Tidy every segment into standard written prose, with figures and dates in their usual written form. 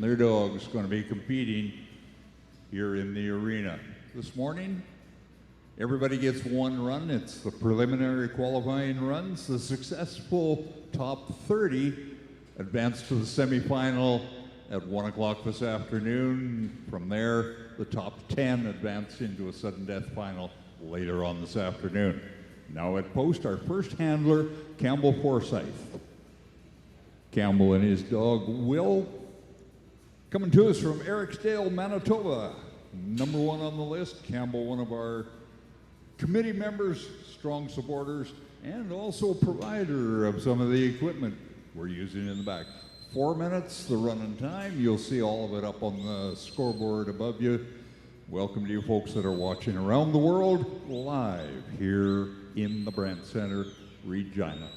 Their dog's going to be competing here in the arena. This morning, everybody gets one run. It's the preliminary qualifying runs. The successful top 30 advance to the semifinal at 1 o'clock this afternoon. From there, the top 10 advance into a sudden death final later on this afternoon. Now at post, our first handler, Campbell Forsyth. Campbell and his dog Will, coming to us from Ericsdale, Manitoba. Number one on the list, Campbell, one of our committee members, strong supporters, and also provider of some of the equipment we're using in the back. 4 minutes, the running time. You'll see all of it up on the scoreboard above you. Welcome to you folks that are watching around the world live here in the Brandt Center, Regina.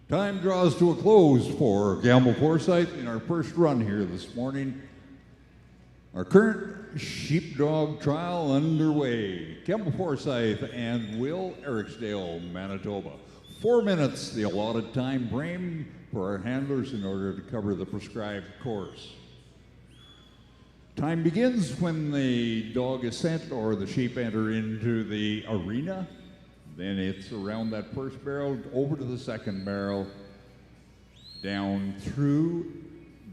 Time draws to a close for Campbell Forsyth in our first run here this morning. Our current sheepdog trial underway. Campbell Forsyth and Will, Ericsdale, Manitoba. 4 minutes, the allotted time frame for our handlers in order to cover the prescribed course. Time begins when the dog is sent or the sheep enter into the arena. Then it's around that first barrel, over to the second barrel, down through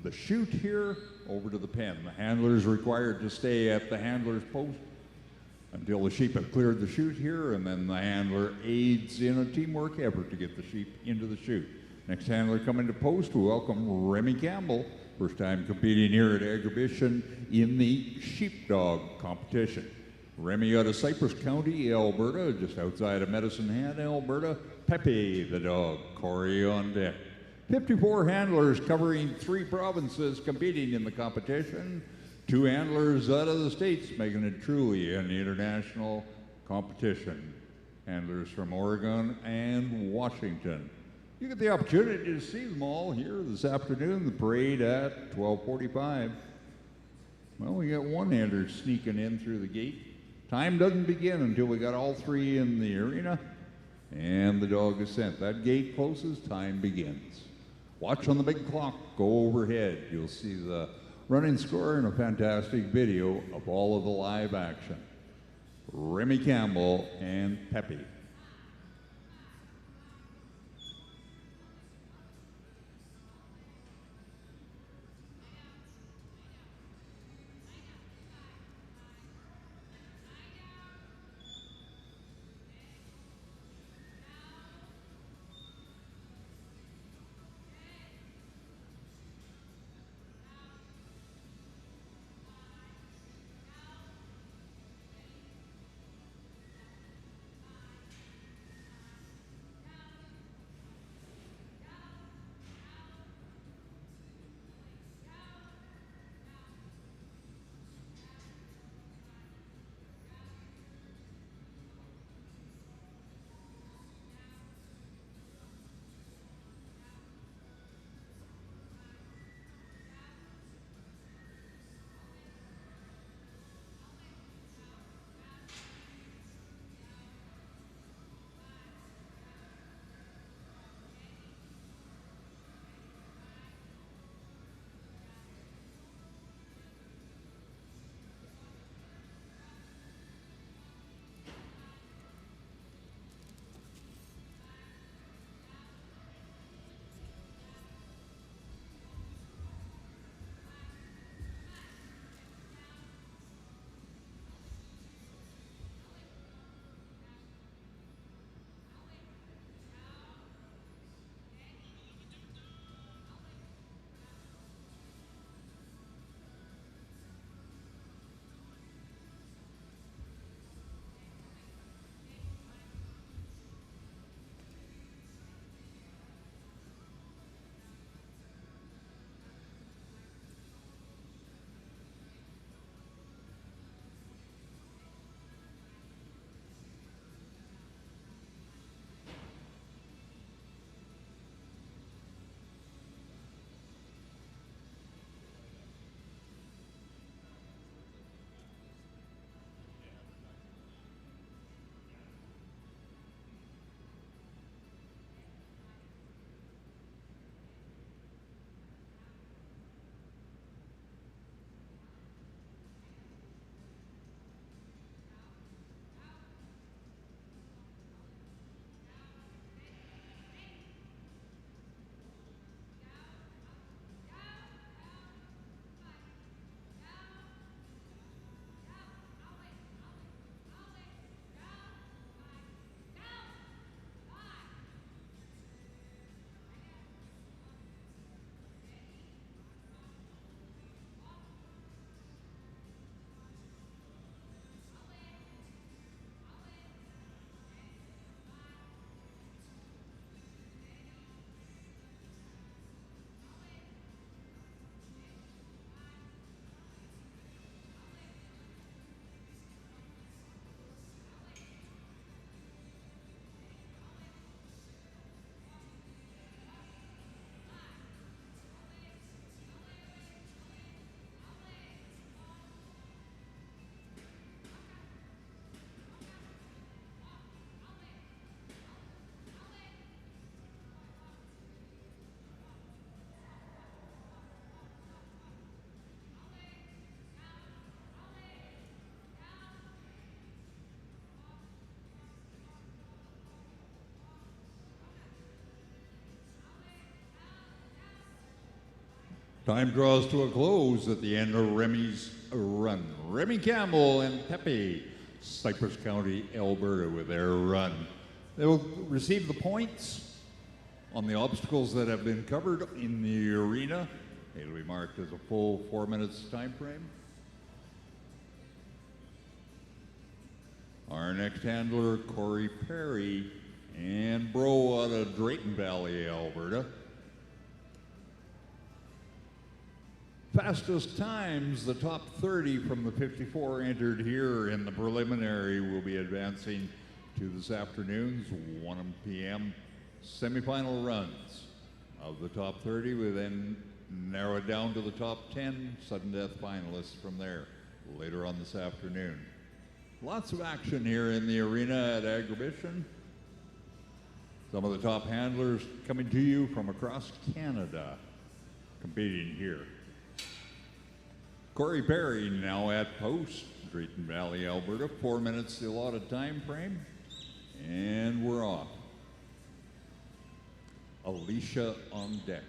the chute here, over to the pen. The handler is required to stay at the handler's post until the sheep have cleared the chute here, and then the handler aids in a teamwork effort to get the sheep into the chute. Next handler coming to post, we welcome Remy Campbell, first time competing here at Exhibition in the sheepdog competition. Remy out of Cypress County, Alberta, just outside of Medicine Hat, Alberta. Pepe, the dog, Corey on deck. 54 handlers covering 3 provinces competing in the competition. 2 handlers out of the States, making it truly an international competition. Handlers from Oregon and Washington. You get the opportunity to see them all here this afternoon, the parade at 12:45. Well, we got one handler sneaking in through the gate. Time doesn't begin until we got all 3 in the arena, and the dog is sent. That gate closes, time begins. Watch on the big clock go overhead. You'll see the running score and a fantastic video of all of the live action. Remy Campbell and Pepe. Time draws to a close at the end of Remy's run. Remy Campbell and Pepe, Cypress County, Alberta, with their run. They will receive the points on the obstacles that have been covered in the arena. It'll be marked as a full 4 minutes time frame. Our next handler, Corey Perry and Bro out of Drayton Valley, Alberta. Fastest times, the top 30 from the 54 entered here in the preliminary will be advancing to this afternoon's 1 p.m. semifinal runs. Of the top 30, we then narrow it down to the top 10 sudden death finalists from there later on this afternoon. Lots of action here in the arena at Agribition. Some of the top handlers coming to you from across Canada competing here. Corey Perry now at post, Drayton Valley, Alberta. 4 minutes the allotted time frame, and we're off. Alicia on deck.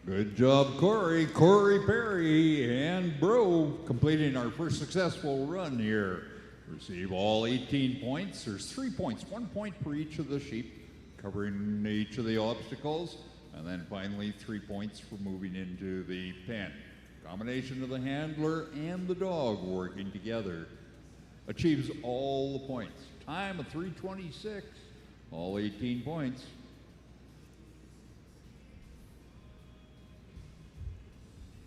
Good job, Corey. Corey Perry and Bro completing our first successful run here. Receive all 18 points. There's 3 points, 1 point for each of the sheep, covering each of the obstacles, and then finally 3 points for moving into the pen. Combination of the handler and the dog working together achieves all the points. Time of 3:26, all 18 points.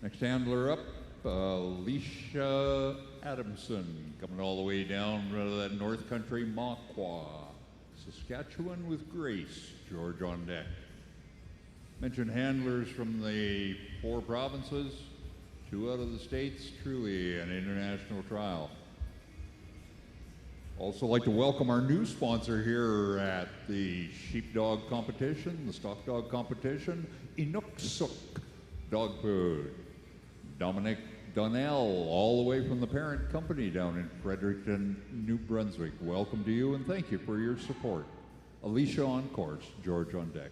Next handler up, Alicia Adamson, coming all the way down that North Country, Maqua, Saskatchewan with Grace, George on deck. Mentioned handlers from the 4 provinces, 2 out of the states, truly an international trial. Also like to welcome our new sponsor here at the sheepdog competition, the stock dog competition, Inukshuk Dog Food. Dominic Donnell, all the way from the parent company down in Fredericton, New Brunswick. Welcome to you and thank you for your support. Alicia on course, George on deck.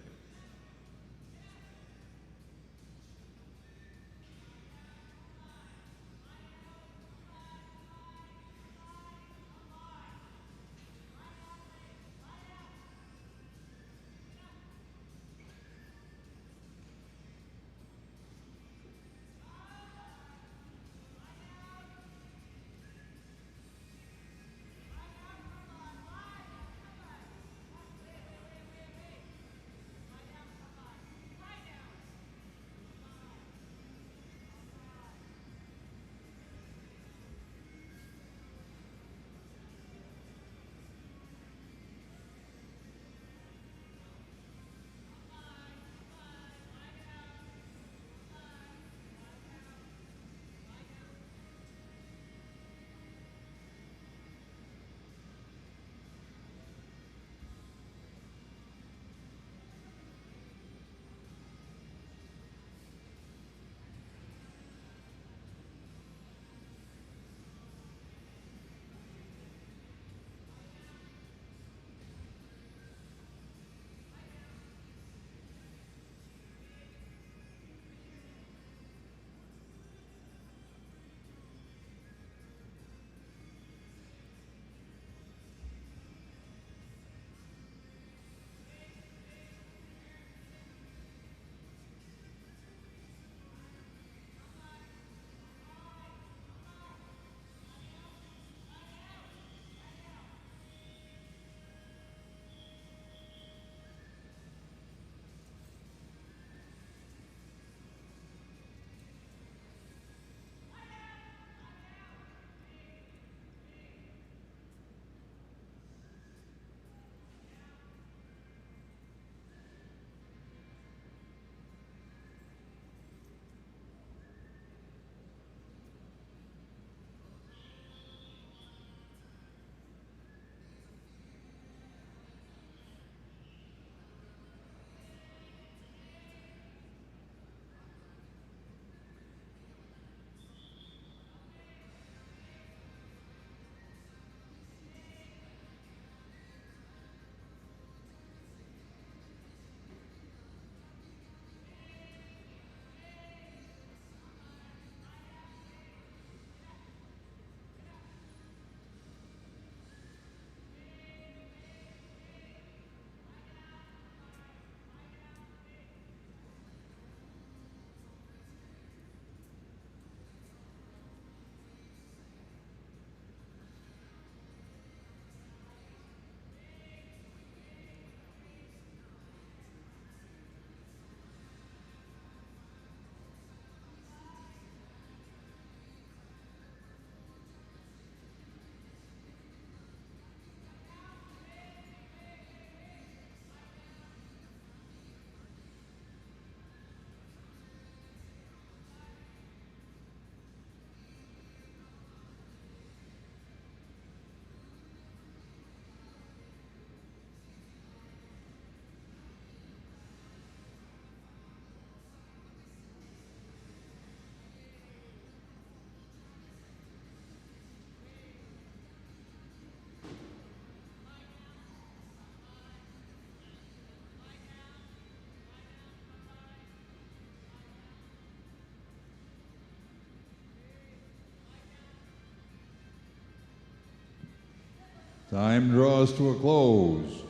Time draws to a close.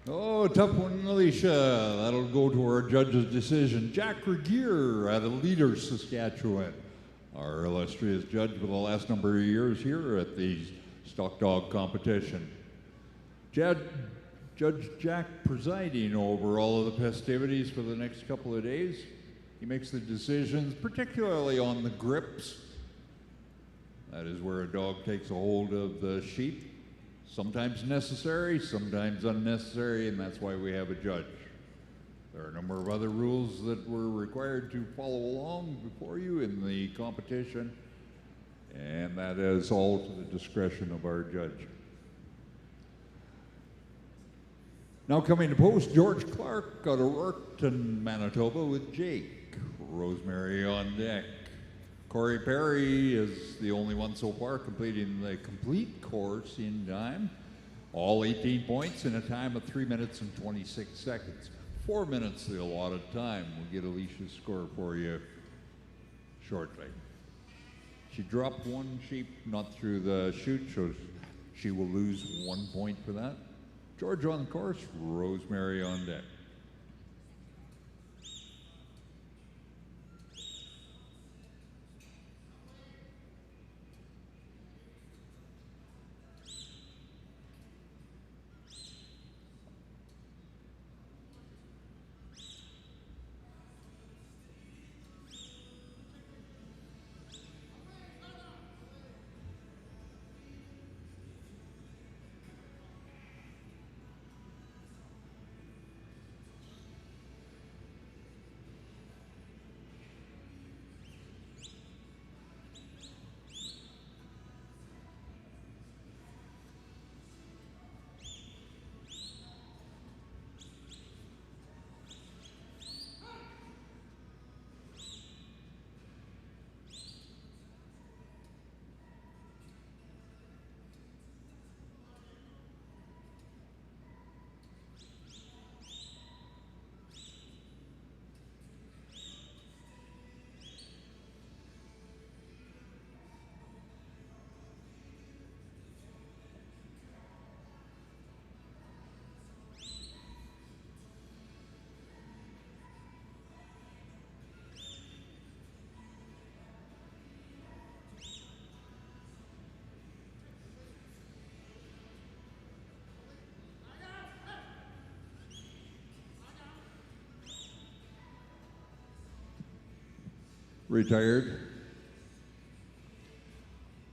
Oh, tough one, Alicia. That'll go to our judge's decision. Jack Regier out of Leader, Saskatchewan. Our illustrious judge for the last number of years here at the Stock Dog competition. Judge Jack presiding over all of the festivities for the next couple of days. He makes the decisions, particularly on the grips. That is where a dog takes a hold of the sheep. Sometimes necessary, sometimes unnecessary, and that's why we have a judge. There are a number of other rules that we're required to follow along before you in the competition, and that is all to the discretion of our judge. Now coming to post, George Clark out of Rorton, Manitoba with Jake. Rosemary on deck. Corey Perry is the only one so far completing the complete course in time. All 18 points in a time of 3 minutes and 26 seconds. 4 minutes the allotted time. We'll get Alicia's score for you shortly. She dropped one sheep not through the chute, so she will lose 1 point for that. George on the course, Rosemary on deck. Retired.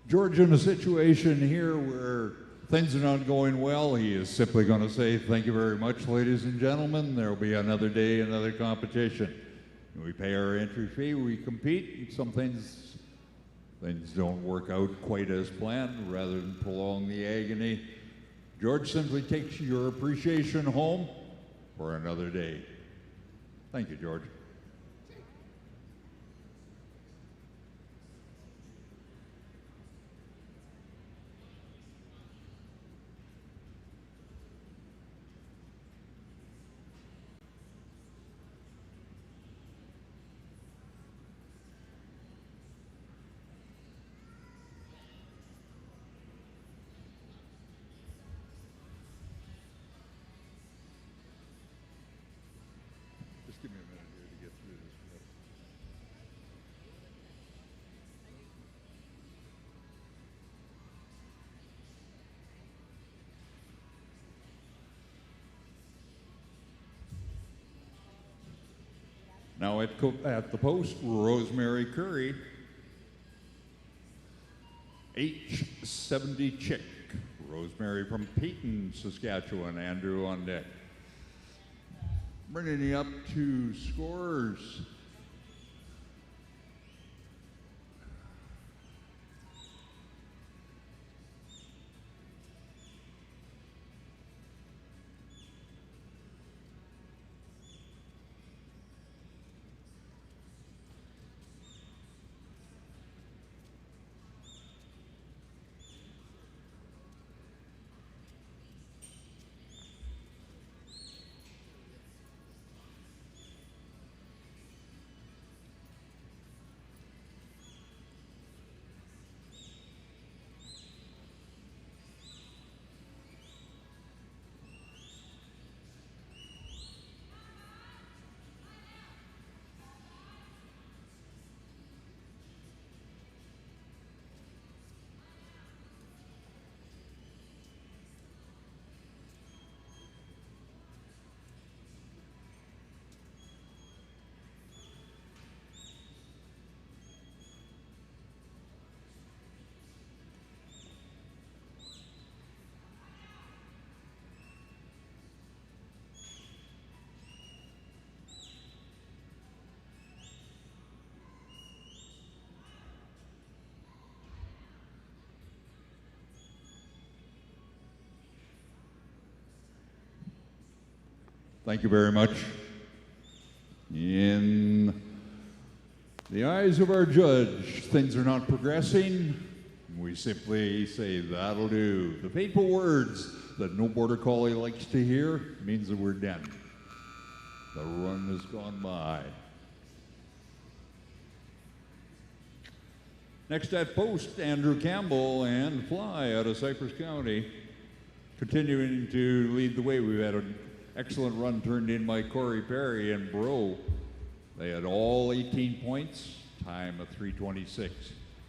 George in a situation here where things are not going well, he is simply going to say, thank you very much, ladies and gentlemen. There will be another day, another competition. We pay our entry fee, we compete. Some things don't work out quite as planned. Rather than prolong the agony, George simply takes your appreciation home for another day. Thank you, George. Give me a minute here to get through this. Now at the post, Rosemary Curry, H70 Chick. Rosemary from Peyton, Saskatchewan. Andrew on deck. Bringing you up to scores. Thank you very much. In the eyes of our judge, things are not progressing. We simply say, that'll do. The fateful words that no border collie likes to hear means that we're done. The run has gone by. Next at post, Andrew Campbell and Fly out of Cypress County. Continuing to lead the way, we've had an excellent run turned in by Corey Perry and Bro. They had all 18 points, time of 3:26.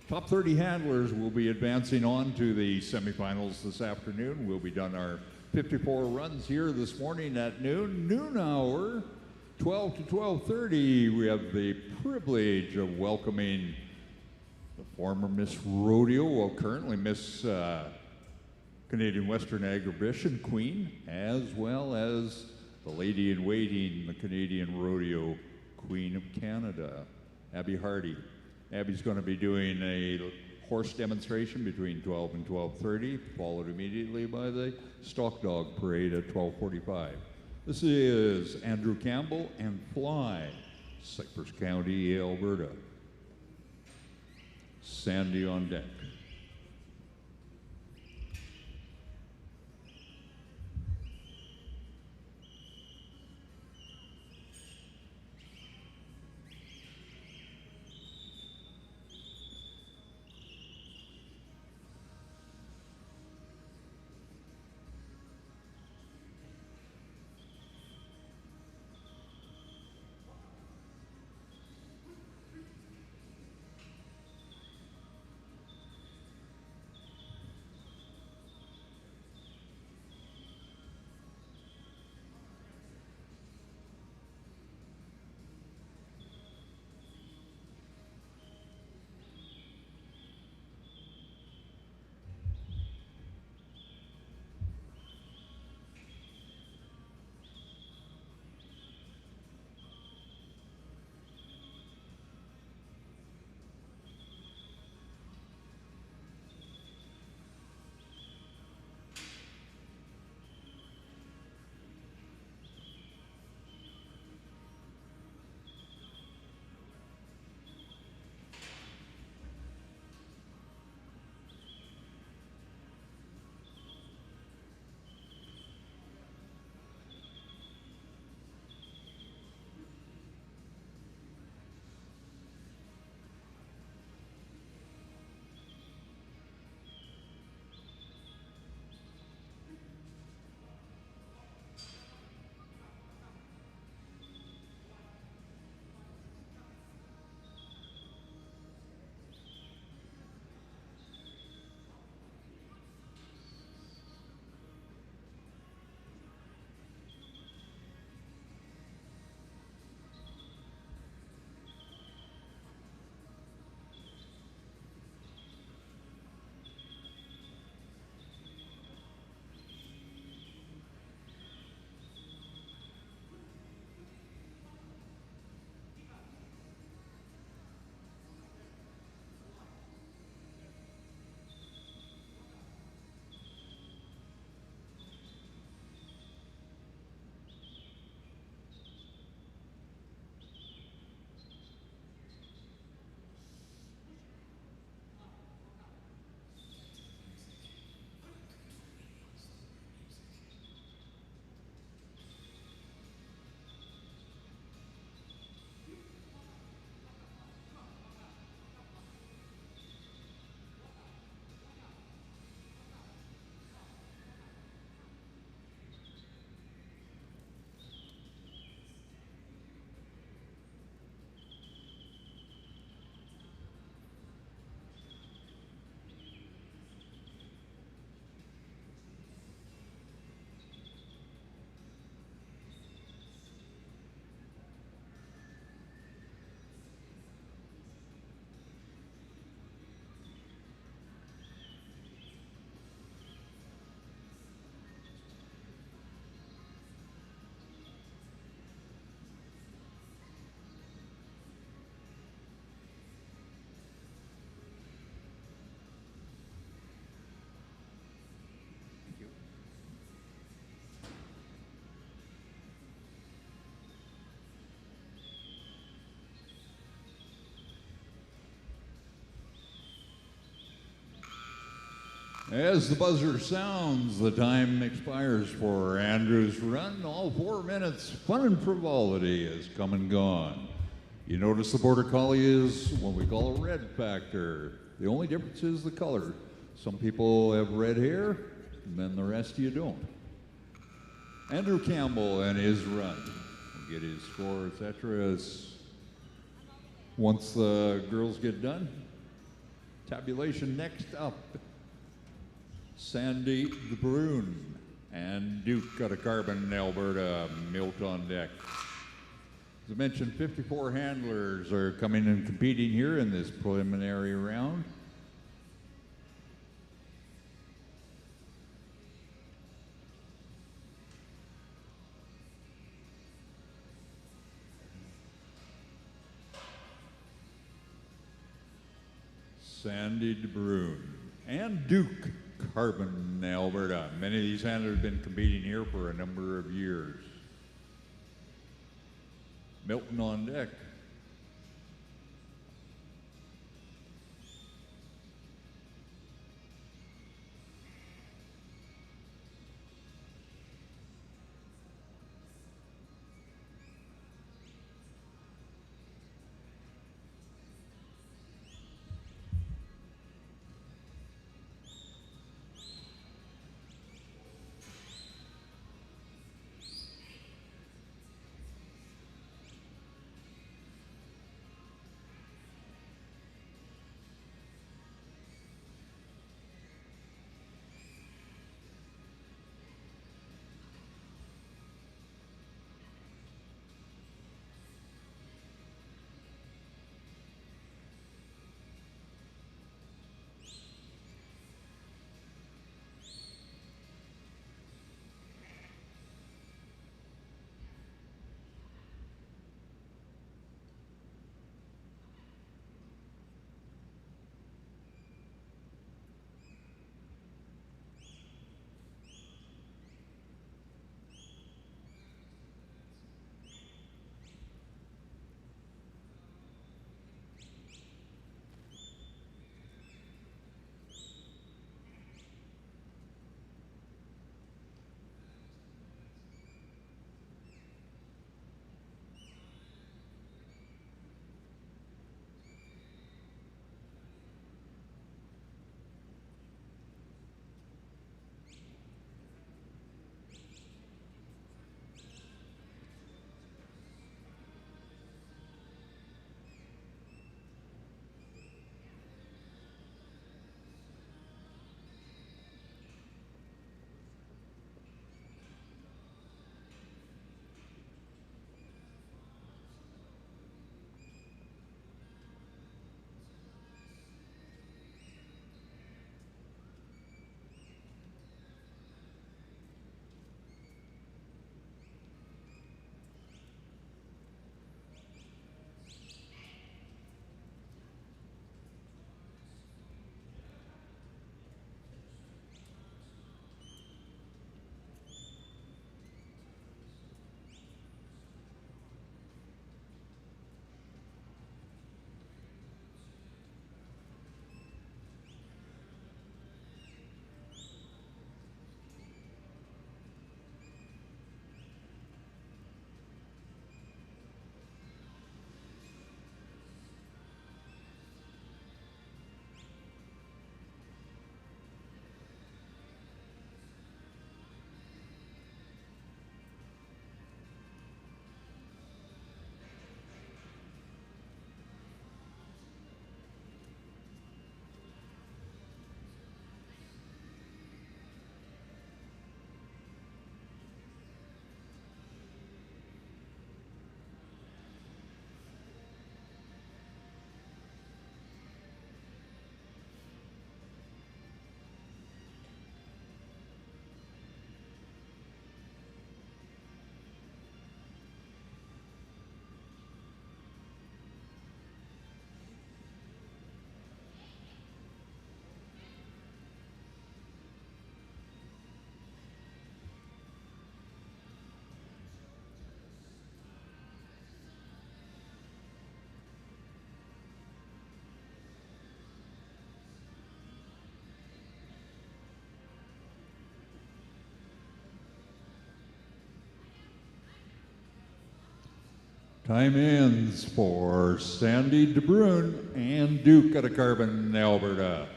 Top 30 handlers will be advancing on to the semifinals this afternoon. We'll be done our 54 runs here this morning at noon hour, 12 to 12:30. We have the privilege of welcoming the former Miss Rodeo, well currently Miss Canadian Western Agribition Queen, as well as the lady in waiting, the Canadian Rodeo Queen of Canada, Abby Hardy. Abby's going to be doing a horse demonstration between 12 and 12:30, followed immediately by the stock dog parade at 12:45. This is Andrew Campbell and Fly, Cypress County, Alberta. Sandy on deck. As the buzzer sounds, the time expires for Andrew's run. All 4 minutes, fun and frivolity has come and gone. You notice the Border Collie is what we call a red factor. The only difference is the color. Some people have red hair, and then the rest you don't. Andrew Campbell and his run. We'll get his score, etc. Once the girls get done. Tabulation next up. Sandy DeBrune and Duke out of Carbon, Alberta, Milt on deck. As I mentioned, 54 handlers are coming and competing here in this preliminary round. Sandy DeBrune and Duke, Carbon, Alberta. Many of these handlers have been competing here for a number of years. Milton on deck. Time ends for Sandy DeBruyne and Duke out of Carbon, Alberta.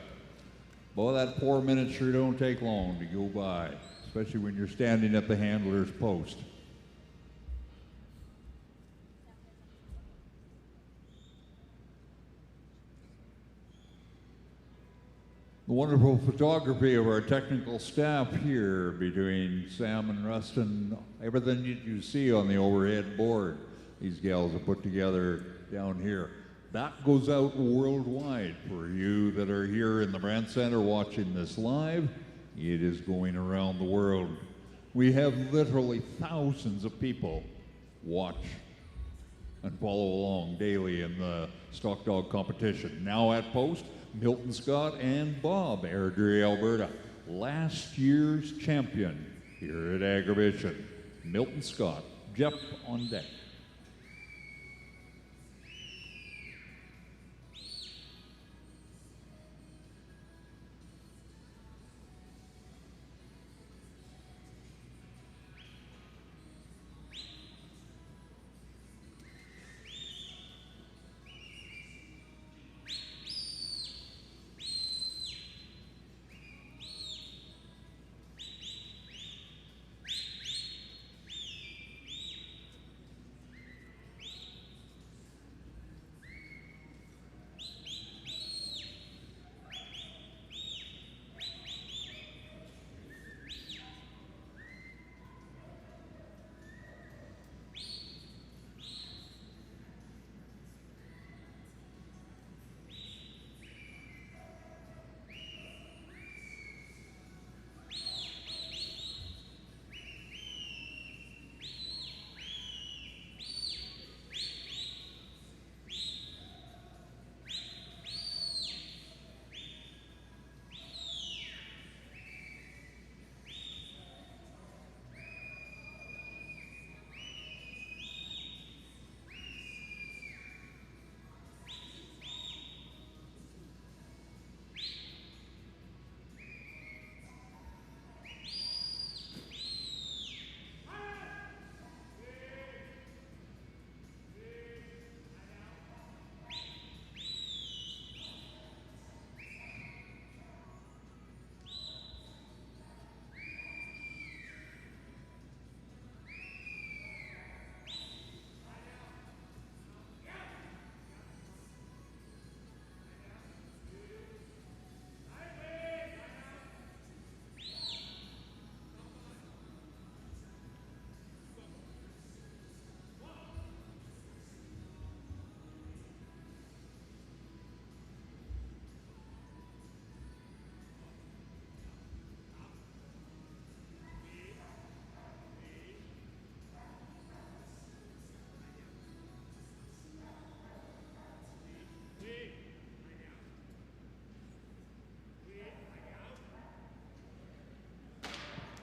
Boy, that 4 minutes sure don't take long to go by, especially when you're standing at the handler's post. The wonderful photography of our technical staff here between Sam and Rustin, everything that you see on the overhead board, these gals have put together down here. That goes out worldwide for you that are here in the Brand Center watching this live. It is going around the world. We have literally thousands of people watch and follow along daily in the Stock Dog competition. Now at post, Milton Scott and Bob, Airdrie, Alberta. Last year's champion here at Agribition. Milton Scott, Jeff on deck.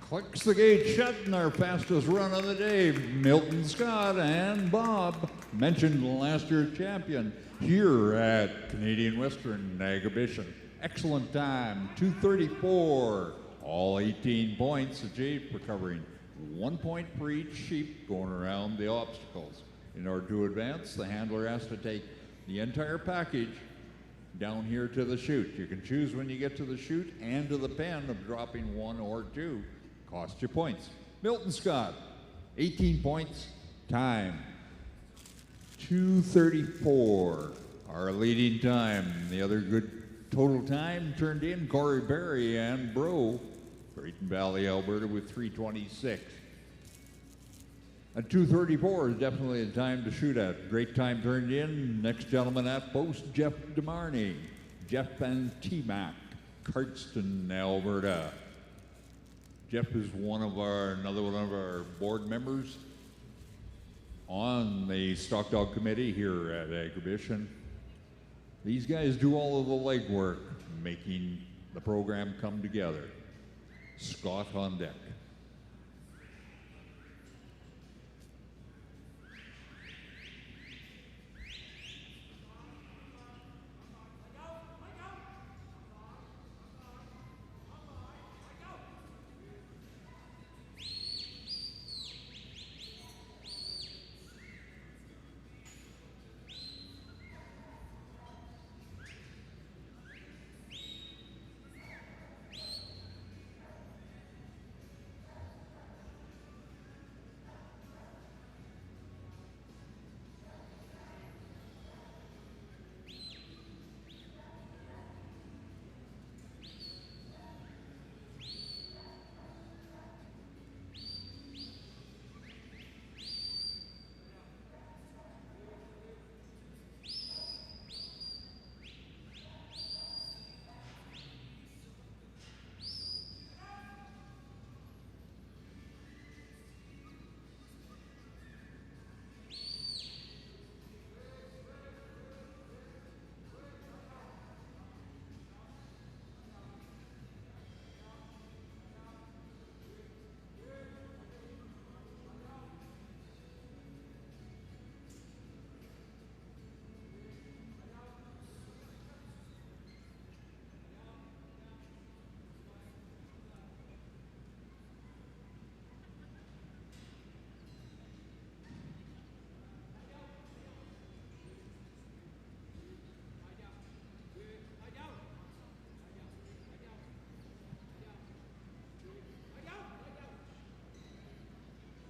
Clicks the gate shut in our fastest run of the day. Milton Scott and Bob, mentioned last year's champion here at Canadian Western Agribition. Excellent time, 2:34. All 18 points achieved, recovering 1 point for each sheep going around the obstacles. In order to advance, the handler has to take the entire package down here to the chute. You can choose when you get to the chute and to the pen of dropping 1 or 2. Cost you points. Milton Scott, 18 points, time 2:34, our leading time. The other good total time turned in, Corey Berry and Bro, Drayton Valley, Alberta with 3:26. At 2:34 is definitely the time to shoot at. Great time turned in. Next gentleman at post, Jeff DeMarney. Jeff and T-Mac, Cardston, Alberta. Jeff is another one of our board members on the Stock Dog Committee here at Agribition. These guys do all of the legwork, making the program come together. Scott on deck.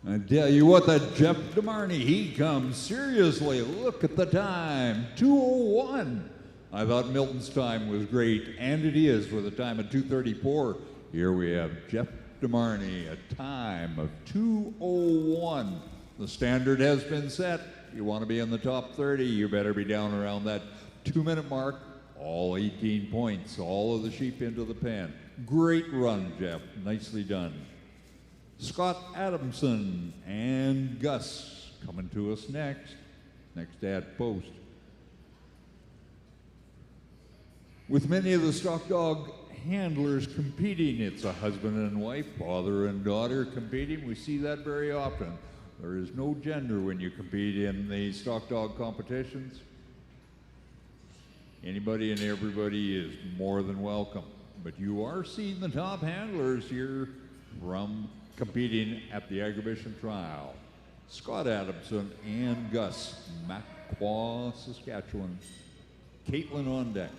I tell you what, that Jeff DeMarney, he comes seriously. Look at the time, 2:01. I thought Milton's time was great, and it is with a time of 2:34. Here we have Jeff DeMarney, a time of 2:01. The standard has been set. You want to be in the top 30, you better be down around that 2-minute mark. All 18 points, all of the sheep into the pen. Great run, Jeff, nicely done. Scott Adamson and Gus coming to us next at post. With many of the stock dog handlers competing, it's a husband and wife, father and daughter competing. We see that very often. There is no gender when you compete in the stock dog competitions. Anybody and everybody is more than welcome. But you are seeing the top handlers here from competing at the Agribition Trial. Scott Adamson and Gus, Macquarie, Saskatchewan. Caitlin on deck.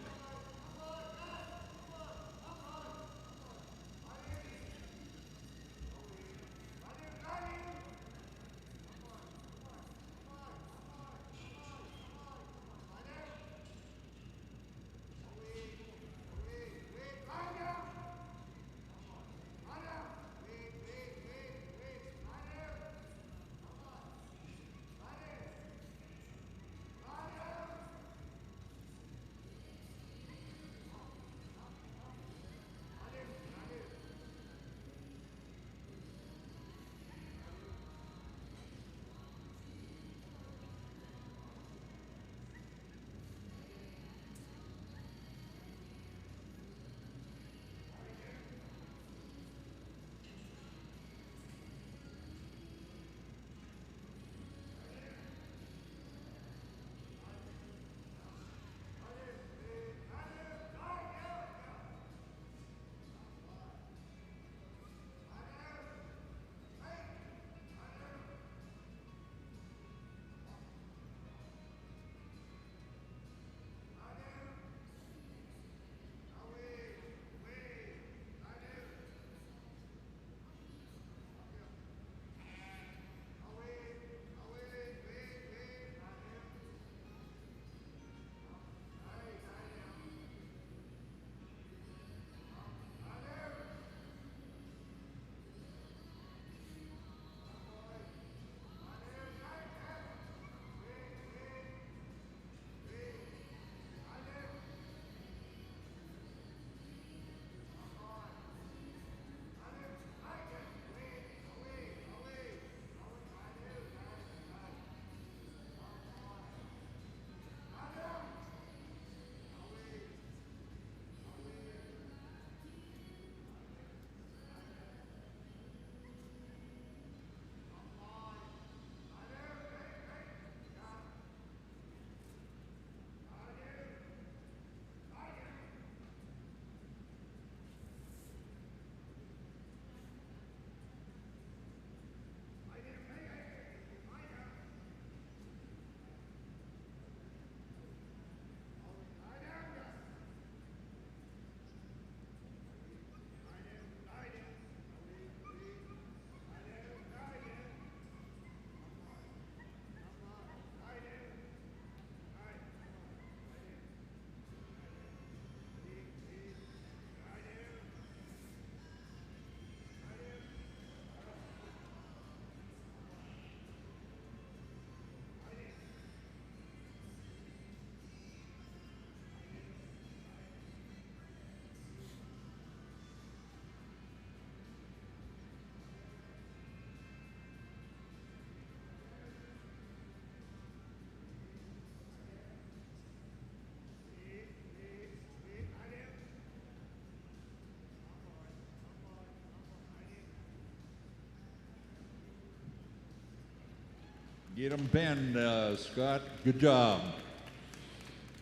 Get him pinned, Scott. Good job.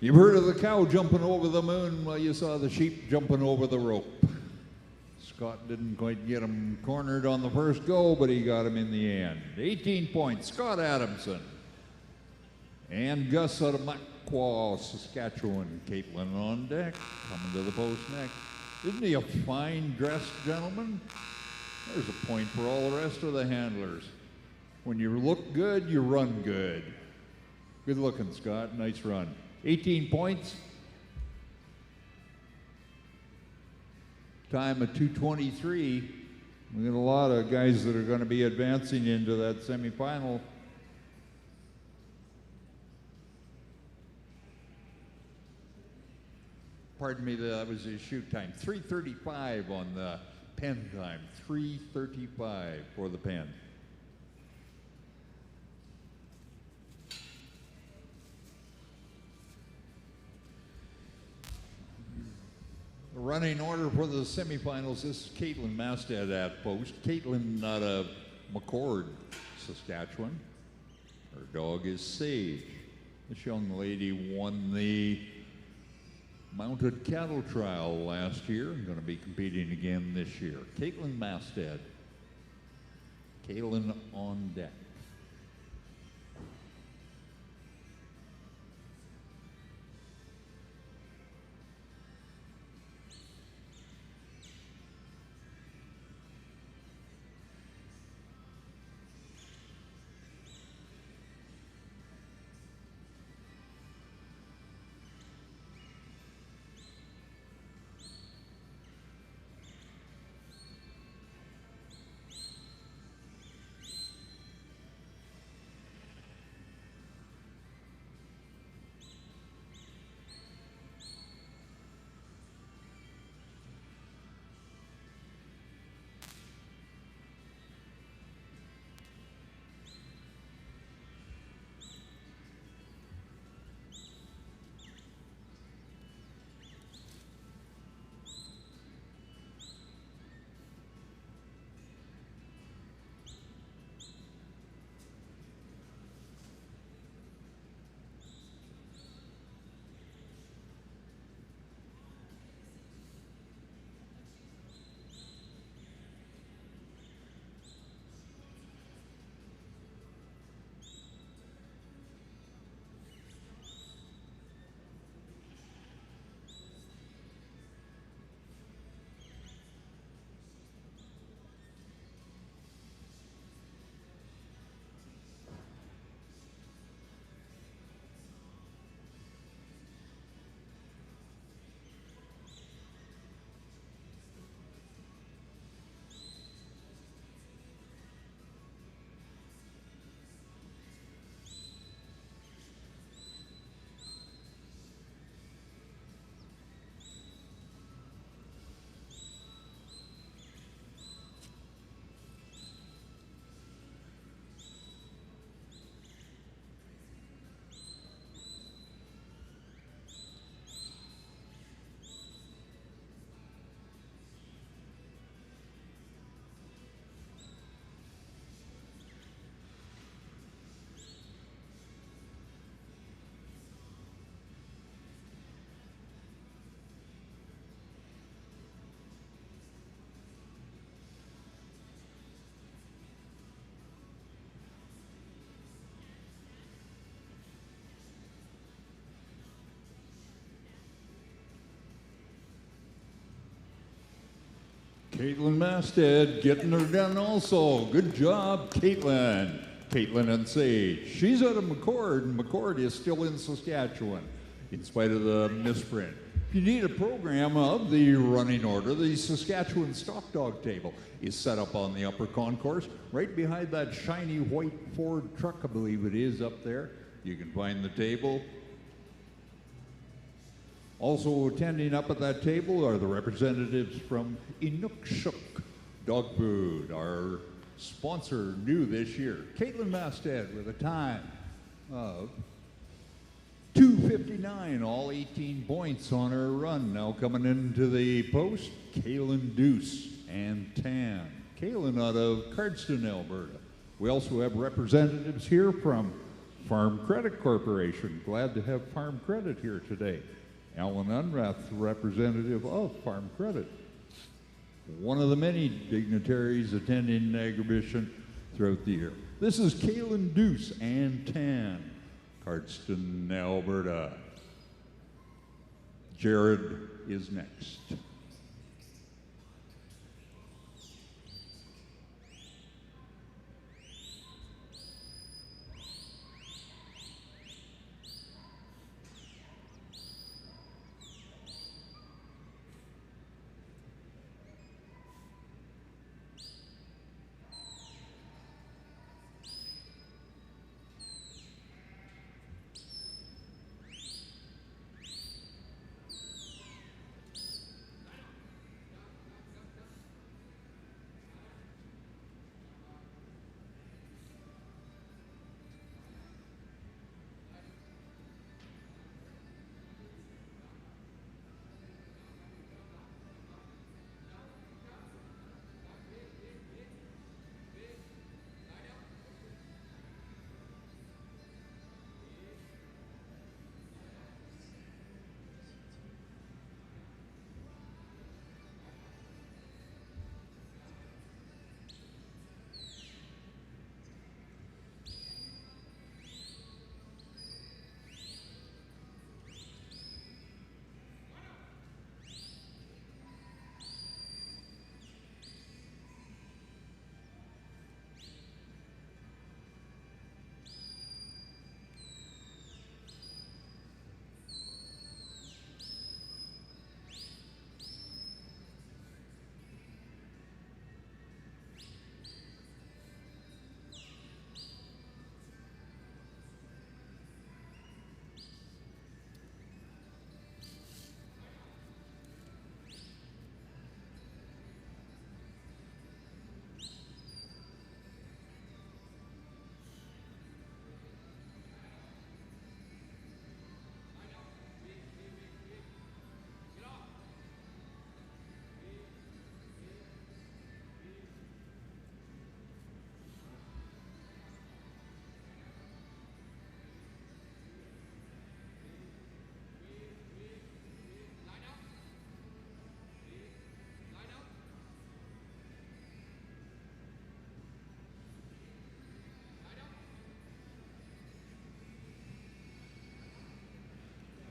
You've heard of the cow jumping over the moon. Well, you saw the sheep jumping over the rope. Scott didn't quite get him cornered on the first go, but he got him in the end. 18 points, Scott Adamson. And Gus out of Macquarie, Saskatchewan. Caitlin on deck, coming to the post next. Isn't he a fine dressed gentleman? There's a point for all the rest of the handlers. When you look good, you run good. Good looking, Scott. Nice run. 18 points. Time of 2:23. We got a lot of guys that are going to be advancing into that semifinal. Pardon me, that was his shoot time. 3:35 on the pen time. 3:35 for the pen. The running order for the semifinals. This is Caitlin Mastad at post. Caitlin out of McCord, Saskatchewan. Her dog is Sage. This young lady won the mounted cattle trial last year. Going to be competing again this year. Caitlin Mastad. Caitlin on deck. Caitlin Mastad getting her done also. Good job, Caitlin. Caitlin and Sage. She's out of McCord, and McCord is still in Saskatchewan, in spite of the misprint. If you need a program of the running order, the Saskatchewan Stock Dog table is set up on the upper concourse, right behind that shiny white Ford truck, I believe it is up there. You can find the table. Also attending up at that table are the representatives from Inukshuk Dog Food, our sponsor new this year. Caitlin Mastad with a time of 2:59, all 18 points on her run. Now coming into the post, Kaylin Deuce and Tan. Kaylin out of Cardston, Alberta. We also have representatives here from Farm Credit Corporation. Glad to have Farm Credit here today. Alan Unrath, representative of Farm Credit. One of the many dignitaries attending Agribition throughout the year. This is Kaylin Deuce and Tan, Cardston, Alberta. Jared is next.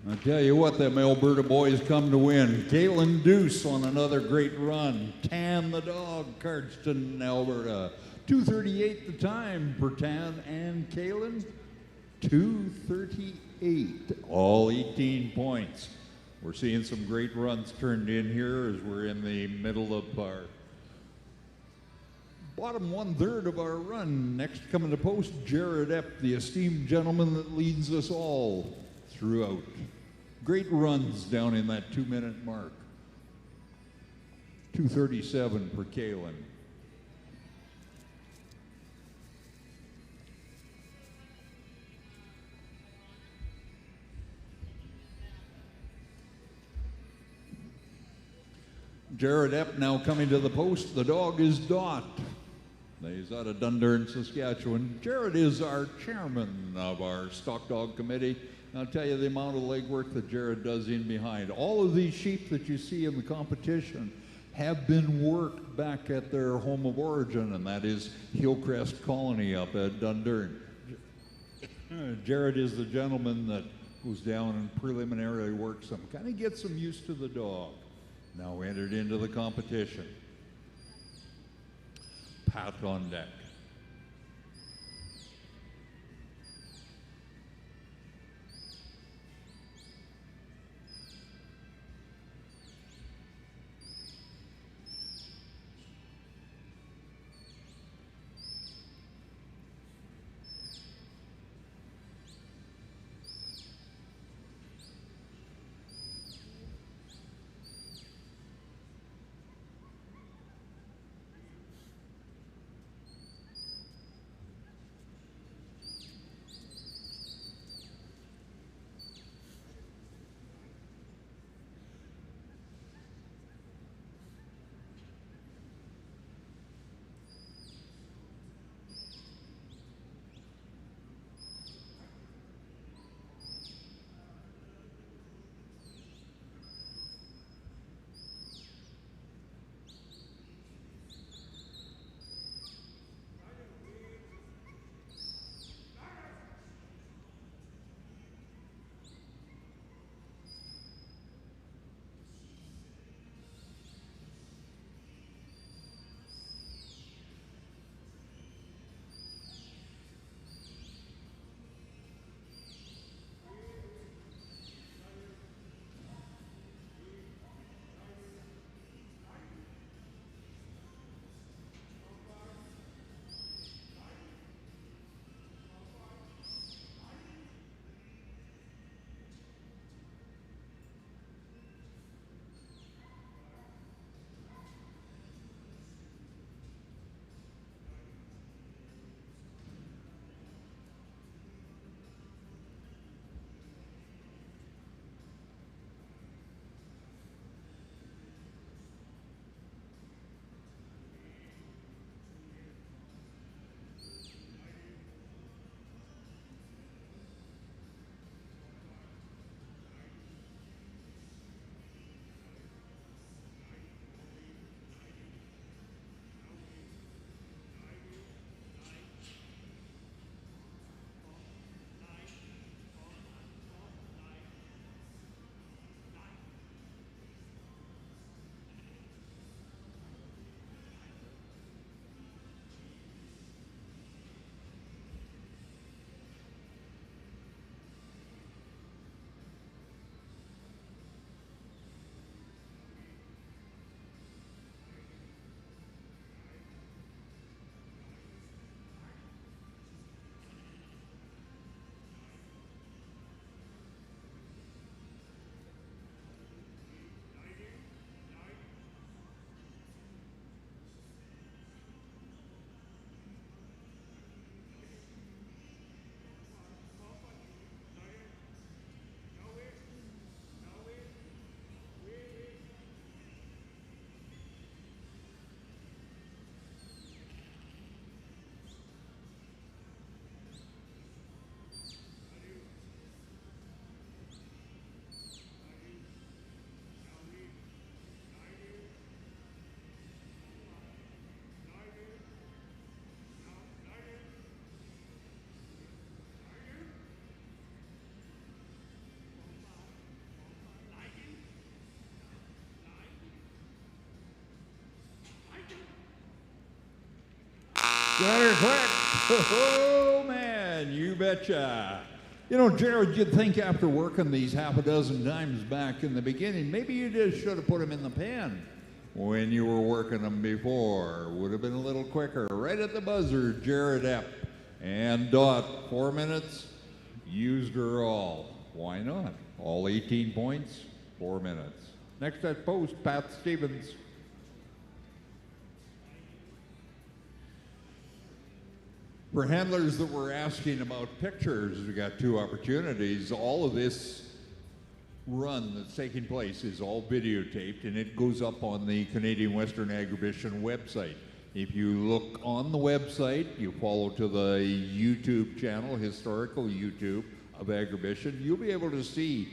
I tell you what, them Alberta boys come to win. Caitlin Deuce on another great run. Tan the dog, Cardston, Alberta. 2:38 the time for Tan and Caitlin. 2:38, all 18 points. We're seeing some great runs turned in here as we're in the middle of our bottom 1/3 of our run. Next coming to post, Jared Epp, the esteemed gentleman that leads us all throughout. Great runs down in that 2-minute mark. 2:37 for Kaylin. Jared Epp now coming to the post. The dog is Dot. He's out of Dundurn, Saskatchewan. Jared is our chairman of our stock dog committee. I'll tell you the amount of legwork that Jared does in behind. All of these sheep that you see in the competition have been worked back at their home of origin, and that is Hillcrest Colony up at Dundurn. Jared is the gentleman that goes down and preliminarily works them, kind of gets them used to the dog. Now entered into the competition. Pat on deck. Got her quick. Oh, man, you betcha. You know, Jared, you'd think after working these half a dozen times back in the beginning, maybe you just should have put them in the pen when you were working them before. Would have been a little quicker. Right at the buzzer, Jared Epp and Dot, 4 minutes, used her all. Why not? All 18 points, 4 minutes. Next at post, Pat Stevens. For handlers that were asking about pictures, we got 2 opportunities. All of this run that's taking place is all videotaped, and it goes up on the Canadian Western Agribition website. If you look on the website, you follow to the YouTube channel, historical YouTube of Agribition, you'll be able to see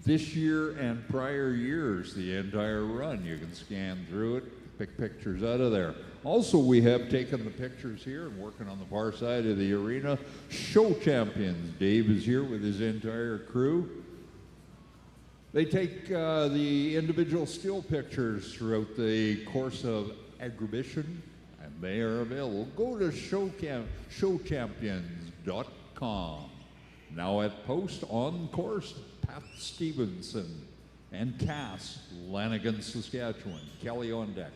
this year and prior years, the entire run. You can scan through it, pick pictures out of there. Also, we have taken the pictures here and working on the far side of the arena. Show champions. Dave is here with his entire crew. They take the individual still pictures throughout the course of Agribition, and they are available. Go to showchampions.com. Now at post on course, Pat Stevenson and Cass, Lanigan, Saskatchewan. Kelly on deck.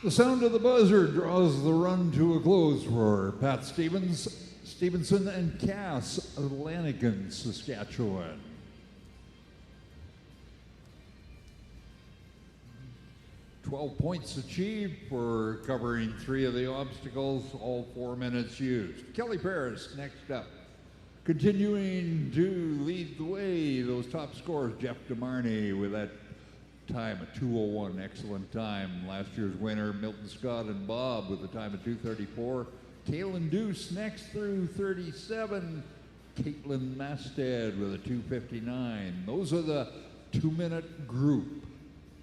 The sound of the buzzer draws the run to a close for Pat Stevenson and Cass of Lanigan, Saskatchewan. "12 points achieved for covering 3 of the obstacles, all 4 minutes used. Kelly Paris next up. Continuing to lead the way, those top scores, Jeff DeMarney with that time at 2:01, excellent time. Last year's winner, Milton Scott and Bob with a time of 2:34. Kaylin Deuce next through 37. Caitlin Masted with a 2:59. Those are the 2-minute group.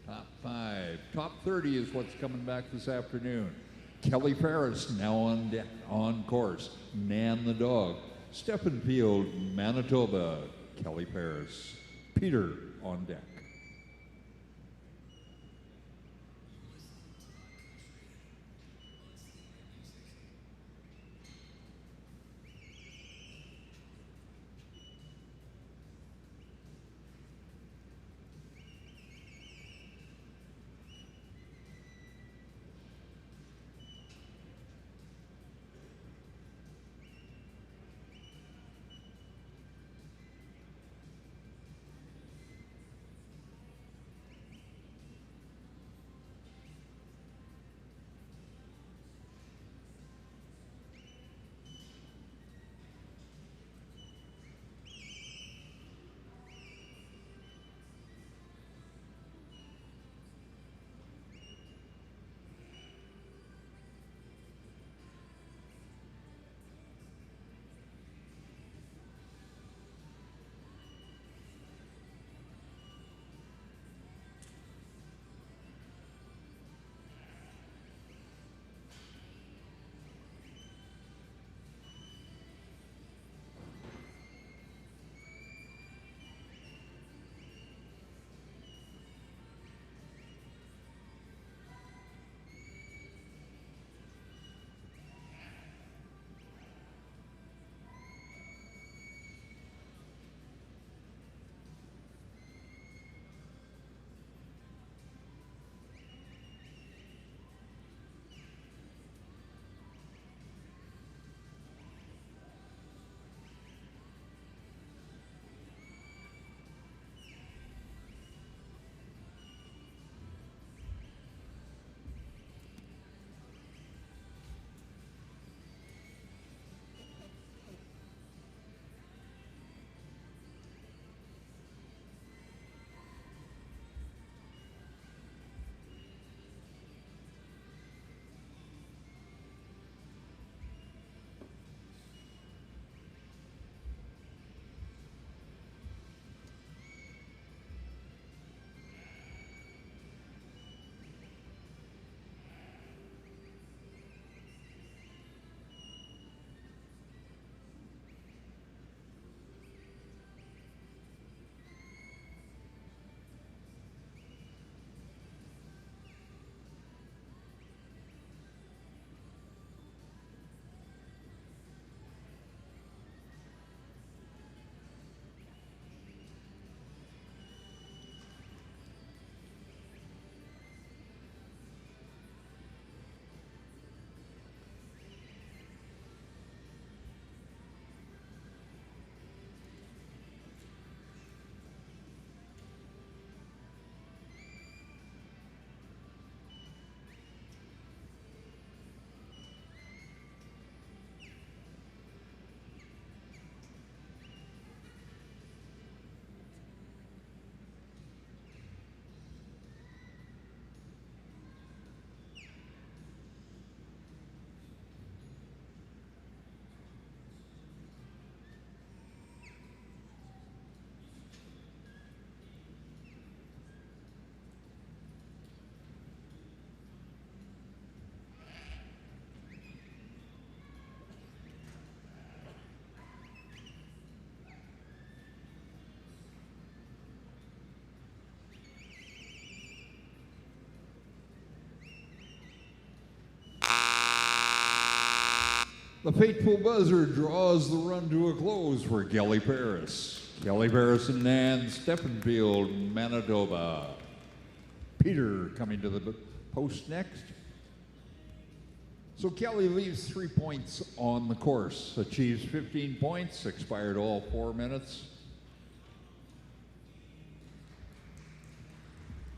Top 5. Top 30 is what's coming back this afternoon. Kelly Paris now on course. Nan the dog. Stephenfield, Manitoba. Kelly Paris. Peter on deck. The fateful buzzer draws the run to a close for Kelly Paris. Kelly Paris and Nan Stephenfield, Manitoba. Peter coming to the post next. So Kelly leaves 3 points on the course, achieves 15 points, expired all 4 minutes.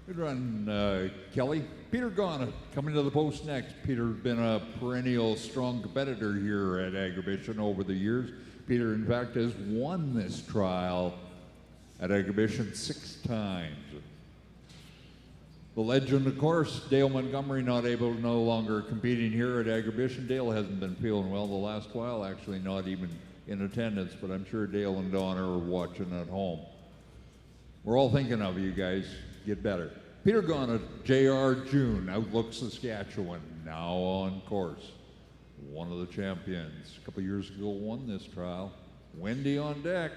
Good run, Kelly. Peter Gonnet coming to the post next. Peter's been a perennial strong competitor here at Agribition over the years. Peter, in fact, has won this trial at Agribition 6 times. The legend, of course, Dale Montgomery, no longer competing here at Agribition. Dale hasn't been feeling well the last while, actually not even in attendance, but I'm sure Dale and Donna are watching at home. We're all thinking of you guys. Get better. Peter Gonnet, J.R. June, Outlook, Saskatchewan, now on course. One of the champions. A couple years ago won this trial. Wendy on deck.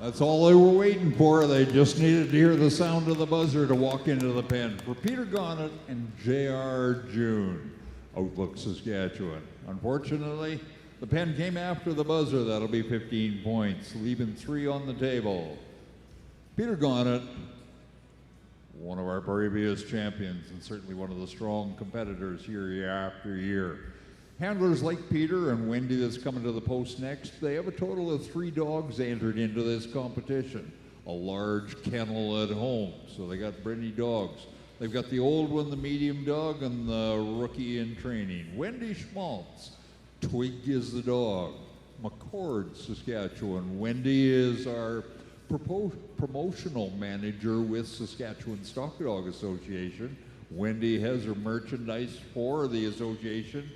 That's all they were waiting for. They just needed to hear the sound of the buzzer to walk into the pen. For Peter Gonnet and J.R. June, Outlook, Saskatchewan. Unfortunately, the pen came after the buzzer. That'll be 15 points, leaving 3 on the table. Peter Gonnet one of our previous champions and certainly one of the strong competitors year after year. Handlers like Peter and Wendy that's coming to the post next, they have a total of 3 dogs entered into this competition. A large kennel at home, so they got Brittany dogs. They've got the old one, the medium dog, and the rookie in training. Wendy Schmaltz, Twig is the dog. McCord, Saskatchewan. Wendy is our promotional manager with Saskatchewan Stock Dog Association. Wendy has her merchandise for the association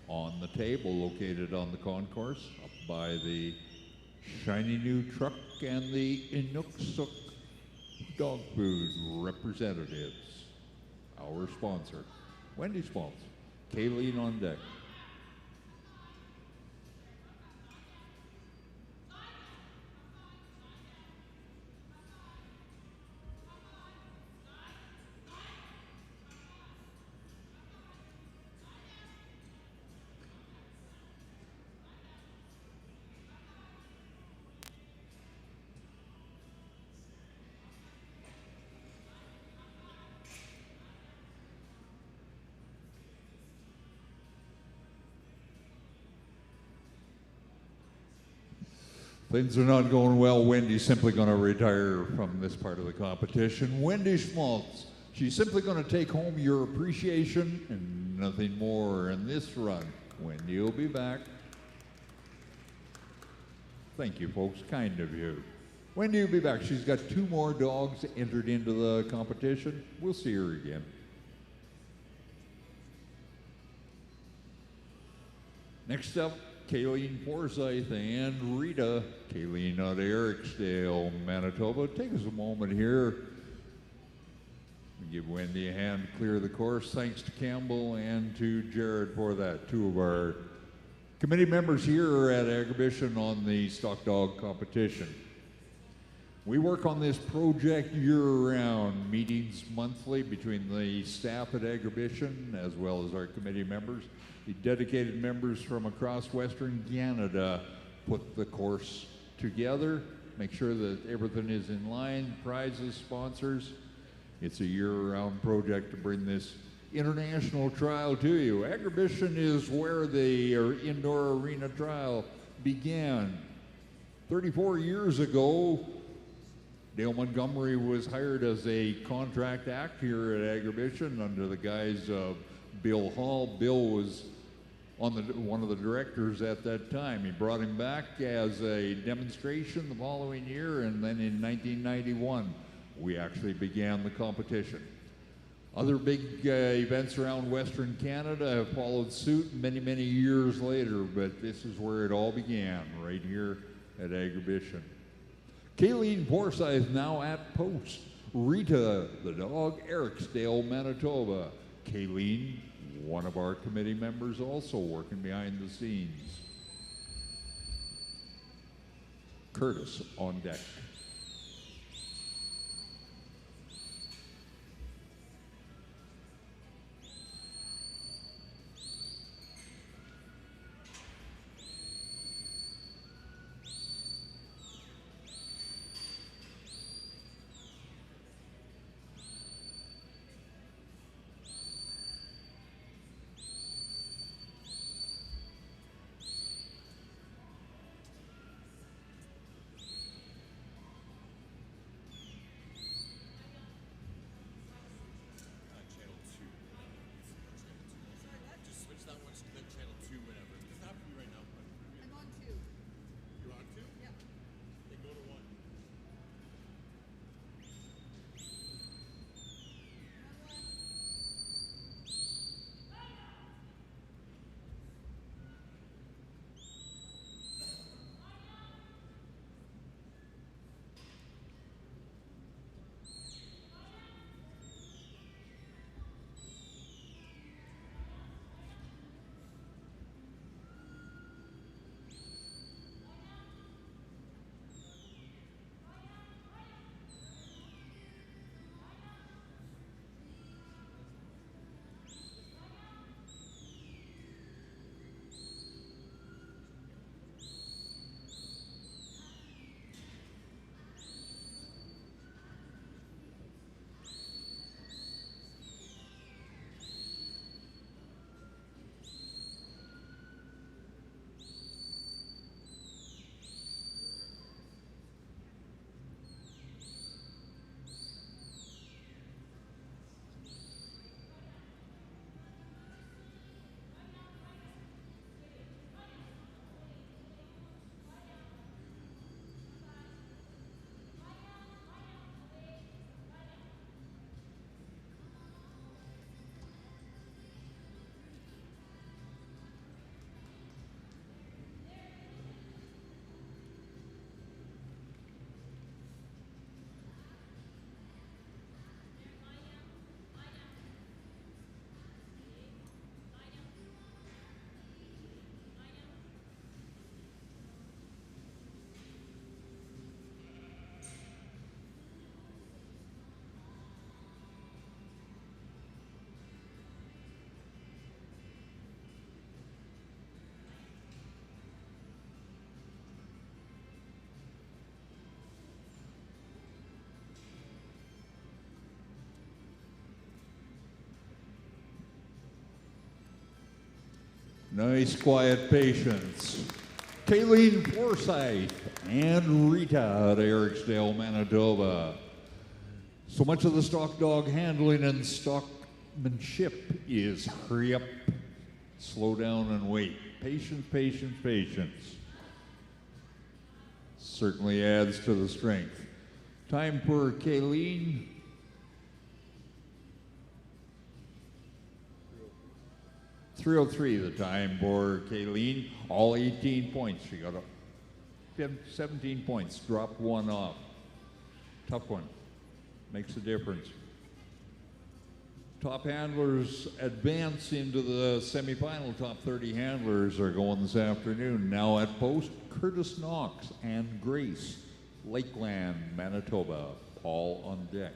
on the table located on the concourse up by the shiny new truck and the Inukshuk dog food representatives. Our sponsor, Wendy Schmaltz. Kayleen on deck. Things are not going well. Wendy's simply going to retire from this part of the competition. Wendy Schmaltz, she's simply going to take home your appreciation and nothing more in this run. Wendy will be back. Thank you, folks. Kind of you. Wendy will be back. She's got 2 more dogs entered into the competition. We'll see her again. Next up, Kayleen Forsyth and Rita. Kayleen out of Ericsdale, Manitoba. Take us a moment here. Give Wendy a hand to clear the course. Thanks to Campbell and to Jared for that. 2 of our committee members here at Agribition on the stock dog competition. We work on this project year-round, meetings monthly between the staff at Agribition as well as our committee members. The dedicated members from across Western Canada put the course together, make sure that everything is in line, prizes, sponsors. It's a year-round project to bring this international trial to you. Agribition is where the indoor arena trial began. 34 years ago, Dale Montgomery was hired as a contract act here at Agribition under the guise of Bill Hall. Bill was one of the directors at that time. He brought him back as a demonstration the following year, and then in 1991, we actually began the competition. Other big events around Western Canada have followed suit many, many years later, but this is where it all began, right here at Agribition. Kayleen Forsyth now at post. Rita, the dog, Ericsdale, Manitoba. Kayleen, one of our committee members, also working behind the scenes. Curtis on deck. Nice, quiet patience. Kayleen Forsyth and Rita out of Ericsdale, Manitoba. So much of the stock dog handling and stockmanship is hurry up, slow down, and wait. Patience, patience, patience. Certainly adds to the strength. Time for Kayleen. 3:03 the time for Kayleen. All 18 points. She got 17 points. Dropped one off. Tough one. Makes a difference. Top handlers advance into the semifinal. Top 30 handlers are going this afternoon. Now at post, Curtis Knox and Grace, Lakeland, Manitoba. All on deck.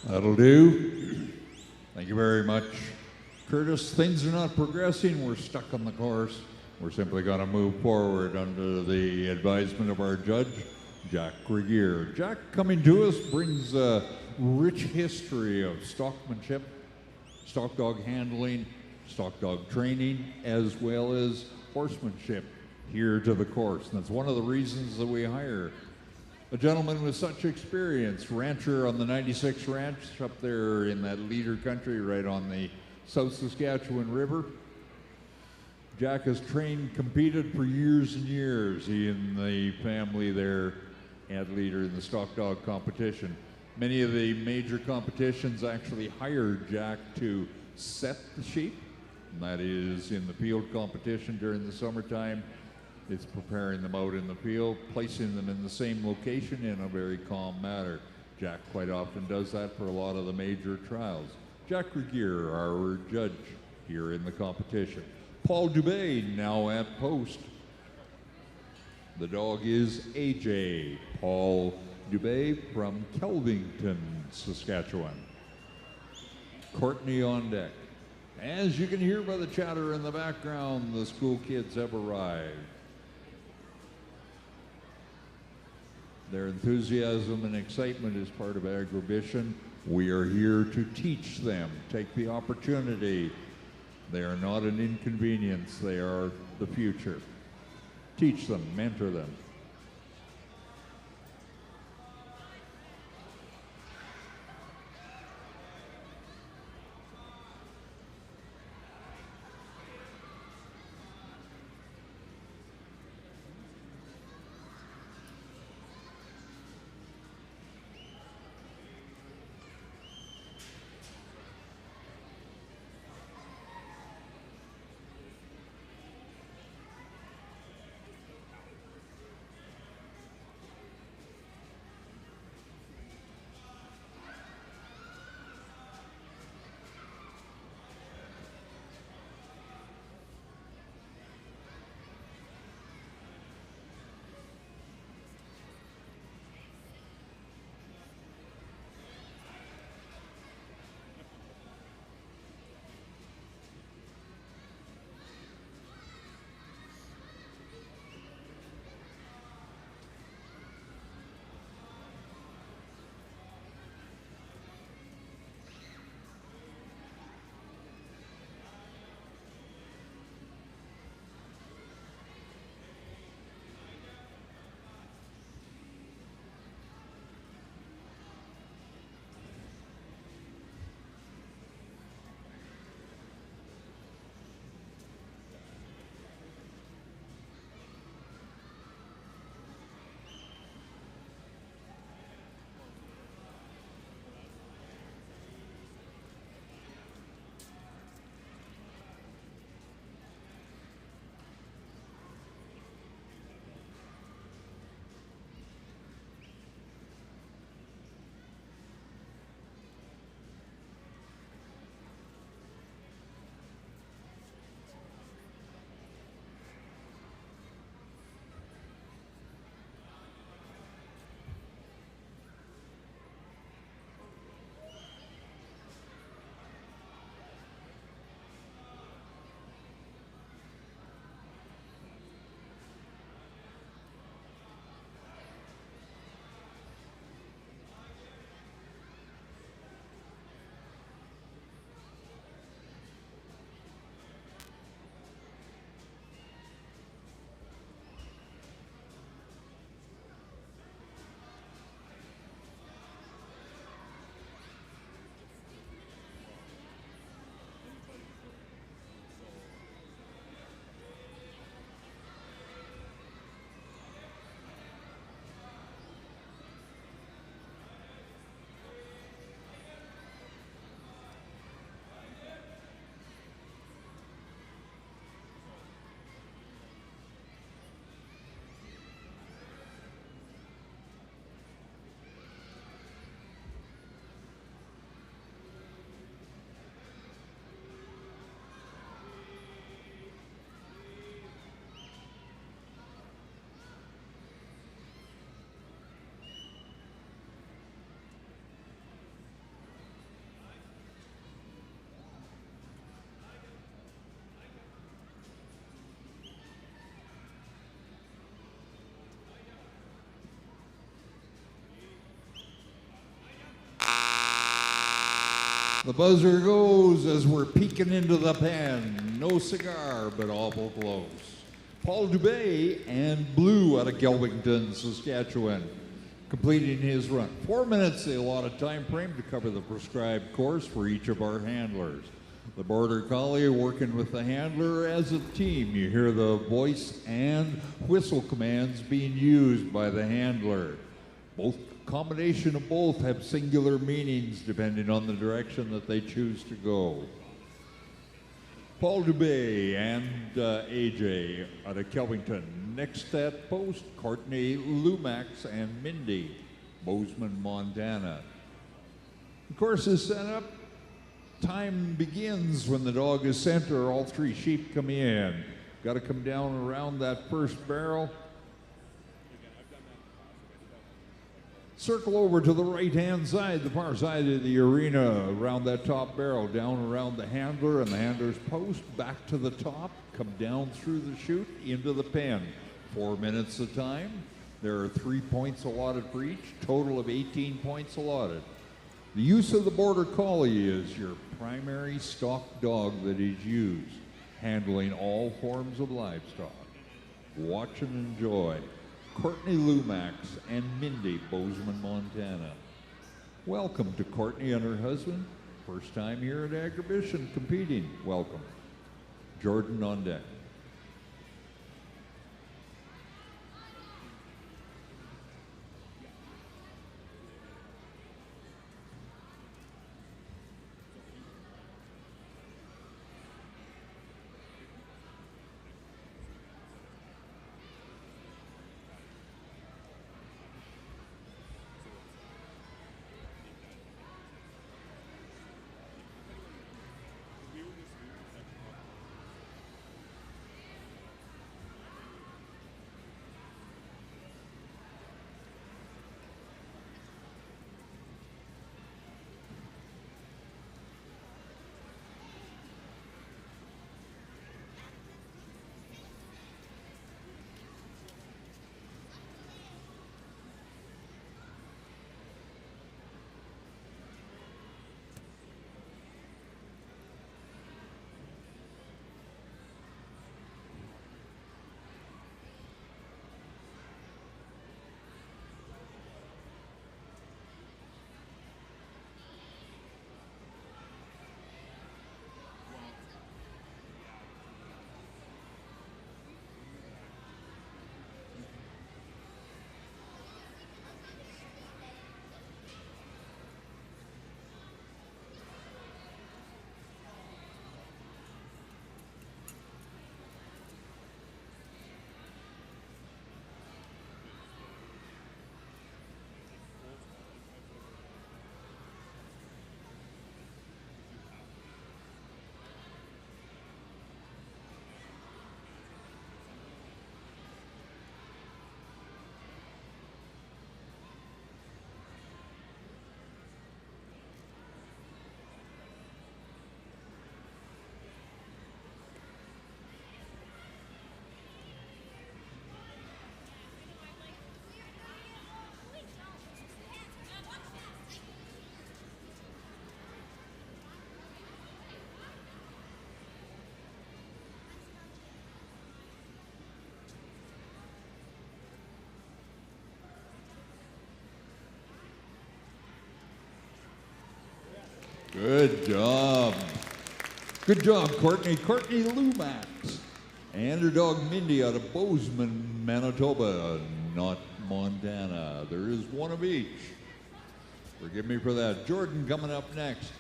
That'll do. Thank you very much. Curtis, things are not progressing. We're stuck on the course. We're simply going to move forward under the advisement of our judge, Jack Regier. Jack, coming to us, brings a rich history of stockmanship, stock dog handling, stock dog training, as well as horsemanship here to the course. And that's one of the reasons that we hire a gentleman with such experience, rancher on the 96 Ranch up there in that leader country right on the South Saskatchewan River. Jack has trained, competed for years and years. He and the family there and leader in the stock dog competition. Many of the major competitions actually hire Jack to set the sheep, and that is in the field competition during the summertime. It's preparing them out in the field, placing them in the same location in a very calm manner. Jack quite often does that for a lot of the major trials. Jack Regier, our judge here in the competition. Paul Dubé now at post. The dog is AJ, Paul Dubé from Kelvington, Saskatchewan. Courtney on deck. As you can hear by the chatter in the background, the school kids have arrived. Their enthusiasm and excitement is part of Agribition. We are here to teach them, take the opportunity. They are not an inconvenience, they are the future. Teach them, mentor them. The buzzer goes as we're peeking into the pen. No cigar, but awful close. Paul Dubé and Blue out of Kelvington, Saskatchewan, completing his run. 4 minutes, the allotted time frame to cover the prescribed course for each of our handlers. The Border Collie working with the handler as a team. You hear the voice and whistle commands being used by the handler. Both combination of both have singular meanings depending on the direction that they choose to go. Paul Dubé and AJ out of Kelvington. Next at post, Courtney Lumax and Mindy, Bozeman, Montana. The course is set up. Time begins when the dog is center. All three sheep come in. Got to come down around that first barrel. Circle over to the right-hand side, the far side of the arena, around that top barrel, down around the handler and the handler's post, back to the top, come down through the chute, into the pen. 4 minutes of time. There are 3 points allotted for each, total of 18 points allotted. The use of the Border Collie is your primary stock dog that is used, handling all forms of livestock. Watch and enjoy. Courtney Lumax and Mindy, Bozeman, Montana. Welcome to Courtney and her husband. First time here at Agribition competing. Welcome. Jordan on deck. Good job. Good job, Courtney. Courtney Lumax and her dog Mindy out of Bozeman, Manitoba, not Montana. There is one of each. Forgive me for that. Jordan coming up next.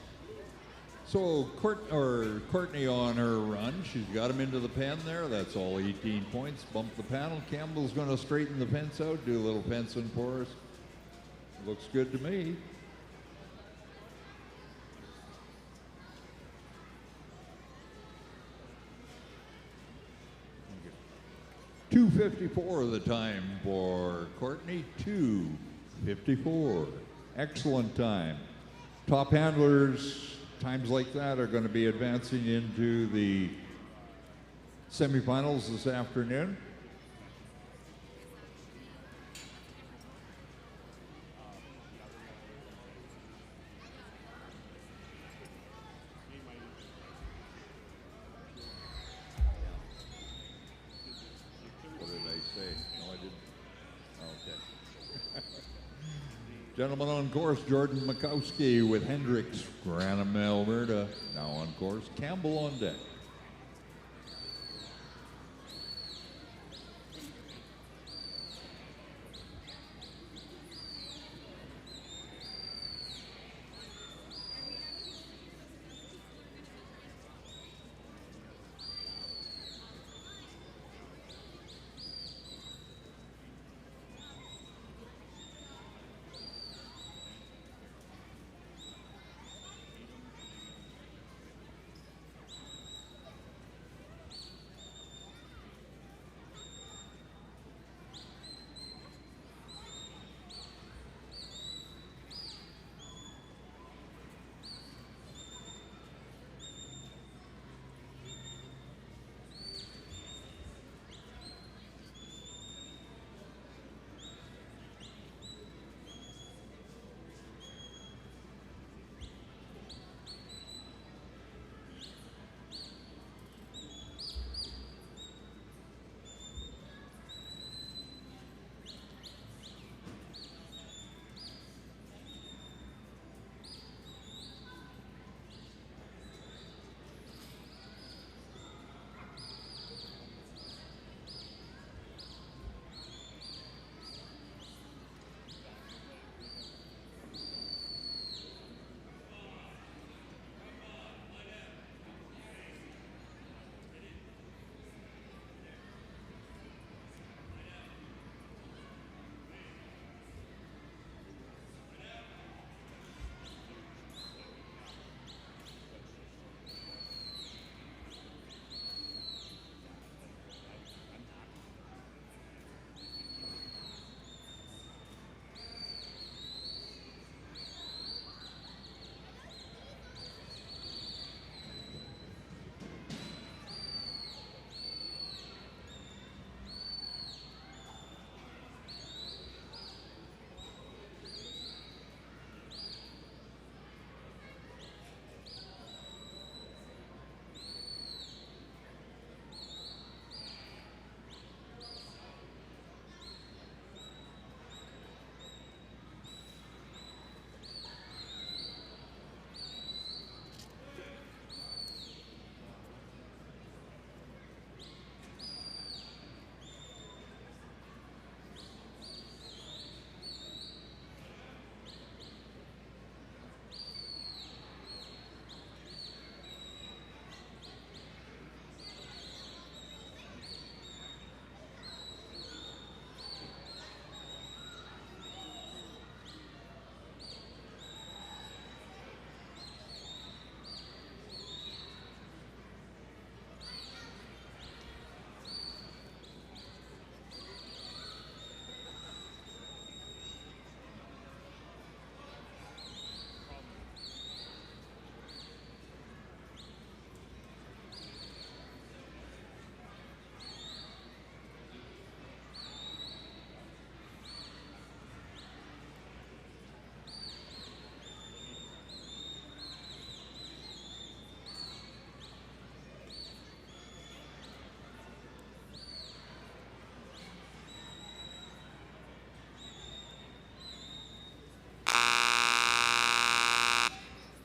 So Courtney on her run. She's got him into the pen there. That's all 18 points. Bump the panel. Campbell's going to straighten the fence out, do a little fencing for us. Looks good to me. 2:54 the time for Courtney, 2:54. Excellent time. Top handlers, times like that are going to be advancing into the semifinals this afternoon. Gentlemen on course, Jordan Makowski with Hendricks, Granham, Alberta. Now on course, Campbell on deck.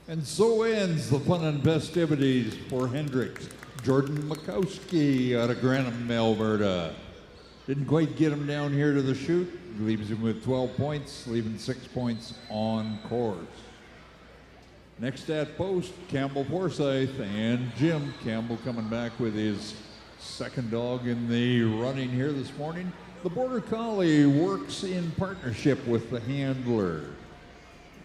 And so ends the fun and festivities for Hendricks. Jordan Makowski out of Grantham, Alberta. Didn't quite get him down here to the chute. Leaves him with 12 points, leaving 6 points on course. Next at post, Campbell Forsyth and Jim Campbell coming back with his second dog in the running here this morning. The Border Collie works in partnership with the handler.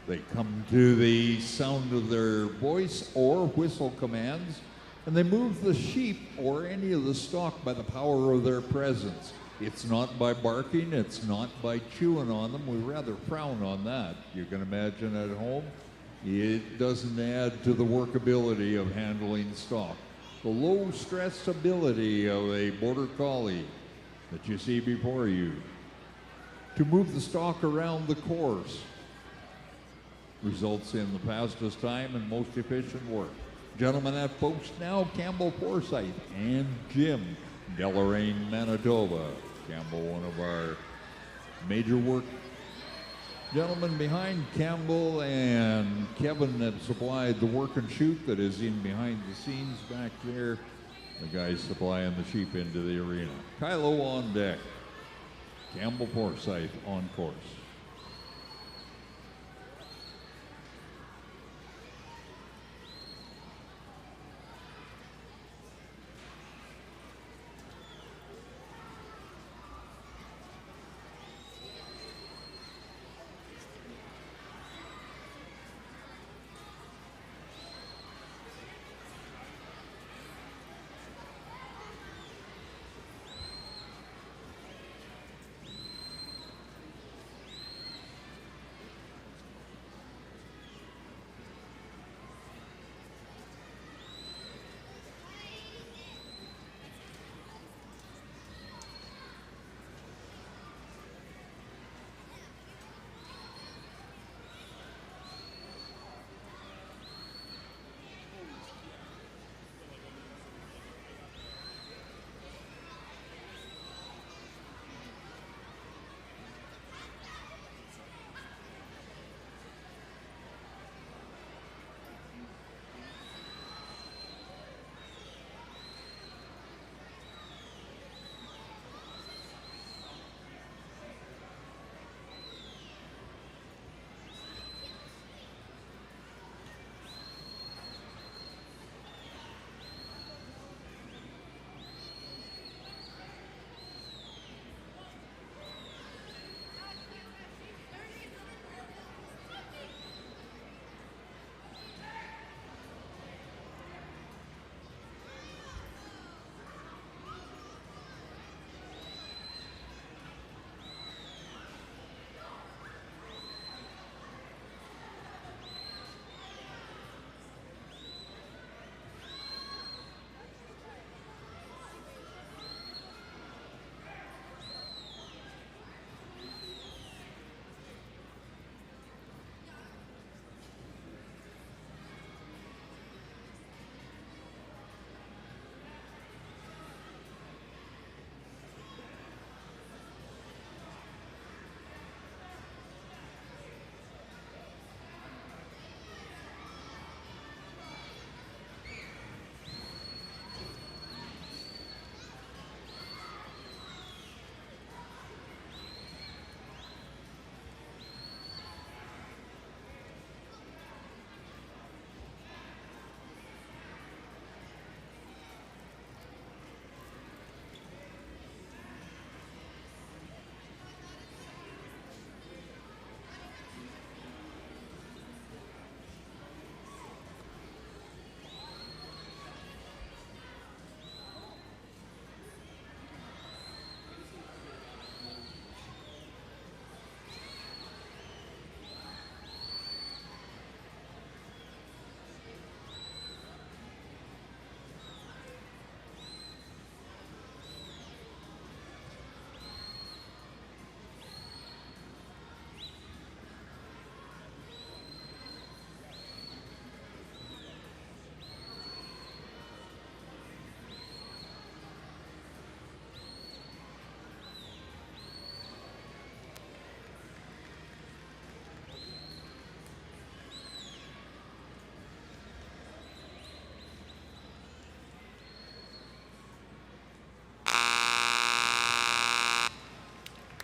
They come to the sound of their voice or whistle commands, and they move the sheep or any of the stock by the power of their presence. It's not by barking, it's not by chewing on them. We rather frown on that. You can imagine at home, it doesn't add to the workability of handling stock. The low stress ability of a Border Collie that you see before you. To move the stock around the course results in the fastest time and most efficient work. Gentlemen at post now, Campbell Forsyth and Jim, Deloraine, Manitoba. Campbell, one of our major work. Gentlemen behind Campbell and Kevin have supplied the work and shoot that is in behind the scenes back there. The guys supplying the sheep into the arena. Kylo on deck. Campbell Forsyth on course.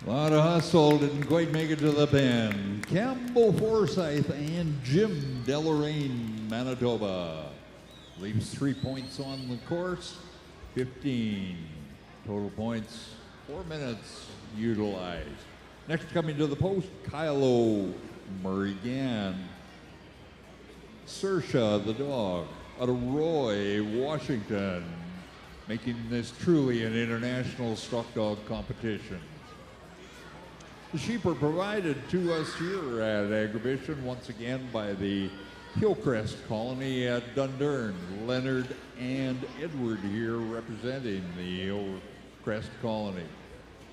A lot of hustle, didn't quite make it to the pen. Campbell Forsyth and Jim Deloraine, Manitoba. Leaves 3 points on the course, 15. Total points, 4 minutes utilized. Next coming to the post, Kylo Murrigan. Sersha, the dog, out of Roy, Washington, making this truly an international stock dog competition. The sheep are provided to us here at Agribition once again by the Hillcrest Colony at Dundurn. Leonard and Edward here representing the Hillcrest Colony.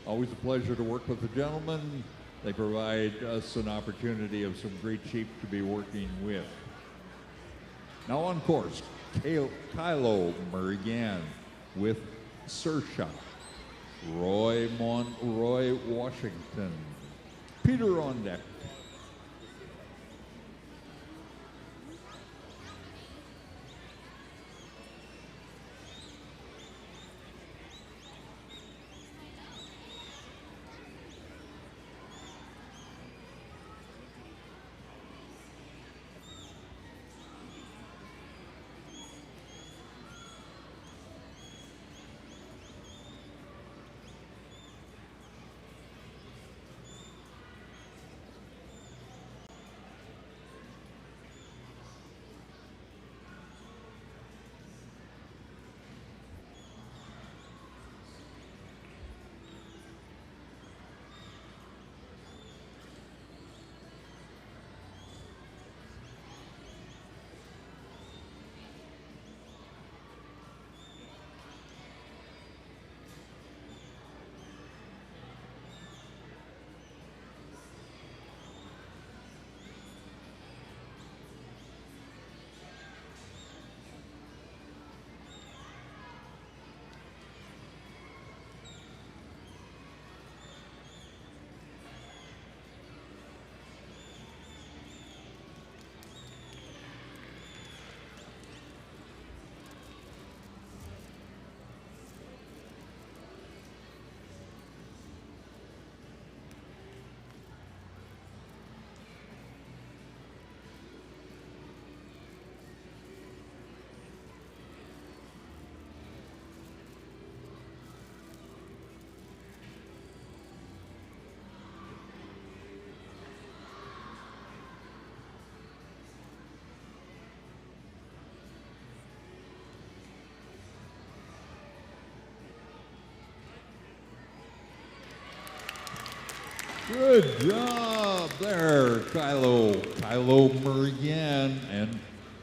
Always a pleasure to work with the gentlemen. They provide us an opportunity of some great sheep to be working with. Now on course, Kylo Murrigan with Sersha. Roy Washington. Peter on deck. Good job there, Kylo Murrigan and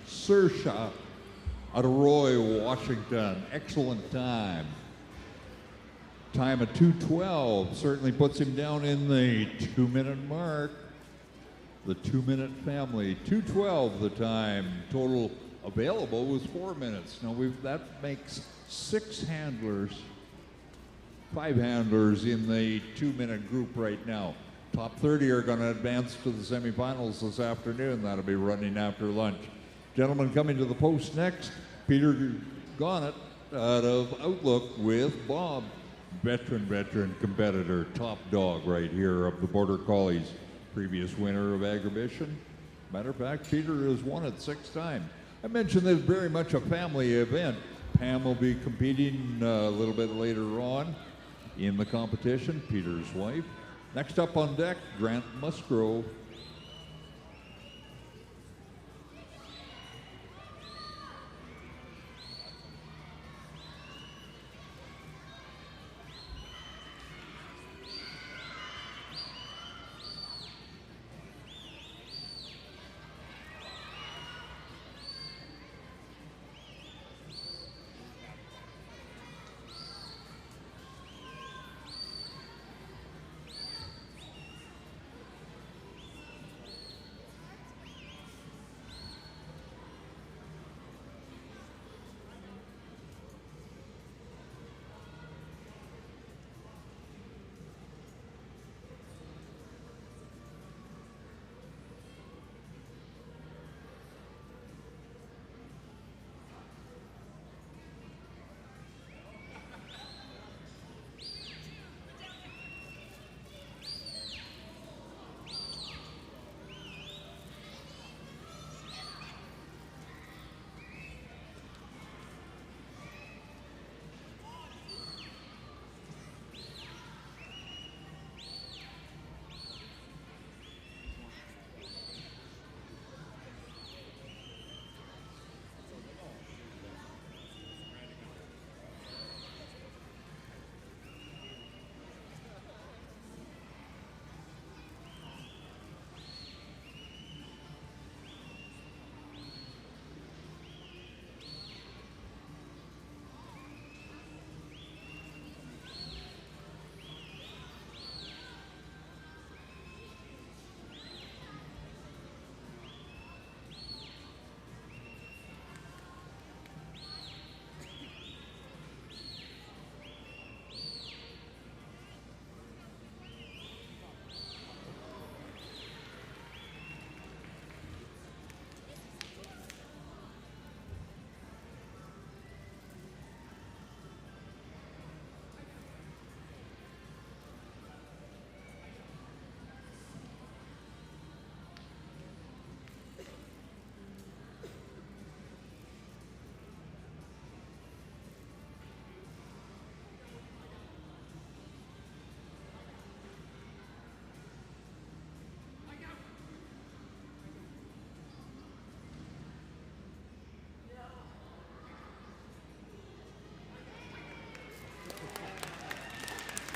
Sersha out of Roy, Washington. Excellent time. Time of 2:12 certainly puts him down in the 2-minute mark. The 2-minute family, 2:12 the time. Total available was 4 minutes. Now that makes 6 handlers. 5 handlers in the 2-minute group right now. Top 30 are going to advance to the semifinals this afternoon. That'll be running after lunch. Gentlemen coming to the post next, Peter Gonnett out of Outlook with Bob. Veteran competitor, top dog right here of the Border Collies. Previous winner of Agribition. Matter of fact, Peter has won it 6 times. I mentioned this very much a family event. Pam will be competing a little bit later on in the competition, Peter's wife. Next up on deck, Grant Musgrove.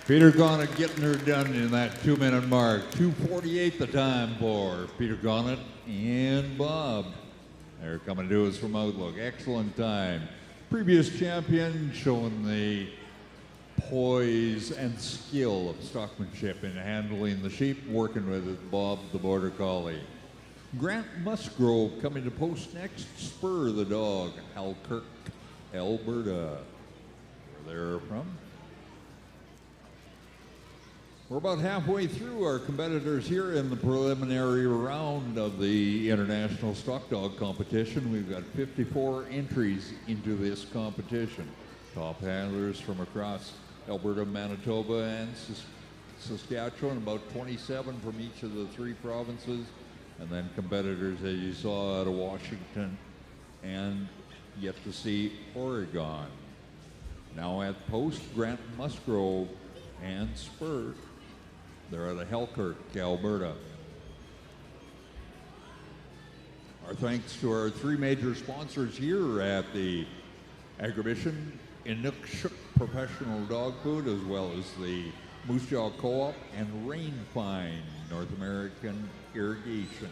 Peter Gonnet getting her done in that 2-minute mark. 2:48 the time for Peter Gonnet and Bob. They're coming to us from Outlook. Excellent time. Previous champion showing the poise and skill of stockmanship in handling the sheep, working with Bob the Border Collie. Grant Musgrove coming to post next. Spur the dog, Halkirk, Alberta. Where they're from. We're about halfway through our competitors here in the preliminary round of the International Stock Dog Competition. We've got 54 entries into this competition. Top handlers from across Alberta, Manitoba, and Saskatchewan, about 27 from each of the 3 provinces, and then competitors, as you saw, out of Washington and yet to see Oregon. Now at post, Grant Musgrove and Spur. They're out of Halkirk, Alberta. Our thanks to our 3 major sponsors here at the exhibition: Inukshuk Professional Dog Food, as well as the Moose Jaw Co-op and Rainfine North American Irrigation.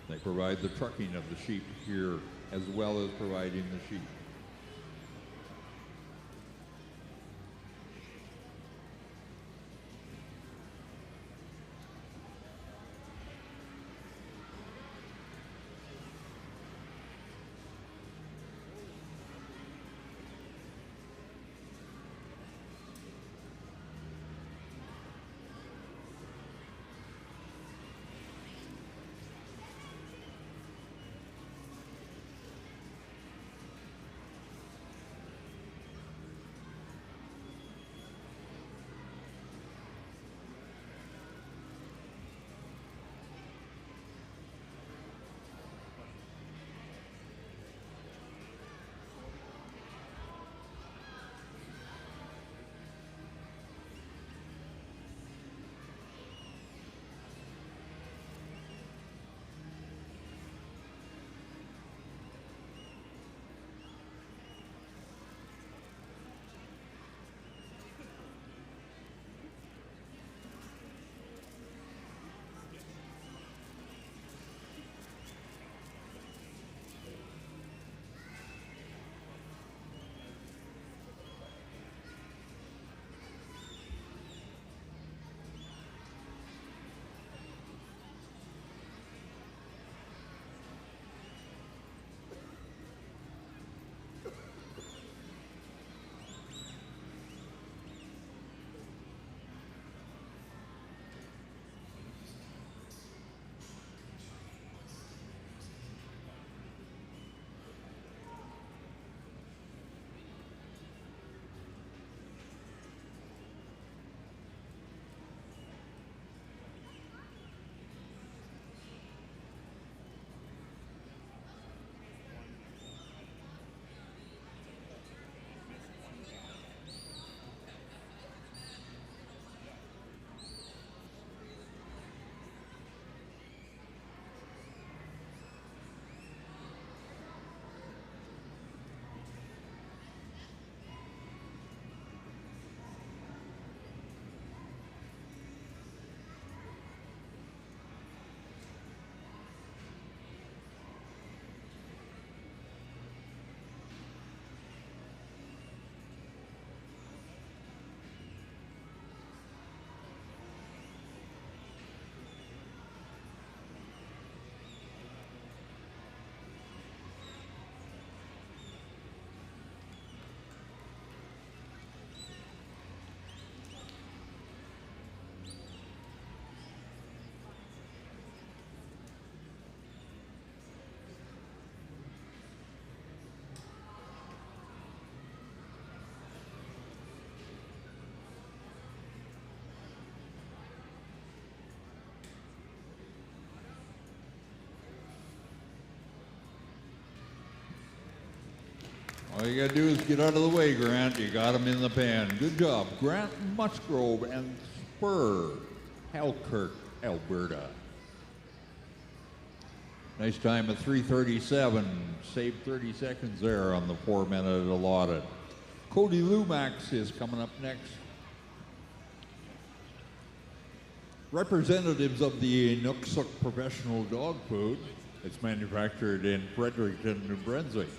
They provide the trucking of the sheep here as well as providing the sheep. All you got to do is get out of the way, Grant. You got him in the pen. Good job. Grant Musgrove and Spur, Halkirk, Alberta. Nice time at 3:37. Saved 30 seconds there on the 4-minute allotted. Cody Lumax is coming up next. Representatives of the Inuksuq Professional Dog Food. It's manufactured in Fredericton, New Brunswick.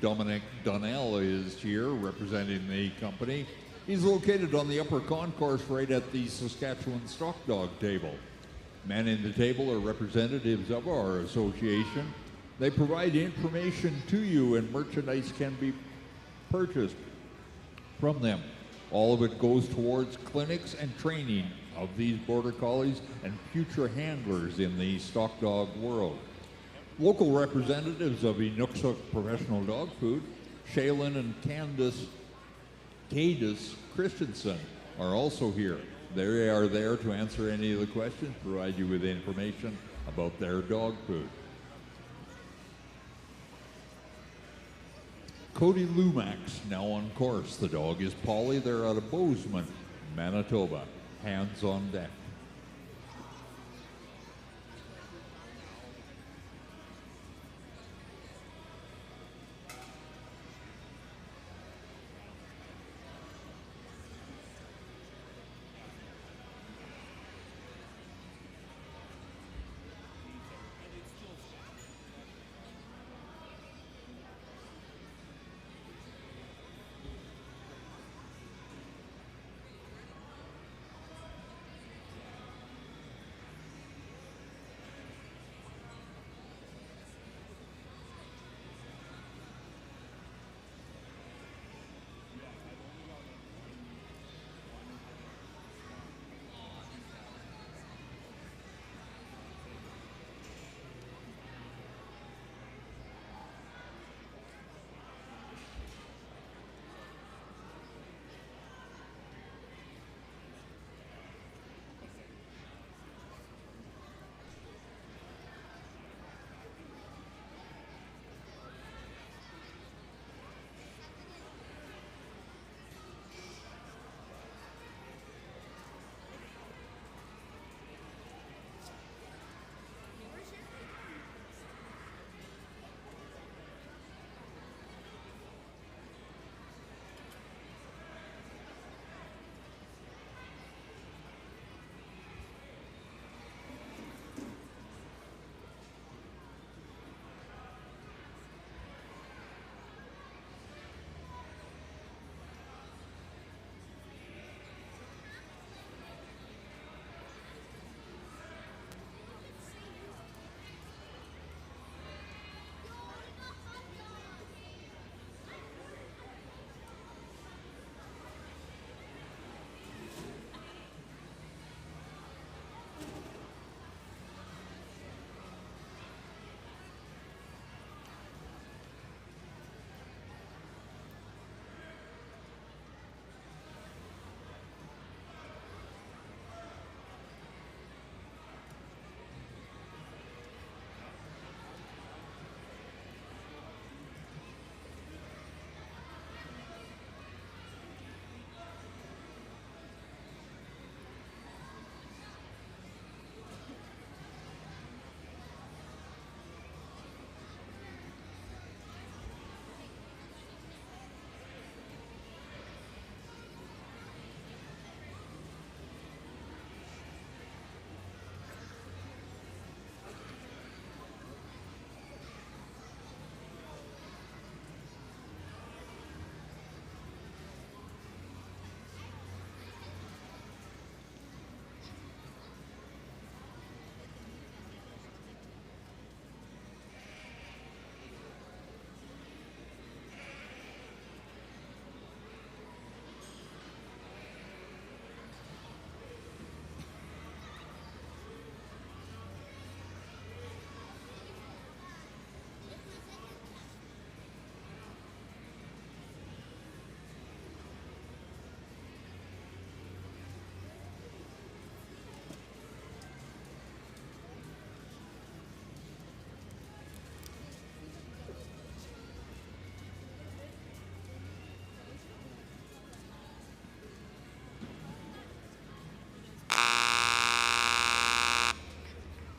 Dominic Donnell is here representing the company. He's located on the upper concourse right at the Saskatchewan Stock Dog table. Manning the table are representatives of our association. They provide information to you and merchandise can be purchased from them. All of it goes towards clinics and training of these border collies and future handlers in the stock dog world. Local representatives of Inuksuq Professional Dog Food, Shaylin and Cadis Christensen, are also here. They are there to answer any of the questions, provide you with information about their dog food. Cody Lumax now on course. The dog is Polly. They're out of Bozeman, Manitoba. Hands on deck.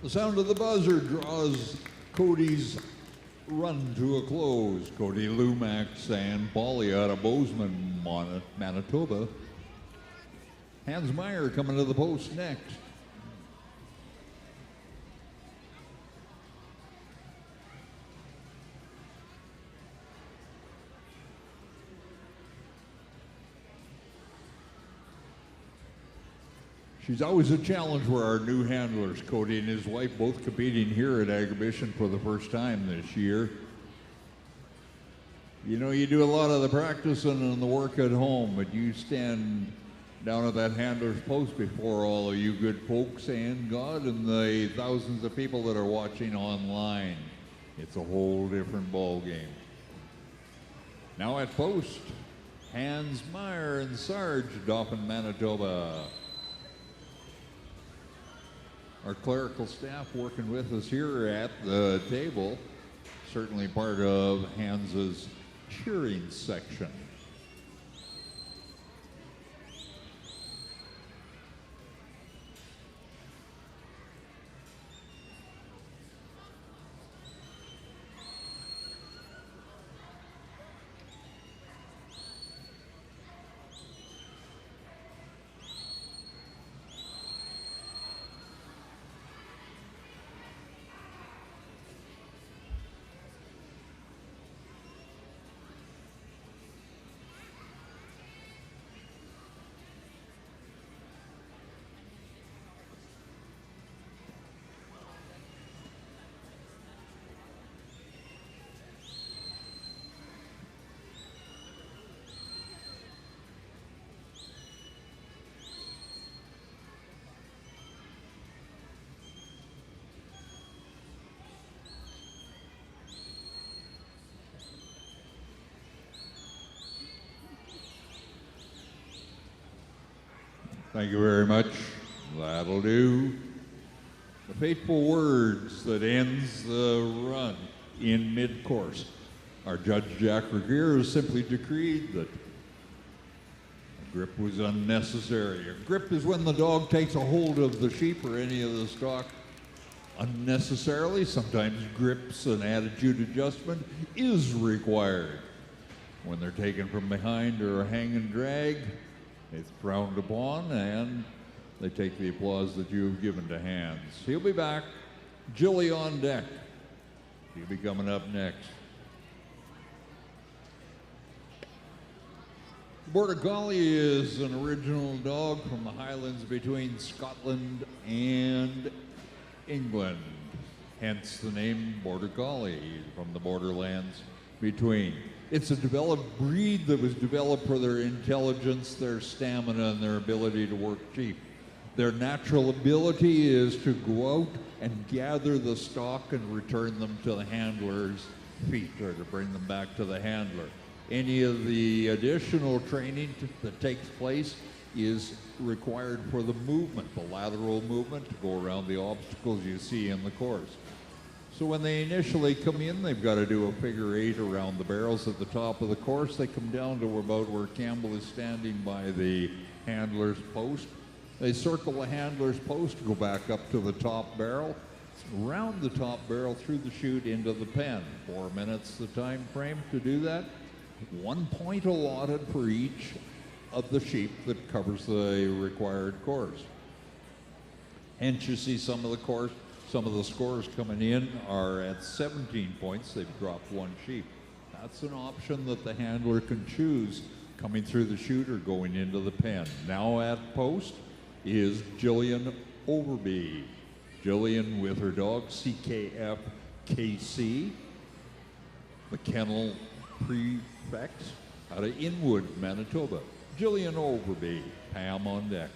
The sound of the buzzer draws Cody's run to a close. Cody Lumax and Polly out of Bozeman, Manitoba. Hans Meyer coming to the post next. She's always a challenge for our new handlers. Cody and his wife both competing here at Exhibition for the first time this year. You know, you do a lot of the practicing and the work at home, but you stand down at that handler's post before all of you good folks and God and the thousands of people that are watching online. It's a whole different ball game. Now at post, Hans Meyer and Sarge, Dauphin, Manitoba. Our clerical staff working with us here at the table, certainly part of Hans's cheering section. Thank you very much. That'll do. The fateful words that ends the run in mid-course. Our judge, Jack Regier, has simply decreed that a grip was unnecessary. A grip is when the dog takes a hold of the sheep or any of the stock unnecessarily. Sometimes grips and attitude adjustment is required. When they're taken from behind or a hang and drag, it's frowned upon, and they take the applause that you've given to Hans. He'll be back. Jilly on deck. He'll be coming up next. Border Collie is an original dog from the Highlands between Scotland and England. Hence the name Border Collie, from the borderlands between. It's a developed breed that was developed for their intelligence, their stamina, and their ability to work sheep. Their natural ability is to go out and gather the stock and return them to the handler's feet, or to bring them back to the handler. Any of the additional training that takes place is required for the movement, the lateral movement, to go around the obstacles you see in the course. So when they initially come in, they've got to do a figure 8 around the barrels at the top of the course. They come down to about where Campbell is standing by the handler's post. They circle the handler's post, go back up to the top barrel, round the top barrel through the chute into the pen. 4 minutes the time frame to do that. 1 point allotted for each of the sheep that covers the required course. Hence you see some of the scores coming in are at 17 points. They've dropped 1 sheep. That's an option that the handler can choose coming through the chute or going into the pen. Now at post is Jillian Overby. Jillian with her dog CKF KC, the kennel prefect out of Inwood, Manitoba. Jillian Overby, Pam on deck.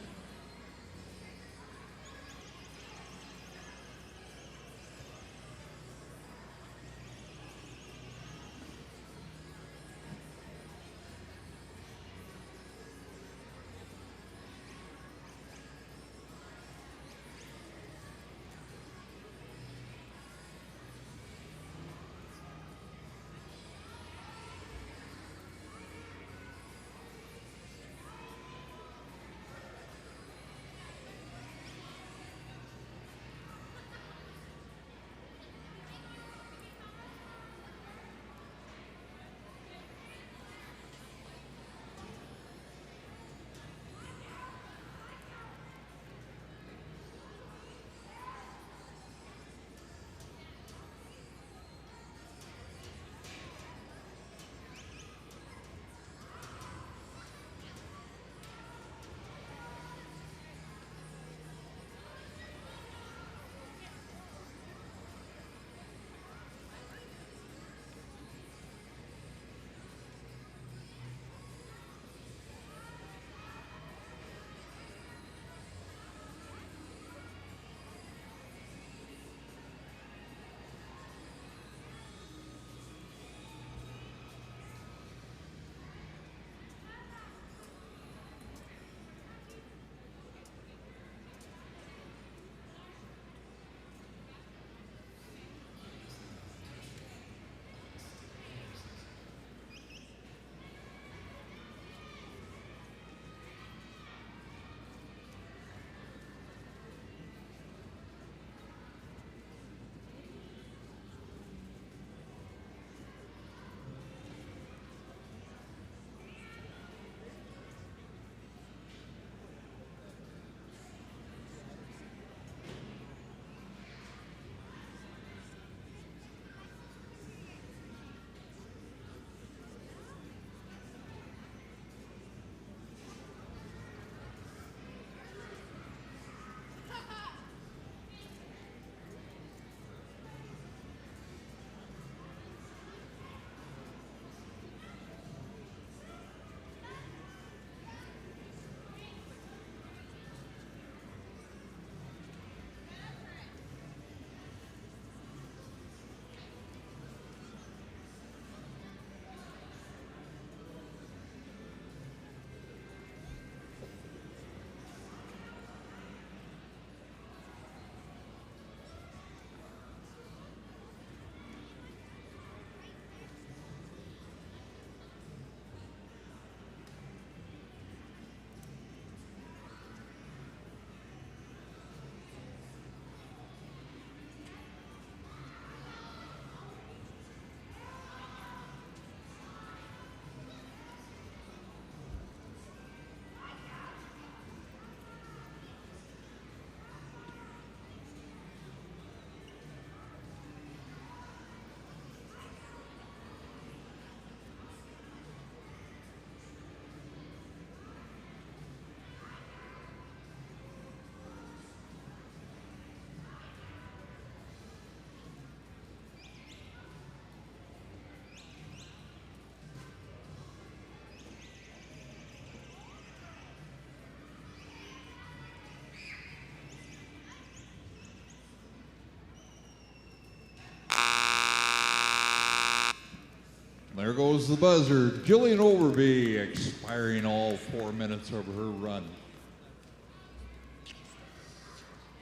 There goes the buzzer. Jillian Overby expiring all 4 minutes of her run.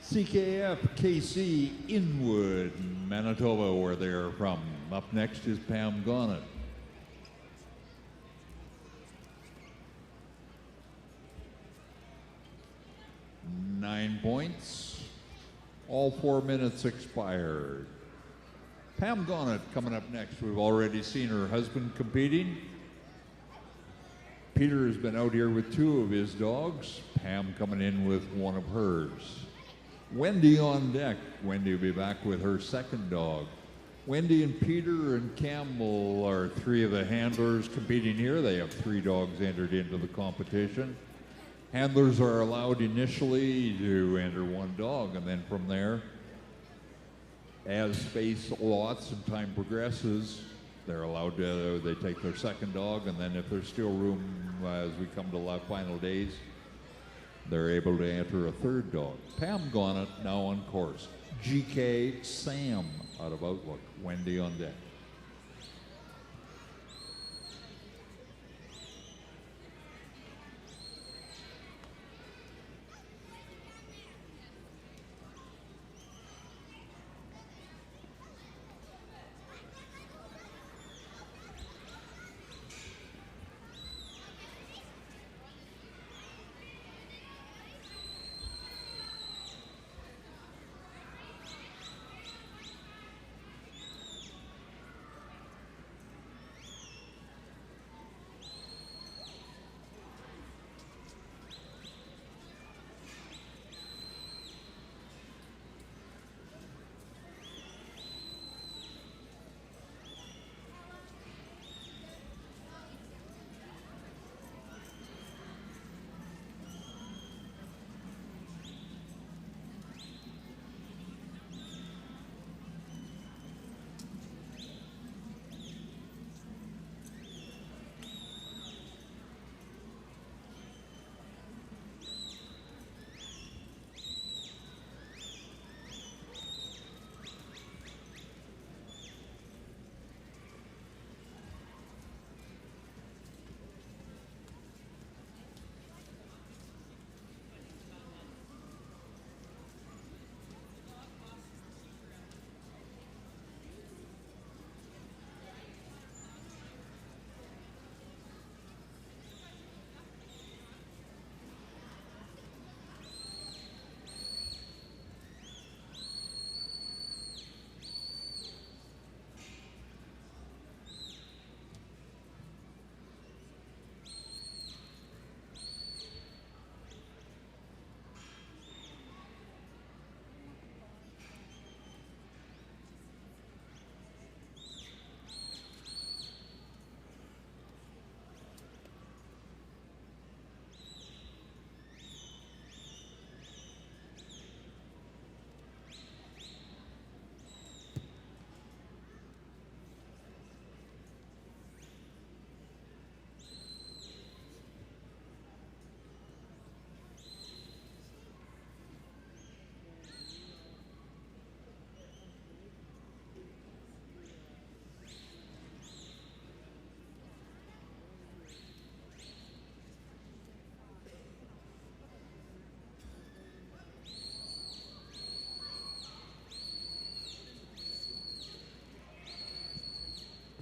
CKF KC Inwood, Manitoba, where they are from. Up next is Pam Gonnet. Nine points. All 4 minutes expired. Pam Gonnet coming up next. We've already seen her husband competing. Peter has been out here with 2 of his dogs. Pam coming in with 1 of hers. Wendy on deck. Wendy will be back with her 2nd dog. Wendy and Peter and Campbell are 3 of the handlers competing here. They have 3 dogs entered into the competition. Handlers are allowed initially to enter 1 dog, and then from there, as space allots and time progresses, they're allowed to, they take their 2nd dog, and then if there's still room as we come to the final days, they're able to enter a 3rd dog. Pam Gonnet now on course. GK Sam out of Outlook. Wendy on deck.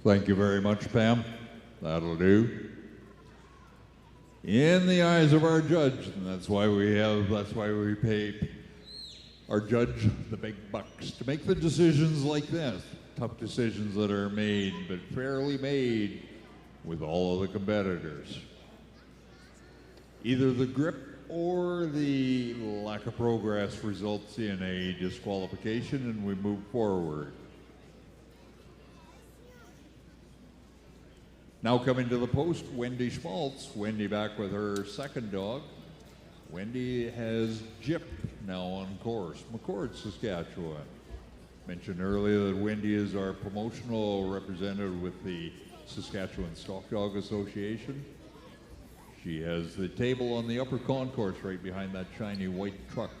Thank you very much, Pam. That'll do. In the eyes of our judge, and that's why we pay our judge the big bucks to make the decisions like this. Tough decisions that are made, but fairly made with all of the competitors. Either the grip or the lack of progress results in a disqualification and we move forward. Now coming to the post, Wendy Schmaltz. Wendy back with her 2nd dog. Wendy has Jip now on course, McCord, Saskatchewan. Mentioned earlier that Wendy is our promotional representative with the Saskatchewan Stock Dog Association. She has the table on the upper concourse right behind that shiny white truck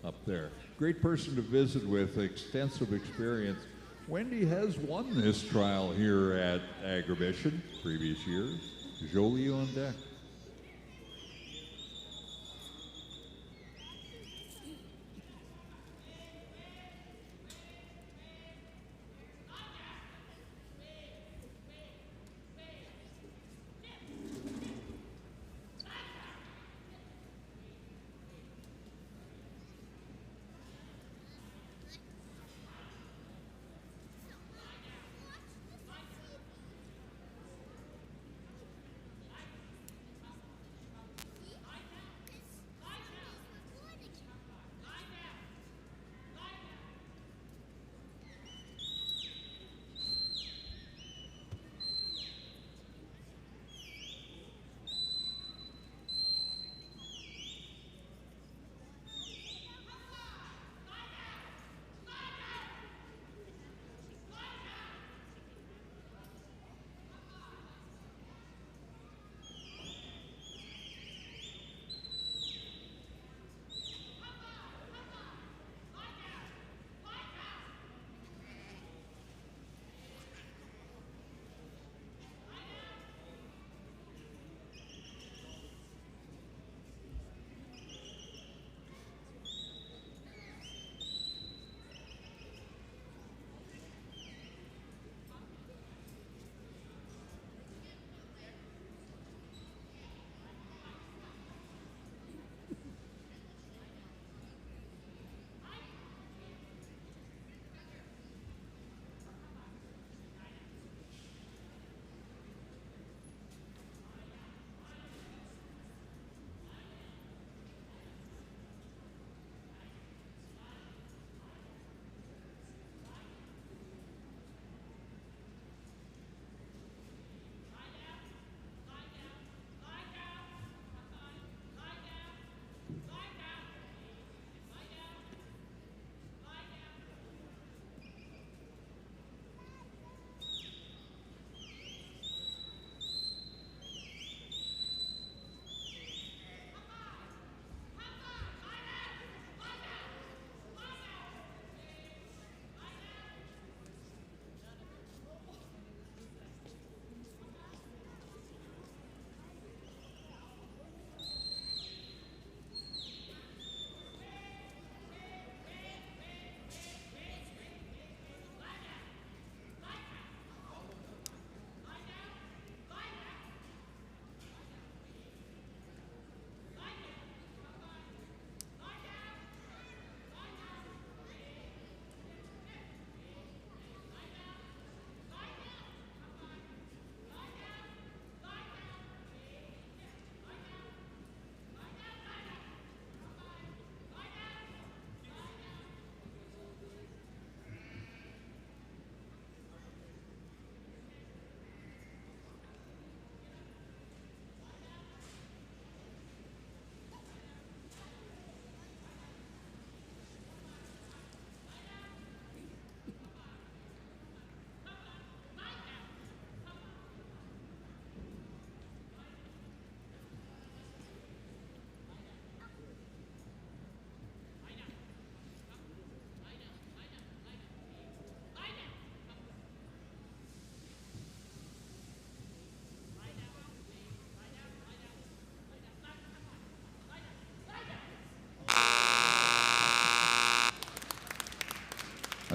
up there. Great person to visit with, extensive experience Wendy has won this trial here at Agribition previous years. Jolie on deck.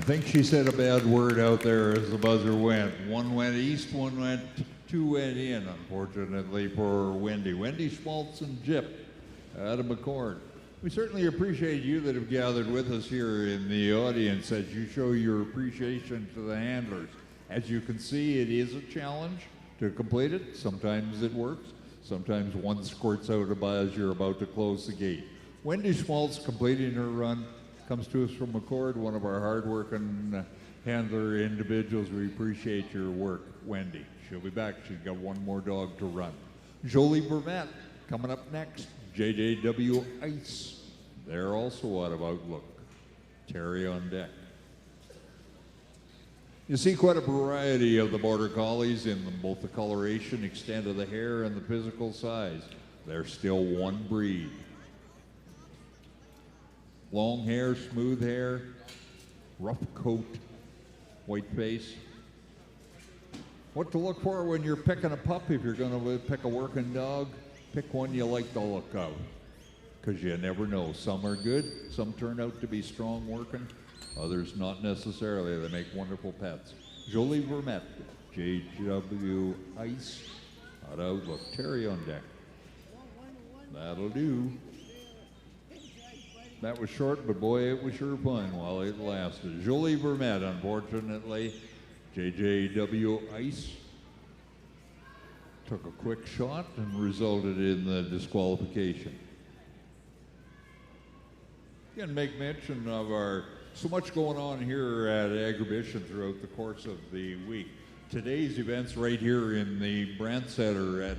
I think she said a bad word out there as the buzzer went. One went east, one went, two went in, unfortunately for Wendy. Wendy Schmaltz and Jip out of McCord. We certainly appreciate you that have gathered with us here in the audience as you show your appreciation to the handlers. As you can see, it is a challenge to complete it. Sometimes it works. Sometimes one squirts out as you're about to close the gate. Wendy Schmaltz completing her run comes to us from McCord, one of our hard-working handler individuals. We appreciate your work, Wendy. She'll be back. She's got one more dog to run. Jolie Burnett coming up next. JJW Ice. They're also out of Outlook. Terry on deck. You see quite a variety of the Border Collies in both the coloration, extent of the hair, and the physical size. They're still one breed. Long hair, smooth hair, rough coat, white face. What to look for when you're picking a pup if you're going to pick a working dog? Pick one you like the look of, because you never know. Some are good, some turn out to be strong working, others not necessarily. They make wonderful pets. Jolie Vermette, JW Ice, out Outlook. Terry on deck. That'll do. That was short, but boy, it was sure fun while it lasted. Jolie Vermette, unfortunately. JJW Ice took a quick shot and resulted in the disqualification. Again, make mention of so much going on here at Agribition throughout the course of the week. Today's events right here in the Brandt Center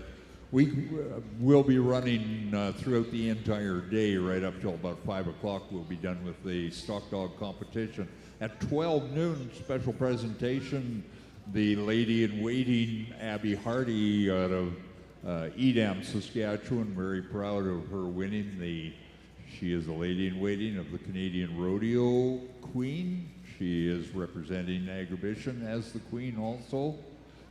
we'll be running throughout the entire day, right up till about 5 o'clock. We'll be done with the stock dog competition. At 12 noon, special presentation, the lady in waiting, Abby Hardy, out of Edam, Saskatchewan. Very proud of her winning she is the lady in waiting of the Canadian Rodeo Queen. She is representing Agribition as the Queen also.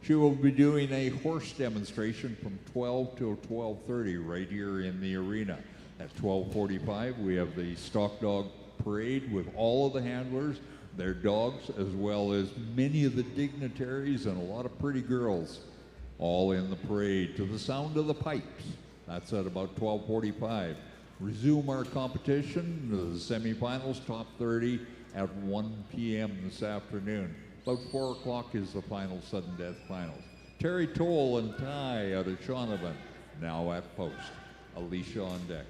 She will be doing a horse demonstration from 12 till 12:30 right here in the arena. At 12:45, we have the stock dog parade with all of the handlers, their dogs, as well as many of the dignitaries and a lot of pretty girls all in the parade to the sound of the pipes. That's at about 12:45. Resume our competition, the semifinals, top 30 at 1 p.m. this afternoon. About 4 o'clock is the final sudden death finals. Terry Toll and Ty out of Shaunavon, now at post. Alicia on deck.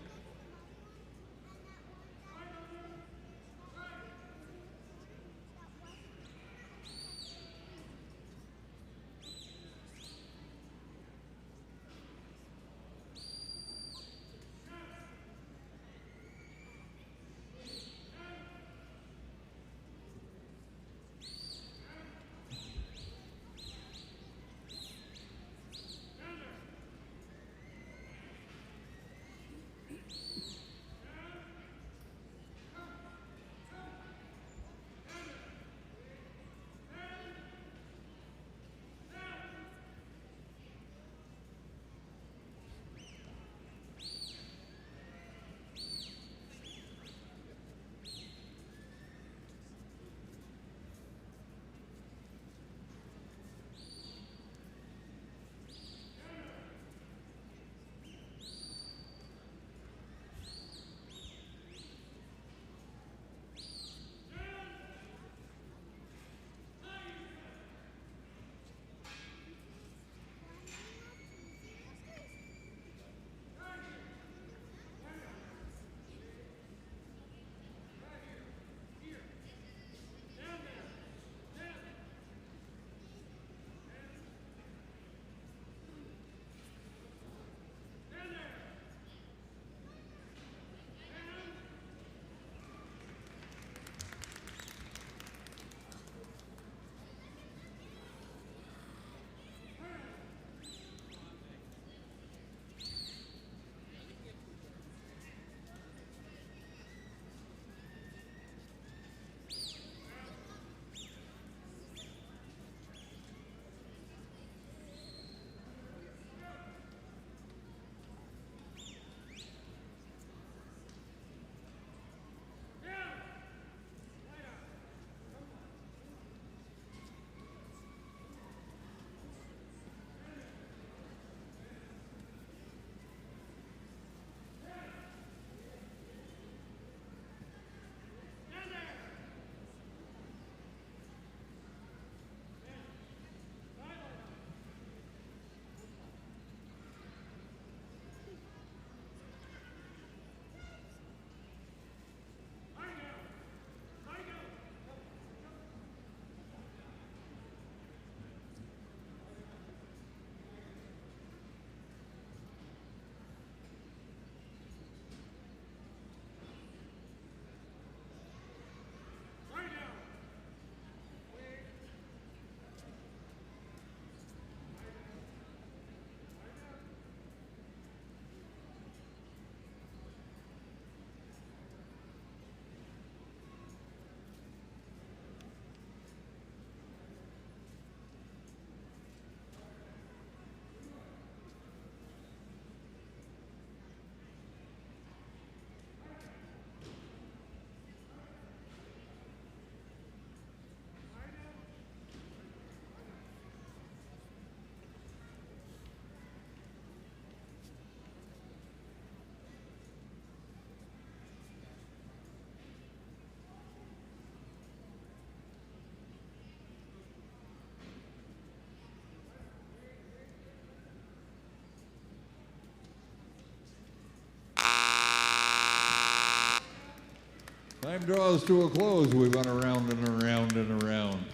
Time draws to a close. We went around and around and around.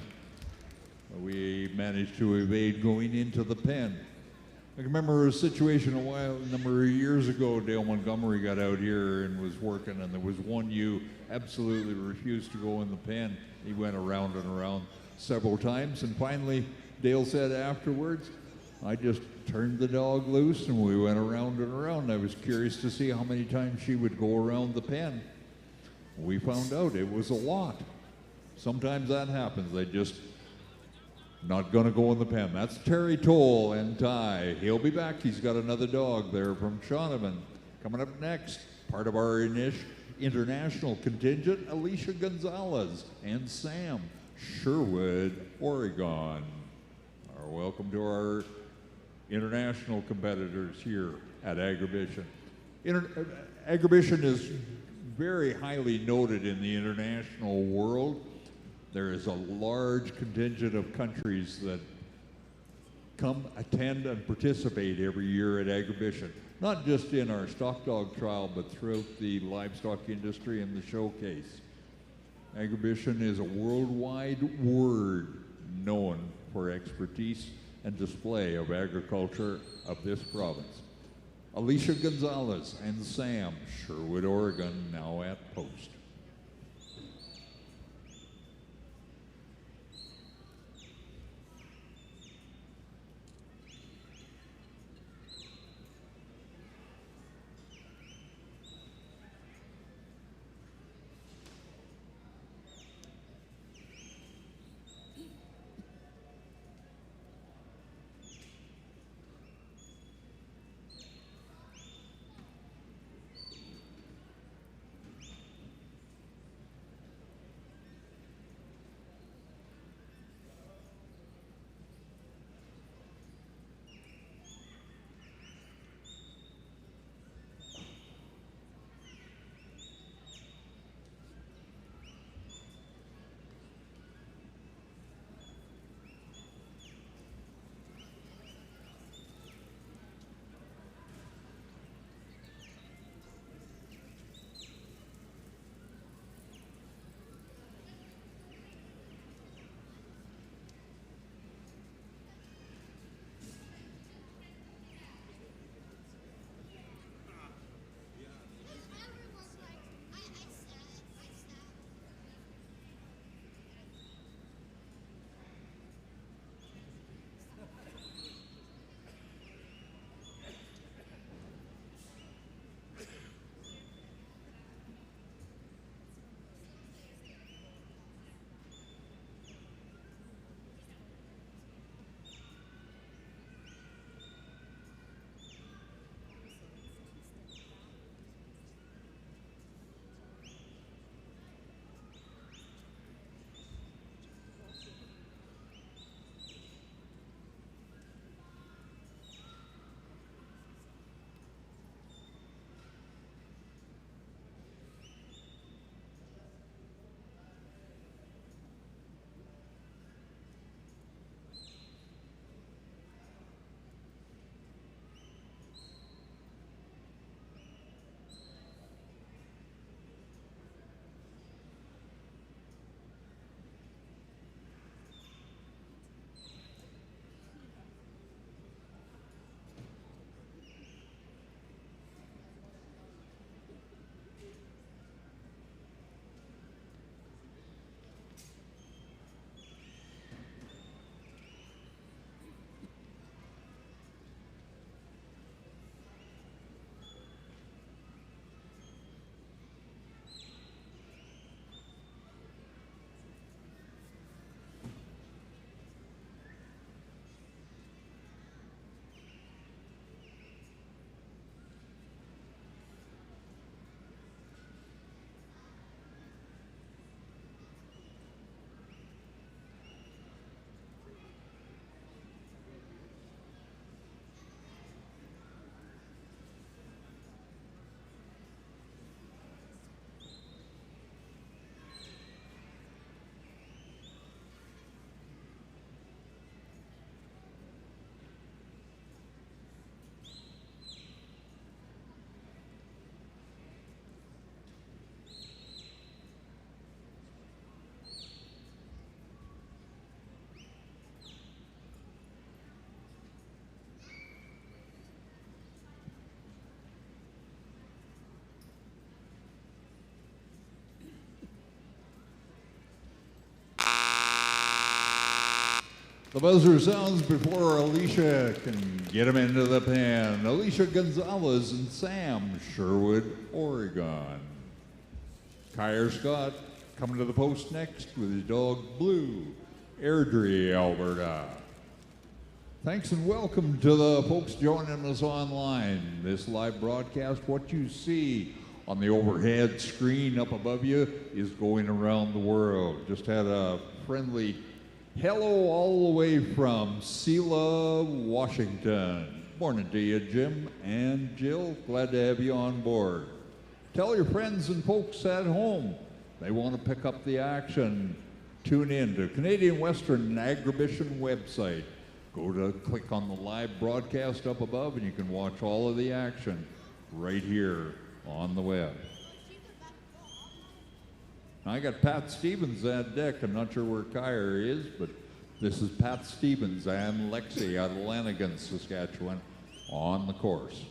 We managed to evade going into the pen. I can remember a situation a number of years ago. Dale Montgomery got out here and was working, and there was one ewe absolutely refused to go in the pen. He went around and around several times, and finally Dale said afterwards, I just turned the dog loose and we went around and around. I was curious to see how many times she would go around the pen. We found out it was a lot. Sometimes that happens. They just not gonna go in the pen. That's Terry Toll and Ty. He'll be back. He's got another dog there from Shaunavon. Coming up next, part of our international contingent, Alicia Gonzalez and Sam, Sherwood, Oregon. Welcome to our international competitors here at Agribition. Agribition is very highly noted in the international world. There is a large contingent of countries that come, attend, and participate every year at Agribition. Not just in our stock dog trial, but throughout the livestock industry and the showcase. Agribition is a worldwide word known for expertise and display of agriculture of this province. Alicia Gonzalez and Sam, Sherwood, Oregon, now at post. The buzzer sounds before Alicia can get him into the pen. Alicia Gonzalez and Sam, Sherwood, Oregon. Kyer Scott coming to the post next with his dog Blue, Airdrie, Alberta. Thanks and welcome to the folks joining us online. This live broadcast, what you see on the overhead screen up above you is going around the world. Just had a friendly hello all the way from Selah, Washington. Morning to you, Jim and Jill. Glad to have you on board. Tell your friends and folks at home they want to pick up the action. Tune in to Canadian Western Agribition website. Go to click on the live broadcast up above and you can watch all of the action right here on the web. I got Pat Stevens on deck. I'm not sure where Kyer is, but this is Pat Stevens and Lexi out of Lanigan, Saskatchewan on the course.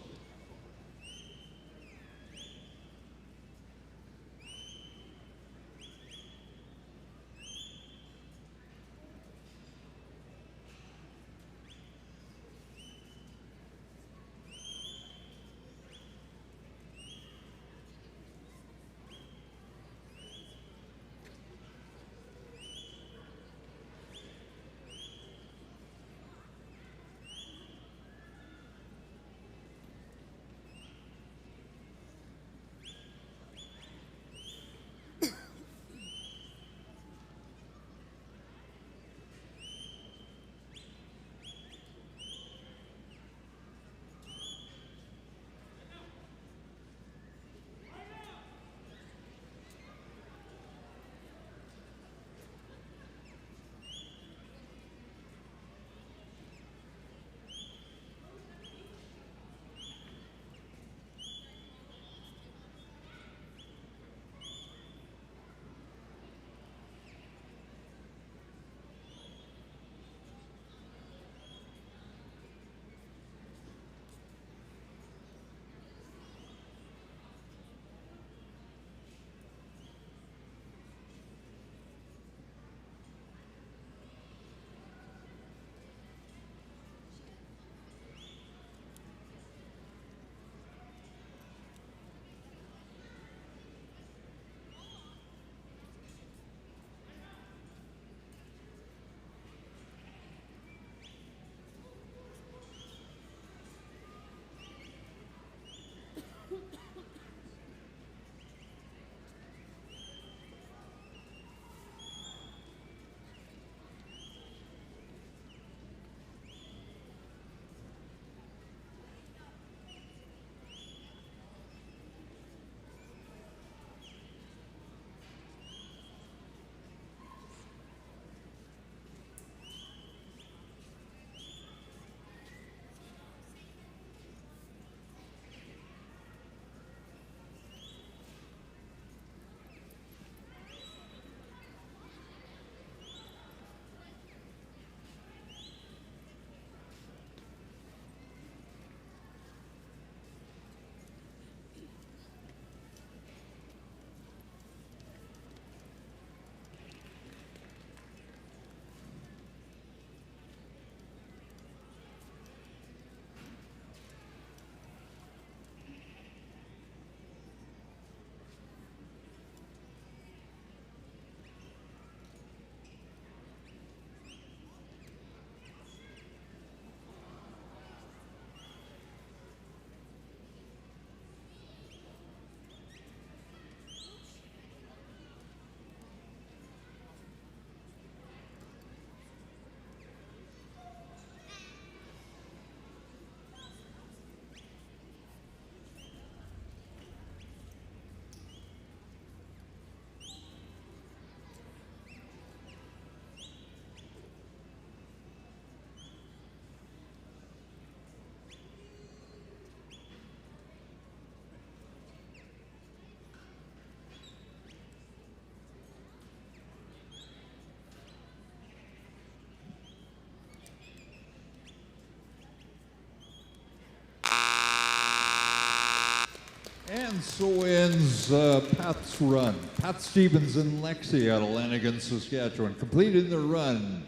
And so ends Pat's run. Pat Stevens and Lexi out of Lanigan, Saskatchewan, completed the run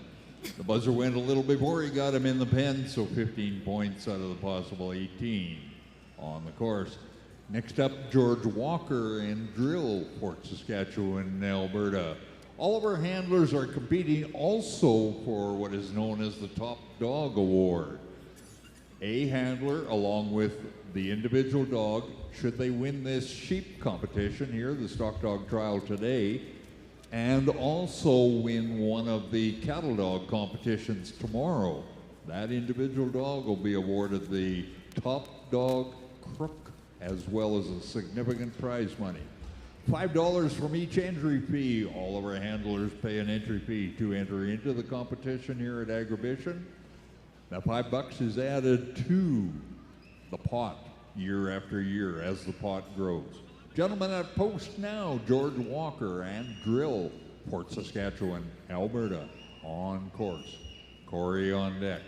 The buzzer went a little before he got him in the pen, so 15 points out of the possible 18 on the course. Next up, George Walker and Drill, Fort Saskatchewan, Alberta. All of our handlers are competing also for what is known as the Top Dog Award. A handler, along with the individual dog, should they win this sheep competition here, the Stock Dog Trial today, and also win one of the cattle dog competitions tomorrow. That individual dog will be awarded the Top Dog Crook as well as a significant prize money. $5 from each entry fee. All of our handlers pay an entry fee to enter into the competition here at Agribition. Now $5 is added to the pot year after year as the pot grows. Gentlemen at post now, George Walker and Drill, Fort Saskatchewan, Alberta, on course. Corey on deck.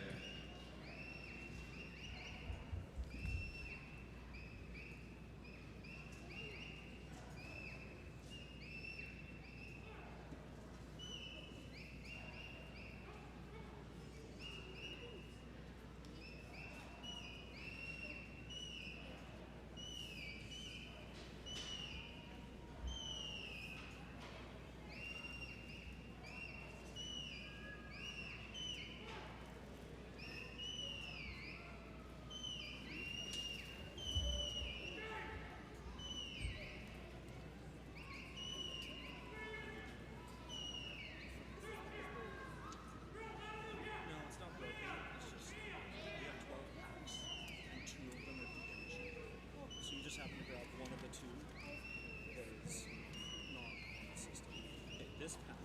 This pack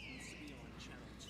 needs to be on channel 2.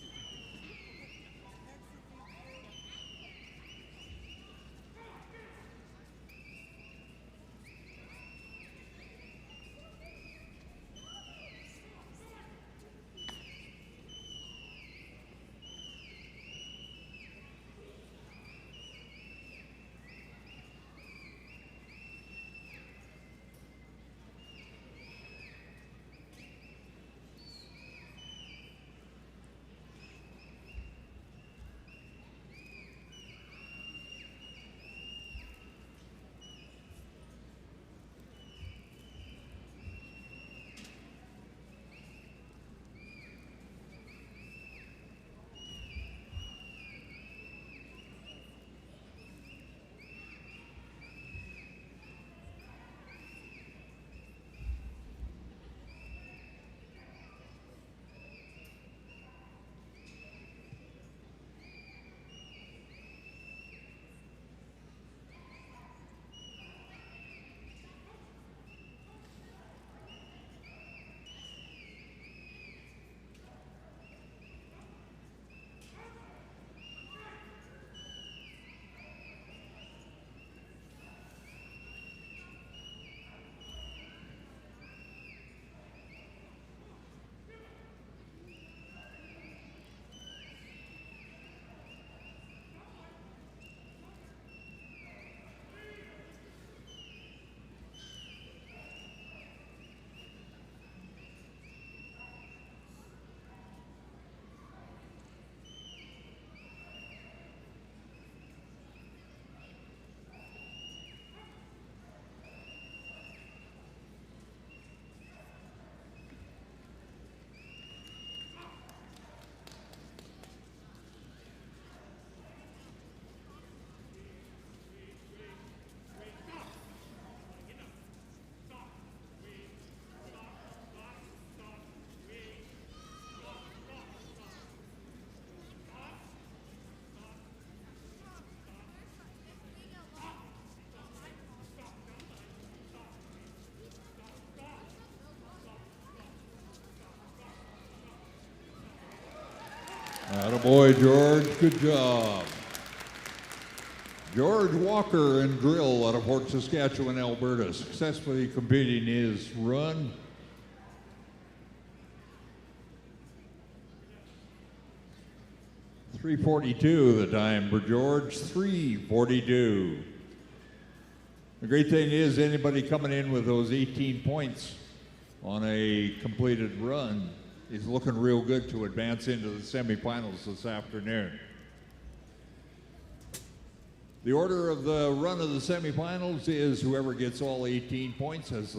Attaboy, George. Good job. George Walker and Drill out of Fort Saskatchewan, Alberta, successfully completing his run. .342 the time for George, 3:42. The great thing is anybody coming in with those 18 points on a completed run is looking real good to advance into the semifinals this afternoon. The order of the run of the semifinals is whoever gets all 18 points has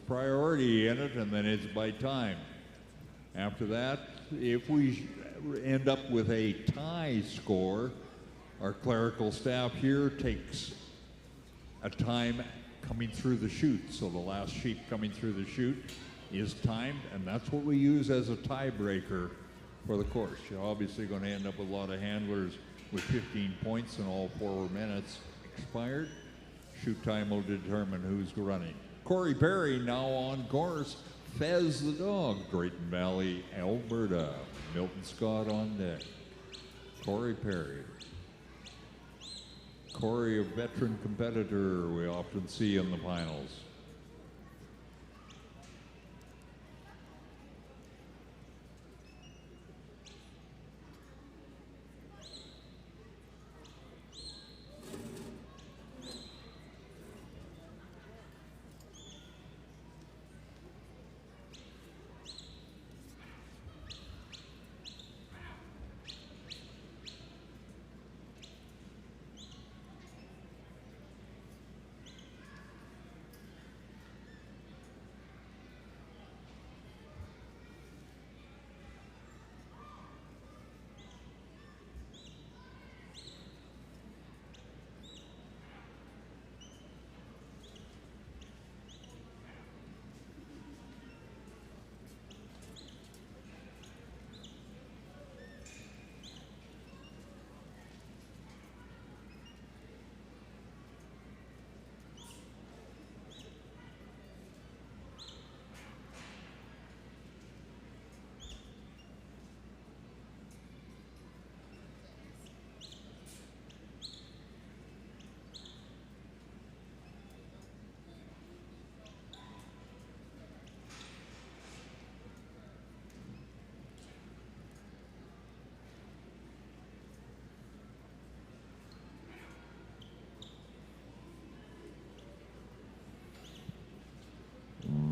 priority in it, and then it's by time. After that, if we end up with a tie score, our clerical staff here takes a time coming through the chute. So the last sheep coming through the chute is timed, and that's what we use as a tiebreaker for the course. You're obviously going to end up with a lot of handlers with 15 points and all 4 minutes expired. Chute time will determine who's running. Corey Perry now on course. Fez the dog, Drayton Valley, Alberta. Milton Scott on deck. Corey Perry. Corey, a veteran competitor we often see in the finals.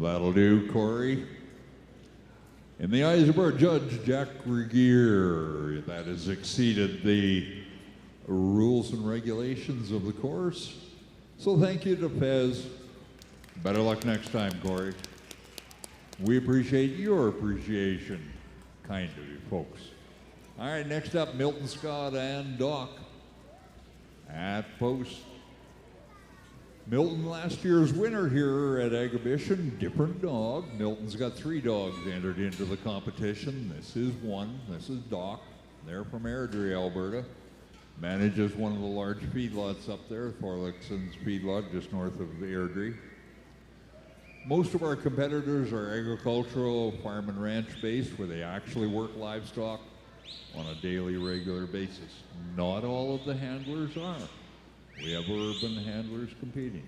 That'll do, Corey. In the eyes of our judge, Jack Regier, that has exceeded the rules and regulations of the course. So thank you to Fez. Better luck next time, Corey. We appreciate your appreciation. Kind of you, folks. All right, next up, Milton Scott and Doc at post. Milton, last year's winner here at Exhibition, different dog. Milton's got 3 dogs entered into the competition. This is one. This is Doc. They're from Airdrie, Alberta. Manages one of the large feedlots up there, Thorlickson's feedlot, just north of Airdrie. Most of our competitors are agricultural, farm and ranch based, where they actually work livestock on a daily, regular basis. Not all of the handlers are. We have urban handlers competing.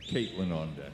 Caitlin on deck.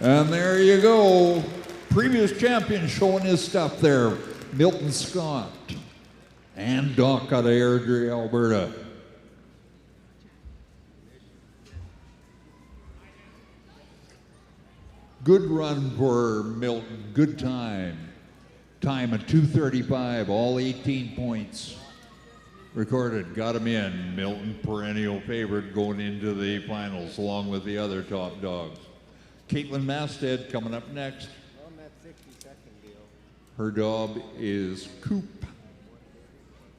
And there you go. Previous champion showing his stuff there. Milton Scott and Doc out of Airdrie, Alberta. Good run for Milton, good time. Time at 2:35, all 18 points recorded, got him in. Milton, perennial favorite going into the finals along with the other top dogs. Caitlin Masted coming up next. On that 60-second deal. Her dog is Coop.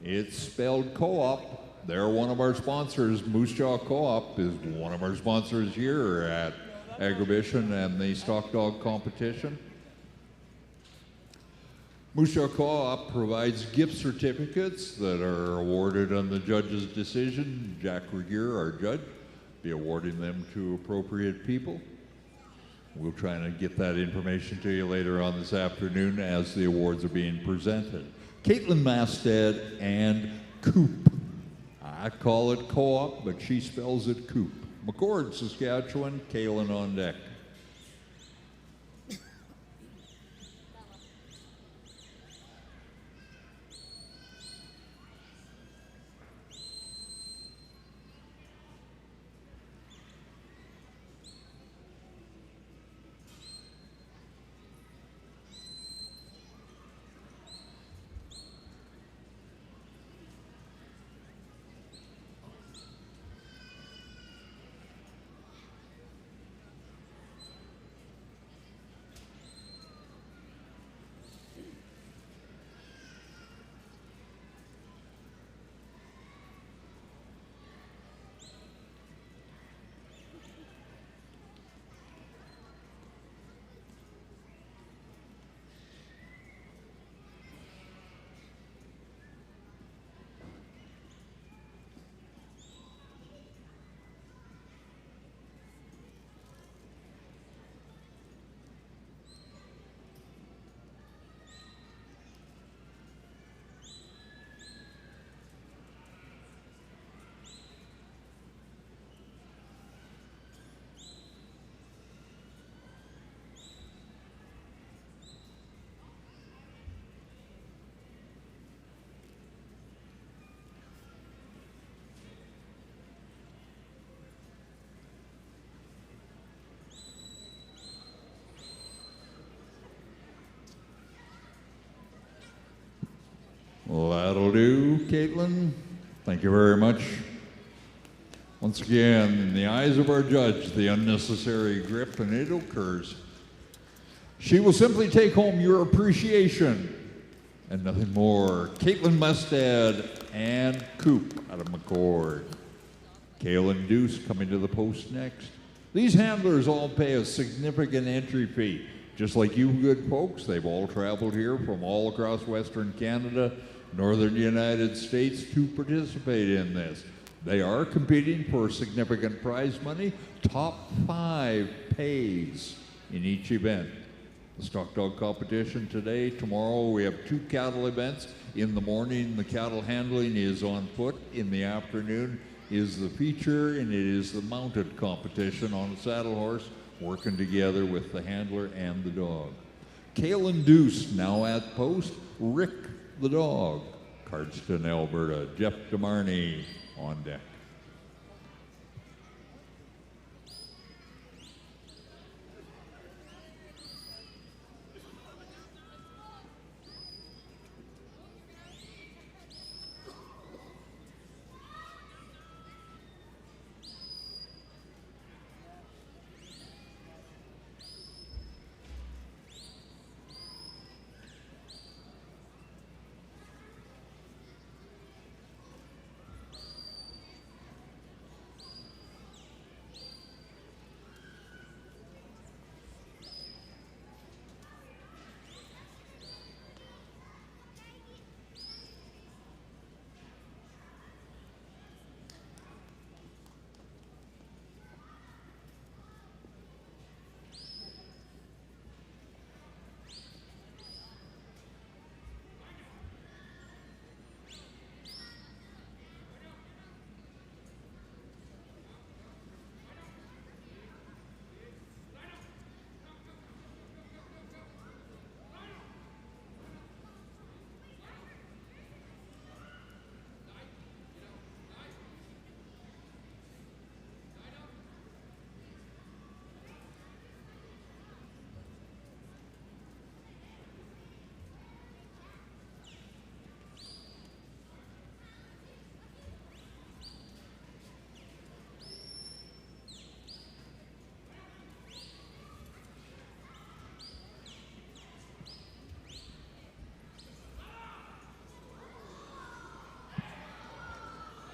It's spelled Co-op. They're one of our sponsors. Moose Jaw Co-op is one of our sponsors here at Agribition and the Stock Dog Competition. Moose Jaw Co-op provides gift certificates that are awarded on the judge's decision. Jack Regier, our judge, be awarding them to appropriate people. We'll try and get that information to you later on this afternoon as the awards are being presented. Caitlin Masted and Coop. I call it Co-op, but she spells it Coop. McCord, Saskatchewan, Kaylin on deck. Well, that'll do, Caitlin. Thank you very much. Once again, in the eyes of our judge, the unnecessary grip, and it occurs. She will simply take home your appreciation and nothing more. Caitlin Masted and Coop out of McCord. Kaylin Deuce coming to the post next. These handlers all pay a significant entry fee. Just like you good folks, they've all traveled here from all across Western Canada, Northern United States to participate in this. They are competing for significant prize money. Top 5 pays in each event. The Stock Dog competition today. Tomorrow we have 2 cattle events. In the morning, the cattle handling is on foot. In the afternoon is the feature, and it is the mounted competition on a saddle horse, working together with the handler and the dog. Kaylin Deuce now at post. Rick the dog. Cardston, Alberta. Jeff DeMarney on deck.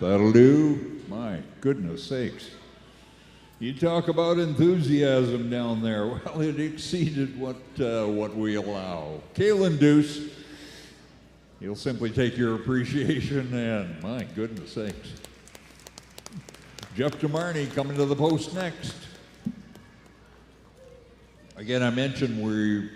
That'll do. My goodness sakes. You talk about enthusiasm down there. Well, it exceeded what we allow. Kalen Deuce, he'll simply take your appreciation and my goodness sakes. Jeff DeMarney coming to the post next. Again, I mentioned we're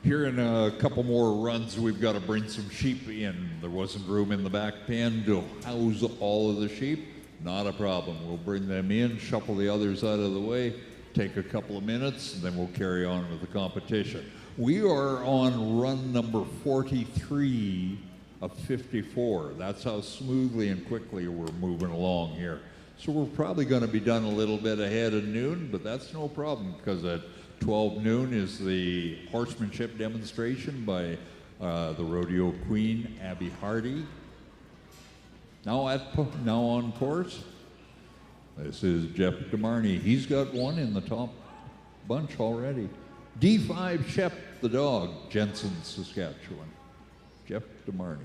here in a couple more runs. We've got to bring some sheep in. There wasn't room in the back pen to house all of the sheep. Not a problem. We'll bring them in, shuffle the others out of the way, take a couple of minutes, and then we'll carry on with the competition. We are on run number 43 of 54. That's how smoothly and quickly we're moving along here. So we're probably going to be done a little bit ahead of noon, but that's no problem because at 12 noon is the horsemanship demonstration by the rodeo queen, Abby Hardy. Now on course, this is Jeff DeMarney. He's got one in the top bunch already. D5 Shep the dog, Jensen, Saskatchewan. Jeff DeMarney.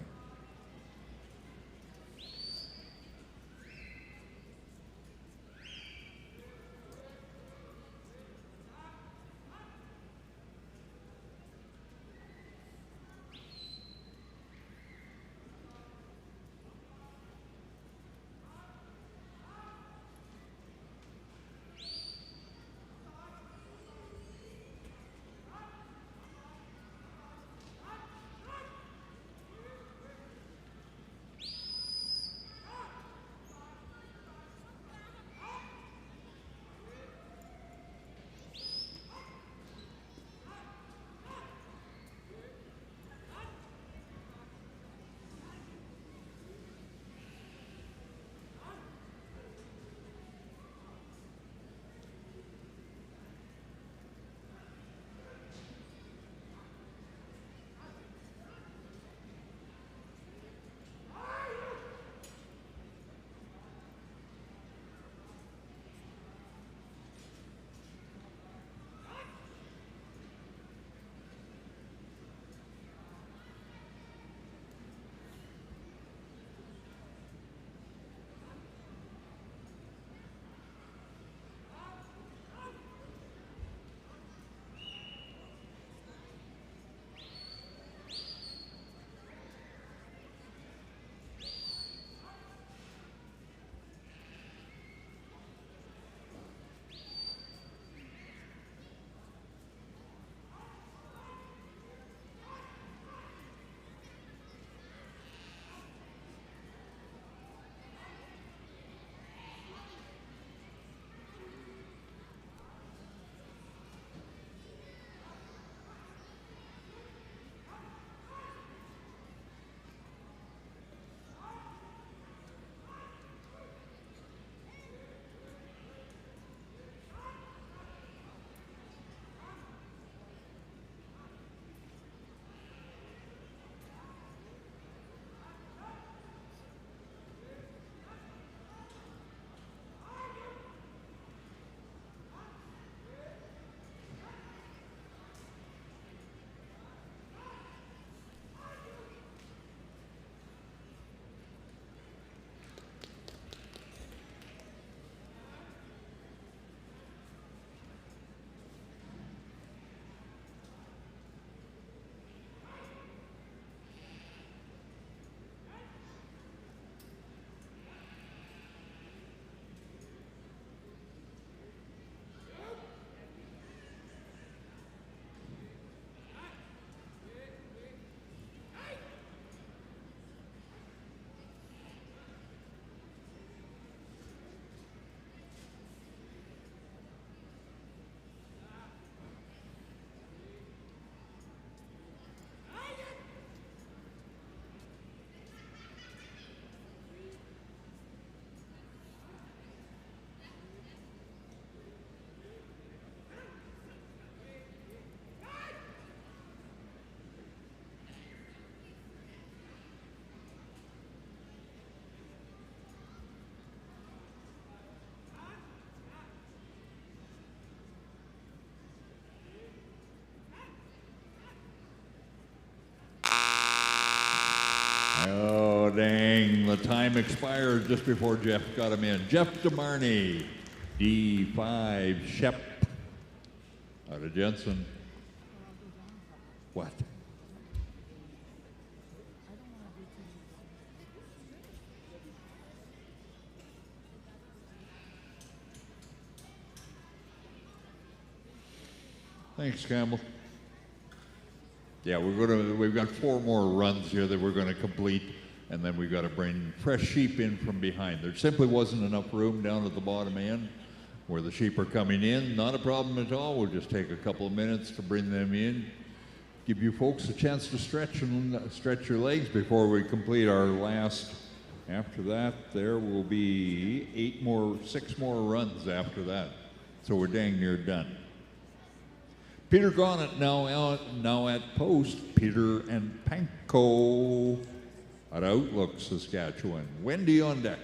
the time expired just before Jeff got him in. Jeff DeMarney, D5, Shep, out of Jensen. What? Thanks, Campbell. Yeah, we've got 4 more runs here that we're gonna complete, and then we've got to bring fresh sheep in from behind. There simply wasn't enough room down at the bottom end where the sheep are coming in. Not a problem at all. We'll just take a couple of minutes to bring them in, give you folks a chance to stretch your legs before we complete our last. After that, there will be 6 more runs after that. So we're dang near done. Peter Gonnet now at post. Peter and Panko at Outlook, Saskatchewan. Wendy on deck.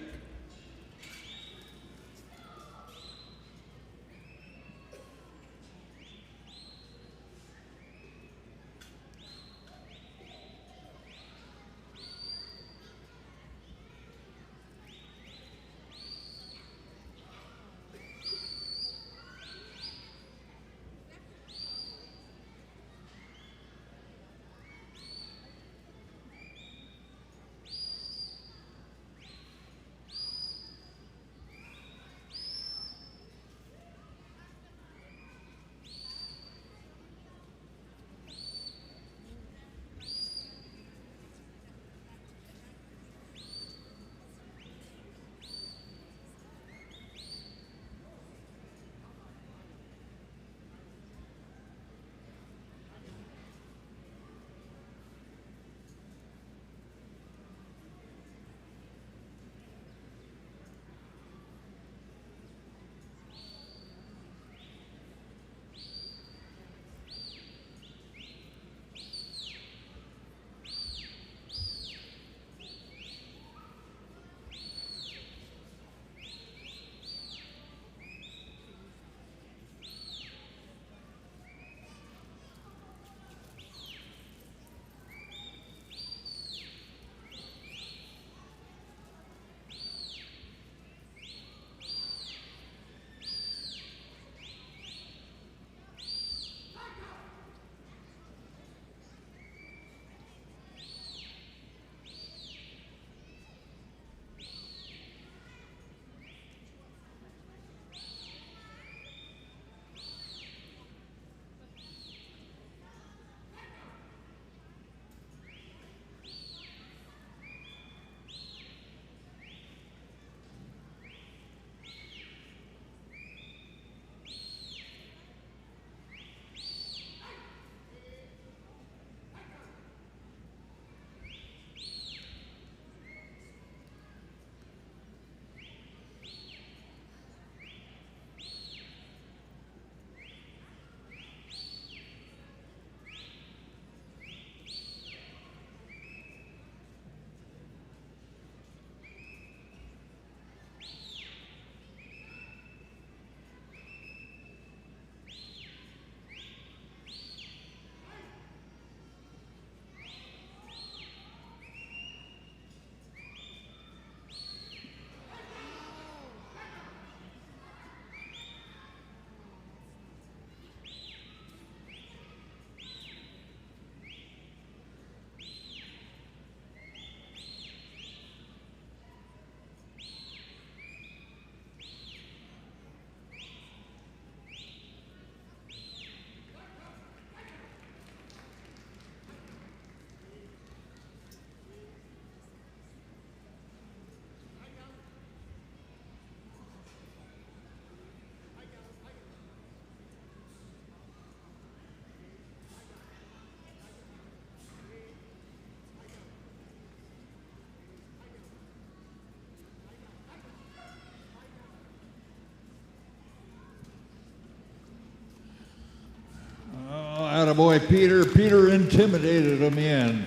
Attaboy, Peter. Peter intimidated him in,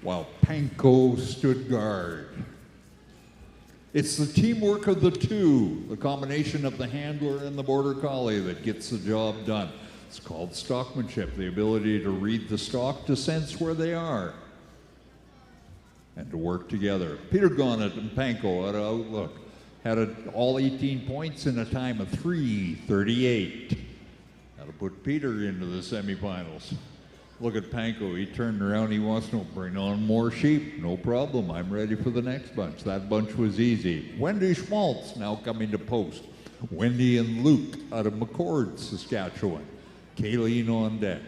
while Panko stood guard. It's the teamwork of the two, the combination of the handler and the border collie, that gets the job done. It's called stockmanship, the ability to read the stock to sense where they are. and to work together. Peter Gonnet and Panko out of Outlook had all 18 points in a time of 3:38. That'll put Peter into the semifinals. Look at Panko, he turned around, he wants to bring on more sheep. No problem, I'm ready for the next bunch. That bunch was easy. Wendy Schmaltz now coming to post. Wendy and Luke out of McCord, Saskatchewan. Kayleen on deck.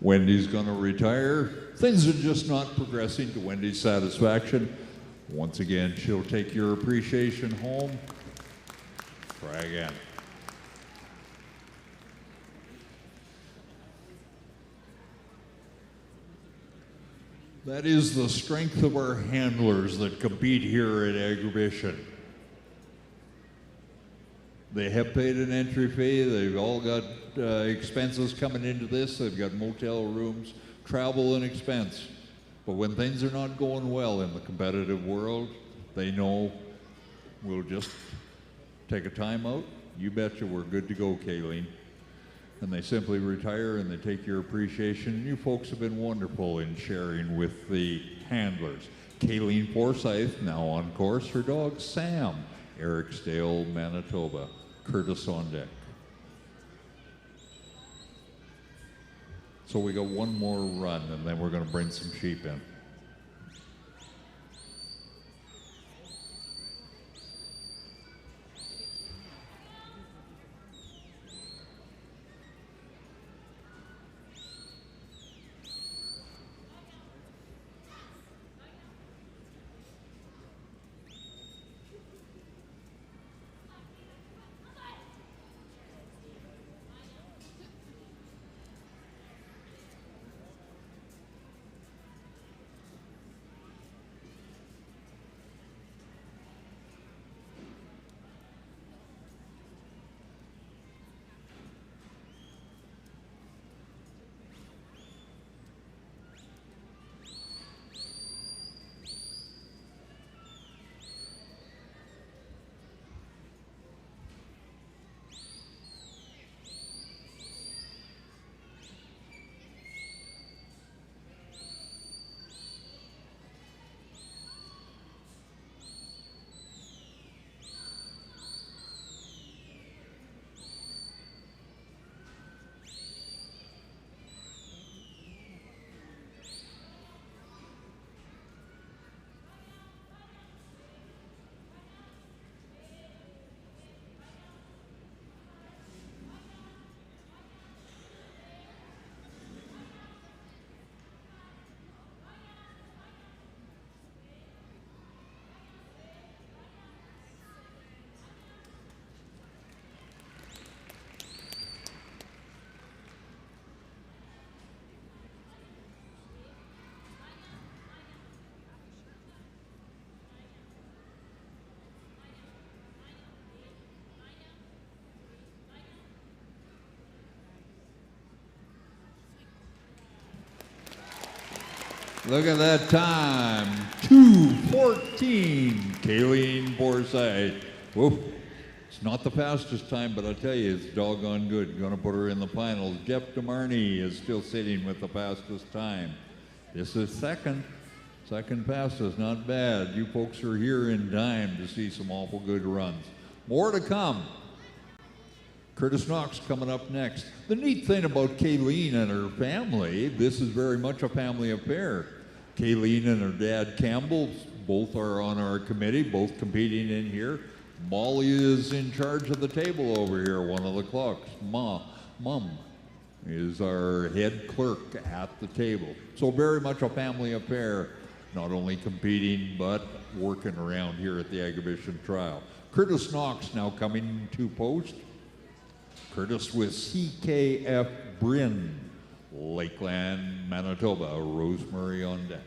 Wendy's going to retire. Things are just not progressing to Wendy's satisfaction. Once again, she'll take your appreciation home. Try again. That is the strength of our handlers that compete here at Agribition. They have paid an entry fee. They've all got expenses coming into this. They've got motel rooms, travel and expense. But when things are not going well in the competitive world, they know we'll just take a timeout. You betcha we're good to go, Kayleen. And they simply retire and they take your appreciation. And you folks have been wonderful in sharing with the handlers. Kayleen Forsyth now on course. Her dog Sam, Ericsdale, Manitoba. Curtis on deck. So we got one more run and then we're going to bring some sheep in. Look at that time, 2:14, Kayleen Forsyth. Whoop. It's not the fastest time, but I tell you, it's doggone good. Gonna put her in the finals. Jeff DeMarney is still sitting with the fastest time. This is second fastest, not bad. You folks are here in time to see some awful good runs. More to come. Curtis Knox coming up next. The neat thing about Kayleen and her family, this is very much a family affair. Kayleen and her dad Campbell, both are on our committee, both competing in here. Molly is in charge of the table over here, one of the clocks. Mom is our head clerk at the table. So very much a family affair, not only competing, but working around here at the exhibition trial. Curtis Knox now coming to post. Curtis with CKF Bryn, Lakeland, Manitoba. Rosemary on deck.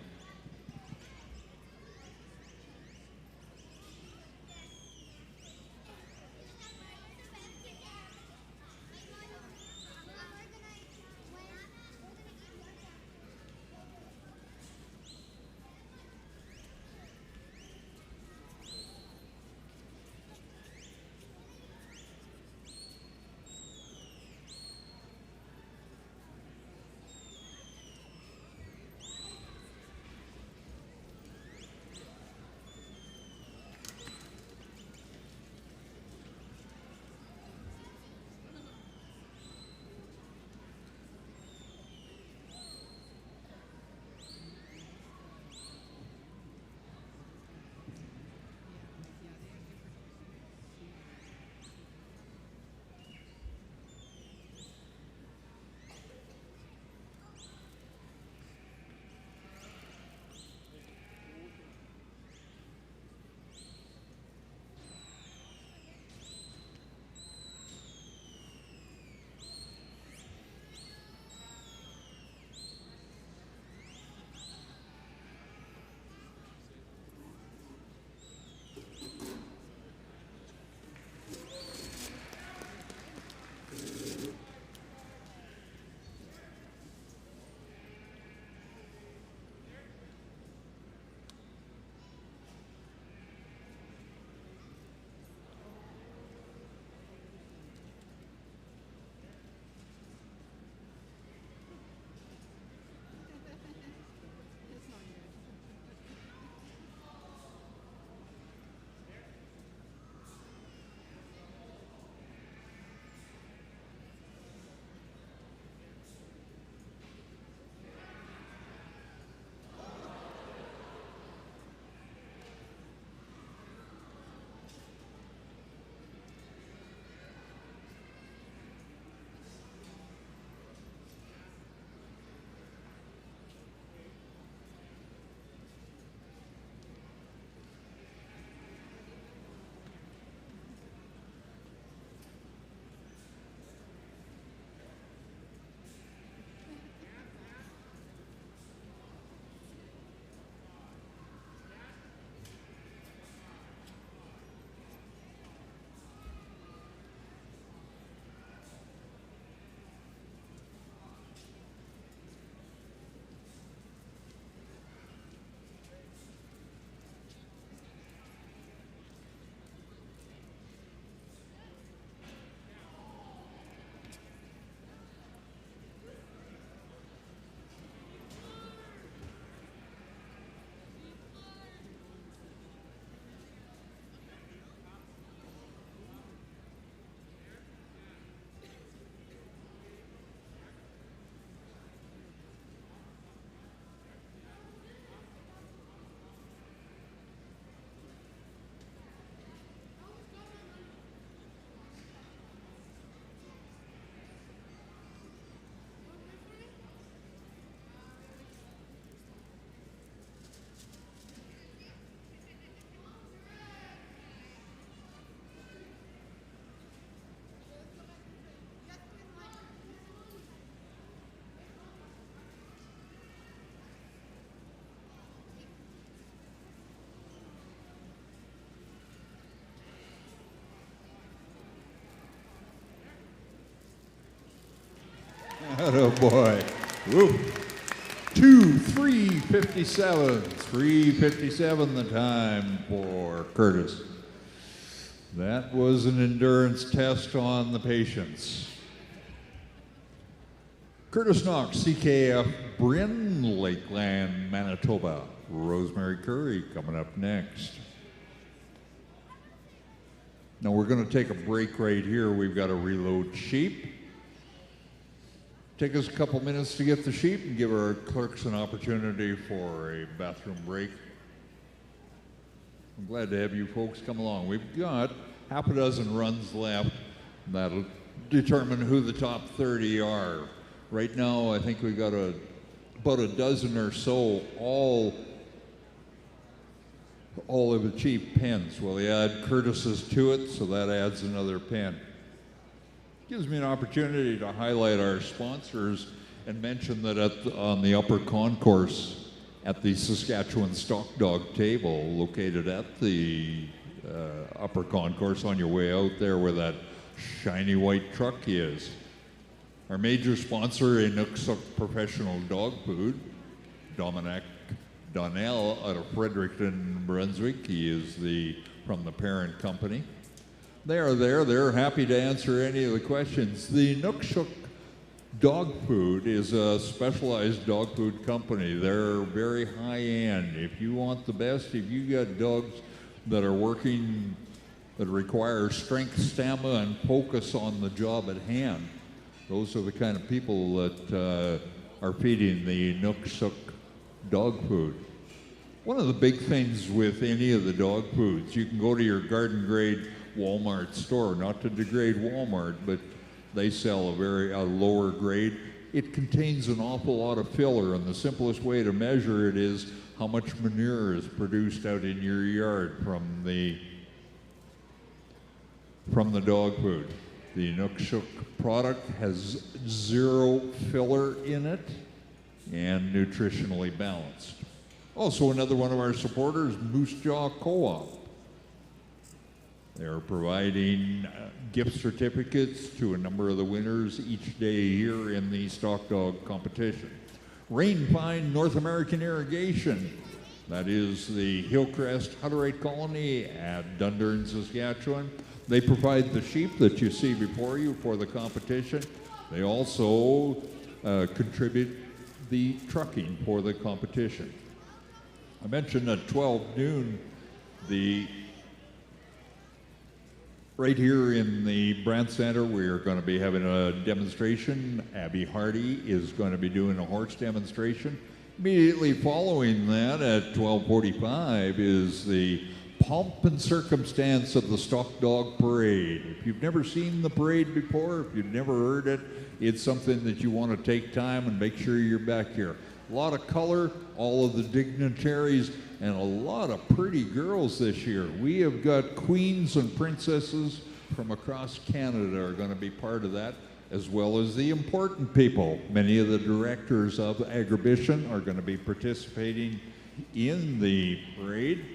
Oh boy. Woo. 3:57. 3:57 the time for Curtis. That was an endurance test on the patience. Curtis Knox, CKF Bryn, Lakeland, Manitoba. Rosemary Curry coming up next. Now we're going to take a break right here. We've got to reload sheep. Take us a couple minutes to get the sheep and give our clerks an opportunity for a bathroom break. I'm glad to have you folks come along. We've got half a dozen runs left. That'll determine who the top 30 are. Right now, I think we've got about a dozen or so, all have achieved pens. Well, we add Curtis's to it, so that adds another pen. Gives me an opportunity to highlight our sponsors and mention that on the upper concourse at the Saskatchewan Stock Dog table, located at the upper concourse on your way out there where that shiny white truck is. Our major sponsor, Inukshuk Professional Dog Food, Dominic Donnell out of Fredericton, Brunswick. He is from the parent company. They are there. They're happy to answer any of the questions. The Inukshuk Dog Food is a specialized dog food company. They're very high end. If you want the best, if you got dogs that are working, that require strength, stamina, and focus on the job at hand, those are the kind of people that are feeding the Inukshuk dog food. One of the big things with any of the dog foods, you can go to your garden grade Walmart store, not to degrade Walmart, but they sell a lower grade. It contains an awful lot of filler, and the simplest way to measure it is how much manure is produced out in your yard from the dog food. The Inukshuk product has 0 filler in it and nutritionally balanced. Also, another one of our supporters, Moose Jaw Co-op. They're providing gift certificates to a number of the winners each day here in the Stock Dog competition. Rainpine North American Irrigation. That is the Hillcrest Hutterite Colony at Dundurn, Saskatchewan. They provide the sheep that you see before you for the competition. They also contribute the trucking for the competition. I mentioned at 12 noon, right here in the Brand Center, we are going to be having a demonstration. Abby Hardy is going to be doing a horse demonstration. Immediately following that at 12:45 is the pomp and circumstance of the Stock Dog Parade. If you've never seen the parade before, if you've never heard it, it's something that you want to take time and make sure you're back here. A lot of color, all of the dignitaries, and a lot of pretty girls this year. We have got queens and princesses from across Canada are going to be part of that, as well as the important people. Many of the directors of Agribition are going to be participating in the parade.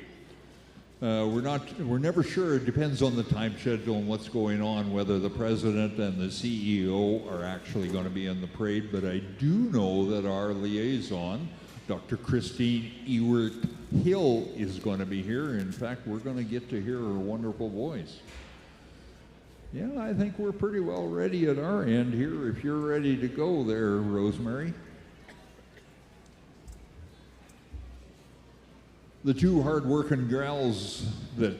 We're never sure. It depends on the time schedule and what's going on, whether the president and the CEO are actually going to be in the parade. But I do know that our liaison, Dr. Christine Ewert Hill, is going to be here. In fact, we're going to get to hear her wonderful voice. Yeah, I think we're pretty well ready at our end here. If you're ready to go there, Rosemary. The two hard-working gals that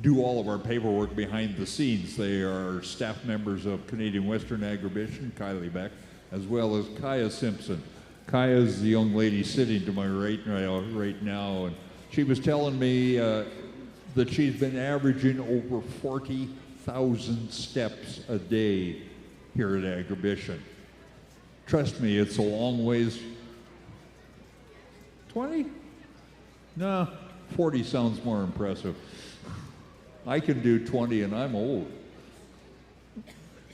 do all of our paperwork behind the scenes, they are staff members of Canadian Western Agribition, Kylie Beck, as well as Kaya Simpson. Kaya is the young lady sitting to my right now, and she was telling me that she's been averaging over 40,000 steps a day here at Agribition. Trust me, it's a long ways. 20? No, 40 sounds more impressive. I can do 20 and I'm old.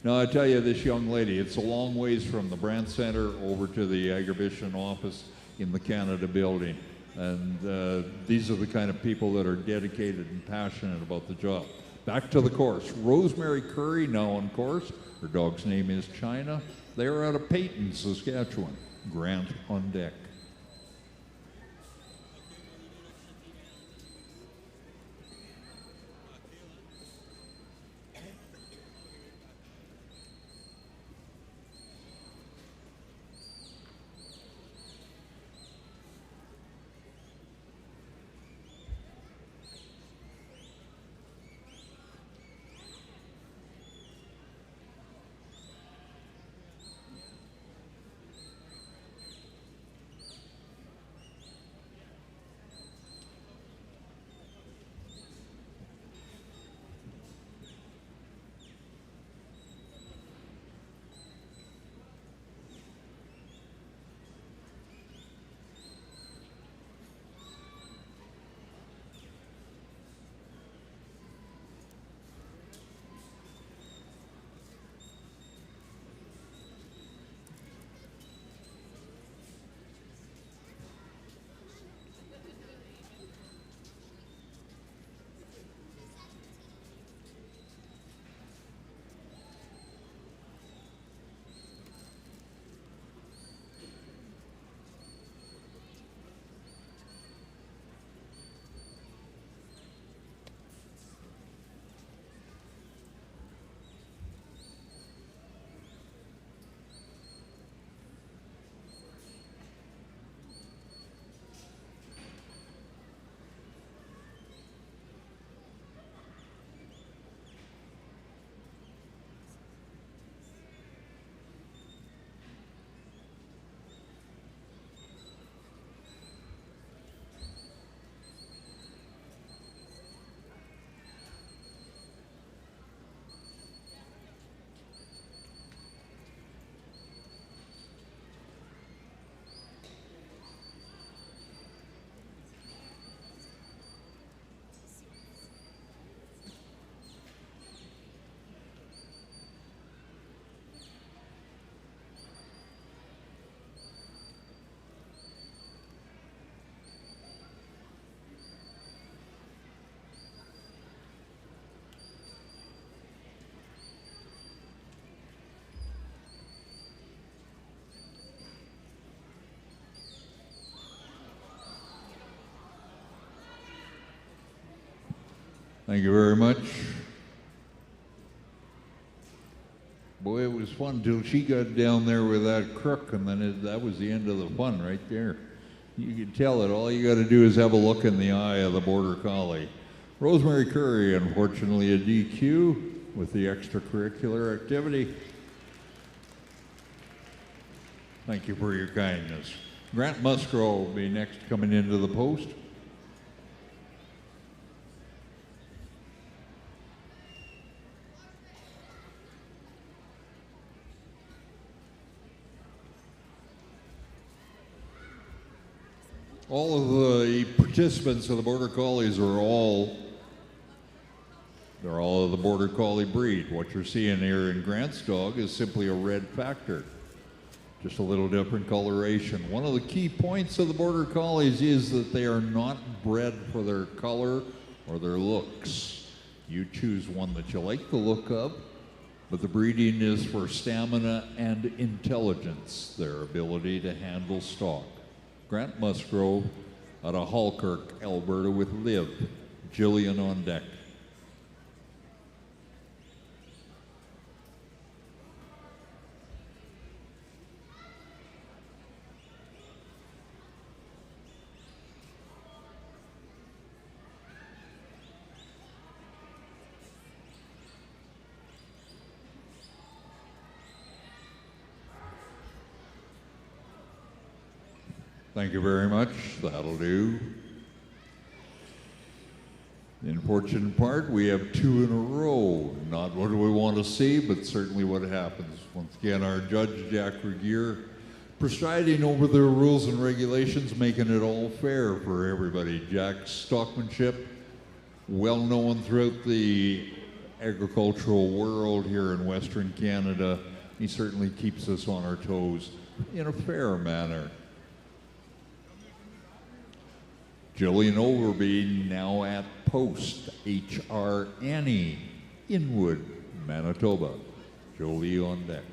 Now I tell you, this young lady, it's a long ways from the Brand Center over to the Agribition office in the Canada building. And these are the kind of people that are dedicated and passionate about the job. Back to the course. Rosemary Curry now on course. Her dog's name is China. They're out of Peyton, Saskatchewan. Grant on deck. Thank you very much. Boy, it was fun till she got down there with that crook, and then that was the end of the fun right there. You can tell it. All you got to do is have a look in the eye of the Border Collie. Rosemary Curry, unfortunately, a DQ with the extracurricular activity. Thank you for your kindness. Grant Musgrove will be next coming into the post. All of the participants of the Border Collies are they're all of the Border Collie breed. What you're seeing here in Grant's dog is simply a red factor, just a little different coloration. One of the key points of the Border Collies is that they are not bred for their color or their looks. You choose one that you like the look of, but the breeding is for stamina and intelligence, their ability to handle stock. Grant Musgrove out of Halkirk, Alberta with Liv. Jillian on deck. Thank you very much. That'll do. The unfortunate part, we have two in a row. Not what we want to see, but certainly what happens. Once again, our judge, Jack Regier, presiding over the rules and regulations, making it all fair for everybody. Jack's stockmanship, well known throughout the agricultural world here in Western Canada. He certainly keeps us on our toes in a fair manner. Jillian Overby now at post, H.R. Annie, Inwood, Manitoba. Jolie on deck.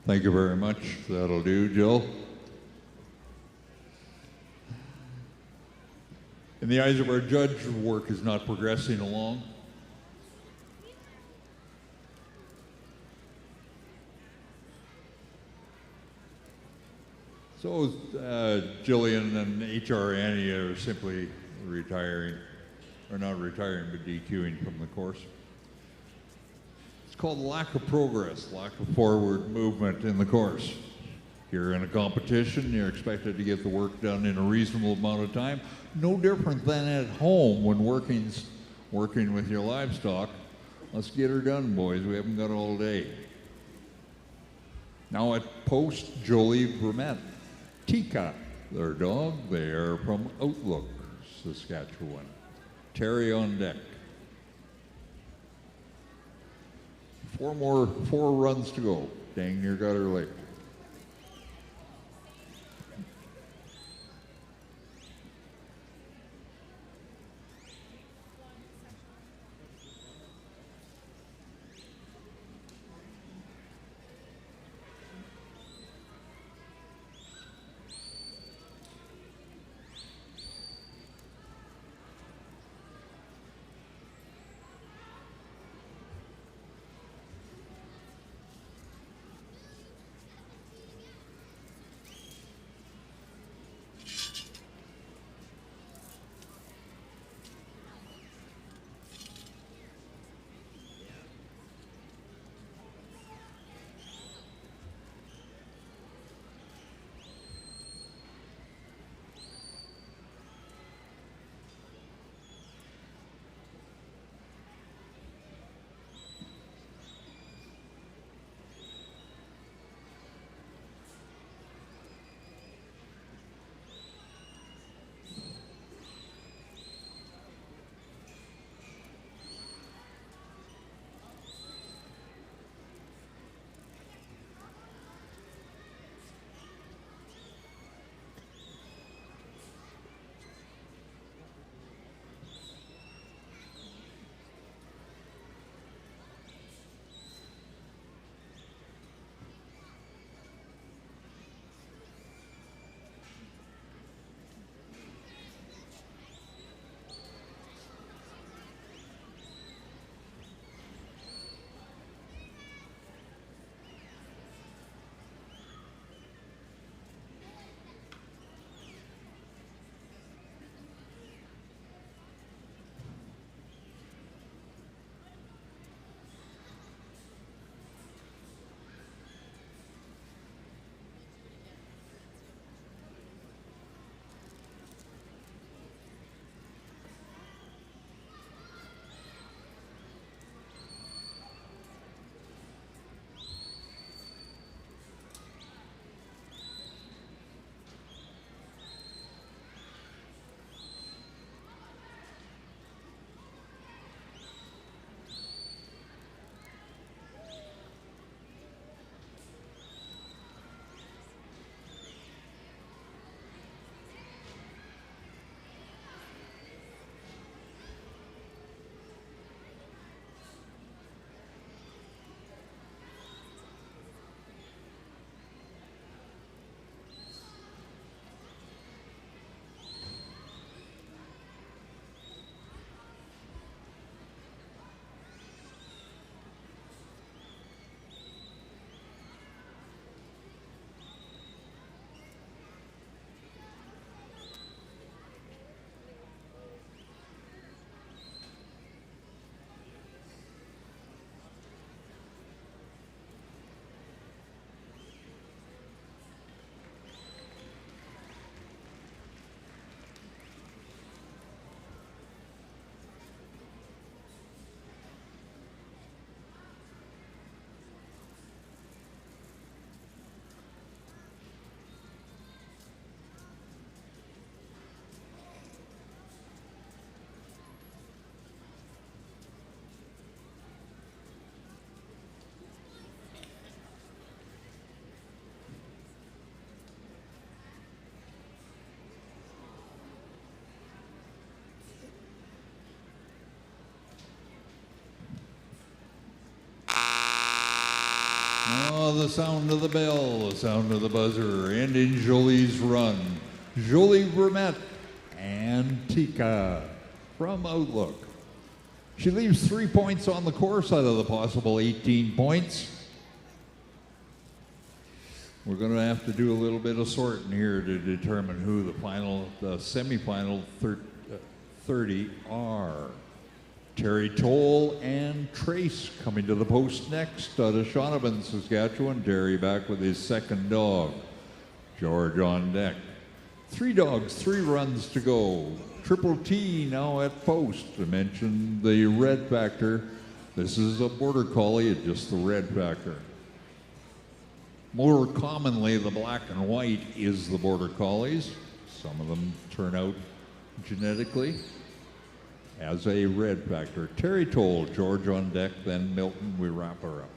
Thank you very much. That'll do, Jill. In the eyes of our judge, work is not progressing along. So Jillian and HR Annie are simply retiring, or not retiring, but DQing from the course. It's called lack of progress, lack of forward movement in the course. You're in a competition, you're expected to get the work done in a reasonable amount of time. No different than at home when working with your livestock. Let's get her done, boys. We haven't got all day. Now at post, Jolie Vermette. Tika, their dog, they are from Outlook, Saskatchewan. Terry on deck. Four runs to go. Dang near got her late. the sound of the bell, the sound of the buzzer, ending Jolie's run. Jolie Vermette and Tika from Outlook. She leaves 3 points on the course out of the possible 18 points. We're going to have to do a little bit of sorting here to determine who the semifinal 30 are. Terry Toll and Trace coming to the post next out of Shaunavon, Saskatchewan. Terry back with his second dog. George on deck. 3 dogs, 3 runs to go. Triple T now at post. I mentioned the red factor. This is a border collie, it's just the red factor. More commonly, the black and white is the border collies. Some of them turn out genetically as a red factor. Terry Toll, George on deck, then Milton, we wrap her up.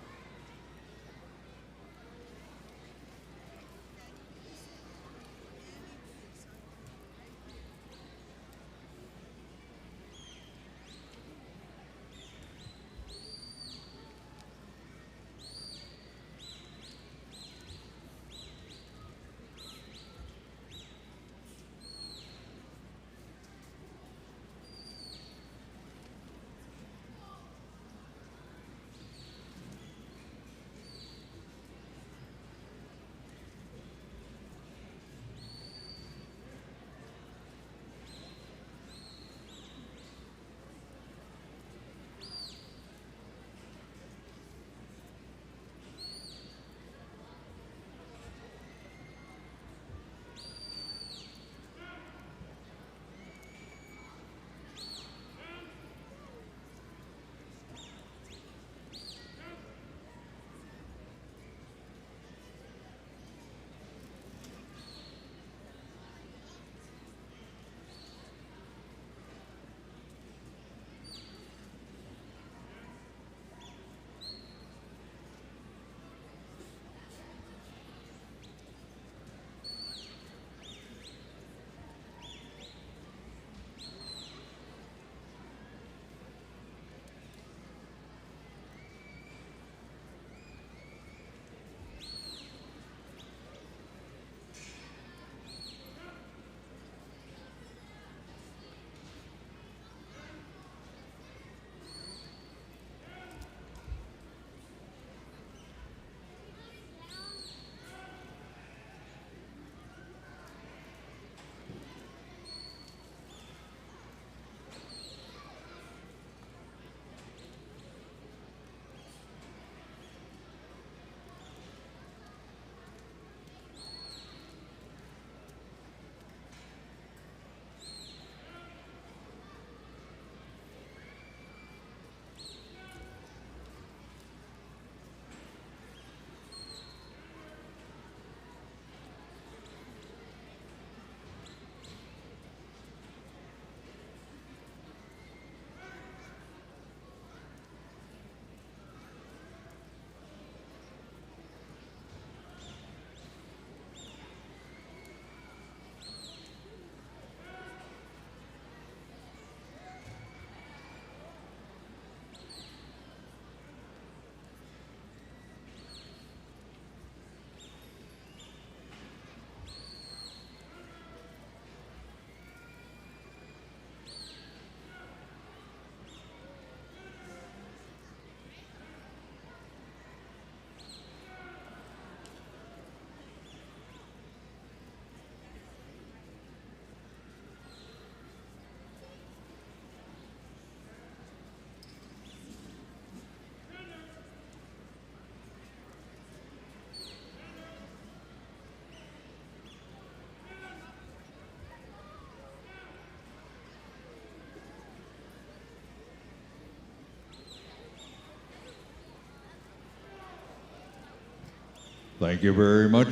Thank you very much.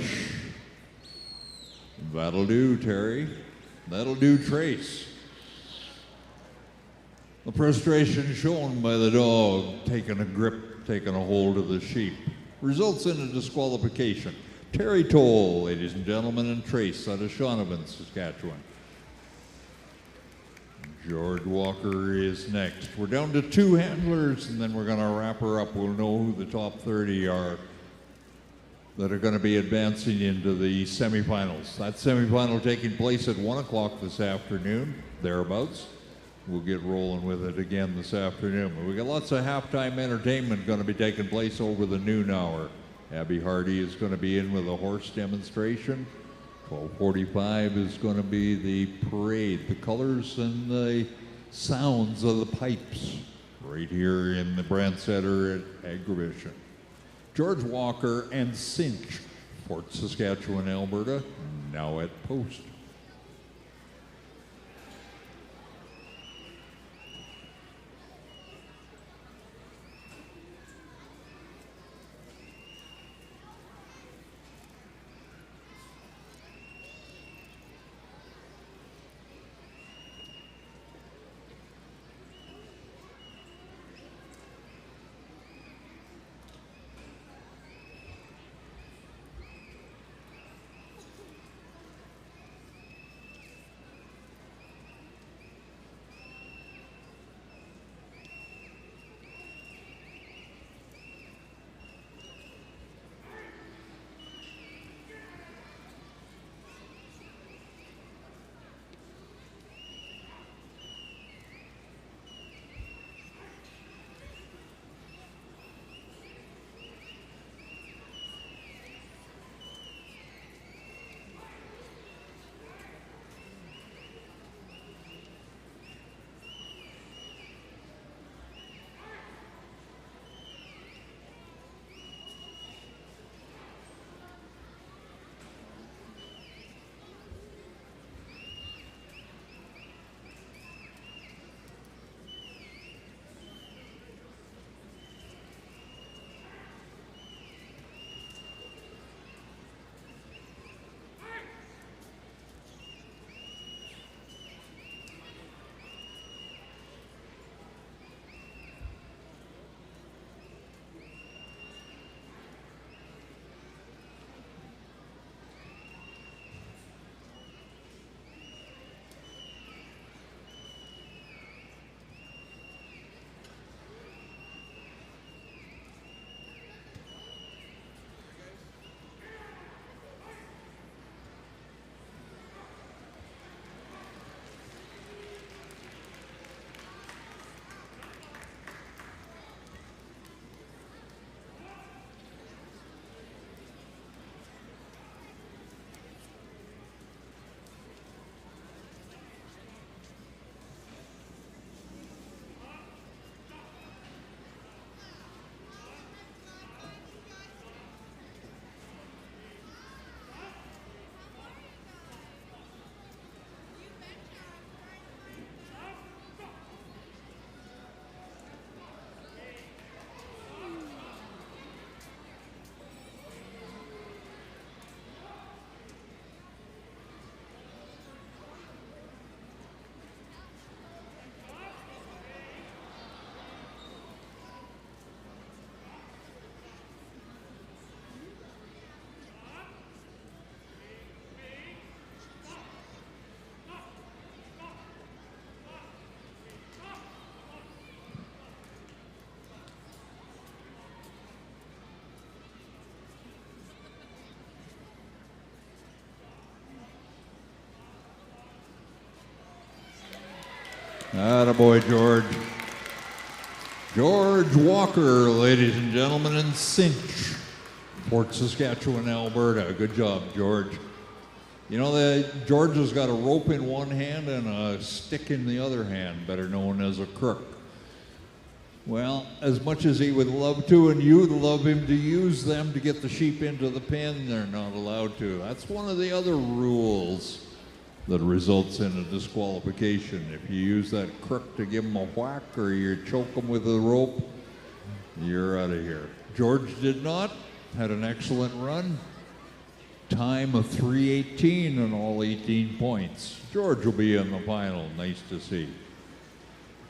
That'll do, Terry. That'll do, Trace. The frustration shown by the dog taking a grip, taking a hold of the sheep, results in a disqualification. Terry Toll, ladies and gentlemen, and Trace out of Shaunavon, Saskatchewan. George Walker is next. We're down to 2 handlers, and then we're going to wrap her up. We'll know who the top 30 are that are going to be advancing into the semifinals. That semifinal taking place at 1 o'clock this afternoon, thereabouts. We'll get rolling with it again this afternoon. But we got lots of halftime entertainment going to be taking place over the noon hour. Abby Hardy is going to be in with a horse demonstration. 12:45 is going to be the parade, the colors and the sounds of the pipes right here in the Brandt Center at Agribition. George Walker and Cinch, Fort Saskatchewan, Alberta, now at post. Attaboy, George. George Walker, ladies and gentlemen, in Cinch, Fort Saskatchewan, Alberta. Good job, George. You know, George has got a rope in one hand and a stick in the other hand, better known as a crook. Well, as much as he would love to, and you'd love him to use them to get the sheep into the pen, they're not allowed to. That's one of the other rules that results in a disqualification. If you use that crook to give him a whack or you choke him with a rope, you're out of here. George did not, had an excellent run. Time of 3:18 and all 18 points. George will be in the final, nice to see.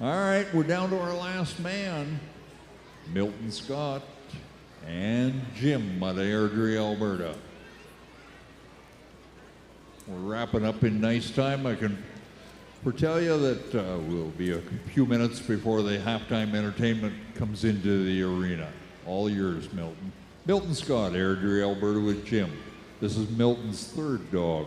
All right, we're down to our last man, Milton Scott and Jim out of Airdrie, Alberta. We're wrapping up in nice time. I can foretell you that we'll be a few minutes before the halftime entertainment comes into the arena. All yours, Milton. Milton Scott, Airdrie, Alberta with Jim. This is Milton's third dog.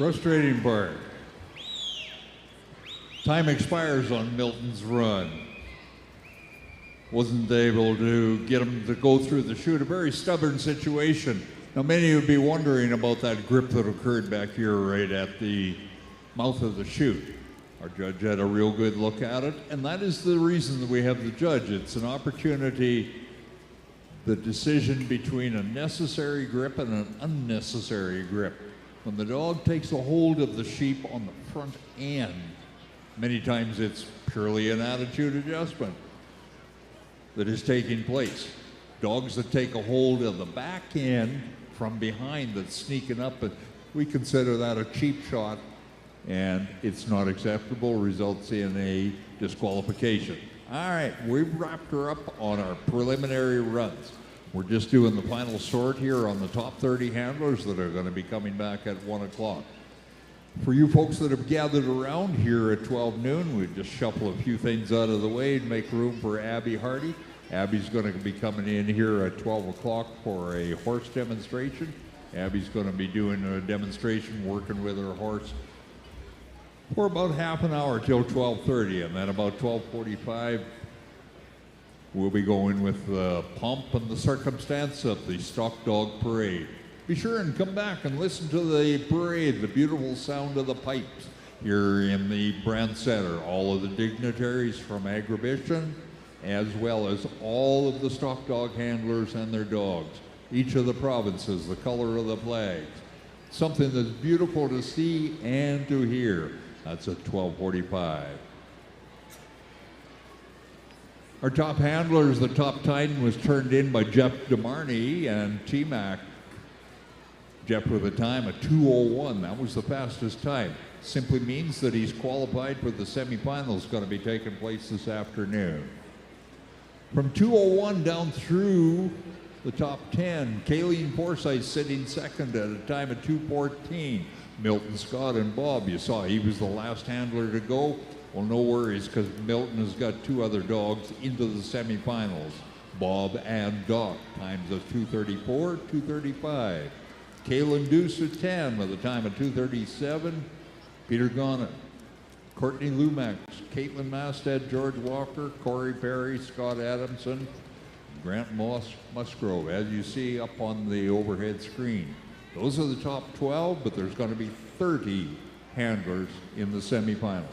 Frustrating part. Time expires on Milton's run. Wasn't able to get him to go through the chute. A very stubborn situation. Now many of you would be wondering about that grip that occurred back here right at the mouth of the chute. Our judge had a real good look at it, and that is the reason that we have the judge. It's an opportunity, the decision between a necessary grip and an unnecessary grip. When the dog takes a hold of the sheep on the front end, many times it's purely an attitude adjustment that is taking place. Dogs that take a hold of the back end from behind that's sneaking up, we consider that a cheap shot and it's not acceptable, results in a disqualification. All right, we've wrapped her up on our preliminary runs. We're just doing the final sort here on the top 30 handlers that are going to be coming back at 1 o'clock. For you folks that have gathered around here at 12 noon, we just shuffle a few things out of the way and make room for Abby Hardy. Abby's going to be coming in here at 12 o'clock for a horse demonstration. Abby's going to be doing a demonstration working with her horse for about half an hour till 12:30, and then about 12:45 we'll be going with the pomp and the circumstance of the Stock Dog Parade. Be sure and come back and listen to the parade, the beautiful sound of the pipes here in the Brand Center. All of the dignitaries from Agribition, as well as all of the stock dog handlers and their dogs. Each of the provinces, the color of the flags. Something that's beautiful to see and to hear. That's at 12:45. Our top handlers, the top time was turned in by Jeff DeMarney and T-Mac. Jeff with a time of 2:01. That was the fastest time. Simply means that he's qualified for the semifinals going to be taking place this afternoon. From 2:01 down through the top 10, Kayleen Forsyth sitting second at a time of 2:14. Milton Scott and Bob, you saw he was the last handler to go. Well, no worries, because Milton has got two other dogs into the semifinals. Bob and Doc, times of 2:34, 2:35. Kaylin Deuce at 10 with a time of 2:37. Peter Gonnet, Courtney Lumax, Caitlin Masted, George Walker, Corey Perry, Scott Adamson, Grant Musgrove, as you see up on the overhead screen. Those are the top 12, but there's going to be 30 handlers in the semifinal.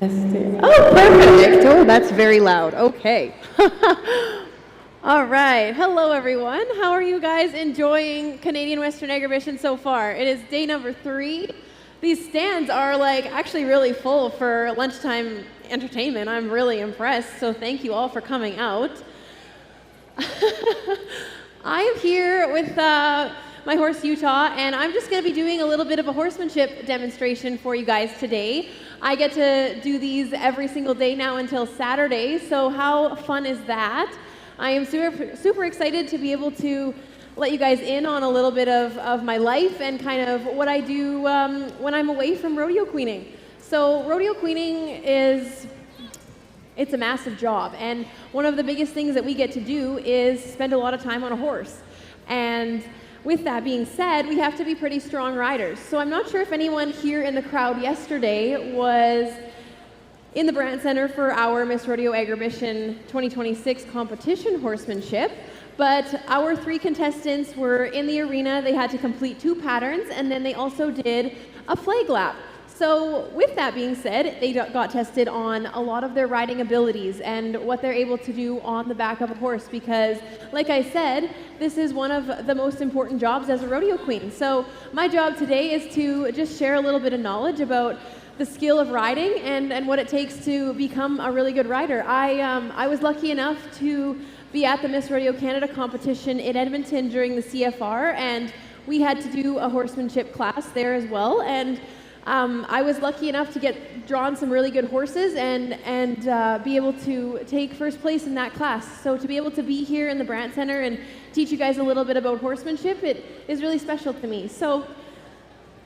Oh, perfect. Oh, that's very loud. Okay. All right. Hello, everyone. How are you guys enjoying Canadian Western Agribition so far? It is day number 3. These stands are actually really full for lunchtime entertainment. I'm really impressed. So thank you all for coming out. I am here with my horse Utah, and I'm just going to be doing a little bit of a horsemanship demonstration for you guys today. I get to do these every single day now until Saturday, so how fun is that? I am super excited to be able to let you guys in on a little bit of my life and kind of what I do when I'm away from rodeo queening. So rodeo queening it's a massive job, and one of the biggest things that we get to do is spend a lot of time on a horse. And with that being said, we have to be pretty strong riders. So I'm not sure if anyone here in the crowd yesterday was in the Brand Center for our Miss Rodeo Agribition 2026 competition horsemanship, but our 3 contestants were in the arena. They had to complete 2 patterns, and then they also did a flag lap. So with that being said, they got tested on a lot of their riding abilities and what they're able to do on the back of a horse because, like I said, this is one of the most important jobs as a rodeo queen. So my job today is to just share a little bit of knowledge about the skill of riding and what it takes to become a really good rider. I was lucky enough to be at the Miss Rodeo Canada competition in Edmonton during the CFR, and we had to do a horsemanship class there as well. And I was lucky enough to get drawn some really good horses and be able to take first place in that class. So to be able to be here in the Brandt Center and teach you guys a little bit about horsemanship, it is really special to me. So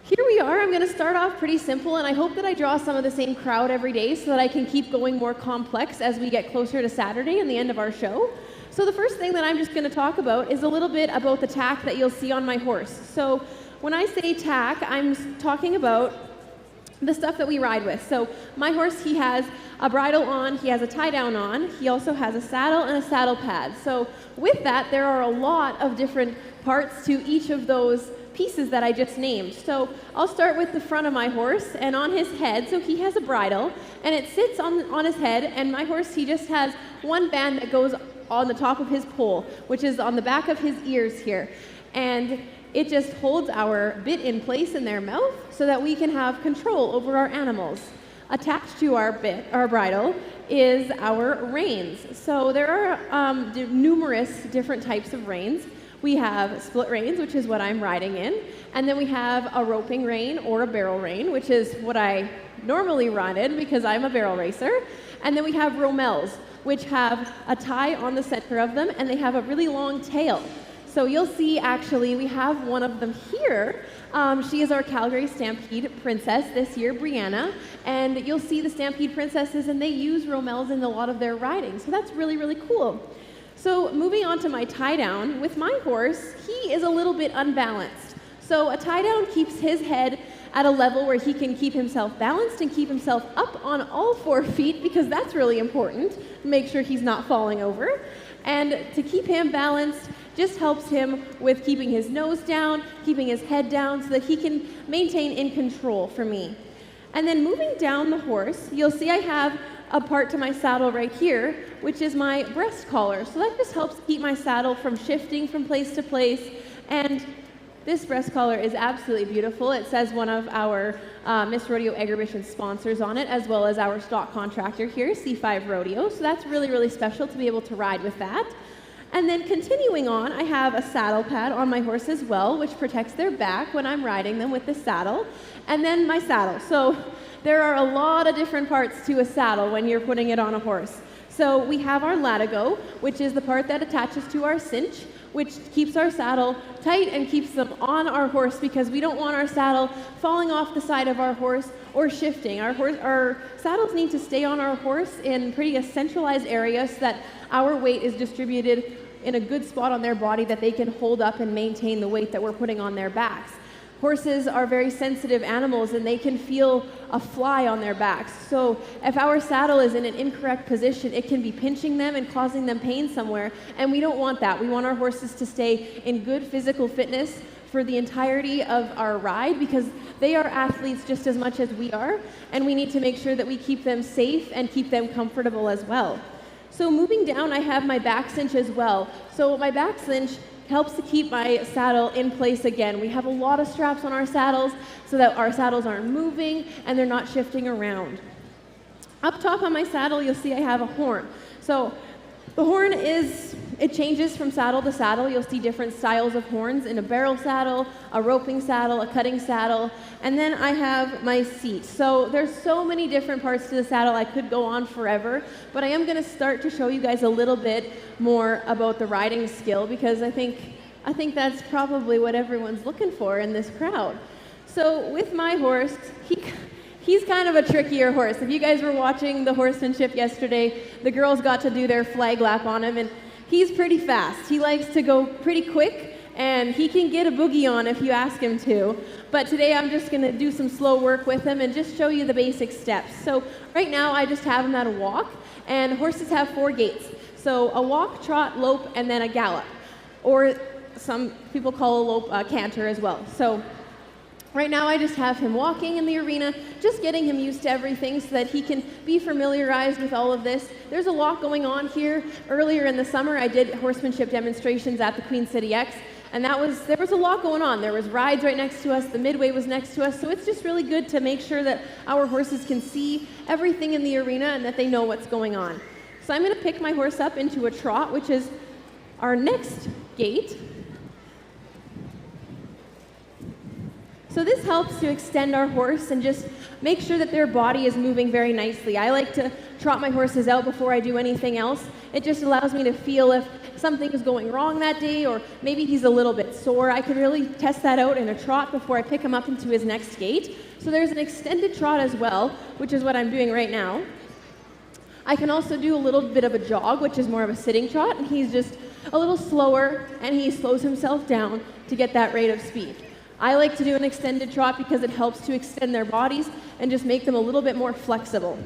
here we are. I'm going to start off pretty simple, and I hope that I draw some of the same crowd every day so that I can keep going more complex as we get closer to Saturday and the end of our show. So the first thing that I'm just going to talk about is a little bit about the tack that you'll see on my horse. So when I say tack, I'm talking about the stuff that we ride with. So my horse, he has a bridle on, he has a tie down on, he also has a saddle and a saddle pad. So with that, there are a lot of different parts to each of those pieces that I just named. So I'll start with the front of my horse, and on his head, so he has a bridle and it sits on his head, and my horse, he just has one band that goes on the top of his poll, which is on the back of his ears here. And it just holds our bit in place in their mouth so that we can have control over our animals. Attached to our bridle is our reins. So there are numerous different types of reins. We have split reins, which is what I'm riding in, and then we have a roping rein or a barrel rein, which is what I normally run in because I'm a barrel racer. And then we have romels, which have a tie on the center of them, and they have a really long tail. So you'll see, actually, we have one of them here. She is our Calgary Stampede Princess this year, Brianna. And you'll see the Stampede Princesses, and they use romels in a lot of their riding. So that's really, really cool. So moving on to my tie down, with my horse, he is a little bit unbalanced. So a tie down keeps his head at a level where he can keep himself balanced and keep himself up on all 4 feet, because that's really important, to make sure he's not falling over. And to keep him balanced just helps him with keeping his nose down, keeping his head down, so that he can maintain in control for me. And then moving down the horse, you'll see I have a part to my saddle right here, which is my breast collar. So that just helps keep my saddle from shifting from place to place. And this breast collar is absolutely beautiful. It says one of our Miss Rodeo Exhibition sponsors on it, as well as our stock contractor here, C5 Rodeo. So that's really, really special to be able to ride with that. And then continuing on, I have a saddle pad on my horse as well, which protects their back when I'm riding them with the saddle. And then my saddle. So there are a lot of different parts to a saddle when you're putting it on a horse. So we have our latigo, which is the part that attaches to our cinch, which keeps our saddle tight and keeps them on our horse, because we don't want our saddle falling off the side of our horse or shifting. Our saddles need to stay on our horse in pretty centralized areas so that our weight is distributed in a good spot on their body that they can hold up and maintain the weight that we're putting on their backs. Horses are very sensitive animals, and they can feel a fly on their backs. So if our saddle is in an incorrect position, it can be pinching them and causing them pain somewhere, and we don't want that. We want our horses to stay in good physical fitness for the entirety of our ride, because they are athletes just as much as we are, and we need to make sure that we keep them safe and keep them comfortable as well. So moving down, I have my back cinch as well. So my back cinch helps to keep my saddle in place again. We have a lot of straps on our saddles so that our saddles aren't moving and they're not shifting around. Up top on my saddle, you'll see I have a horn. So the horn it changes from saddle to saddle. You'll see different styles of horns in a barrel saddle, a roping saddle, a cutting saddle, and then I have my seat. So there's so many different parts to the saddle. I could go on forever, but I am going to start to show you guys a little bit more about the riding skill, because I think that's probably what everyone's looking for in this crowd. So with my horse, he's kind of a trickier horse. If you guys were watching the horsemanship yesterday, the girls got to do their flag lap on him, and he's pretty fast. He likes to go pretty quick, and he can get a boogie on if you ask him to. But today I'm just going to do some slow work with him and just show you the basic steps. So right now I just have him at a walk, and horses have 4 gaits. So a walk, trot, lope, and then a gallop. Or some people call a lope a canter as well. So Right now I just have him walking in the arena, just getting him used to everything so that he can be familiarized with all of this. There's a lot going on here. Earlier in the summer I did horsemanship demonstrations at the Queen City X, and there was a lot going on. There was rides right next to us, the midway was next to us, so it's just really good to make sure that our horses can see everything in the arena and that they know what's going on. So I'm going to pick my horse up into a trot, which is our next gait. So this helps to extend our horse and just make sure that their body is moving very nicely. I like to trot my horses out before I do anything else. It just allows me to feel if something is going wrong that day, or maybe he's a little bit sore. I can really test that out in a trot before I pick him up into his next gait. So there's an extended trot as well, which is what I'm doing right now. I can also do a little bit of a jog, which is more of a sitting trot, and he's just a little slower, and he slows himself down to get that rate of speed. I like to do an extended trot because it helps to extend their bodies and just make them a little bit more flexible.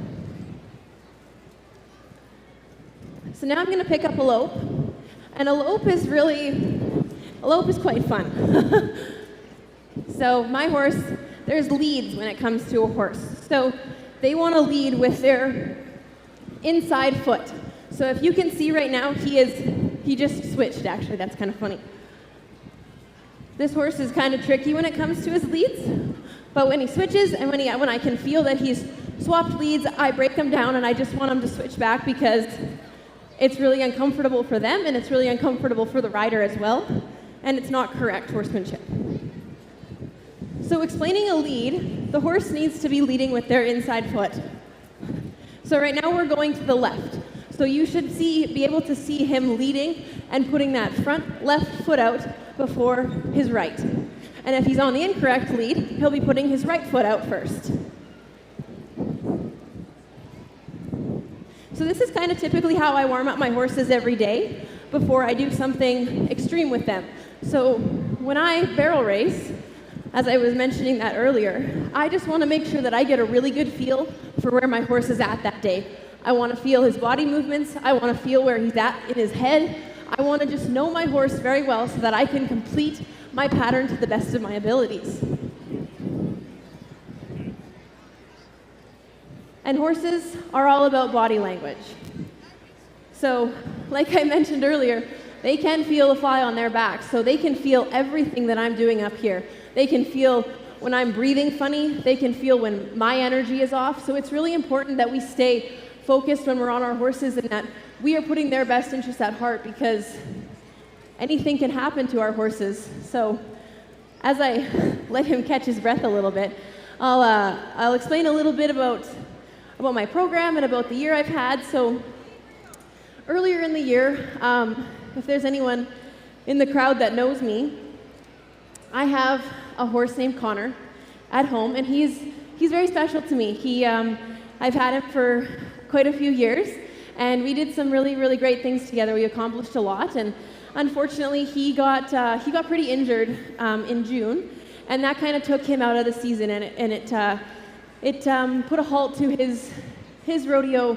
So now I'm going to pick up a lope, and a lope is quite fun. So my horse, there's leads when it comes to a horse. So they want to lead with their inside foot. So if you can see right now, he just switched actually, that's kind of funny. This horse is kind of tricky when it comes to his leads, but when he switches and when I can feel that he's swapped leads, I break him down and I just want him to switch back because it's really uncomfortable for them and it's really uncomfortable for the rider as well, and it's not correct horsemanship. So explaining a lead, the horse needs to be leading with their inside foot. So right now we're going to the left. So you should be able to see him leading and putting that front left foot out before his right. And if he's on the incorrect lead, he'll be putting his right foot out first. So this is kind of typically how I warm up my horses every day before I do something extreme with them. So when I barrel race, as I was mentioning that earlier, I just want to make sure that I get a really good feel for where my horse is at that day. I want to feel his body movements. I want to feel where he's at in his head. I want to just know my horse very well so that I can complete my pattern to the best of my abilities. And horses are all about body language. So, like I mentioned earlier, they can feel a fly on their back, so they can feel everything that I'm doing up here. They can feel when I'm breathing funny, they can feel when my energy is off, so it's really important that we stay focused when we're on our horses and that we are putting their best interests at heart because anything can happen to our horses. So as I let him catch his breath a little bit, I'll explain a little bit about my program and about the year I've had. So earlier in the year, if there's anyone in the crowd that knows me, I have a horse named Connor at home, and he's very special to me. I've had him for quite a few years, and we did some really, really great things together. We accomplished a lot, and unfortunately, he got pretty injured in June, and that kind of took him out of the season, and it put a halt to his rodeo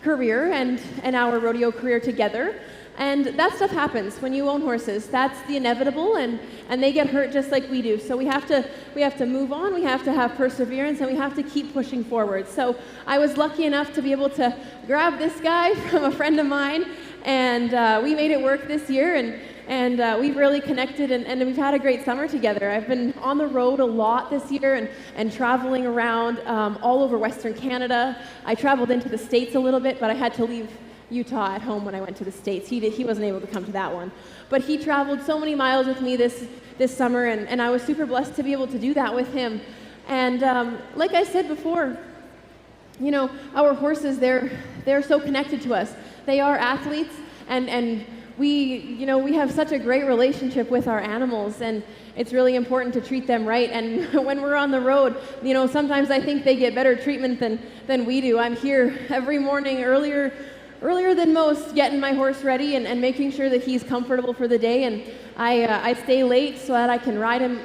career and our rodeo career together. And that stuff happens when you own horses. That's the inevitable, and they get hurt just like we do. So we have to move on, we have to have perseverance, and we have to keep pushing forward. So I was lucky enough to be able to grab this guy from a friend of mine, and we made it work this year, and we've really connected, and we've had a great summer together. I've been on the road a lot this year and traveling around all over Western Canada. I traveled into the States a little bit, but I had to leave Utah at home when I went to the States. He wasn't able to come to that one. But he traveled so many miles with me this summer, and I was super blessed to be able to do that with him. And like I said before, you know, our horses, they're so connected to us. They are athletes, and we have such a great relationship with our animals, and it's really important to treat them right. And when we're on the road, you know, sometimes I think they get better treatment than we do. I'm here every morning earlier than most, getting my horse ready and making sure that he's comfortable for the day. And I stay late so that I can ride him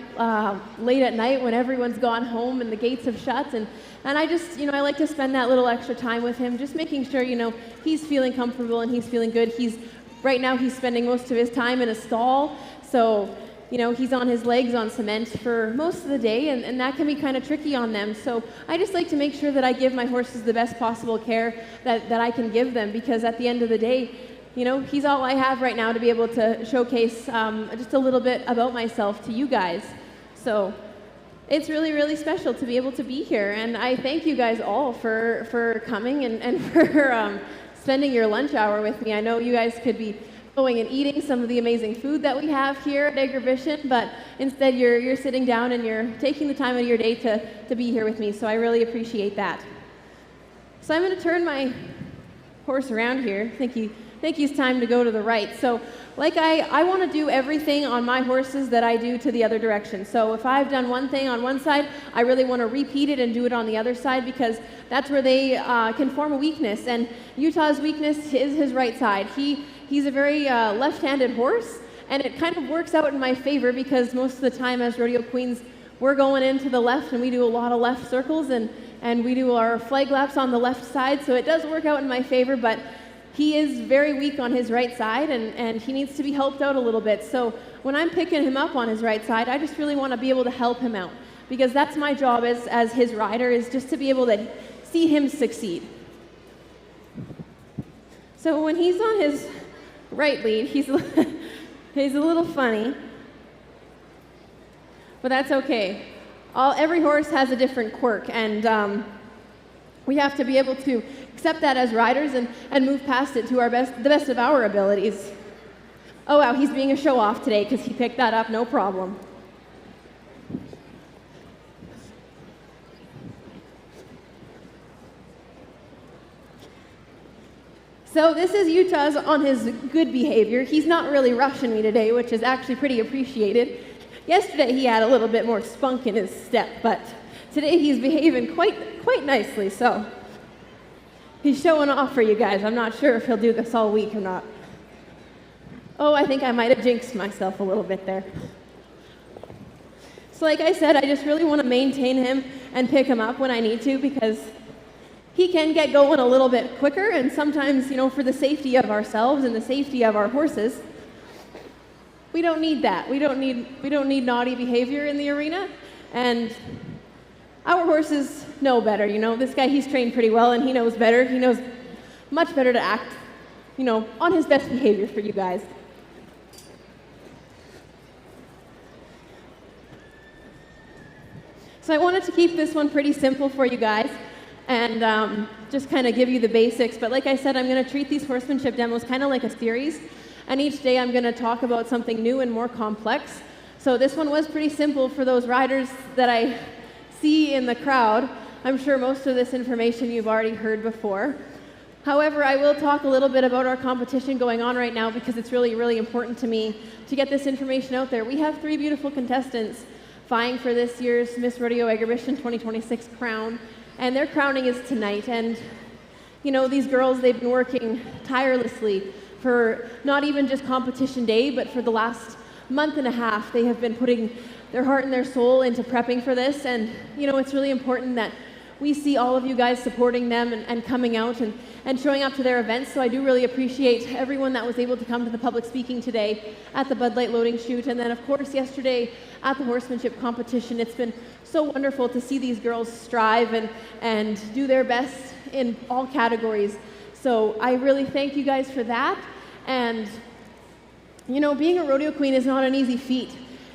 late at night when everyone's gone home and the gates have shut. And I just, I like to spend that little extra time with him, just making sure, he's feeling comfortable and he's feeling good. Right now he's spending most of his time in a stall. So, you know, he's on his legs on cement for most of the day, and that can be kind of tricky on them. So I just like to make sure that I give my horses the best possible care that I can give them, because at the end of the day, you know, he's all I have right now to be able to showcase just a little bit about myself to you guys. So it's really, really special to be able to be here, and I thank you guys all for coming and for spending your lunch hour with me. I know you guys could be going and eating some of the amazing food that we have here at Agribition, but instead you're sitting down and you're taking the time of your day to be here with me, so I really appreciate that. So I'm going to turn my horse around here. I think he's time to go to the right. So like I want to do everything on my horses that I do to the other direction. So if I've done one thing on one side, I really want to repeat it and do it on the other side, because that's where they can form a weakness. And Utah's weakness is his right side. He's a very left-handed horse, and it kind of works out in my favor, because most of the time as rodeo queens, we're going into the left, and we do a lot of left circles, and we do our flag laps on the left side, so it does work out in my favor, but he is very weak on his right side, and he needs to be helped out a little bit. So when I'm picking him up on his right side, I just really want to be able to help him out, because that's my job as his rider, is just to be able to see him succeed. So when he's on his right lead, he's a little funny, but that's okay. Every horse has a different quirk, and we have to be able to accept that as riders and move past it to the best of our abilities. Oh wow, he's being a show-off today because he picked that up, no problem. So this is Utah's on his good behavior. He's not really rushing me today, which is actually pretty appreciated. Yesterday he had a little bit more spunk in his step, but today he's behaving quite nicely, so he's showing off for you guys. I'm not sure if he'll do this all week or not. Oh, I think I might have jinxed myself a little bit there. So like I said, I just really want to maintain him and pick him up when I need to, because he can get going a little bit quicker, and sometimes, you know, for the safety of ourselves and the safety of our horses, we don't need that. We don't need naughty behavior in the arena, and our horses know better. You know, this guy, he's trained pretty well, and he knows better. He knows much better to act, you know, on his best behavior for you guys. So I wanted to keep this one pretty simple for you guys, and just kind of give you the basics. But like I said, I'm going to treat these horsemanship demos kind of like a series, and each day I'm going to talk about something new and more complex. So this one was pretty simple for those riders that I see in the crowd. I'm sure most of this information you've already heard before. However, I will talk a little bit about our competition going on right now, because it's really, really important to me to get this information out there. We have 3 beautiful contestants vying for this year's Miss Rodeo Agribition 2026 crown, and their crowning is tonight. And you know, these girls, they've been working tirelessly for not even just competition day, but for the last month and a half. They have been putting their heart and their soul into prepping for this, and you know, it's really important that we see all of you guys supporting them and coming out and showing up to their events. So I do really appreciate everyone that was able to come to the public speaking today at the Bud Light Loading Chute, and then of course yesterday at the horsemanship competition. It's been so wonderful to see these girls strive and do their best in all categories. So I really thank you guys for that. And you know, being a rodeo queen is not an easy feat.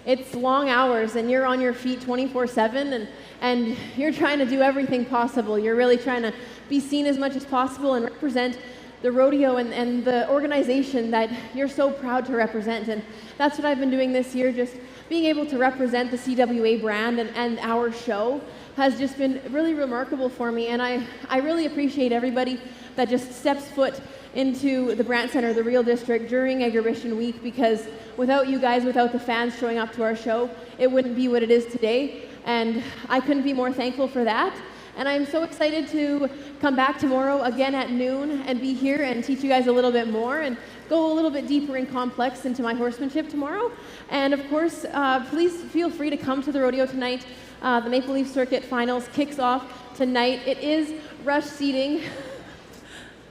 It's long hours, and you're on your feet 24/7, and you're trying to do everything possible. You're really trying to be seen as much as possible and represent the rodeo and the organization that you're so proud to represent. And that's what I've been doing this year. Just being able to represent the CWA brand and our show has just been really remarkable for me. And I really appreciate everybody that just steps foot into the Brant Center, the Real District, during Agribition Week, because without you guys, without the fans showing up to our show, it wouldn't be what it is today. And I couldn't be more thankful for that. And I'm so excited to come back tomorrow again at noon and be here and teach you guys a little bit more and go a little bit deeper and complex into my horsemanship tomorrow. And of course, please feel free to come to the rodeo tonight. The Maple Leaf Circuit Finals kicks off tonight. It is rush seating.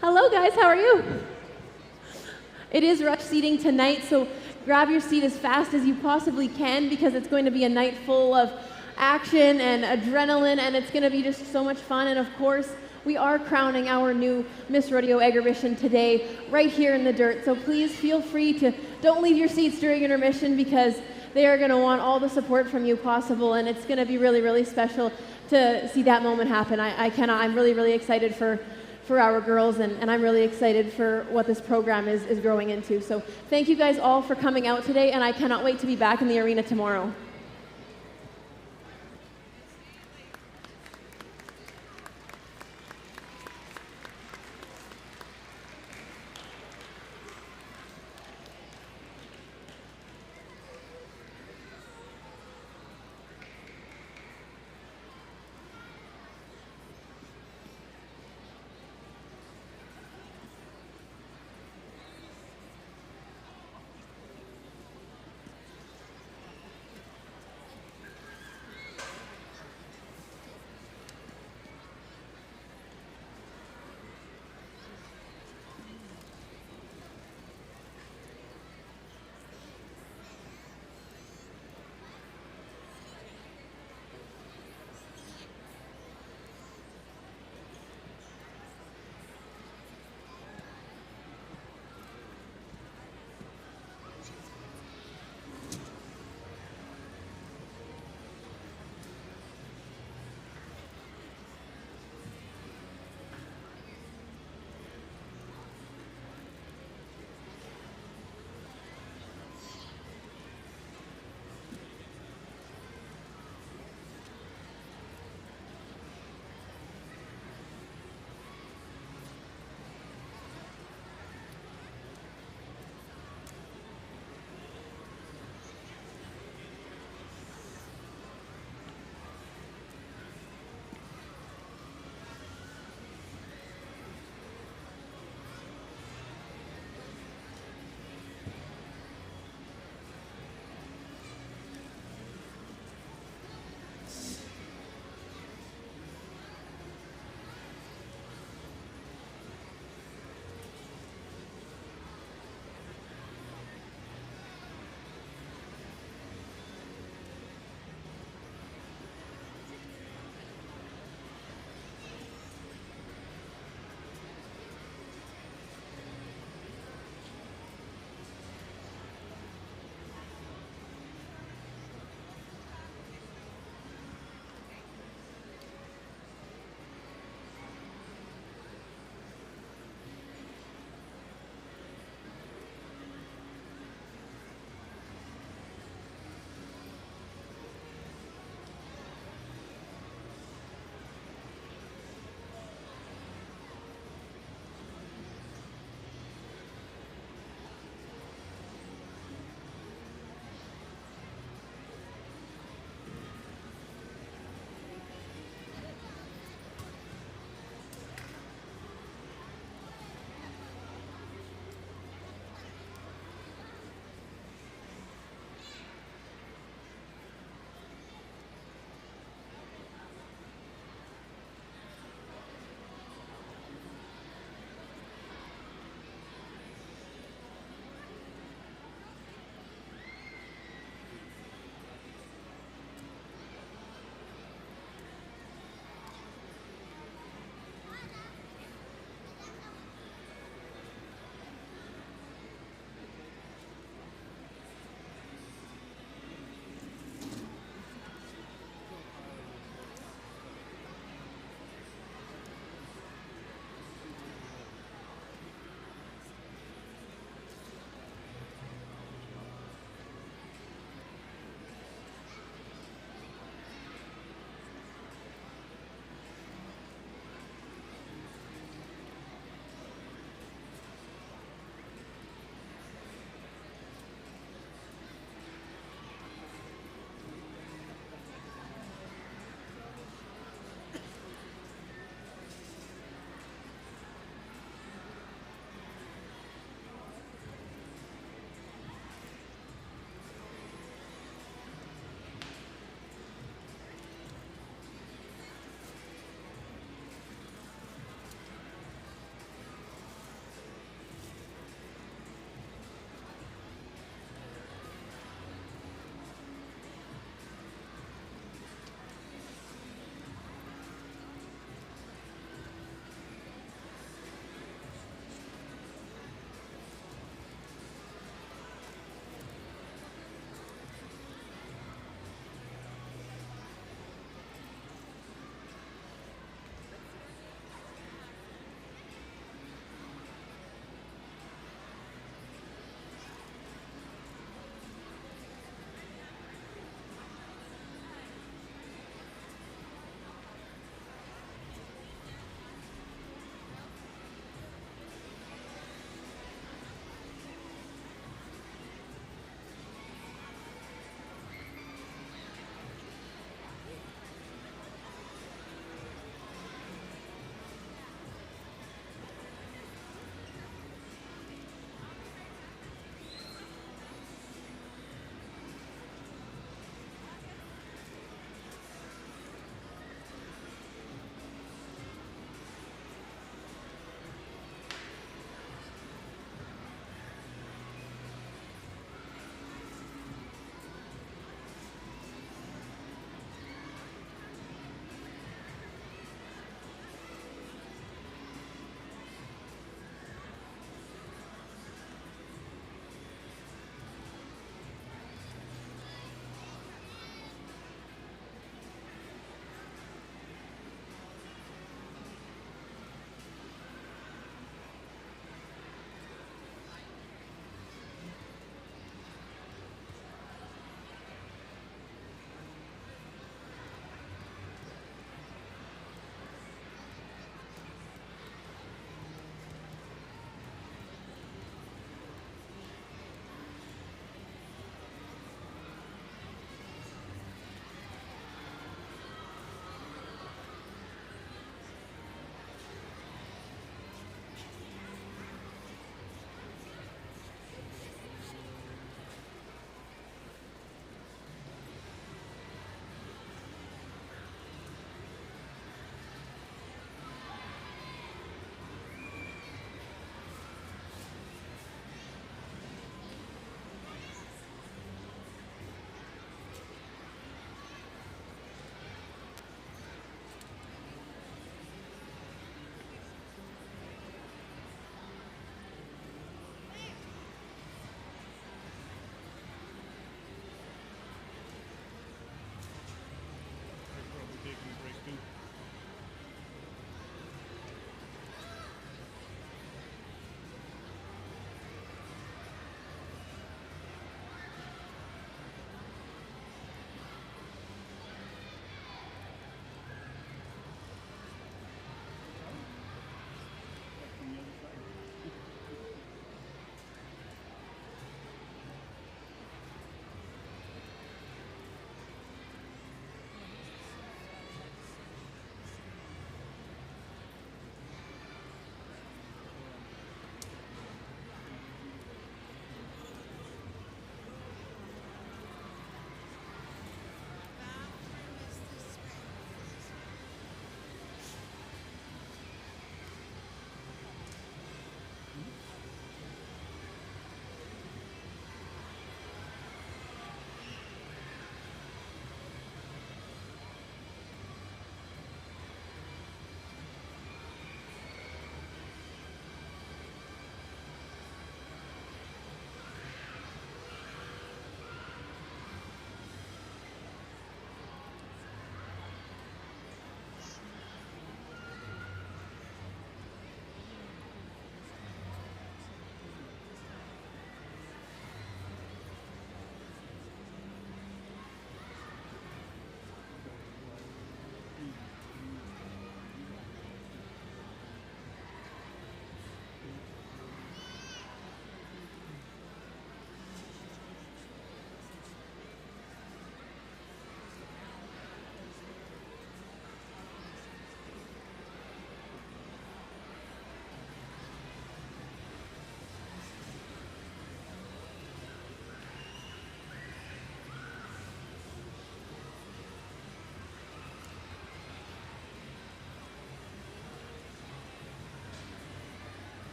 Hello guys, how are you? It is rush seating tonight, so grab your seat as fast as you possibly can because it's going to be a night full of action and adrenaline, and it's going to be just so much fun. And of course, we are crowning our new Miss Rodeo Exhibition today right here in the dirt. So please feel free to don't leave your seats during intermission because they are going to want all the support from you possible, and it's going to be really, really special to see that moment happen. I'm really, really excited for our girls, and I'm really excited for what this program is growing into. So thank you guys all for coming out today, and I cannot wait to be back in the arena tomorrow.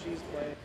she's playing.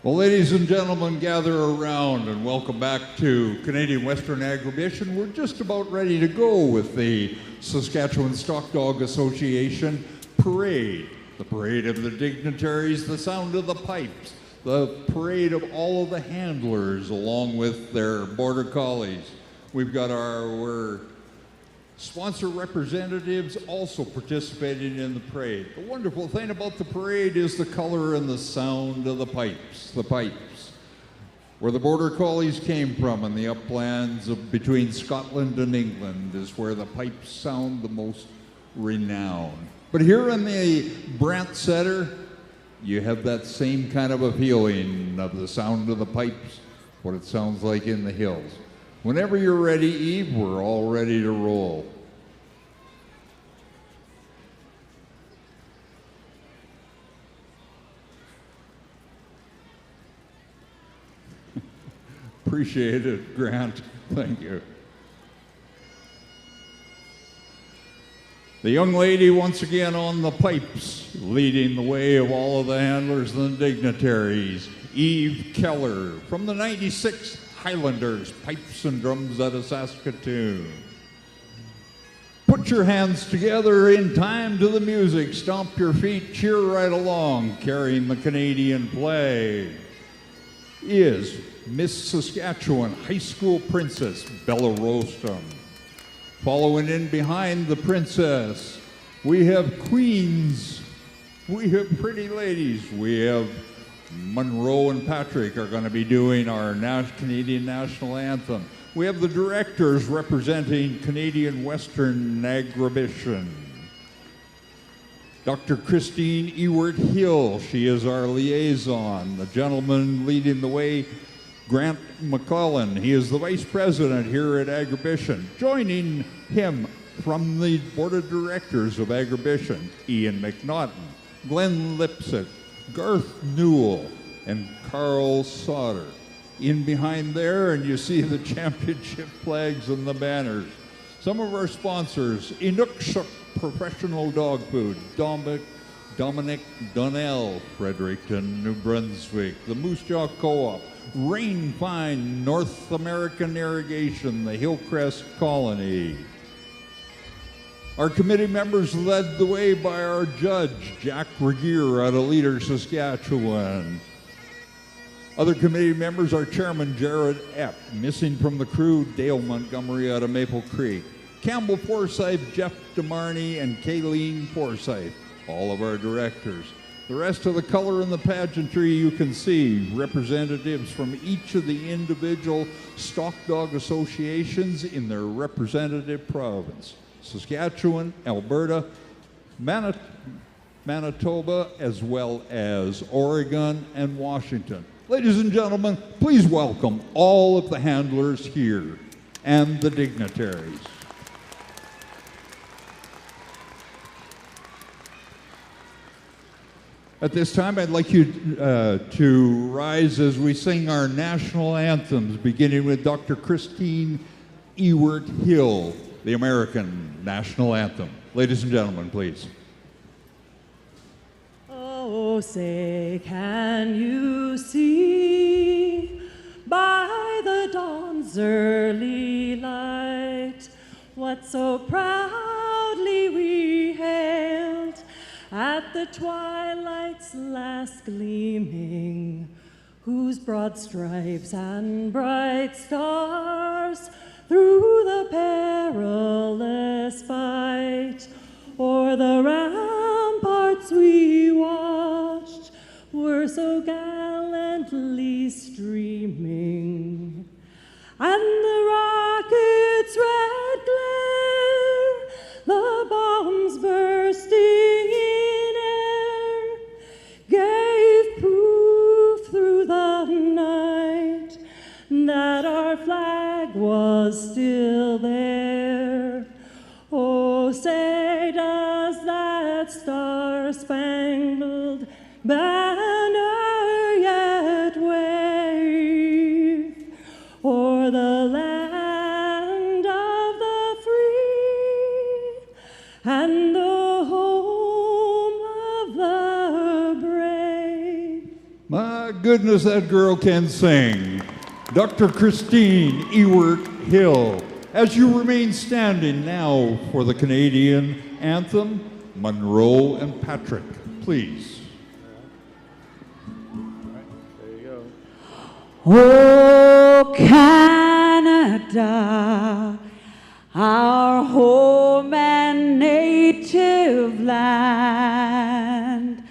Well, ladies and gentlemen, gather around and welcome back to Canadian Western Agribition. We're just about ready to go with the Saskatchewan Stock Dog Association Parade. The parade of the dignitaries, the sound of the pipes, the parade of all of the handlers along with their border collies. We've got our sponsor representatives also participating in the parade. The wonderful thing about the parade is the color and the sound of the pipes. The pipes. Where the border collies came from in the uplands of between Scotland and England is where the pipes sound the most renowned. But here in the Brant Center, you have that same kind of a feeling of the sound of the pipes, what it sounds like in the hills. Whenever you're ready, Eve, we're all ready to roll. Appreciate it, Grant. Thank you. The young lady once again on the pipes, leading the way of all of the handlers and the dignitaries. Eve Keller from the 96 Highlanders, pipes and drums out of Saskatoon. Put your hands together in time to the music. Stomp your feet, cheer right along, carrying the Canadian flag. Is Miss Saskatchewan High School Princess Bella Rostam. Following in behind the princess, we have queens, we have pretty ladies, we have Monroe and Patrick are going to be doing our Canadian National Anthem. We have the directors representing Canadian Western Agribition. Dr. Christine Ewart Hill, she is our liaison. The gentleman leading the way, Grant McClellan, he is the vice president here at Agribition. Joining him from the board of directors of Agribition, Ian McNaughton, Glenn Lipsett, Garth Newell, and Carl Sauter. In behind there, and you see the championship flags and the banners. Some of our sponsors, Inukshuk Professional Dog Food, Dominic Donnell, Fredericton, New Brunswick, the Moose Jaw Co-op, Rain Fine, North American Irrigation, the Hillcrest Colony. Our committee members led the way by our judge, Jack Regier out of Leader, Saskatchewan. Other committee members are Chairman Jared Epp, missing from the crew, Dale Montgomery out of Maple Creek, Campbell Forsyth, Jeff DeMarney, and Kayleen Forsyth, all of our directors. The rest of the color and the pageantry you can see, representatives from each of the individual stock dog associations in their representative province. Saskatchewan, Alberta, Manitoba, as well as Oregon and Washington. Ladies and gentlemen, please welcome all of the handlers here and the dignitaries. At this time, I'd like you to rise as we sing our national anthems, beginning with Dr. Christine Ewart Hill, the American national anthem. Ladies and gentlemen, please. Oh, say, can you see by the dawn's early light what so proudly we hailed at the twilight's last gleaming, whose broad stripes and bright stars through the perilous fight o'er the ramparts we watched were so gallantly streaming, and the rocket's red glare, the bombs bursting in air, gave proof through the night that our flag was still there. Oh, say, does that star-spangled banner yet wave o'er the land of the free and the home of the brave? My goodness, that girl can sing. Dr. Christine Ewert Hill. As you remain standing now for the Canadian anthem, Monroe and Patrick, please. Oh, Canada, our home and native land,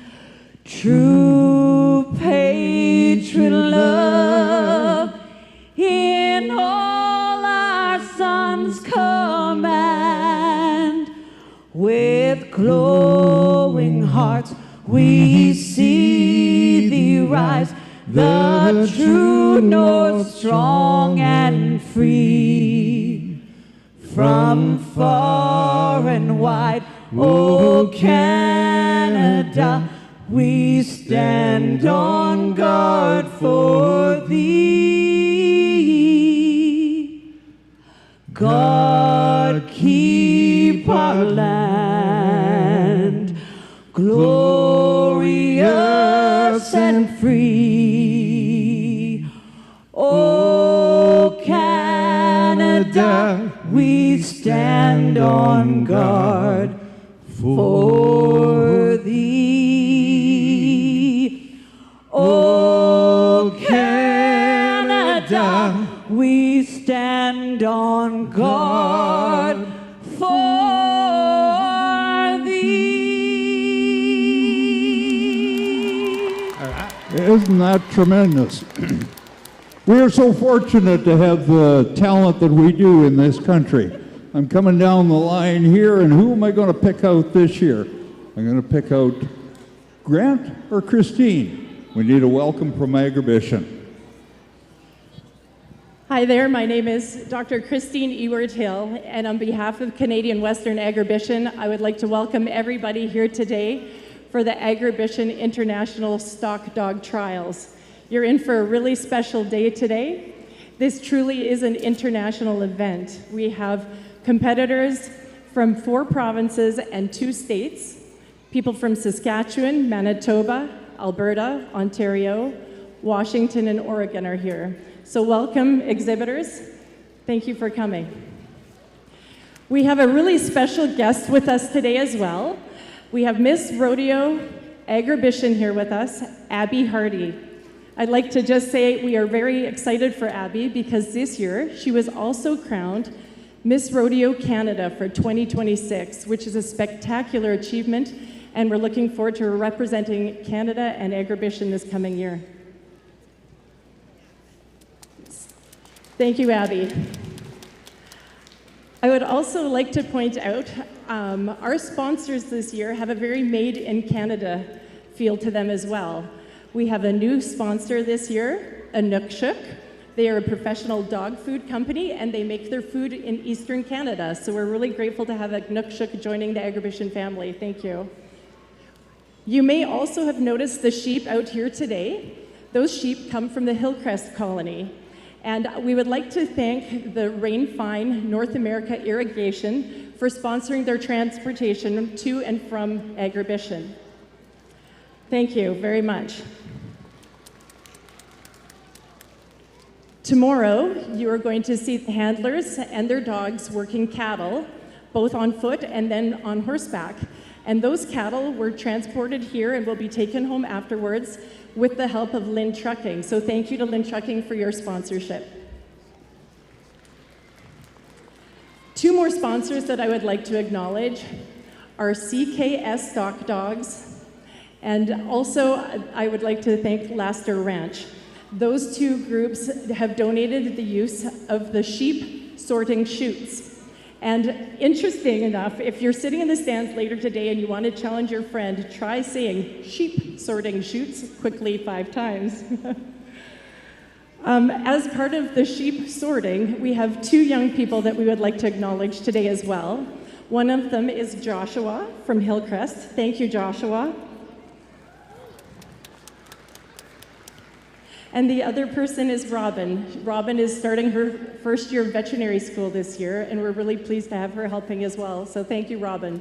true patriot love in all our sons' command. With glowing hearts we see thee rise, the true north, strong and free. From far and wide, O Canada, we stand on guard for thee. God keep our land glorious and free. O Canada, we stand on guard for thee. O Canada, we stand on guard for thee. Isn't that tremendous? We are so fortunate to have the talent that we do in this country. I'm coming down the line here, and who am I going to pick out this year? I'm going to pick out Grant or Christine. We need a welcome from Agribition. Hi there, my name is Dr. Christine Ewert Hill, and on behalf of Canadian Western Agribition, I would like to welcome everybody here today for the Agribition International Stock Dog Trials. You're in for a really special day today. This truly is an international event. We have competitors from 4 provinces and 2 states, people from Saskatchewan, Manitoba, Alberta, Ontario, Washington, and Oregon are here. So welcome, exhibitors. Thank you for coming. We have a really special guest with us today as well. We have Miss Rodeo Agribition here with us, Abby Hardy. I'd like to just say we are very excited for Abby because this year she was also crowned Miss Rodeo Canada for 2026, which is a spectacular achievement, and we're looking forward to her representing Canada and Agribition this coming year. Thank you, Abby. I would also like to point out our sponsors this year have a very Made in Canada feel to them as well. We have a new sponsor this year, Inukshuk. They are a professional dog food company, and they make their food in Eastern Canada. So we're really grateful to have Inukshuk joining the Agribition family. Thank you. You may also have noticed the sheep out here today. Those sheep come from the Hillcrest colony. And we would like to thank the Rainfine North America Irrigation for sponsoring their transportation to and from Agribition. Thank you very much. Tomorrow, you are going to see the handlers and their dogs working cattle, both on foot and then on horseback. And those cattle were transported here and will be taken home afterwards with the help of Lynn Trucking. So thank you to Lynn Trucking for your sponsorship. 2 more sponsors that I would like to acknowledge are CKS Stock Dogs, and also I would like to thank Laster Ranch. Those 2 groups have donated the use of the sheep sorting chutes. And interesting enough, if you're sitting in the stands later today and you want to challenge your friend, try saying sheep sorting chutes quickly 5 times. As part of the sheep sorting, we have 2 young people that we would like to acknowledge today as well. One of them is Joshua from Hillcrest. Thank you, Joshua. And the other person is Robin. Robin is starting her first year of veterinary school this year, and we're really pleased to have her helping as well. So thank you, Robin.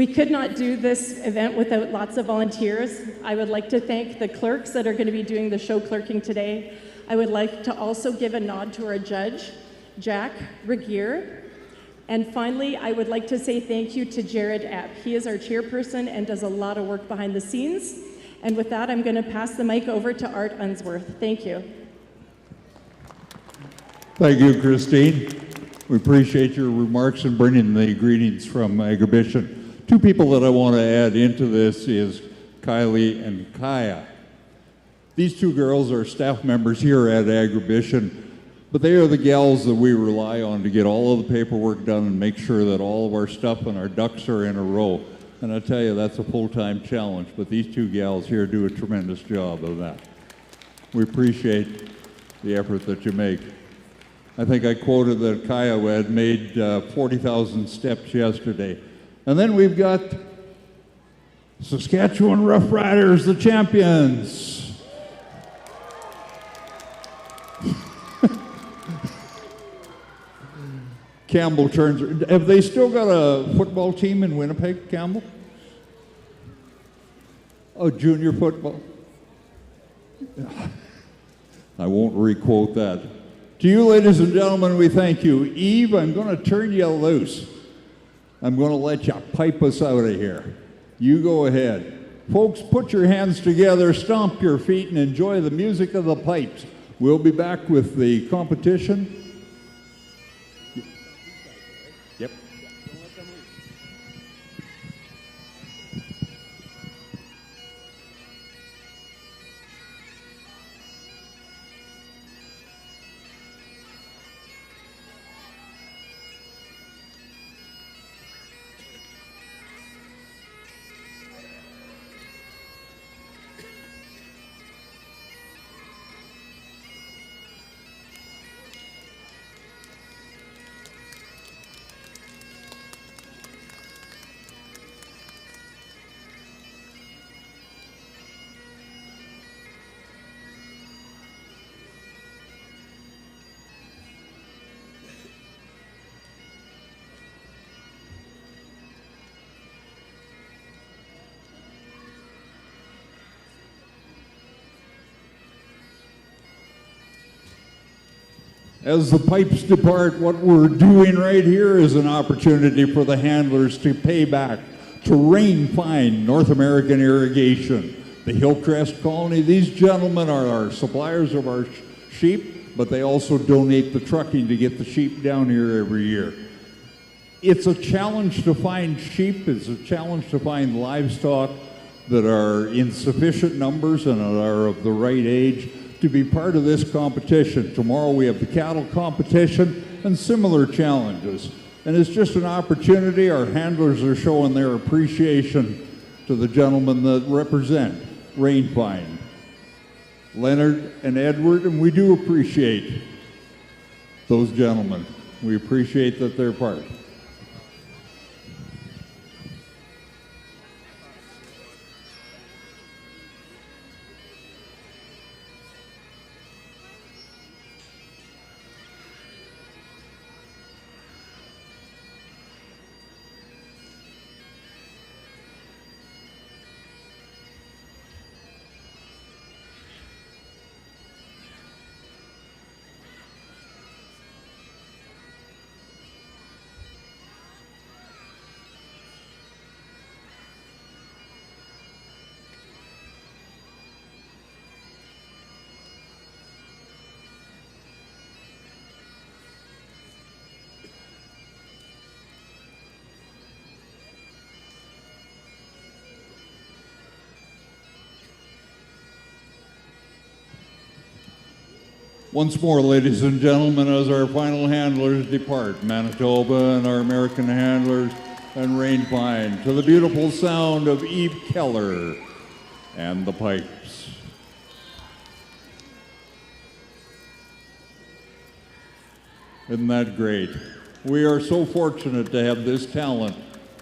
We could not do this event without lots of volunteers. I would like to thank the clerks that are going to be doing the show clerking today. I would like to also give a nod to our judge, Jack Regier. And finally, I would like to say thank you to Jared Epp. He is our chairperson and does a lot of work behind the scenes. And with that, I'm going to pass the mic over to Art Unsworth. Thank you. Thank you, Christine. We appreciate your remarks and bringing the greetings from Agribition. Two people that I want to add into this is Kylie and Kaya. These two girls are staff members here at Agribition, but they are the gals that we rely on to get all of the paperwork done and make sure that all of our stuff and our ducks are in a row. And I tell you, that's a full-time challenge, but these two gals here do a tremendous job of that. We appreciate the effort that you make. I think I quoted that Kaya had made 40,000 steps yesterday. And then we've got Saskatchewan Rough Riders, the champions. Campbell turns. Have they still got a football team in Winnipeg, Campbell? Oh, junior football. I won't requote that. To you, ladies and gentlemen, we thank you. Eve, I'm going to turn you loose. I'm going to let you pipe us out of here. You go ahead. Folks, put your hands together, stomp your feet, and enjoy the music of the pipes. We'll be back with the competition. Yep. As the pipes depart, what we're doing right here is an opportunity for the handlers to pay back to Rain Fine North American Irrigation, the Hillcrest Colony. These gentlemen are our suppliers of our sheep, but they also donate the trucking to get the sheep down here every year. It's a challenge to find sheep. It's a challenge to find livestock that are in sufficient numbers and are of the right age to be part of this competition. Tomorrow we have the cattle competition and similar challenges. And it's just an opportunity. Our handlers are showing their appreciation to the gentlemen that represent Rain Fine, Leonard and Edward, and we do appreciate those gentlemen. We appreciate that they're part. Once more, ladies and gentlemen, as our final handlers depart, Manitoba and our American handlers and Rain Fine, to the beautiful sound of Eve Keller and the pipes. Isn't that great? We are so fortunate to have this talent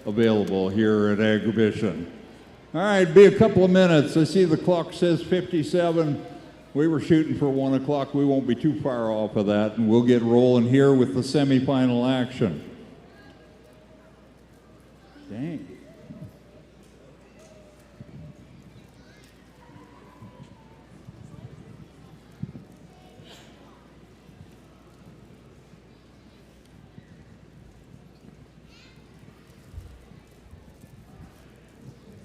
available here at Agribition. All right, be a couple of minutes. I see the clock says 57. We were shooting for 1 o'clock. We won't be too far off of that, and we'll get rolling here with the semifinal action. Dang.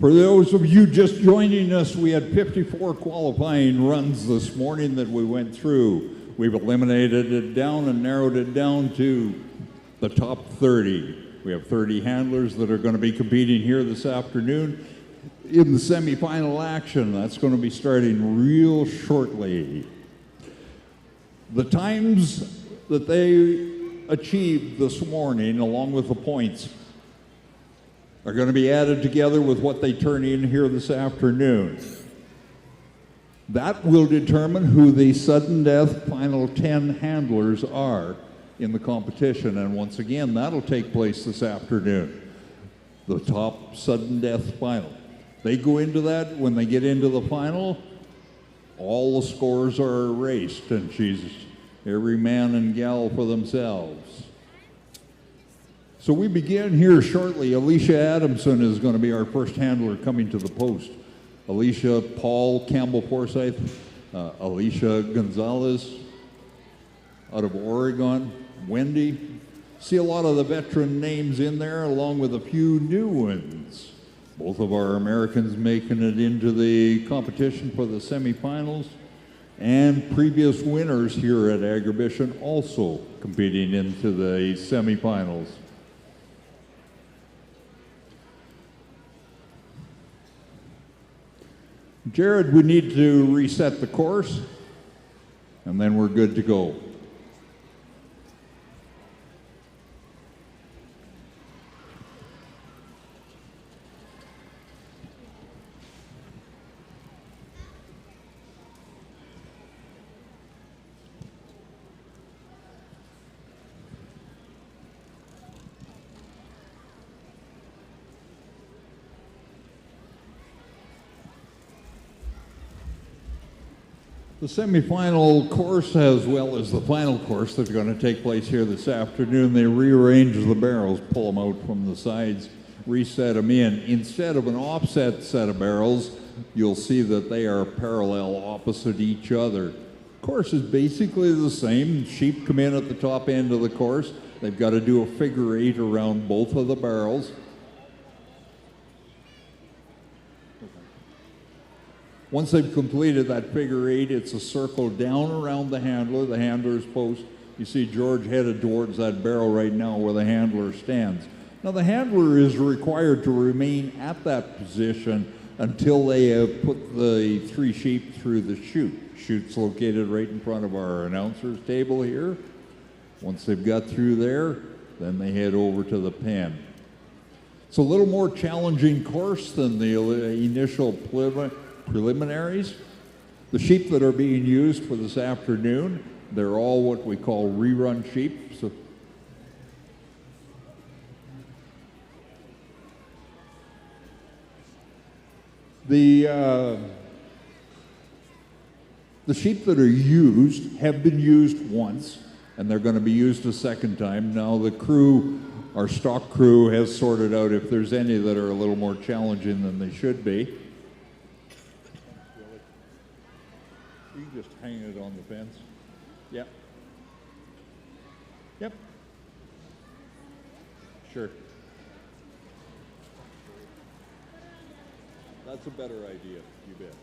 For those of you just joining us, we had 54 qualifying runs this morning that we went through. We've eliminated it down and narrowed it down to the top 30. We have 30 handlers that are going to be competing here this afternoon in the semifinal action. That's going to be starting real shortly. The times that they achieved this morning, along with the points, are going to be added together with what they turn in here this afternoon. That will determine who the sudden death final 10 handlers are in the competition, and once again, that'll take place this afternoon. The top sudden death final. They go into that, when they get into the final, all the scores are erased, and she's every man and gal for themselves. So we begin here shortly. Alicia Adamson is going to be our first handler coming to the post. Alicia, Paul Campbell-Forsyth, Alicia Gonzalez out of Oregon, Wendy. See a lot of the veteran names in there along with a few new ones. Both of our Americans making it into the competition for the semifinals, and previous winners here at Agribition also competing into the semifinals. Jared, we need to reset the course, and then we're good to go. The semifinal course, as well as the final course that's going to take place here this afternoon, they rearrange the barrels, pull them out from the sides, reset them in. Instead of an offset set of barrels, you'll see that they are parallel opposite each other. Course is basically the same. Sheep come in at the top end of the course. They've got to do a figure 8 around both of the barrels. Once they've completed that figure 8, it's a circle down around the handler's post. You see George headed towards that barrel right now where the handler stands. Now the handler is required to remain at that position until they have put the 3 sheep through the chute. Chute's located right in front of our announcer's table here. Once they've got through there, then they head over to the pen. It's a little more challenging course than the initial preliminaries. The sheep that are being used for this afternoon, they're all what we call rerun sheep. So the sheep that are used have been used once, and they're going to be used a second time. Now the crew, our stock crew, has sorted out if there's any that are a little more challenging than they should be. You can just hang it on the fence. Yep. Yep. Sure. That's a better idea, you bet.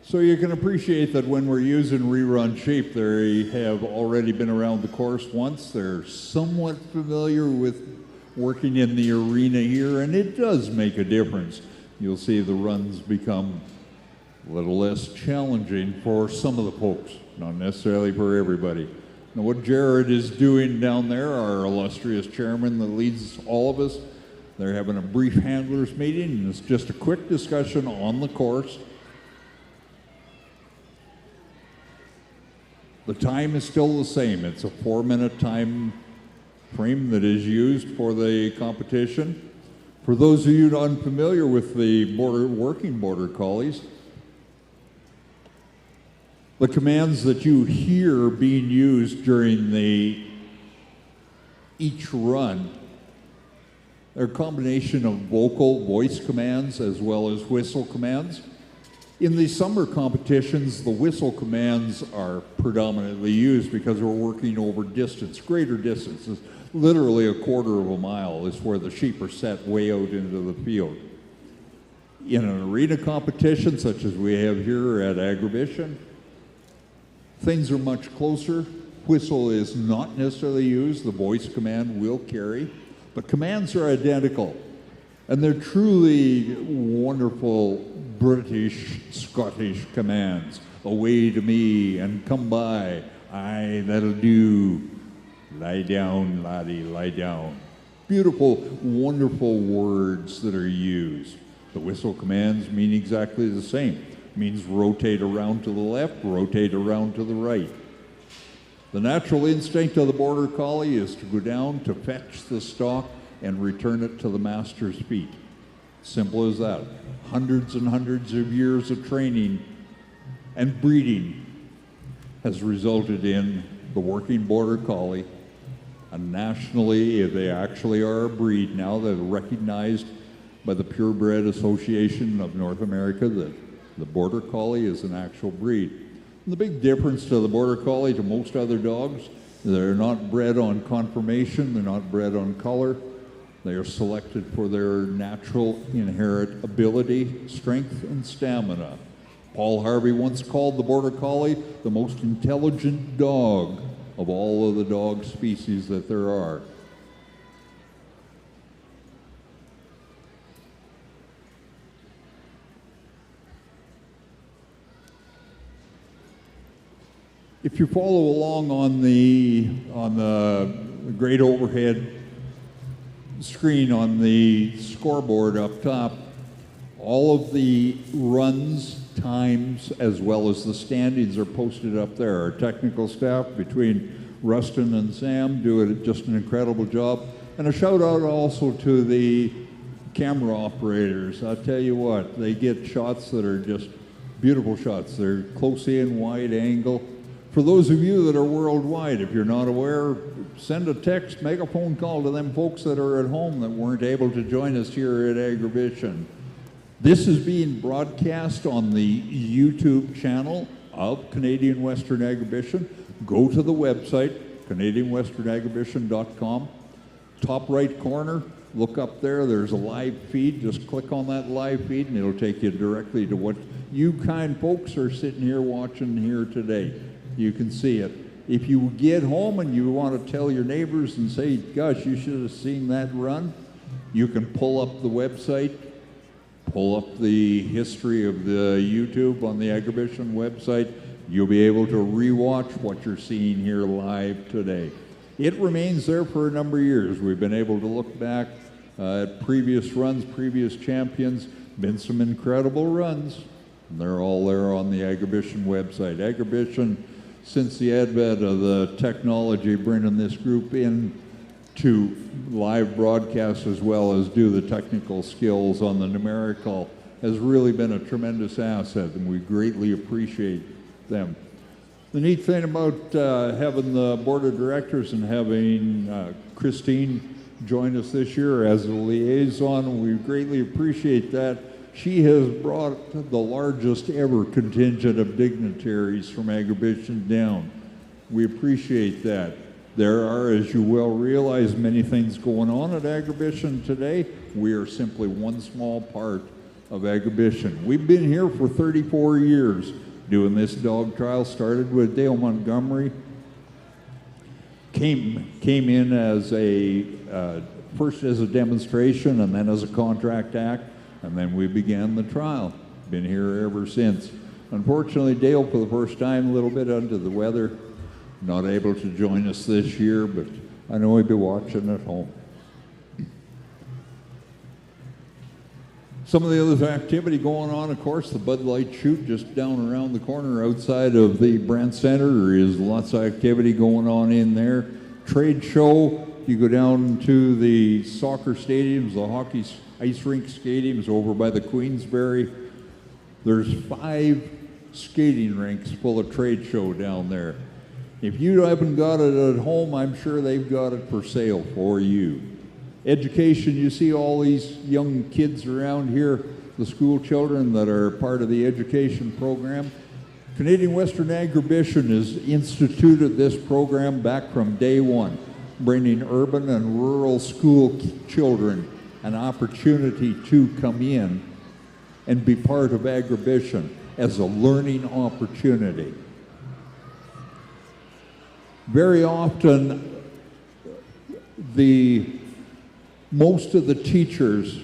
So you can appreciate that when we're using rerun sheep, they have already been around the course once. They're somewhat familiar with working in the arena here, and it does make a difference. You'll see the runs become a little less challenging for some of the folks, not necessarily for everybody. Now what Jared is doing down there, our illustrious chairman that leads all of us, they're having a brief handlers meeting, and it's just a quick discussion on the course. The time is still the same. It's a 4-minute time frame that is used for the competition. For those of you unfamiliar with the working border collies, the commands that you hear being used during each run They're a combination of vocal voice commands as well as whistle commands. In the summer competitions, the whistle commands are predominantly used because we're working over distance, greater distances. Literally a quarter of a mile is where the sheep are set way out into the field. In an arena competition such as we have here at Agribition, things are much closer. Whistle is not necessarily used. The voice command will carry. But commands are identical. And they're truly wonderful British, Scottish commands. Away to me and come by. Aye, that'll do. Lie down, laddie, lie down. Beautiful, wonderful words that are used. The whistle commands mean exactly the same. It means rotate around to the left, rotate around to the right. The natural instinct of the Border Collie is to go down to fetch the stock and return it to the master's feet. Simple as that. Hundreds and hundreds of years of training and breeding has resulted in the working Border Collie. And nationally, they actually are a breed now. They're recognized by the Purebred Association of North America that the Border Collie is an actual breed. And the big difference to the Border Collie to most other dogs, they're not bred on conformation, they're not bred on color. They are selected for their natural inherent ability, strength, and stamina. Paul Harvey once called the Border Collie the most intelligent dog of all of the dog species that there are. If you follow along on the great overhead screen on the scoreboard up top, all of the runs, times, as well as the standings are posted up there. Our technical staff between Rustin and Sam do just an incredible job. And a shout out also to the camera operators. I'll tell you what, they get shots that are just beautiful shots. They're close in, wide angle. For those of you that are worldwide, if you're not aware, send a text, make a phone call to them folks that are at home that weren't able to join us here at Agribition. This is being broadcast on the YouTube channel of Canadian Western Agribition. Go to the website, CanadianWesternAgribition.com. Top right corner, look up there, there's a live feed. Just click on that live feed and it'll take you directly to what you kind folks are sitting here watching here today. You can see it. If you get home and you want to tell your neighbors and say, gosh, you should have seen that run, you can pull up the website, pull up the history of the YouTube on the Agribition website. You'll be able to rewatch what you're seeing here live today. It remains there for a number of years. We've been able to look back at previous runs, previous champions, been some incredible runs. And they're all there on the Agribition website. Agribition, since the advent of the technology, bringing this group in to live broadcast as well as do the technical skills on the numerical, has really been a tremendous asset, and we greatly appreciate them. The neat thing about having the board of directors and having Christine join us this year as a liaison, we greatly appreciate that. She has brought the largest ever contingent of dignitaries from Agribition down. We appreciate that. There are, as you well realize, many things going on at Agribition today. We are simply one small part of Agribition. We've been here for 34 years doing this dog trial. Started with Dale Montgomery. Came in as first as a demonstration and then as a contract act. And then we began the trial. Been here ever since. Unfortunately, Dale, for the first time, a little bit under the weather, not able to join us this year, but I know he'll be watching at home. Some of the other activity going on, of course, the Bud Light shoot just down around the corner outside of the Brand Center. There is lots of activity going on in there. Trade show, you go down to the soccer stadiums, the hockey ice rink stadiums over by the Queensbury. There's 5 skating rinks full of trade show down there. If you haven't got it at home, I'm sure they've got it for sale for you. Education, you see all these young kids around here, the school children that are part of the education program. Canadian Western Agribition has instituted this program back from day one, bringing urban and rural school children an opportunity to come in and be part of Agribition as a learning opportunity. Very often, most of the teachers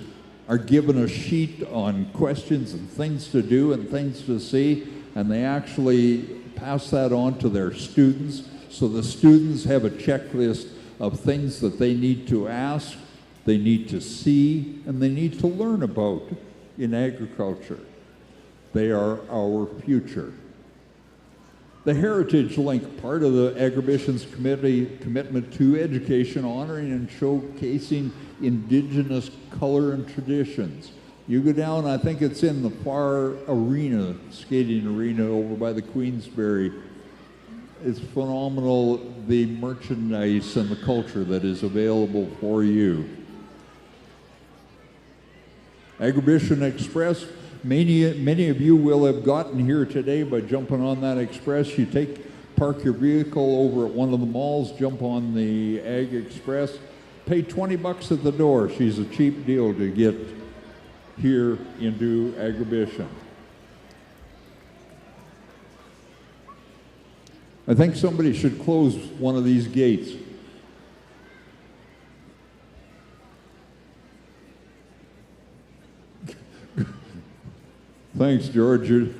are given a sheet on questions and things to do and things to see, and they actually pass that on to their students. So the students have a checklist of things that they need to ask, they need to see, and they need to learn about in agriculture. They are our future. The Heritage Link, part of the Agribition's commitment to education, honoring and showcasing Indigenous color and traditions. You go down, I think it's in the far arena, skating arena over by the Queensberry. It's phenomenal, the merchandise and the culture that is available for you. Agribition Express, many of you will have gotten here today by jumping on that express. You park your vehicle over at one of the malls, jump on the Ag Express, pay 20 bucks at the door. She's a cheap deal to get here into Agribition. I think somebody should close one of these gates. Thanks, George.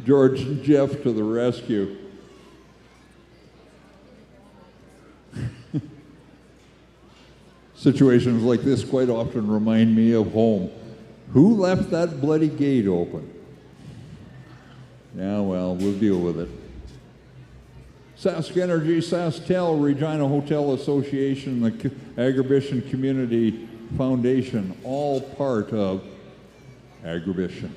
George and Jeff to the rescue. Situations like this quite often remind me of home. Who left that bloody gate open? Yeah, well, we'll deal with it. Sask Energy, SaskTel, Regina Hotel Association, the Agribition Community Foundation, all part of Agribition.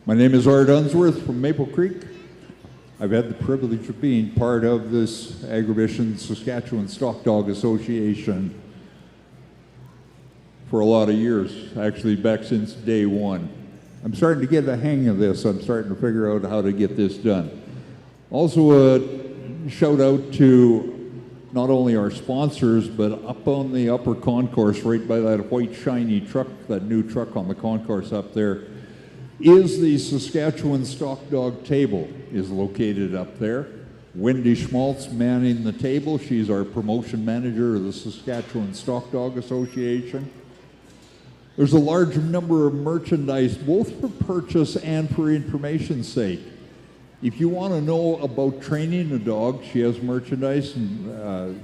My name is Art Unsworth from Maple Creek. I've had the privilege of being part of this Agribition Saskatchewan Stock Dog Association for a lot of years, actually back since day one. I'm starting to get the hang of this. I'm starting to figure out how to get this done. Also a shout out to not only our sponsors, but up on the upper concourse, right by that white shiny truck, that new truck on the concourse up there, is the Saskatchewan Stock Dog Table, is located up there. Wendy Schmaltz manning the table. She's our promotion manager of the Saskatchewan Stock Dog Association. There's a large number of merchandise, both for purchase and for information's sake. If you want to know about training a dog, she has merchandise, and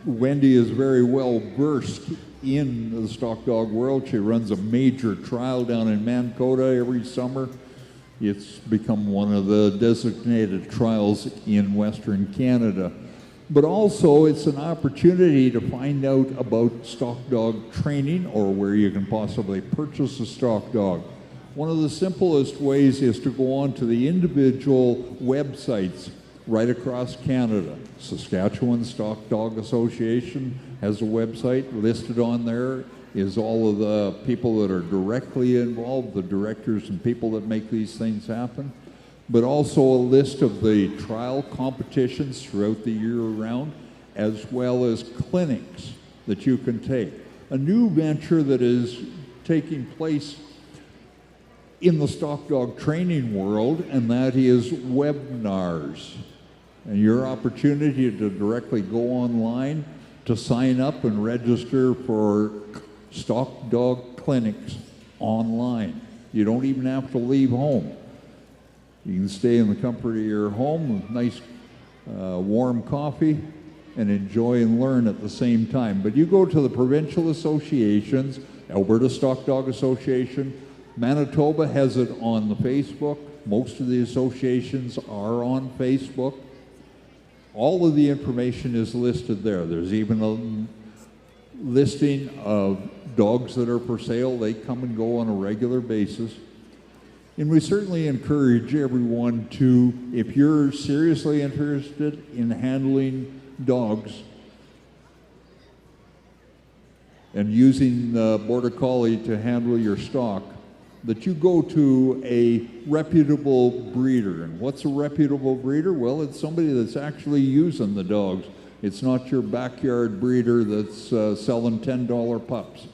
Wendy is very well versed in the stock dog world. She runs a major trial down in Mankota every summer. It's become one of the designated trials in Western Canada. But also it's an opportunity to find out about stock dog training or where you can possibly purchase a stock dog. One of the simplest ways is to go on to the individual websites right across Canada. Saskatchewan Stock Dog Association has a website. Listed on there is all of the people that are directly involved, the directors and people that make these things happen, but also a list of the trial competitions throughout the year around, as well as clinics that you can take. A new venture that is taking place in the stock dog training world, and that is webinars. And your opportunity to directly go online to sign up and register for stock dog clinics online. You don't even have to leave home. You can stay in the comfort of your home with nice warm coffee and enjoy and learn at the same time. But you go to the provincial associations, Alberta Stock Dog Association, Manitoba has it on the Facebook. Most of the associations are on Facebook. All of the information is listed there. There's even a listing of dogs that are for sale. They come and go on a regular basis. And we certainly encourage everyone to, if you're seriously interested in handling dogs and using Border Collie to handle your stock, that you go to a reputable breeder. And what's a reputable breeder? Well, it's somebody that's actually using the dogs. It's not your backyard breeder that's selling $10 pups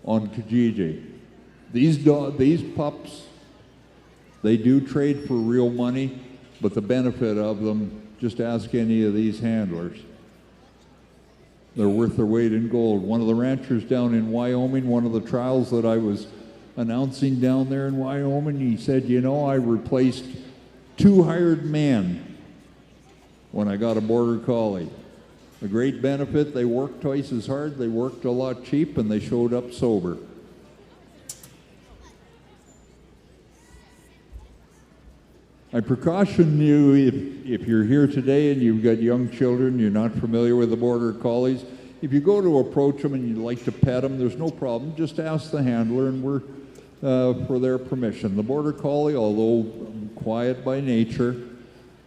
on Kijiji. These pups, they do trade for real money, but the benefit of them, just ask any of these handlers. They're worth their weight in gold. One of the ranchers down in Wyoming, one of the trials that I was announcing down there in Wyoming, he said, you know, I replaced 2 hired men when I got a Border Collie. A great benefit, they worked twice as hard, they worked a lot cheap, and they showed up sober. I precaution you, if you're here today and you've got young children, you're not familiar with the Border Collies, if you go to approach them and you'd like to pet them, there's no problem. Just ask the handler and we're for their permission. The Border Collie, although quiet by nature,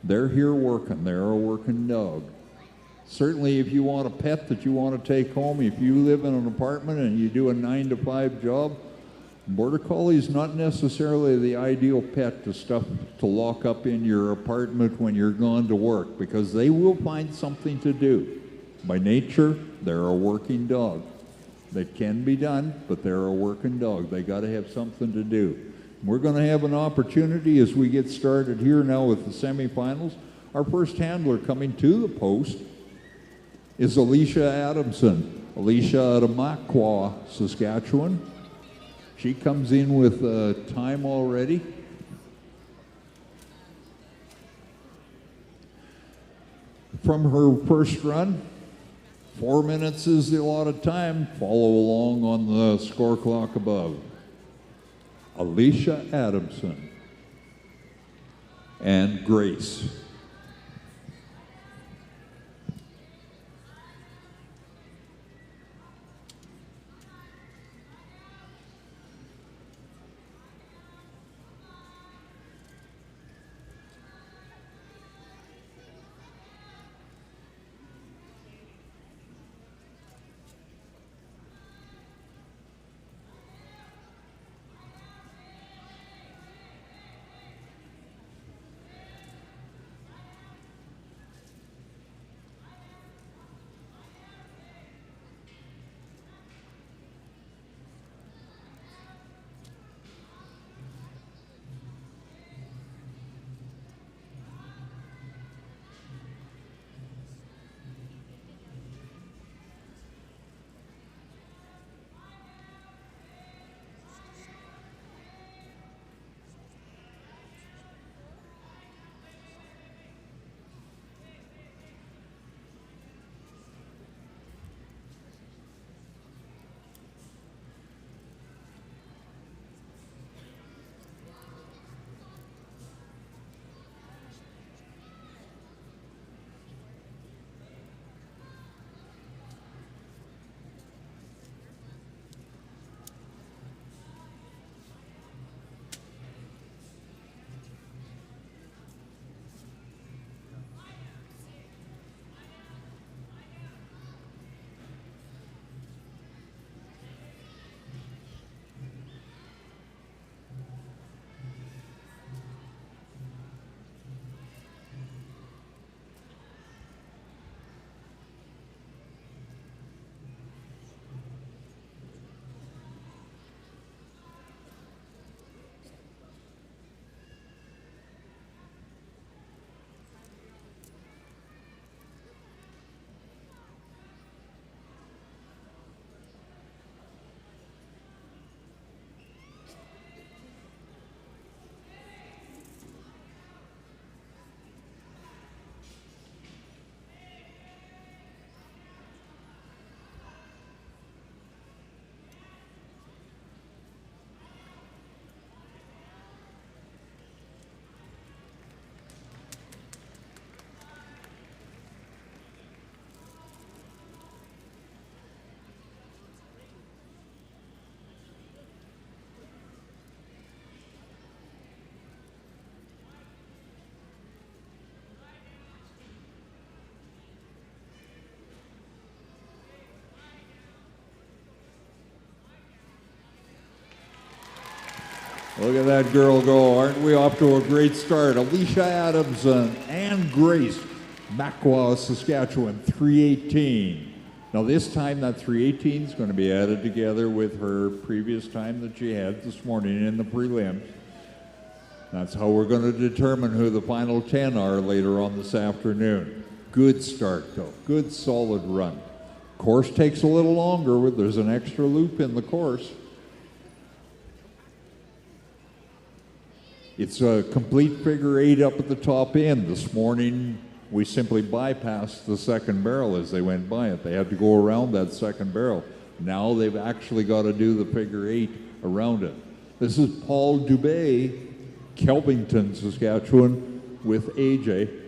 they're here working. They're a working dog. Certainly if you want a pet that you want to take home, if you live in an apartment and you do a 9-to-5 job, Border Collie is not necessarily the ideal pet to lock up in your apartment when you're gone to work, because they will find something to do. By nature, they're a working dog. That can be done, but they're a working dog. They got to have something to do. We're going to have an opportunity as we get started here now with the semifinals. Our first handler coming to the post is Alicia Adamson. Alicia out of Makwa, Saskatchewan. She comes in with time already. From her first run, 4 minutes is the allotted time. Follow along on the score clock above. Alicia Adamson and Grace. Look at that girl go. Aren't we off to a great start? Alicia Adams and Grace, Makwa, Saskatchewan, 3:18. Now this time that 3:18 is going to be added together with her previous time that she had this morning in the prelims. That's how we're going to determine who the final 10 are later on this afternoon. Good start though, good solid run. Course takes a little longer, there's an extra loop in the course. It's a complete figure 8 up at the top end. This morning we simply bypassed the second barrel as they went by it. They had to go around that second barrel. Now they've actually got to do the figure 8 around it. This is Paul Dubé, Kelvington, Saskatchewan, with AJ.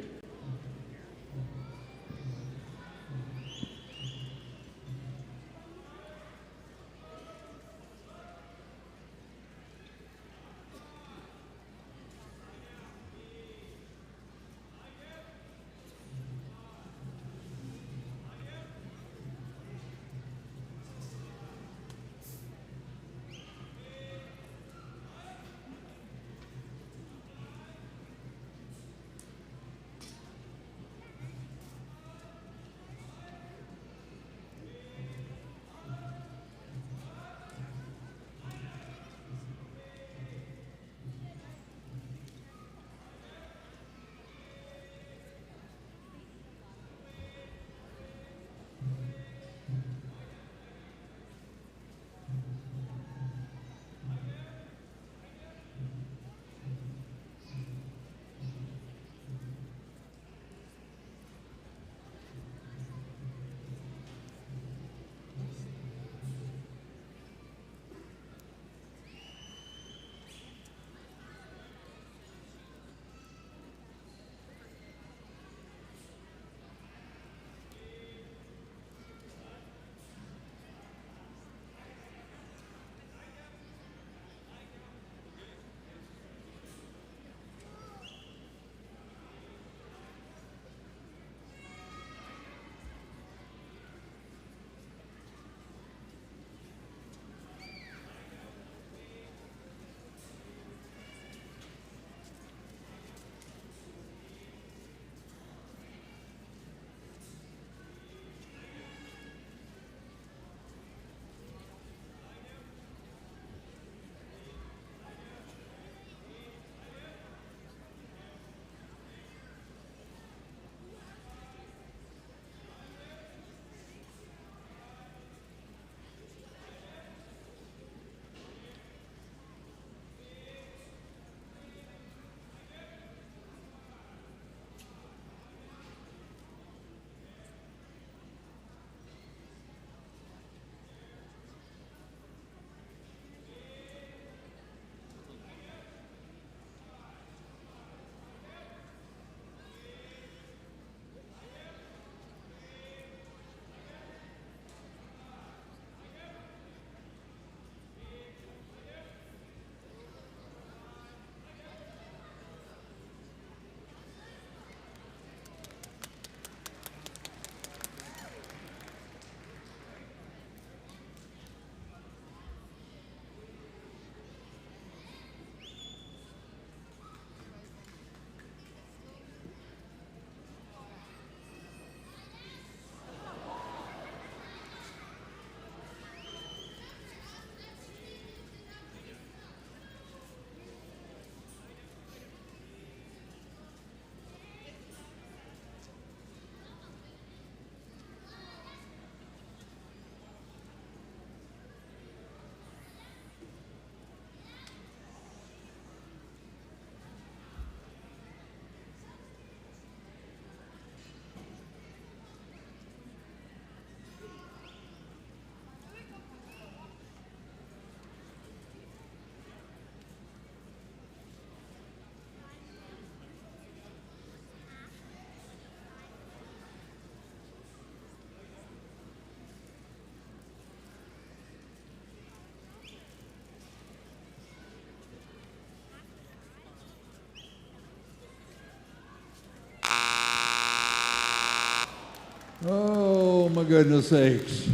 Oh, my goodness sakes.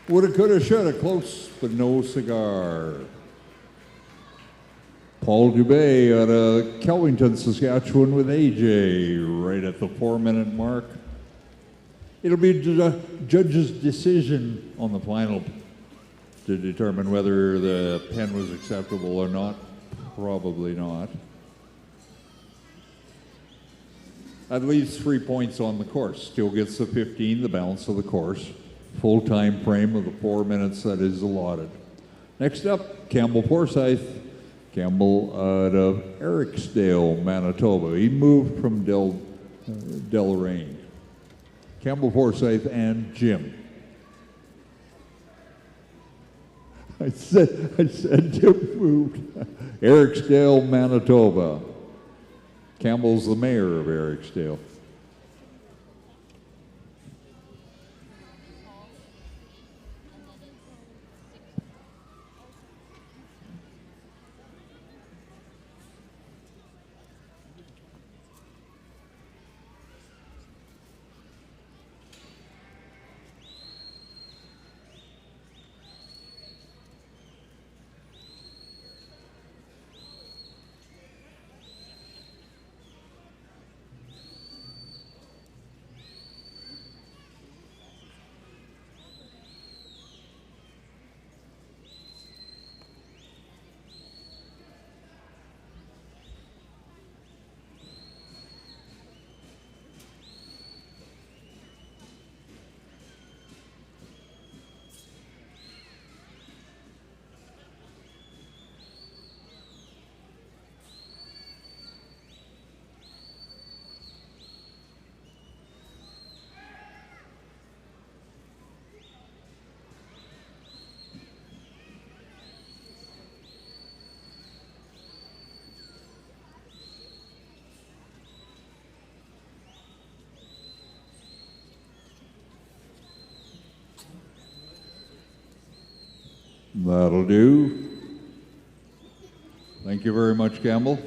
Woulda, coulda, shoulda, close, but no cigar. Paul Dubé out of Kelvington, Saskatchewan with AJ right at the 4-minute mark. It'll be the judge's decision on the final to determine whether the pen was acceptable or not. Probably not. That leaves 3 points on the course. Still gets the 15, the balance of the course. Full time frame of the 4 minutes that is allotted. Next up, Campbell Forsyth. Campbell out of Ericsdale, Manitoba. He moved from Delraine. Campbell Forsyth and Jim. I said Jim moved. Ericsdale, Manitoba. Campbell's the mayor of Ericsdale. That'll do. Thank you very much, Campbell.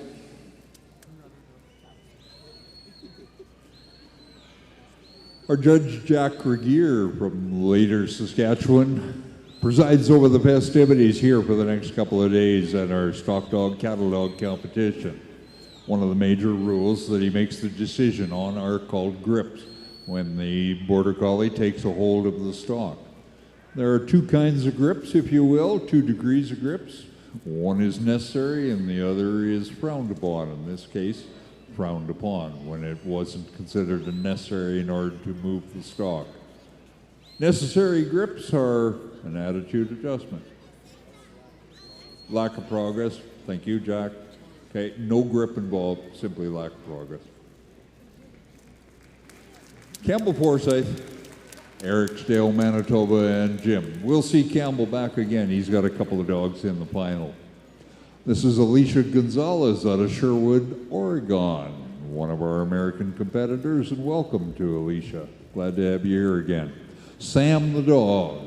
Our Judge Jack Regier from Later, Saskatchewan, presides over the festivities here for the next couple of days at our stock dog, cattle dog competition. One of the major rules that he makes the decision on are called grips, when the Border Collie takes a hold of the stock. There are two kinds of grips, if you will, 2 degrees of grips. One is necessary and the other is frowned upon. In this case, frowned upon when it wasn't considered necessary in order to move the stock. Necessary grips are an attitude adjustment. Lack of progress, thank you, Jack. Okay, no grip involved, simply lack of progress. Campbell Forsyth, Ericsdale, Manitoba, and Jim. We'll see Campbell back again. He's got a couple of dogs in the final. This is Alicia Gonzalez out of Sherwood, Oregon, one of our American competitors, and welcome to Alicia. Glad to have you here again. Sam the dog.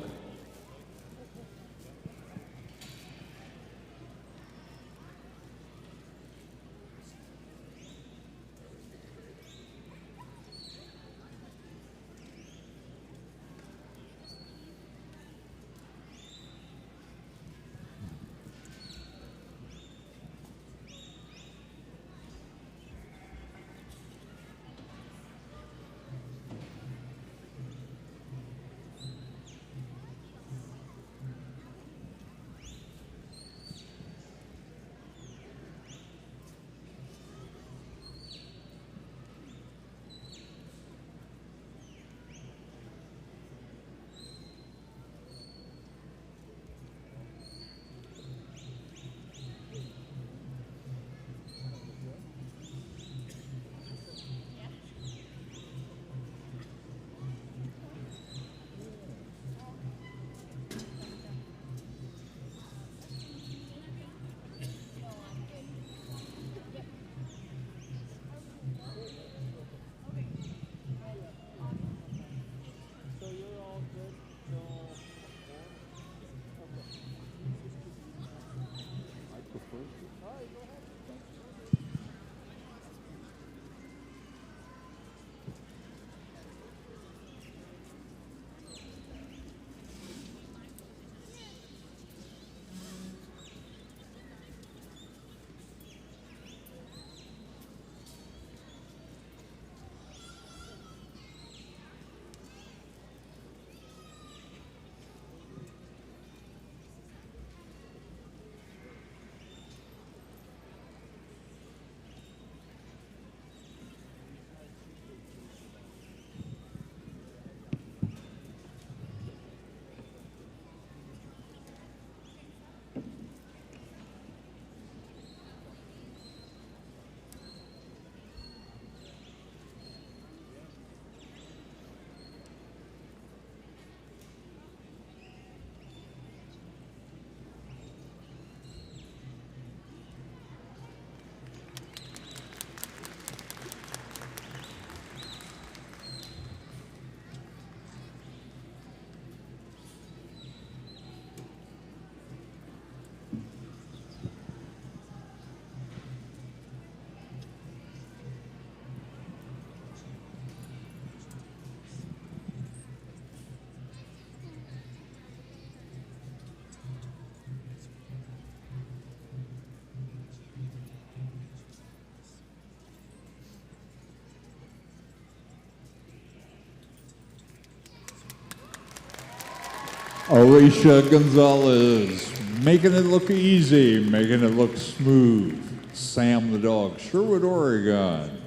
Alicia Gonzalez, making it look easy, making it look smooth. Sam the dog, Sherwood, Oregon.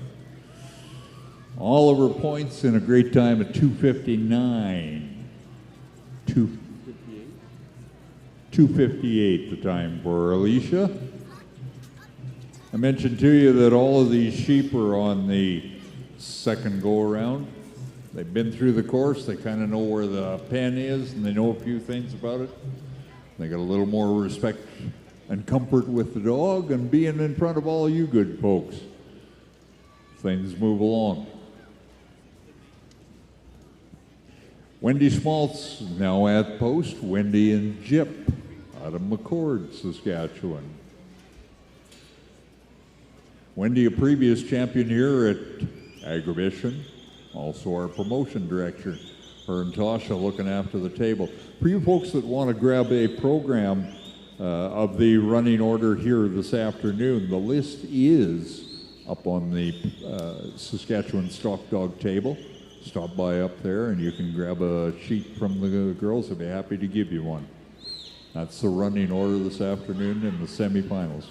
All of her points in a great time at 2:59. 2:58 the time for Alicia. I mentioned to you that all of these sheep are on the second go-around. They've been through the course, they kind of know where the pen is, and they know a few things about it. They got a little more respect and comfort with the dog and being in front of all you good folks. Things move along. Wendy Schmaltz now at post. Wendy and Jip out of McCord, Saskatchewan. Wendy, a previous champion here at Agribition, also our promotion director. Her and Tasha looking after the table. For you folks that want to grab a program of the running order here this afternoon, the list is up on the Saskatchewan Stock Dog table. Stop by up there and you can grab a sheet from the girls. They'll be happy to give you one. That's the running order this afternoon in the semifinals.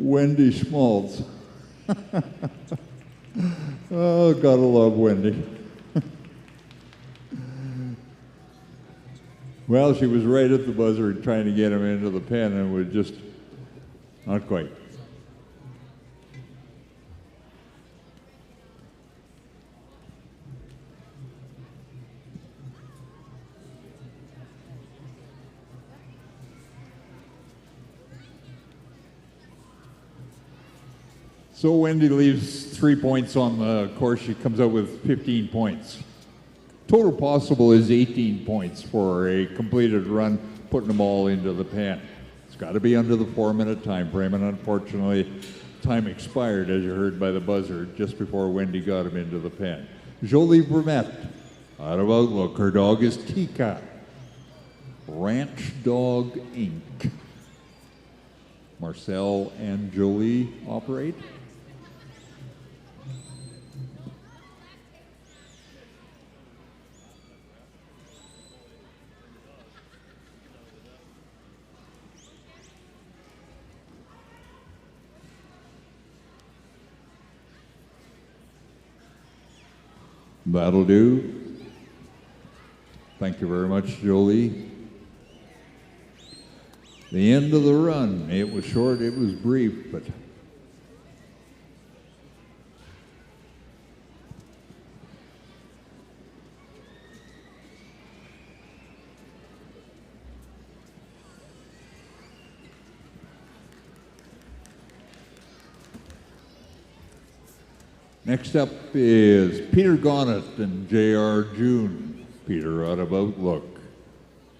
Wendy Schmaltz. Oh, gotta love Wendy. Well, she was right at the buzzer trying to get him into the pen, and was just not quite. So Wendy leaves 3 points on the course. She comes out with 15 points. Total possible is 18 points for a completed run, putting them all into the pen. It's got to be under the 4-minute time frame, and unfortunately, time expired, as you heard by the buzzer, just before Wendy got him into the pen. Jolie Brumette, out of Outlook. Her dog is Tika. Ranch Dog Inc. Marcel and Jolie operate. That'll do. Thank you very much, Jolie. The end of the run. It was short, it was brief, but next up is Peter Gonnett and J.R. June. Peter out of Outlook.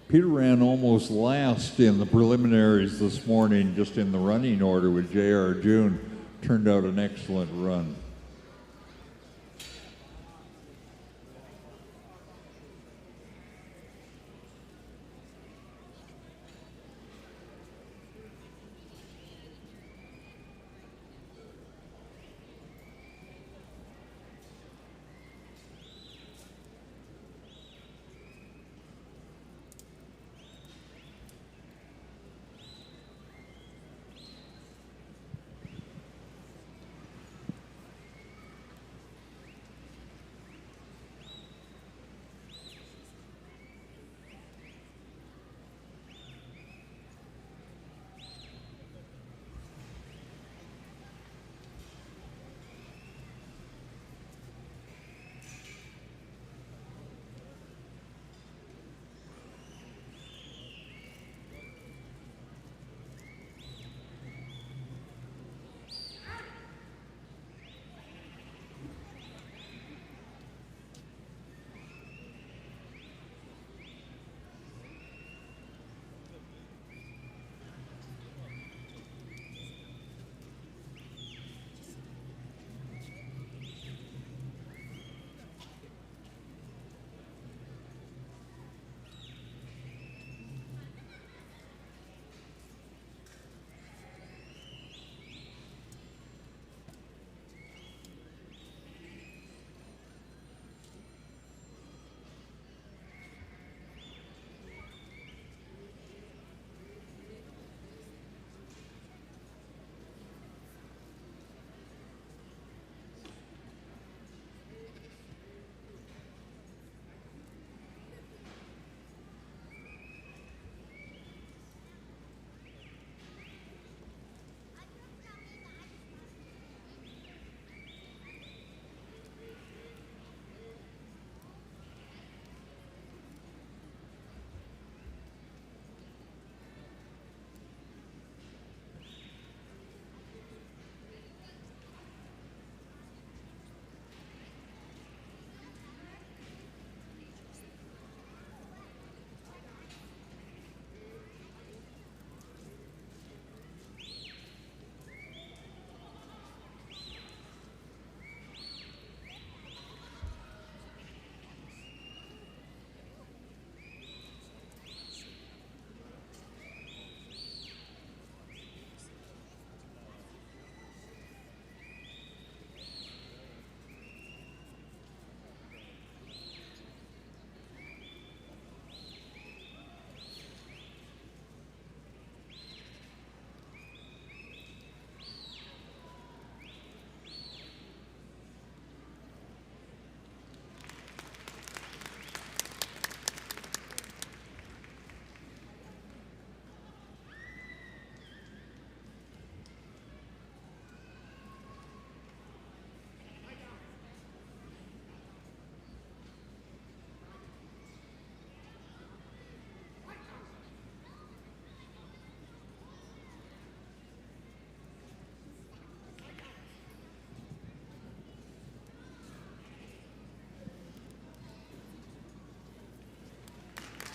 Peter ran almost last in the preliminaries this morning, just in the running order with J.R. June. Turned out an excellent run.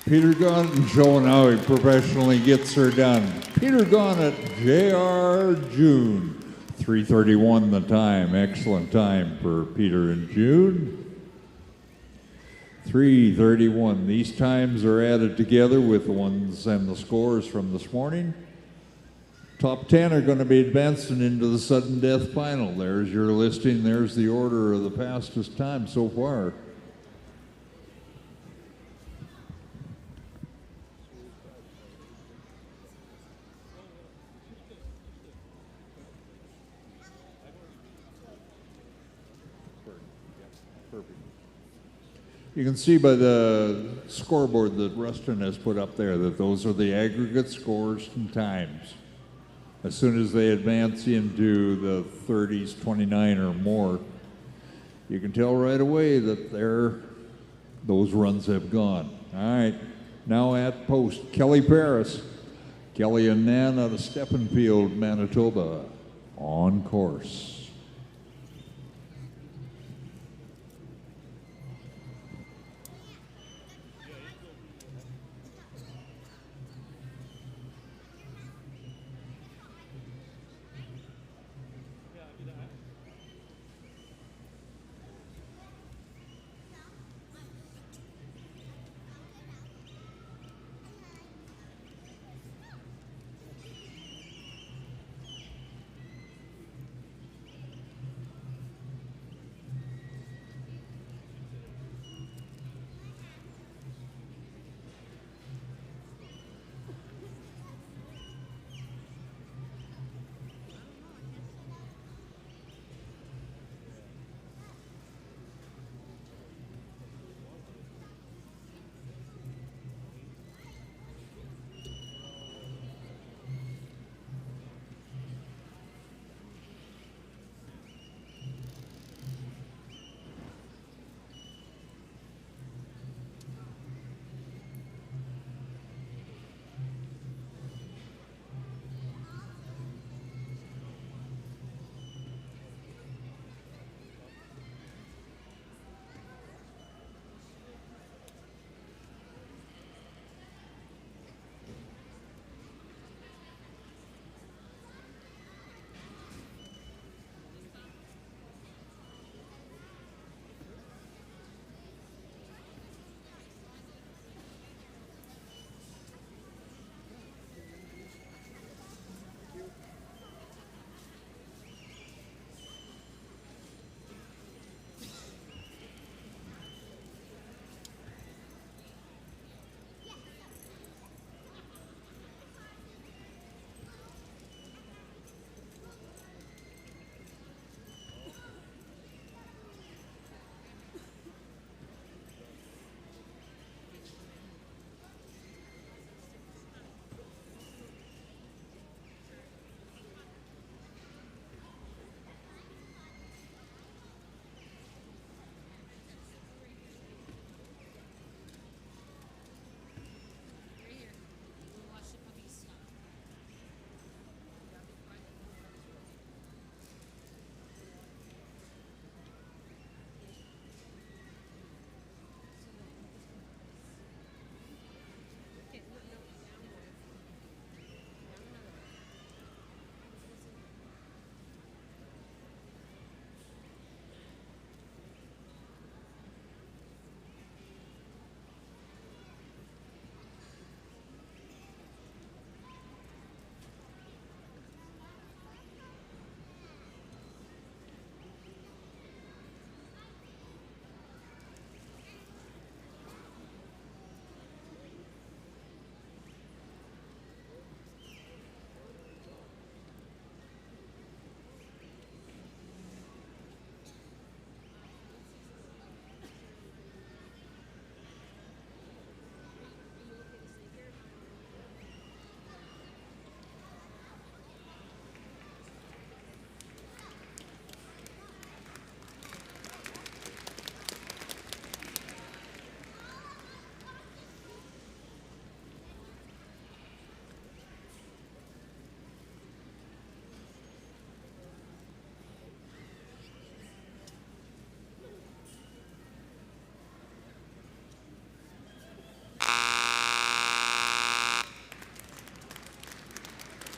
Peter Gunn showing how he professionally gets her done. Peter Gunn at J.R. June. 3:31 the time. Excellent time for Peter and June. 3:31. These times are added together with the ones and the scores from this morning. Top 10 are going to be advancing into the sudden death final. There's your listing. There's the order of the fastest time so far. You can see by the scoreboard that Rustin has put up there that those are the aggregate scores and times. As soon as they advance into the 30s, 29 or more, you can tell right away that those runs have gone. All right, now at post, Kelly Paris. Kelly and Nan out of Stephenfield, Manitoba, on course.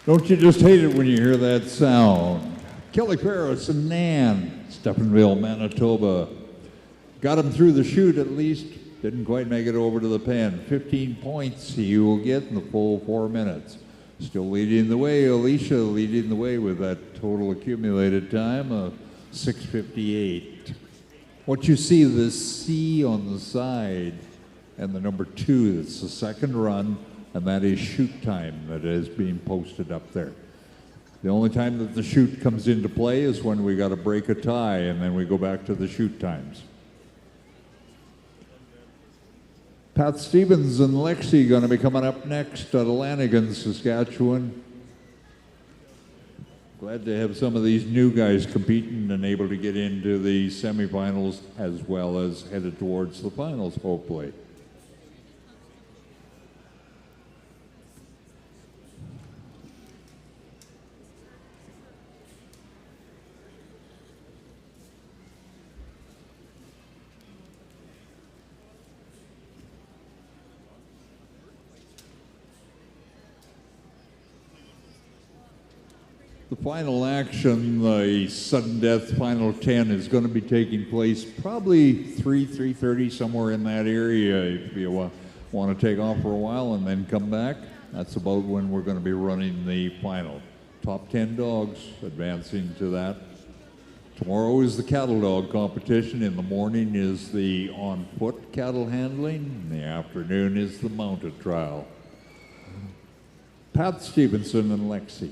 Don't you just hate it when you hear that sound? Kelly Paris and Nan, Stephenville, Manitoba. Got him through the chute at least. Didn't quite make it over to the pen. 15 points he will get in the full 4 minutes. Still leading the way, Alicia leading the way with that total accumulated time of 6:58. What you see, the C on the side and the number 2, that's the second run, and that is chute time that is being posted up there. The only time that the chute comes into play is when we got to break a tie, and then we go back to the chute times. Pat Stevens and Lexi going to be coming up next at Lanigan, Saskatchewan. Glad to have some of these new guys competing and able to get into the semifinals as well as headed towards the finals, hopefully. The final action, the sudden death final 10, is going to be taking place probably 3:30, somewhere in that area. If you want to take off for a while and then come back, that's about when we're going to be running the final. Top 10 dogs advancing to that. Tomorrow is the cattle dog competition. In the morning is the on-foot cattle handling. In the afternoon is the mounted trial. Pat Stevenson and Lexi.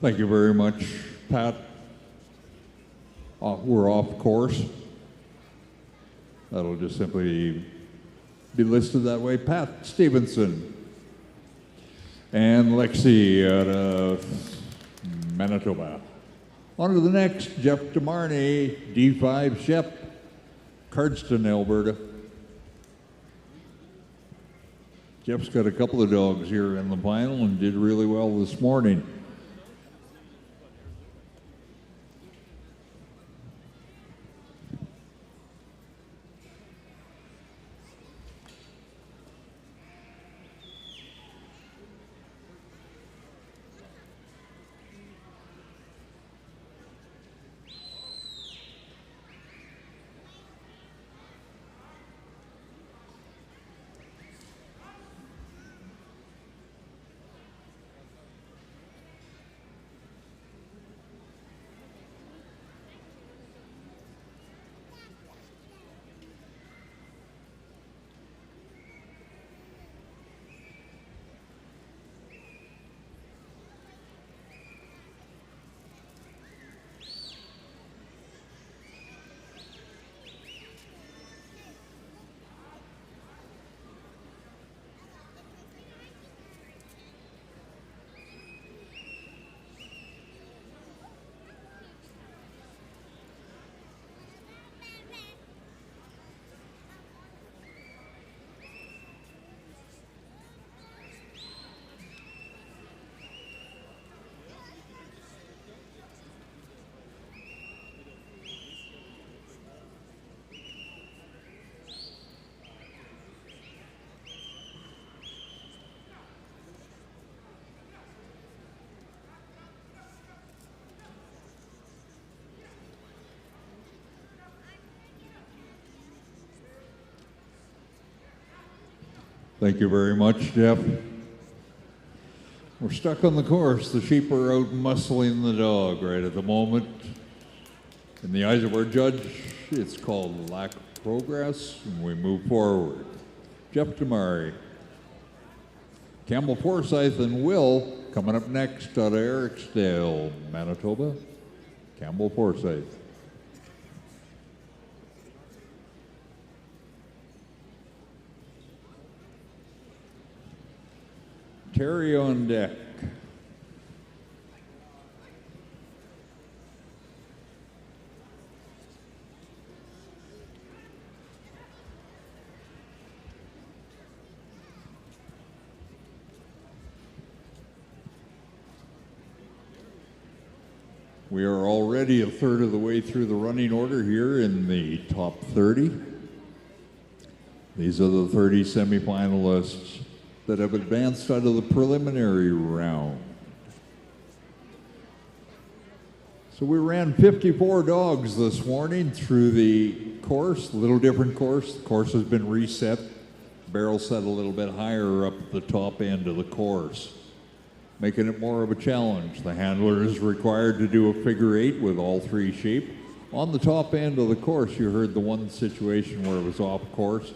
Thank you very much, Pat. We're off course. That'll just simply be listed that way. Pat Stevenson and Lexi out of Manitoba. On to the next, Jeff DeMarney, D5 Shep, Cardston, Alberta. Jeff's got a couple of dogs here in the final and did really well this morning. Thank you very much, Jeff. We're stuck on the course. The sheep are out muscling the dog right at the moment. In the eyes of our judge, it's called lack of progress, and we move forward. Jeff Damari. Campbell Forsyth and Will coming up next out of Ericsdale, Manitoba. Campbell Forsyth. Terry on deck. We are already a third of the way through the running order here in the top 30. These are the 30 semifinalists that have advanced out of the preliminary round. So we ran 54 dogs this morning through the course, a little different course. The course has been reset, barrel set a little bit higher up at the top end of the course, making it more of a challenge. The handler is required to do a figure eight with all three sheep. On the top end of the course, you heard the one situation where it was off course.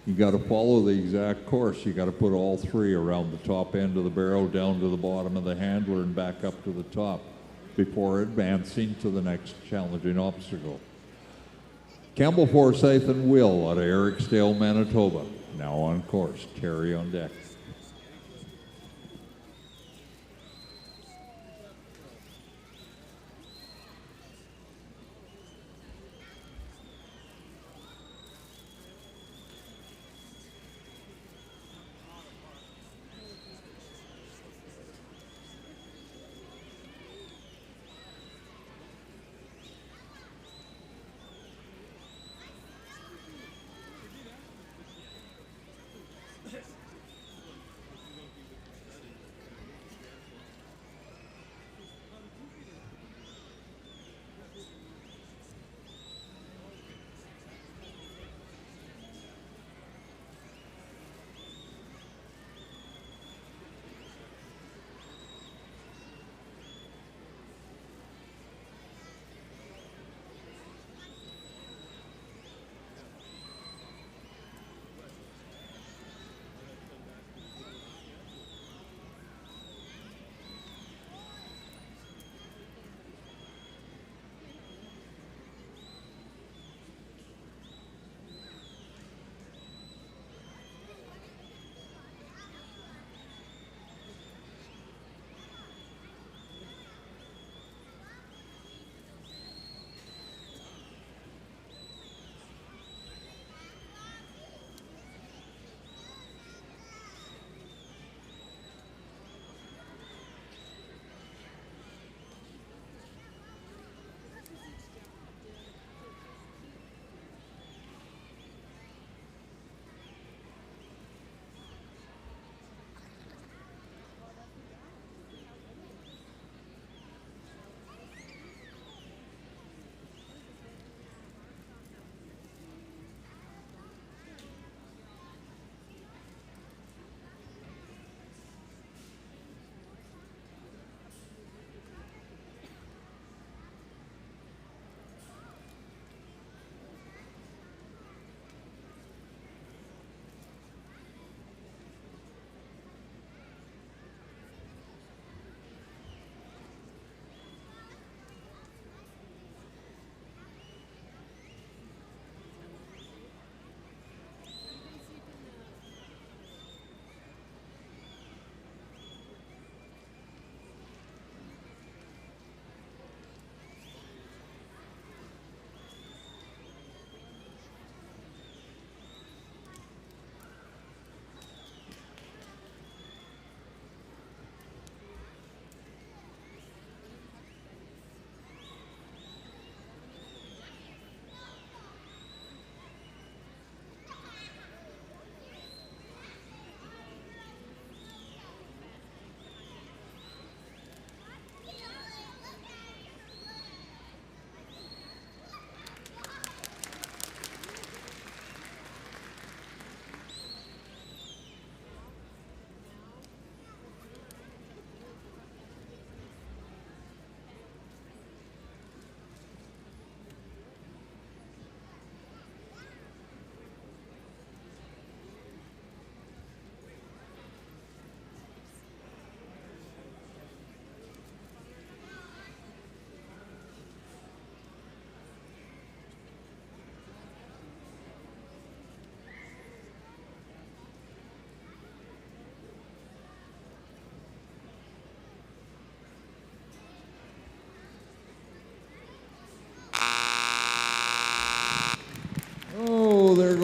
You got to follow the exact course. You got to put all three around the top end of the barrel, down to the bottom of the handler, and back up to the top before advancing to the next challenging obstacle. Campbell Forsyth and Will out of Ericsdale, Manitoba. Now on course. Terry on deck.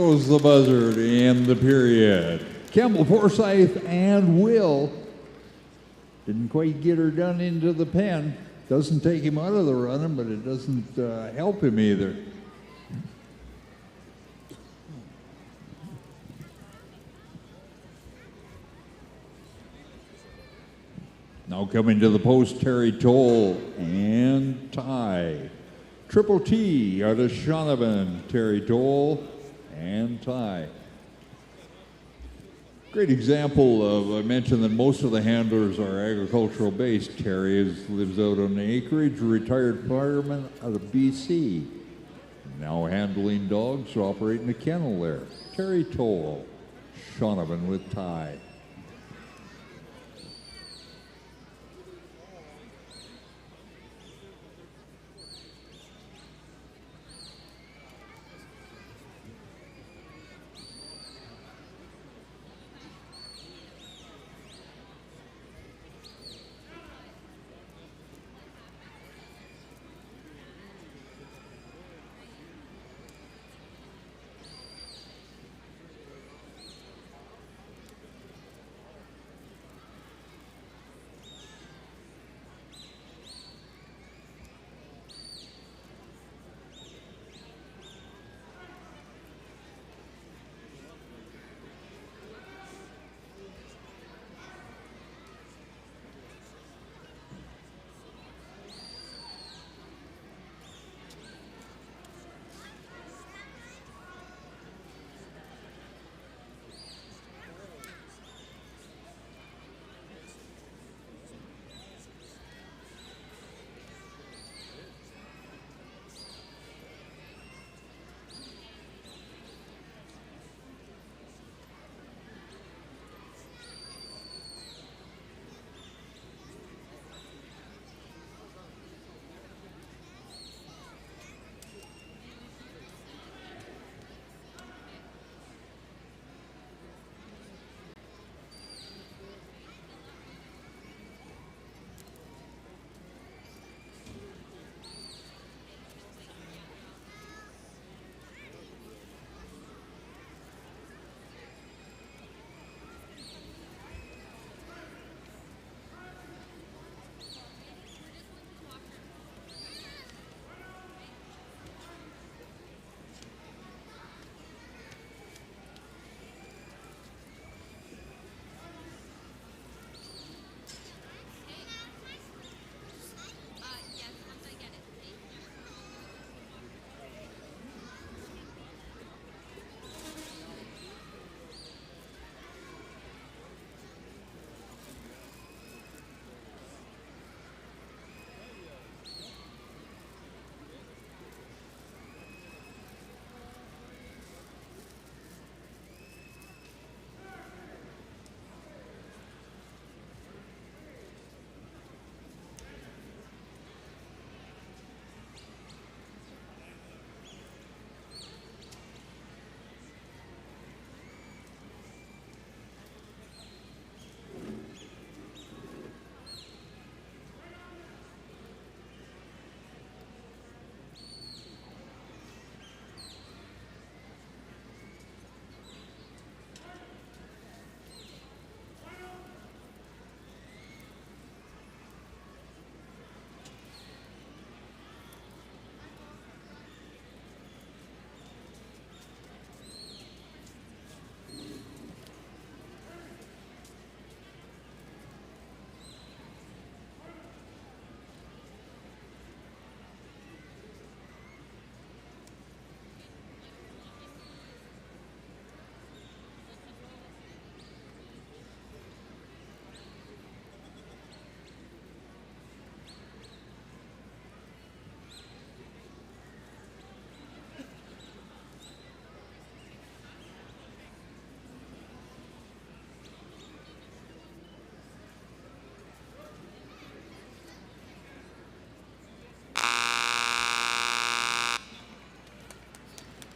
goes the buzzer to end the period. Campbell Forsyth and Will didn't quite get her done into the pen. Doesn't take him out of the running, but it doesn't help him either. Now coming to the post, Terry Toll and tie. Triple T out of Shaunavon, Terry Toll and tie. Great example of, I mentioned that most of the handlers are agricultural based. Terry lives out on the acreage, retired fireman out of BC. Now handling dogs, operating a kennel there. Terry Toll, Shaunavon with tie.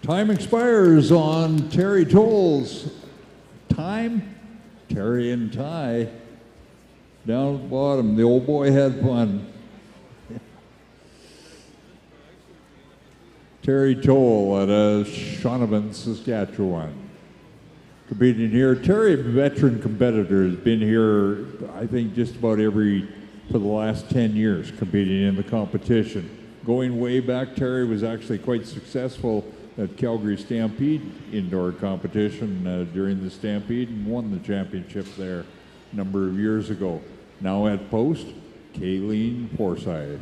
Time expires on Terry Toll's time. Terry and tie. Down at the bottom, the old boy had fun. Terry Toll out of Shaunavon, Saskatchewan. Competing here, Terry, a veteran competitor, has been here, I think, just about for the last 10 years, competing in the competition. Going way back, Terry was actually quite successful at Calgary Stampede indoor competition during the Stampede and won the championship there a number of years ago. Now at post, Kayleen Forsyth.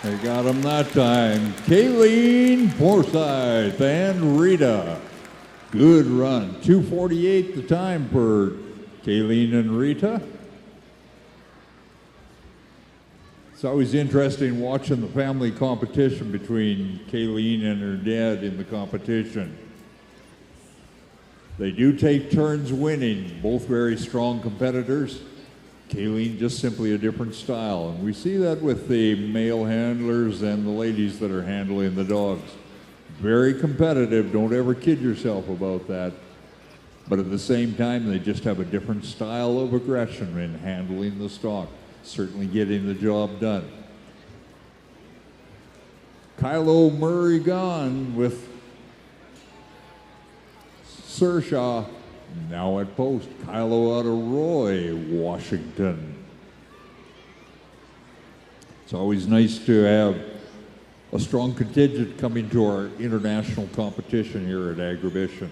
They got him that time. Kayleen Forsyth and Rita. Good run. 2:48 the time for Kayleen and Rita. It's always interesting watching the family competition between Kayleen and her dad in the competition. They do take turns winning, both very strong competitors. Kayleen just simply a different style, and we see that with the male handlers and the ladies that are handling the dogs. Very competitive, don't ever kid yourself about that. But at the same time, they just have a different style of aggression in handling the stock, certainly getting the job done. Kylo Murray gone with Sershaw. Now at post, Kylo out of Roy, Washington. It's always nice to have a strong contingent coming to our international competition here at Agribition.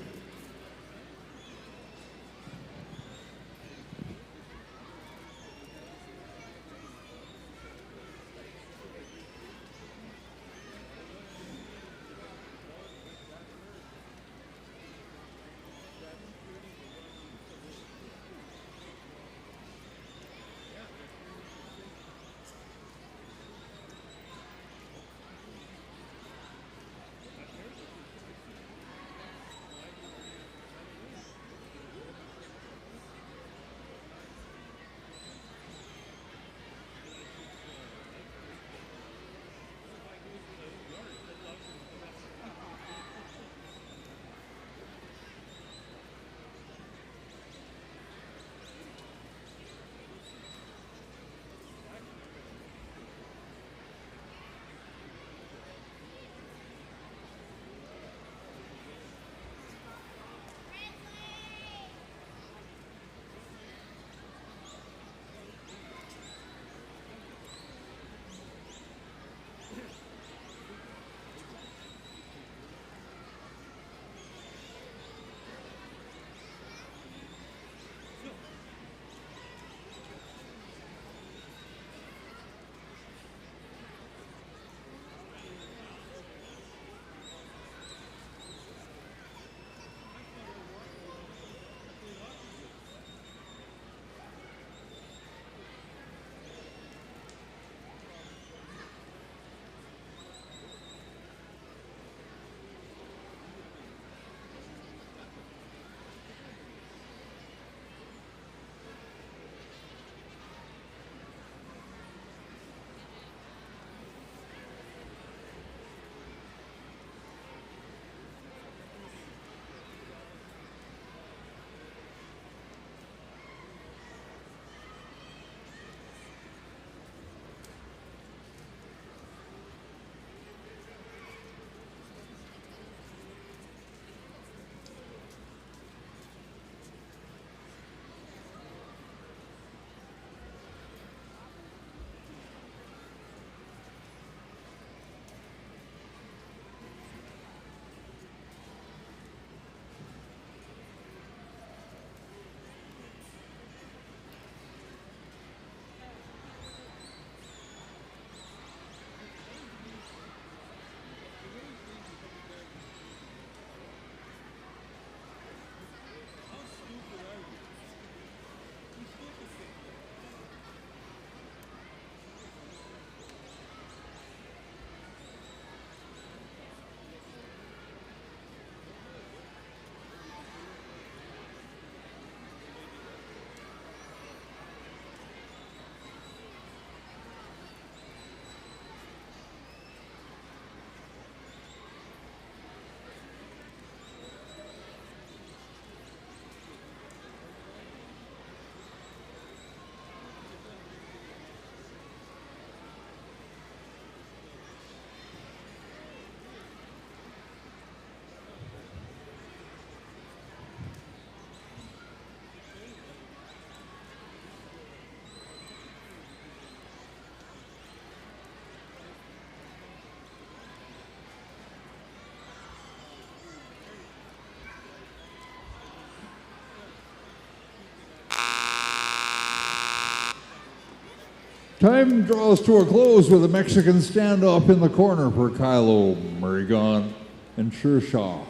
Time draws to a close with a Mexican standoff in the corner for Kylo, Murrigan, and Shershaw.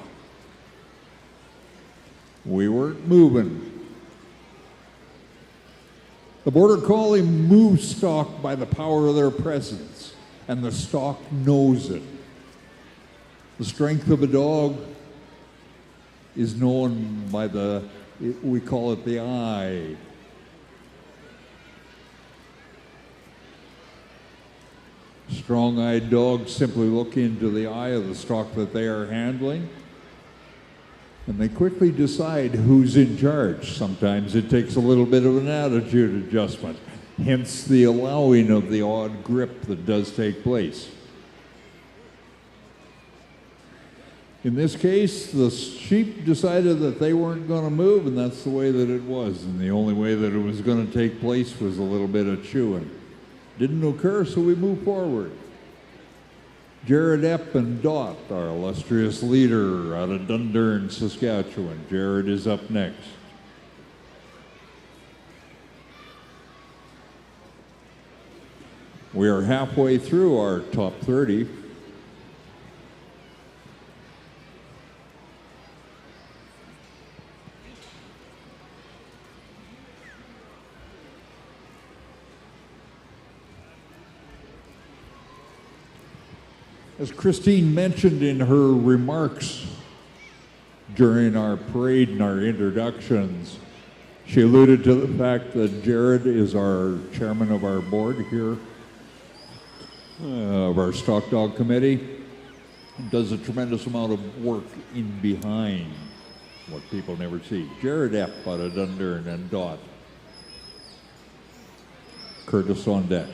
We weren't moving. The Border Collie moves stock by the power of their presence, and the stock knows it. The strength of a dog is known by we call it the eye. Strong-eyed dogs simply look into the eye of the stock that they are handling, and they quickly decide who's in charge. Sometimes it takes a little bit of an attitude adjustment, hence the allowing of the odd grip that does take place. In this case, the sheep decided that they weren't going to move, and that's the way that it was. And the only way that it was going to take place was a little bit of chewing. Didn't occur, so we move forward. Jared Epp and Dot, our illustrious leader out of Dundurn, Saskatchewan. Jared is up next. We are halfway through our top 30. As Christine mentioned in her remarks during our parade and our introductions, she alluded to the fact that Jared is our chairman of our board here, of our Stock Dog Committee, and does a tremendous amount of work in behind what people never see. Jared Epp out of Dundurn and Dot. Curtis on deck.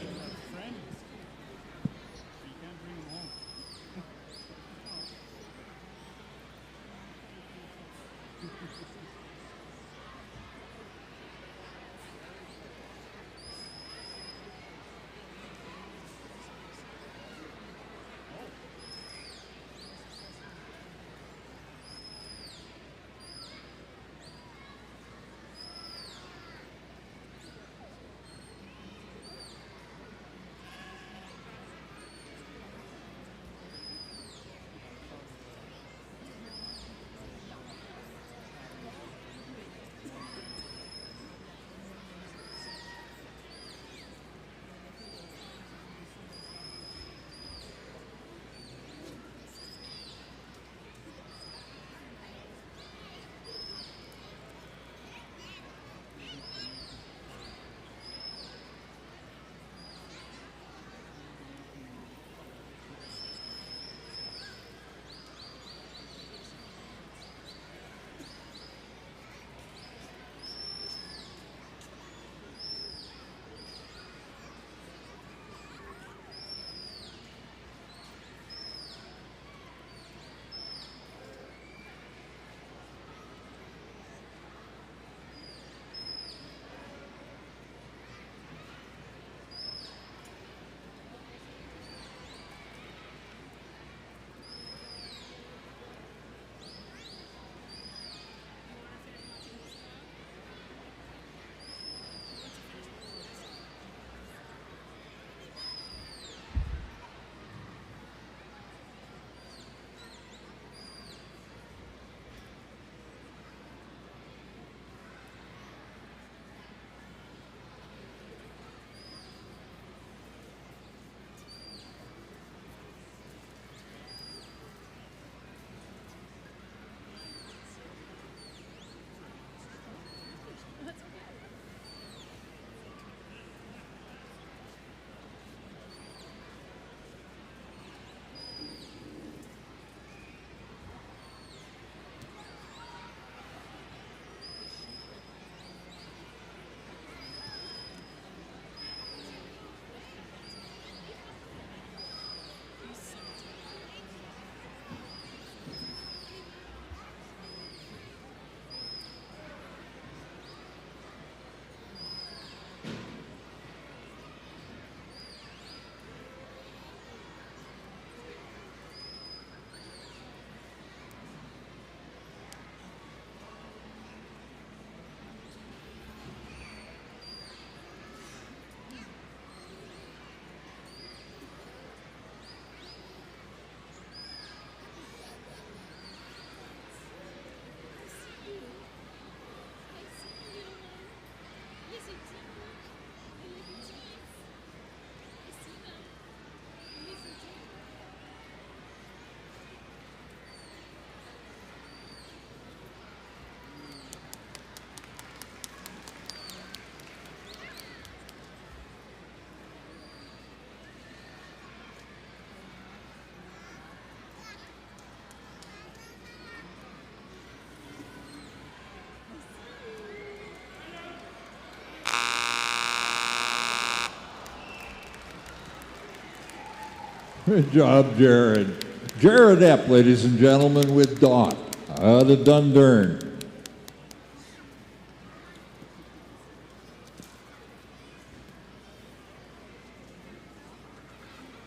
Good job, Jared. Jared Epp, ladies and gentlemen, with Dot out of Dundurn.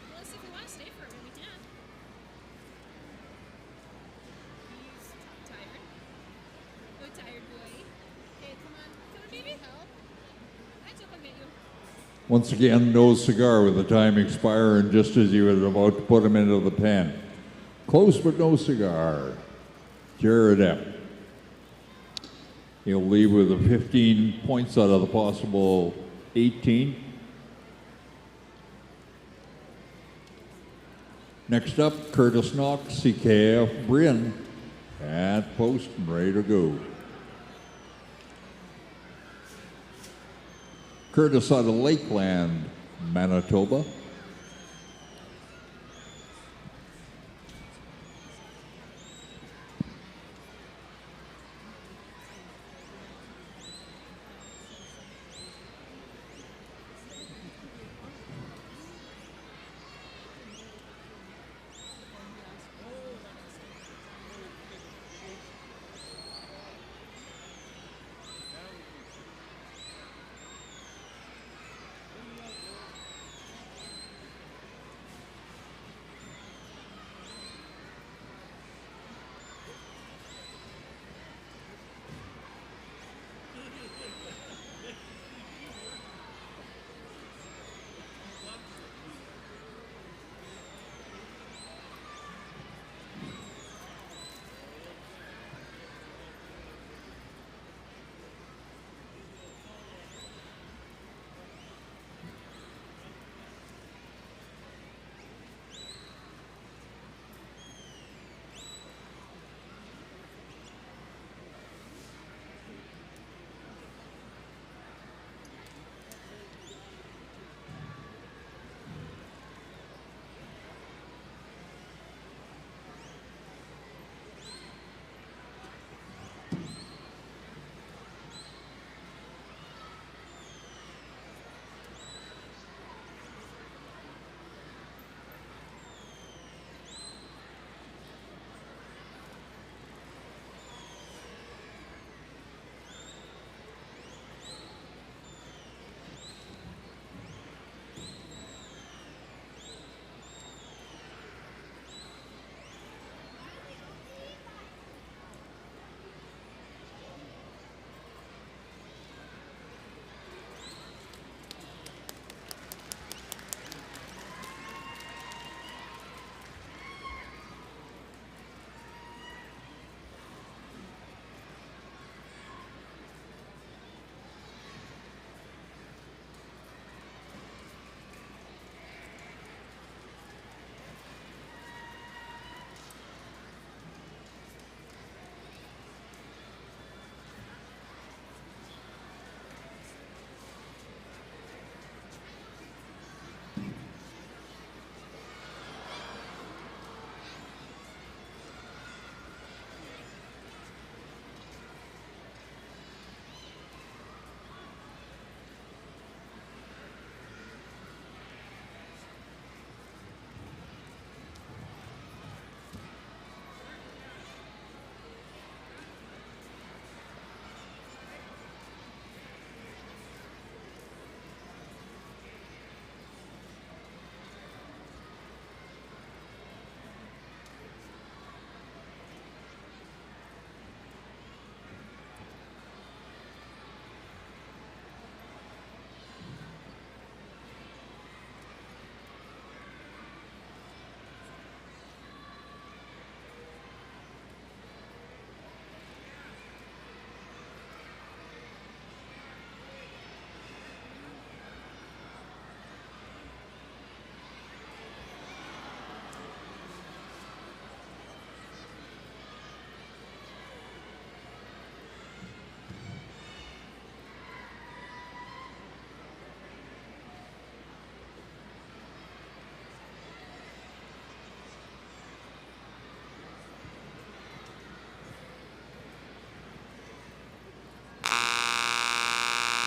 Unless if we want to stay for a minute, we can. He's tired. Oh, tired boy. Okay, come on. Come on, baby. Help. I took him at you. Once again, no cigar with the time expiring just as he was about to put him into the pen. Close but no cigar. Jared Epp. He'll leave with a 15 points out of the possible 18. Next up, Curtis Knox, CKF Bryn, at post and ready to go. Curtis out of Lakeland, Manitoba.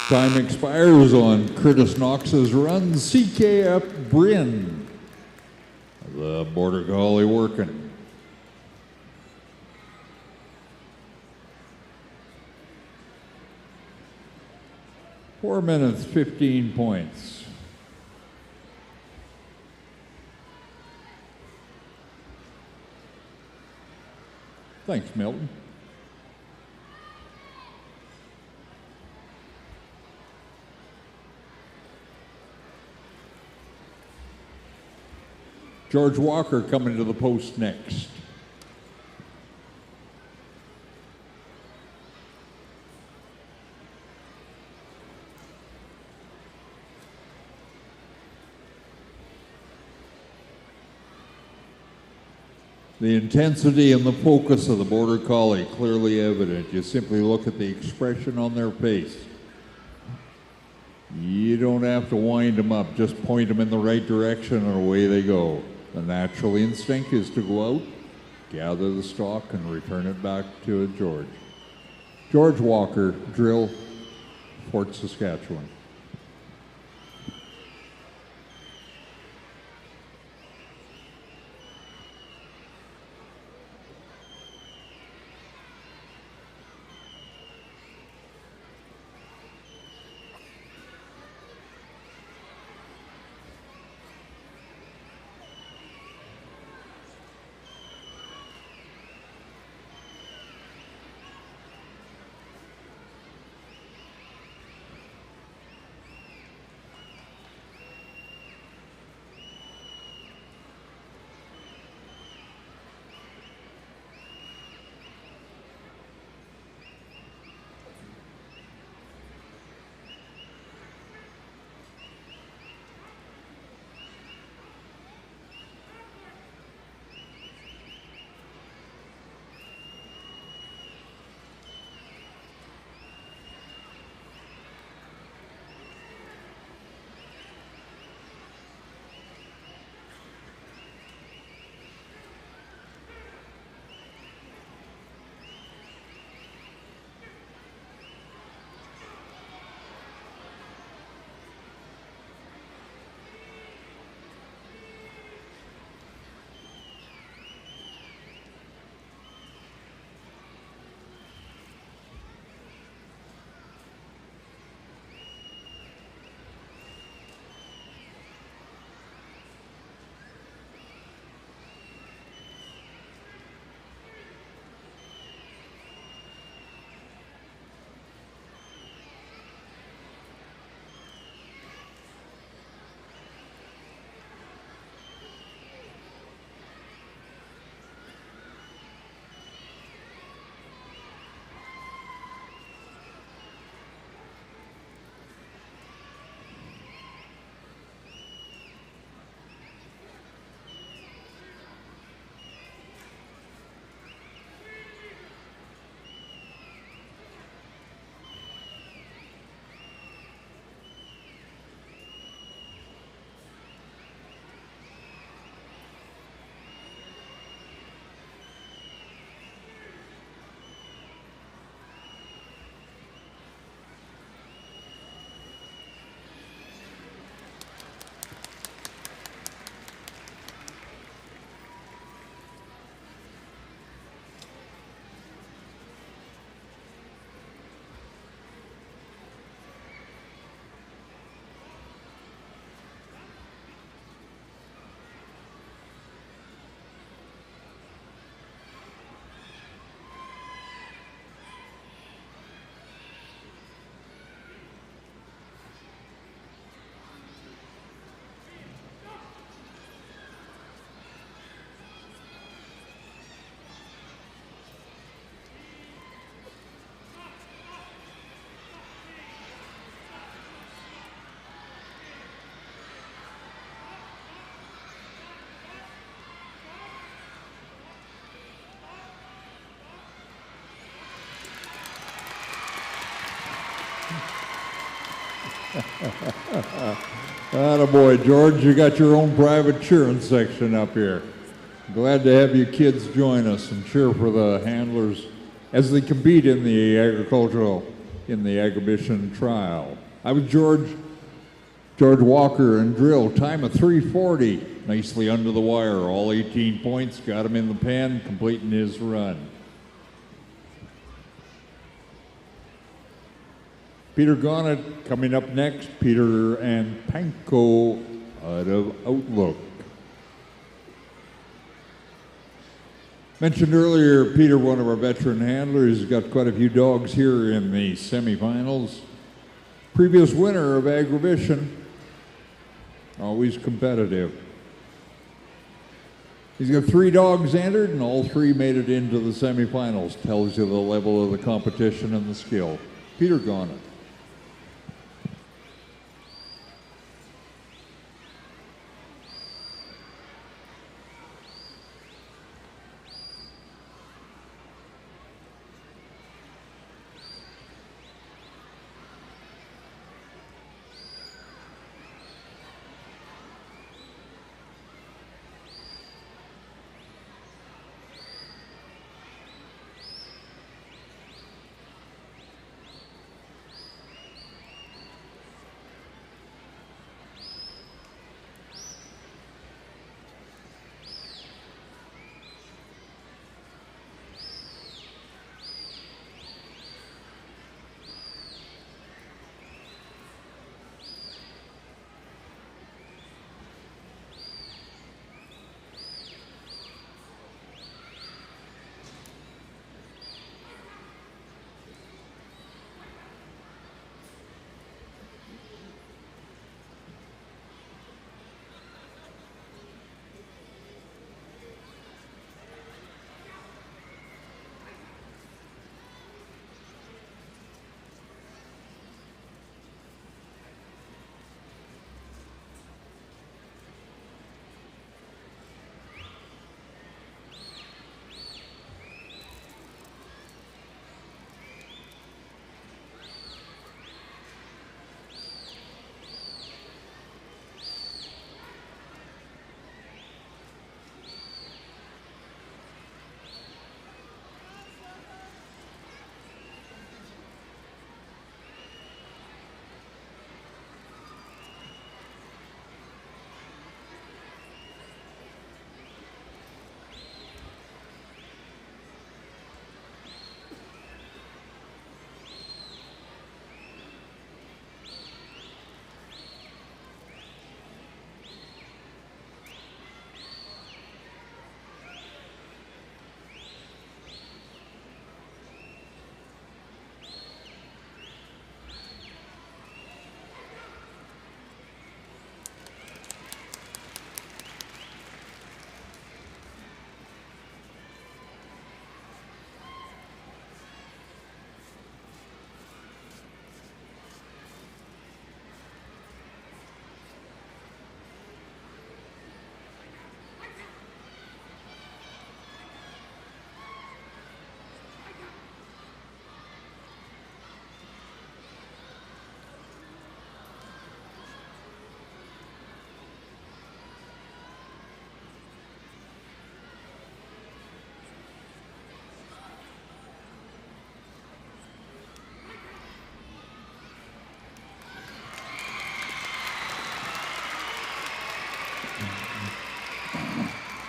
Time expires on Curtis Knox's run. CKF Bryn Border Collie working. Four minutes, 15 points. Thanks, Milton. George Walker coming to the post next. The intensity and the focus of the Border Collie clearly evident. You simply look at the expression on their face. You don't have to wind them up, just point them in the right direction and away they go. The natural instinct is to go out, gather the stock, and return it back to George. George Walker, drill, Fort Saskatchewan. Attaboy, George, you got your own private cheering section up here. Glad to have you kids join us and cheer for the handlers as they compete in the exhibition trial. I was George Walker in drill, time of 3:40. nicely under the wire. All 18 points, got him in the pen, completing his run. Peter Gonnet coming up next. Peter and Panko out of Outlook. Mentioned earlier, Peter, one of our veteran handlers, has got quite a few dogs here in the semifinals. Previous winner of Agribition, always competitive. He's got 3 dogs entered, and all 3 made it into the semifinals. Tells you the level of the competition and the skill. Peter Gonnet.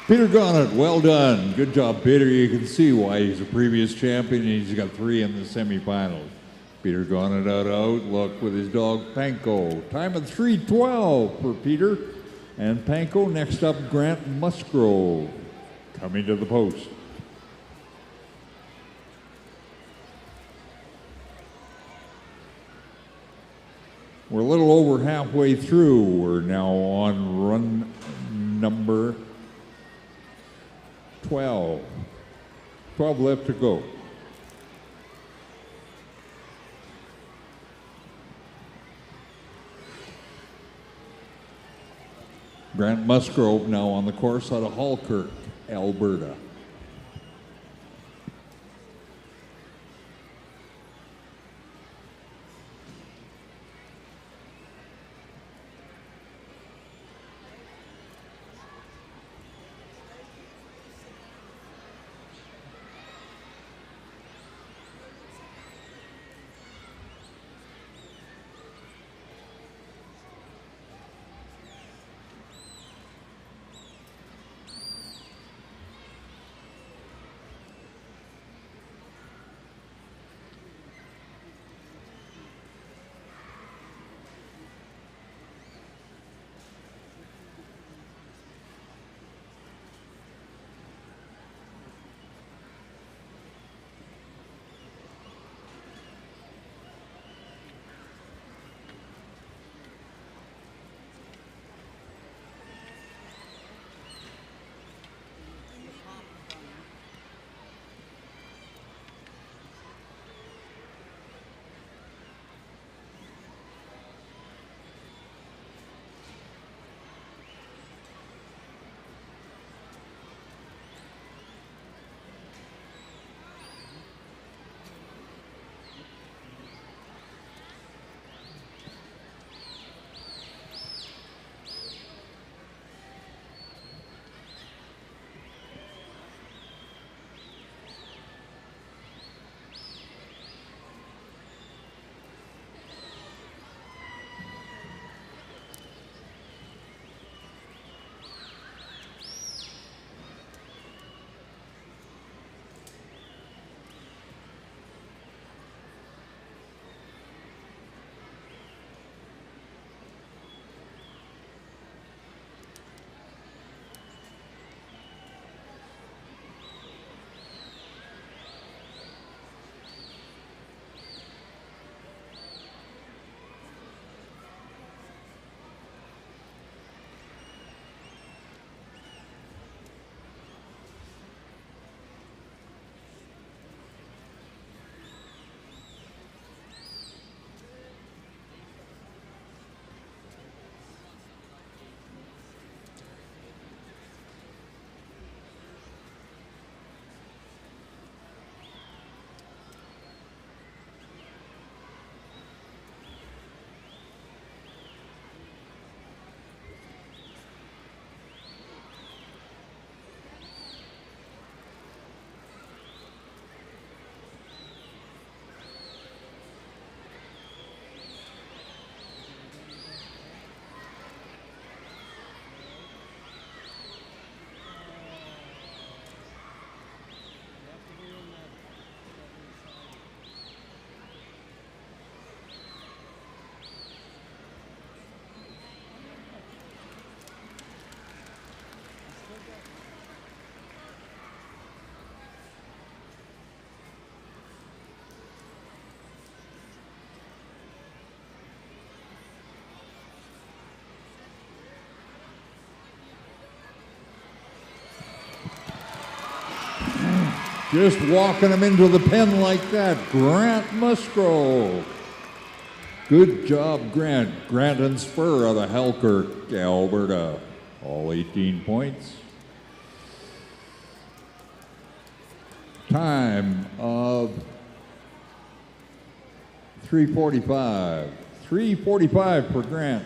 Peter Gonnet, well done. Good job, Peter. You can see why he's a previous champion, and he's got 3 in the semifinals. Peter Gonnet out of Outlook with his dog Panko. Time of 3:12 for Peter and Panko. Next up, Grant Musgrove coming to the post. We're a little over halfway through. We're now on run number 12. 12 left to go. Grant Musgrove now on the course out of Halkirk, Alberta. Just walking him into the pen like that. Grant Musgrove. Good job, Grant. Grant and Spur out of Halkirk, Alberta. All 18 points. Time of 3:45. 3:45 for Grant.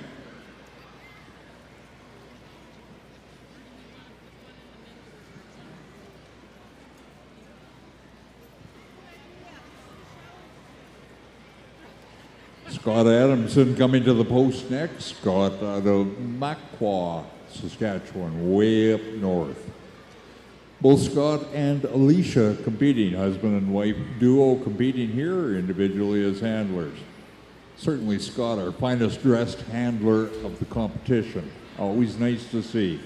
Scott Adamson coming to the post next. Scott out of Macquarie, Saskatchewan, way up north. Both Scott and Alicia competing, husband and wife duo competing here individually as handlers. Certainly Scott, our finest dressed handler of the competition. Always nice to see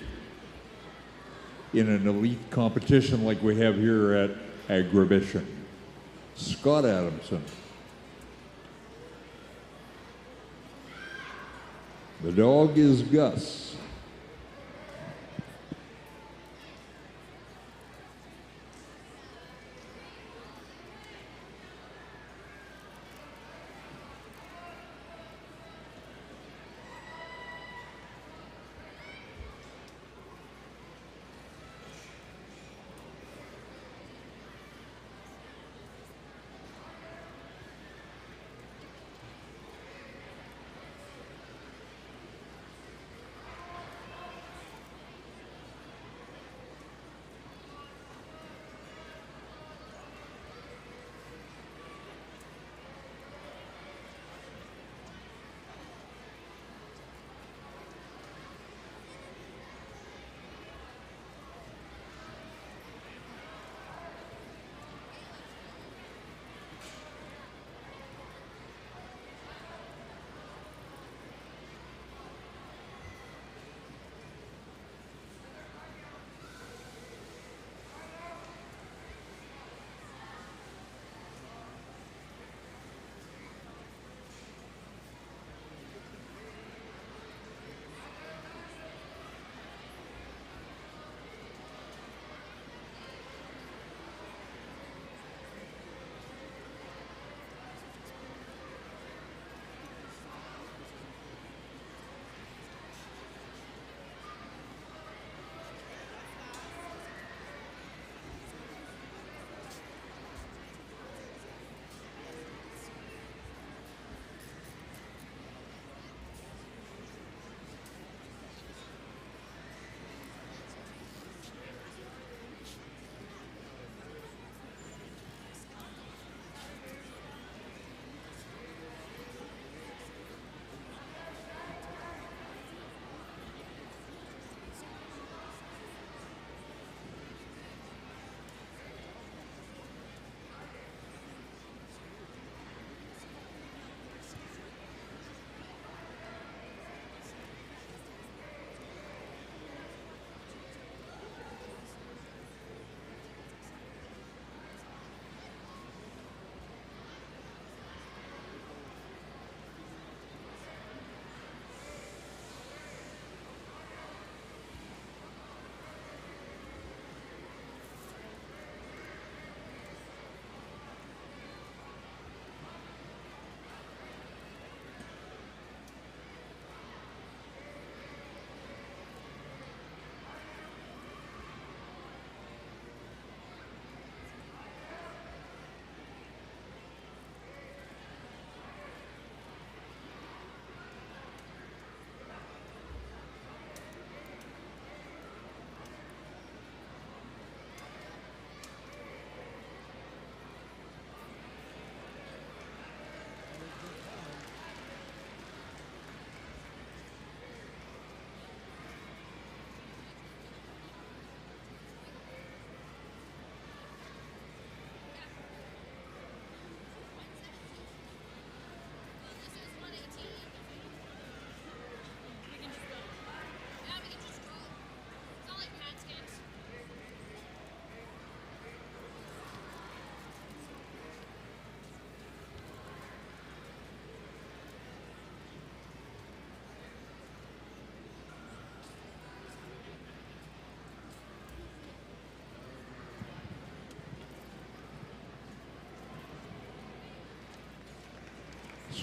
in an elite competition like we have here at Agribition. Scott Adamson. The dog is Gus.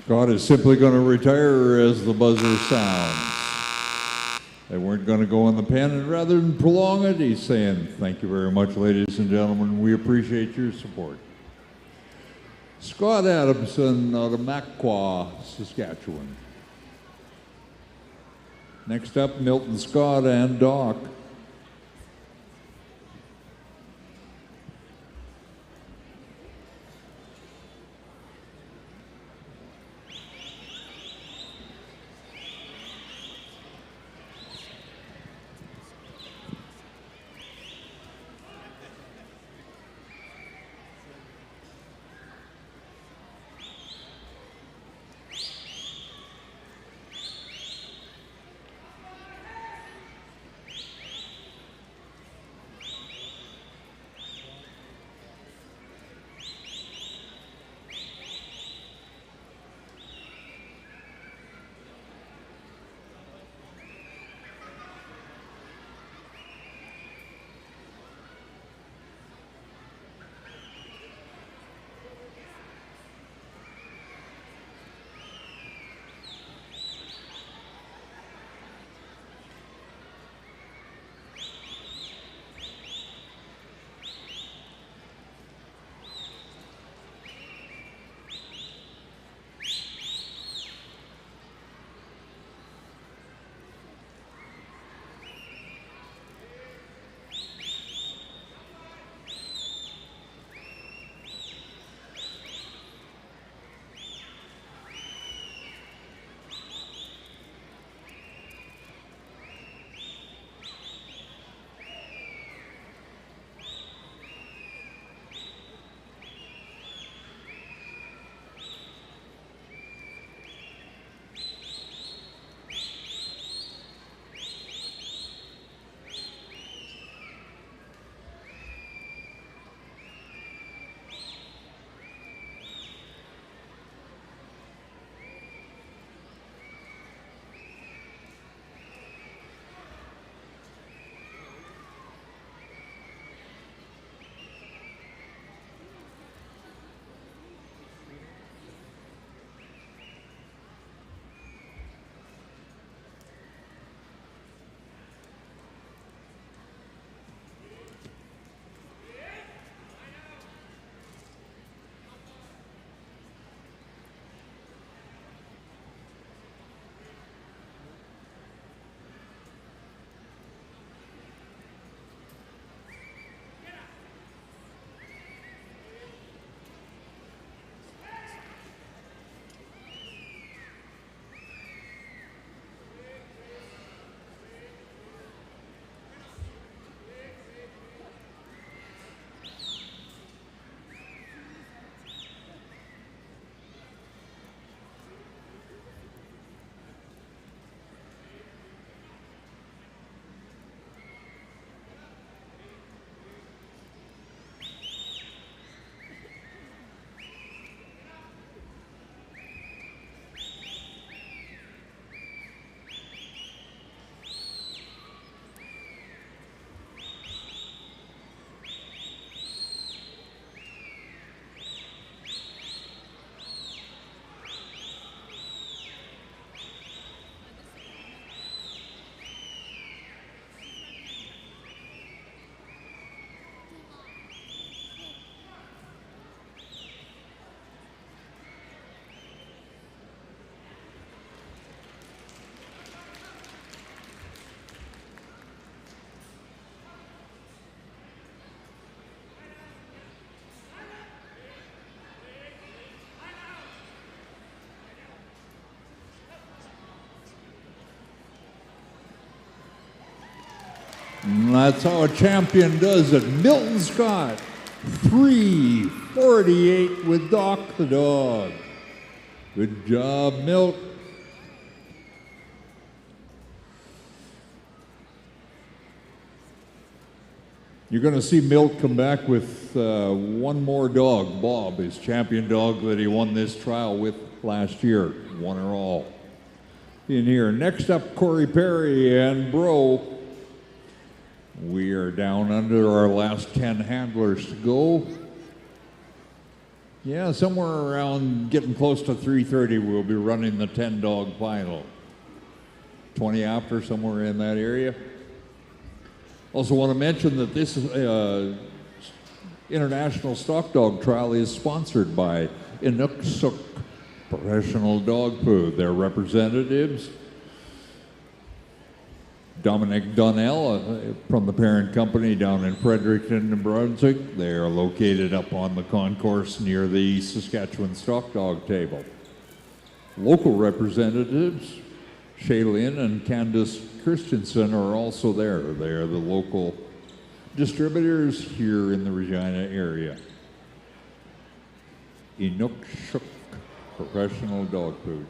Scott is simply going to retire as the buzzer sounds. They weren't going to go in the pen, and rather than prolong it, he's saying, thank you very much, ladies and gentlemen. We appreciate your support. Scott Adamson out of Macquarie, Saskatchewan. Next up, Milton Scott and Doc. And that's how a champion does it. Milton Scott, 3:48 with Doc the dog. Good job, Milt. You're going to see Milt come back with one more dog, Bob, his champion dog that he won this trial with last year, one or all. In here, next up, Corey Perry and Bro. We are down under our last 10 handlers to go. Yeah, somewhere around getting close to 3:30, we'll be running the 10-dog final. 20 after, somewhere in that area. Also want to mention that this International Stock Dog Trial is sponsored by Inukshuk Professional Dog Food. Their representatives, Dominic Donnell from the parent company down in Fredericton, New Brunswick. They are located up on the concourse near the Saskatchewan Stock Dog Table. Local representatives, Shaylin and Candace Christensen, are also there. They are the local distributors here in the Regina area. Inukshuk Professional Dog Food.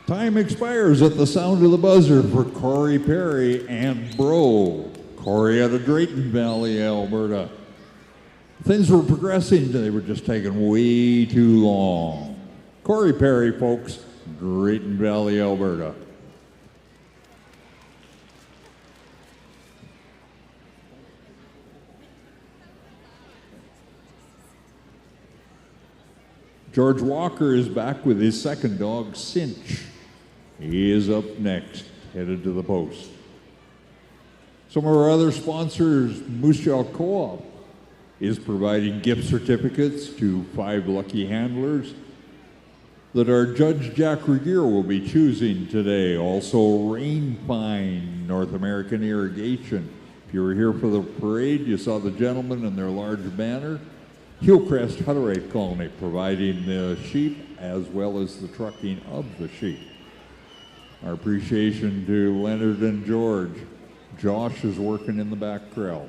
Time expires at the sound of the buzzer for Corey Perry and Bro. Corey out of Drayton Valley, Alberta. Things were progressing, they were just taking way too long. Corey Perry, folks, Drayton Valley, Alberta. George Walker is back with his second dog, Cinch. He is up next, headed to the post. Some of our other sponsors, Moose Jaw Co-op is providing gift certificates to 5 lucky handlers that our Judge Jack Regier will be choosing today. Also, Rainfine, North American Irrigation. If you were here for the parade, you saw the gentlemen in their large banner. Hillcrest Hutterite Colony providing the sheep as well as the trucking of the sheep. Our appreciation to Leonard and George. Josh is working in the back corral.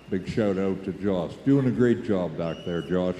Big shout out to Josh. Doing a great job back there, Josh.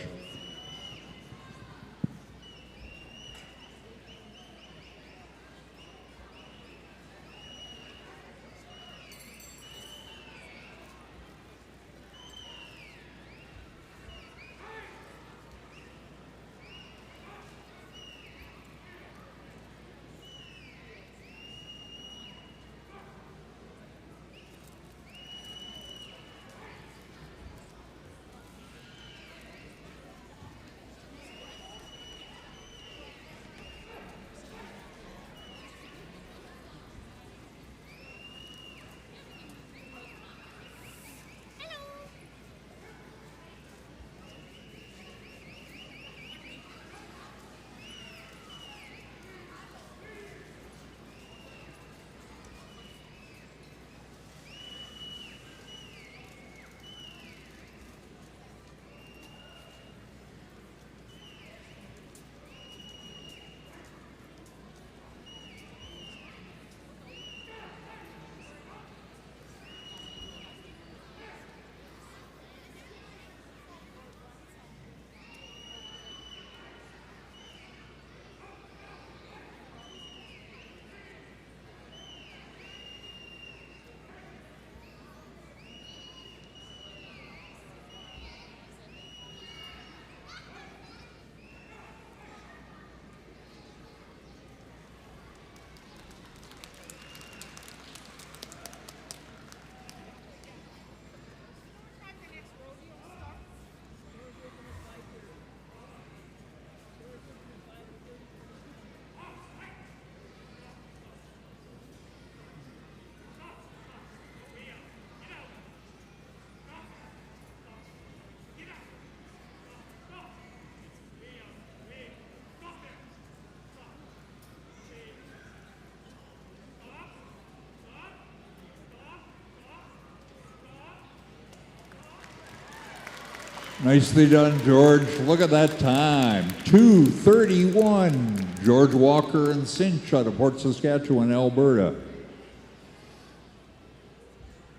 Nicely done, George. Look at that time. 2:31. George Walker and Cinch out of Port Saskatchewan, Alberta.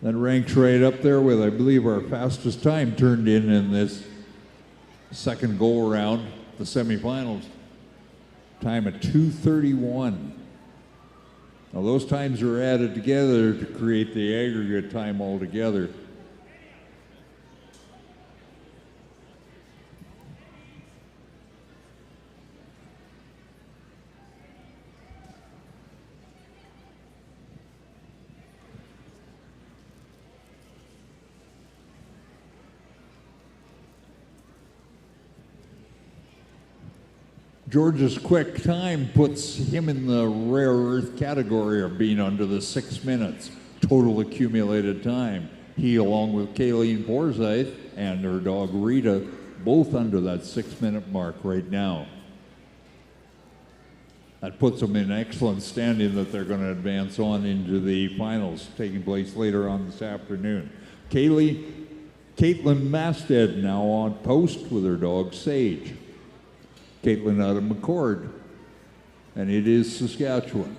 That ranks right up there with, I believe, our fastest time turned in this second go-around, the semifinals. Time at 2:31. Now those times are added together to create the aggregate time altogether. George's quick time puts him in the rare earth category of being under the 6 minutes total accumulated time. He, along with Kayleen Forsyth and her dog Rita, both under that 6 minute mark right now. That puts them in excellent standing that they're going to advance on into the finals taking place later on this afternoon. Caitlin Masted now on post with her dog Sage. Caitlin out of McCord, and it is Saskatchewan.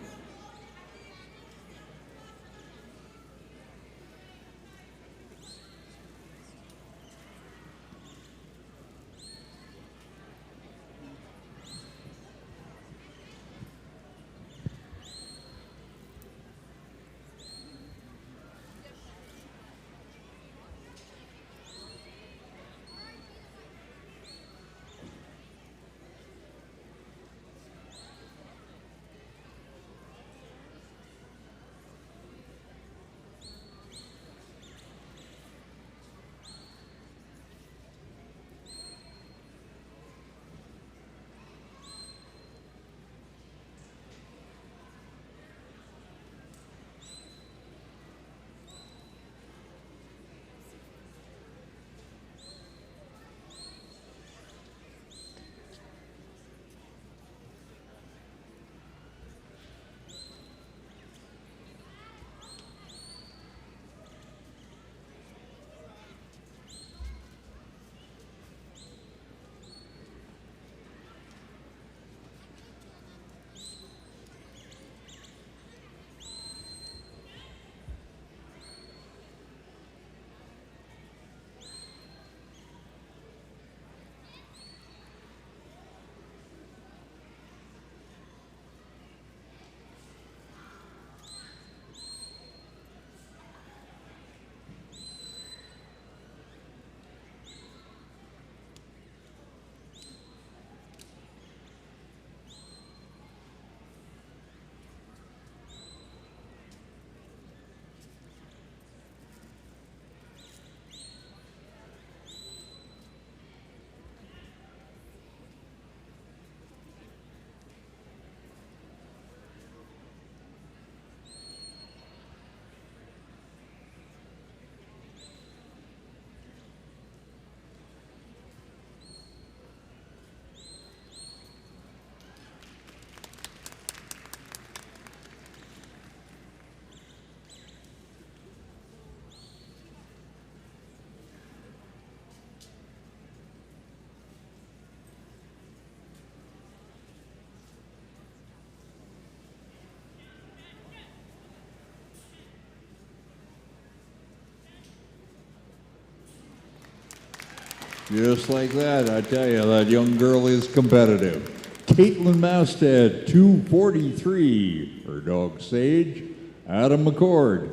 Just like that, I tell you, that young girl is competitive. Caitlin Masted, 243. Her dog Sage, Adam McCord.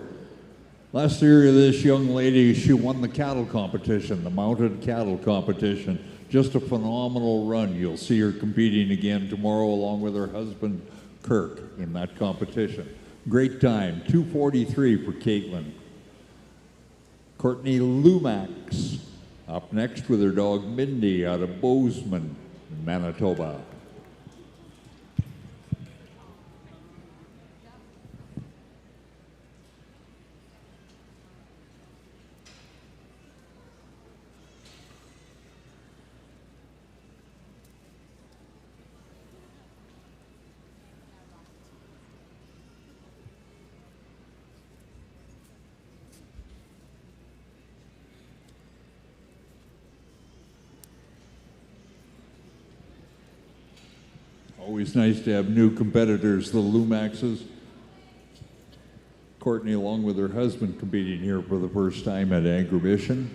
Last year, this young lady, she won the cattle competition, the mounted cattle competition. Just a phenomenal run. You'll see her competing again tomorrow along with her husband, Kirk, in that competition. Great time, 2:43 for Caitlin. Courtney Lumax, up next with her dog Mindy out of Bozeman, Manitoba. Always nice to have new competitors, the Lumaxes. Courtney, along with her husband, competing here for the first time at Agribition.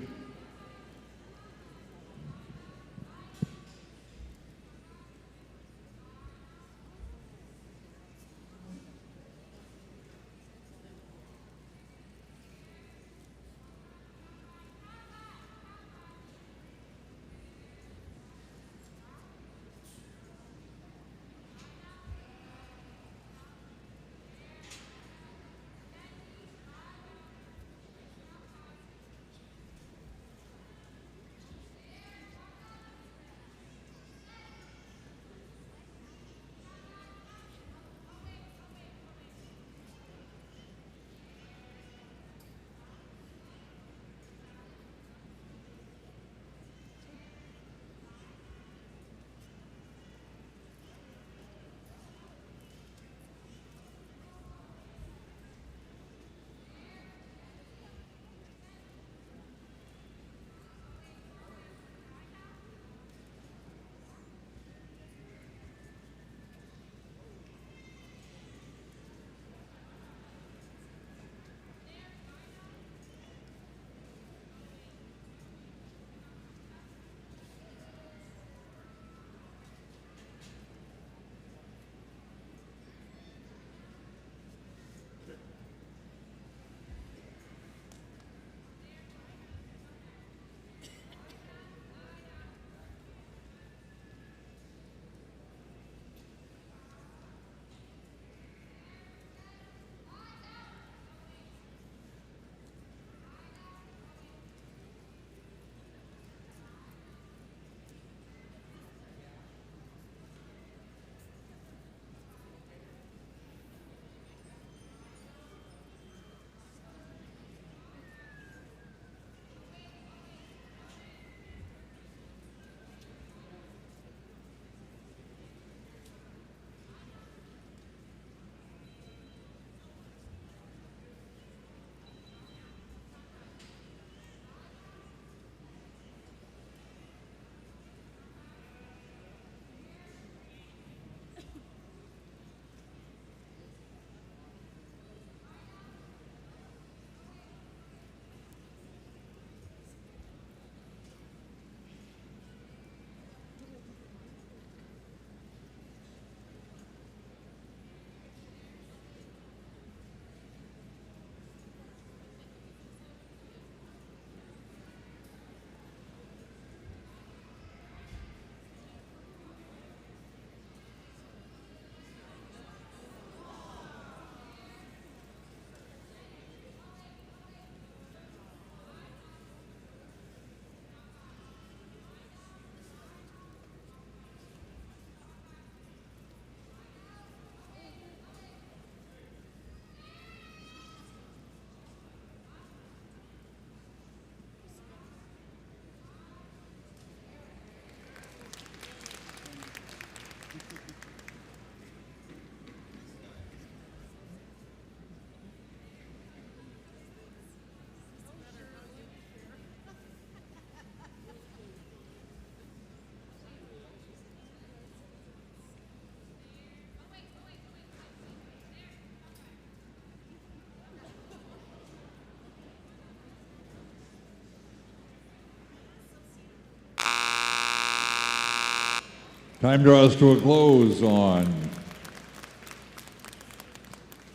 Time draws to a close on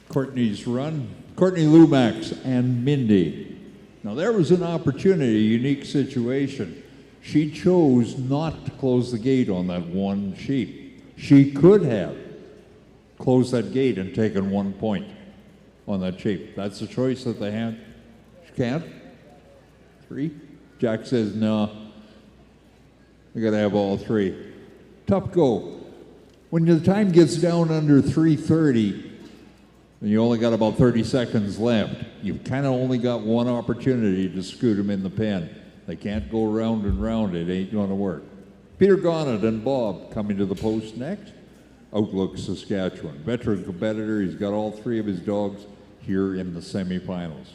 Courtney's run. Courtney Lumax and Mindy. Now there was an opportunity, a unique situation. She chose not to close the gate on that one sheep. She could have closed that gate and taken 1 point on that sheep. That's the choice that they had. She can't. 3. Jack says, no, we gotta have all 3. Tough go. When the time gets down under 3:30, and you only got about 30 seconds left, you've kind of only got one opportunity to scoot them in the pen. They can't go round and round, it ain't gonna work. Peter Gonnet and Bob coming to the post next. Outlook, Saskatchewan. Veteran competitor, he's got all 3 of his dogs here in the semifinals.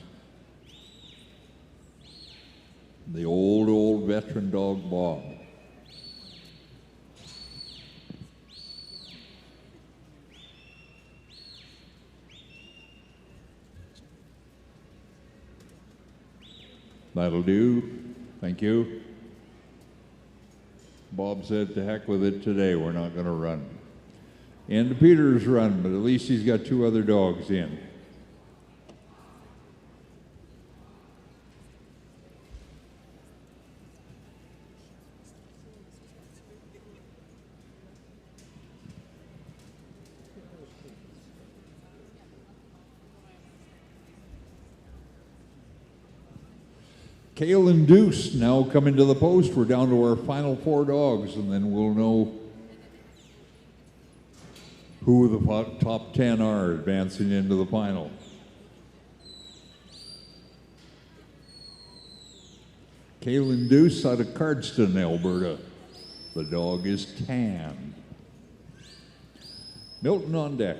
The old veteran dog, Bob. That'll do. Thank you. Bob said, to heck with it today, we're not going to run. And Peter's run, but at least he's got 2 other dogs in. Kale and Deuce now coming to the post. We're down to our final 4 dogs, and then we'll know who the top 10 are advancing into the final. Kale and Deuce out of Cardston, Alberta. The dog is tan. Milton on deck.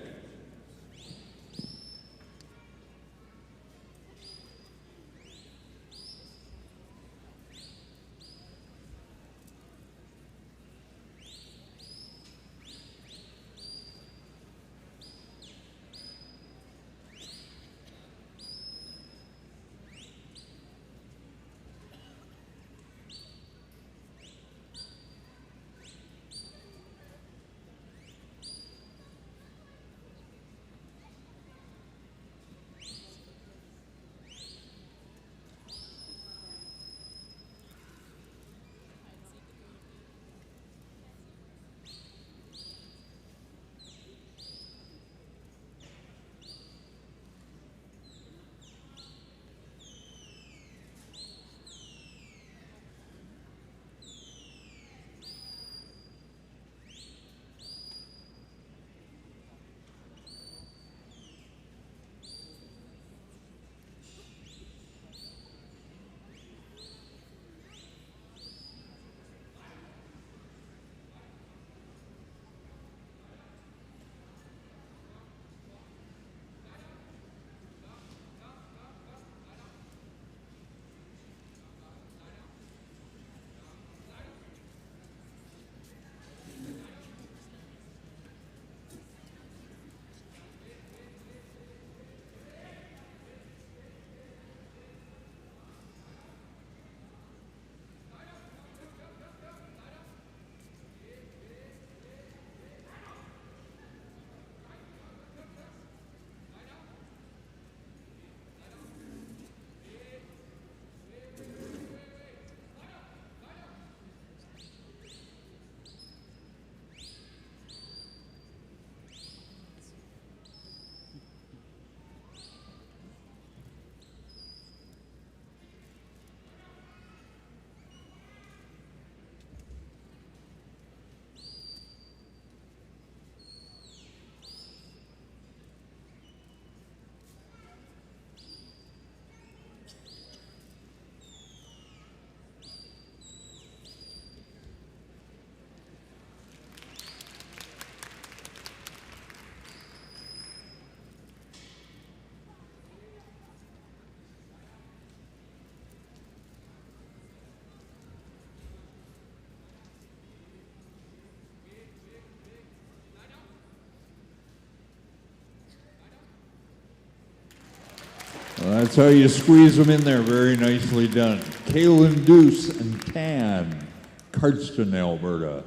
Well, that's how you squeeze them in there. Very nicely done. Kale and Deuce and Tan, Cardston, Alberta.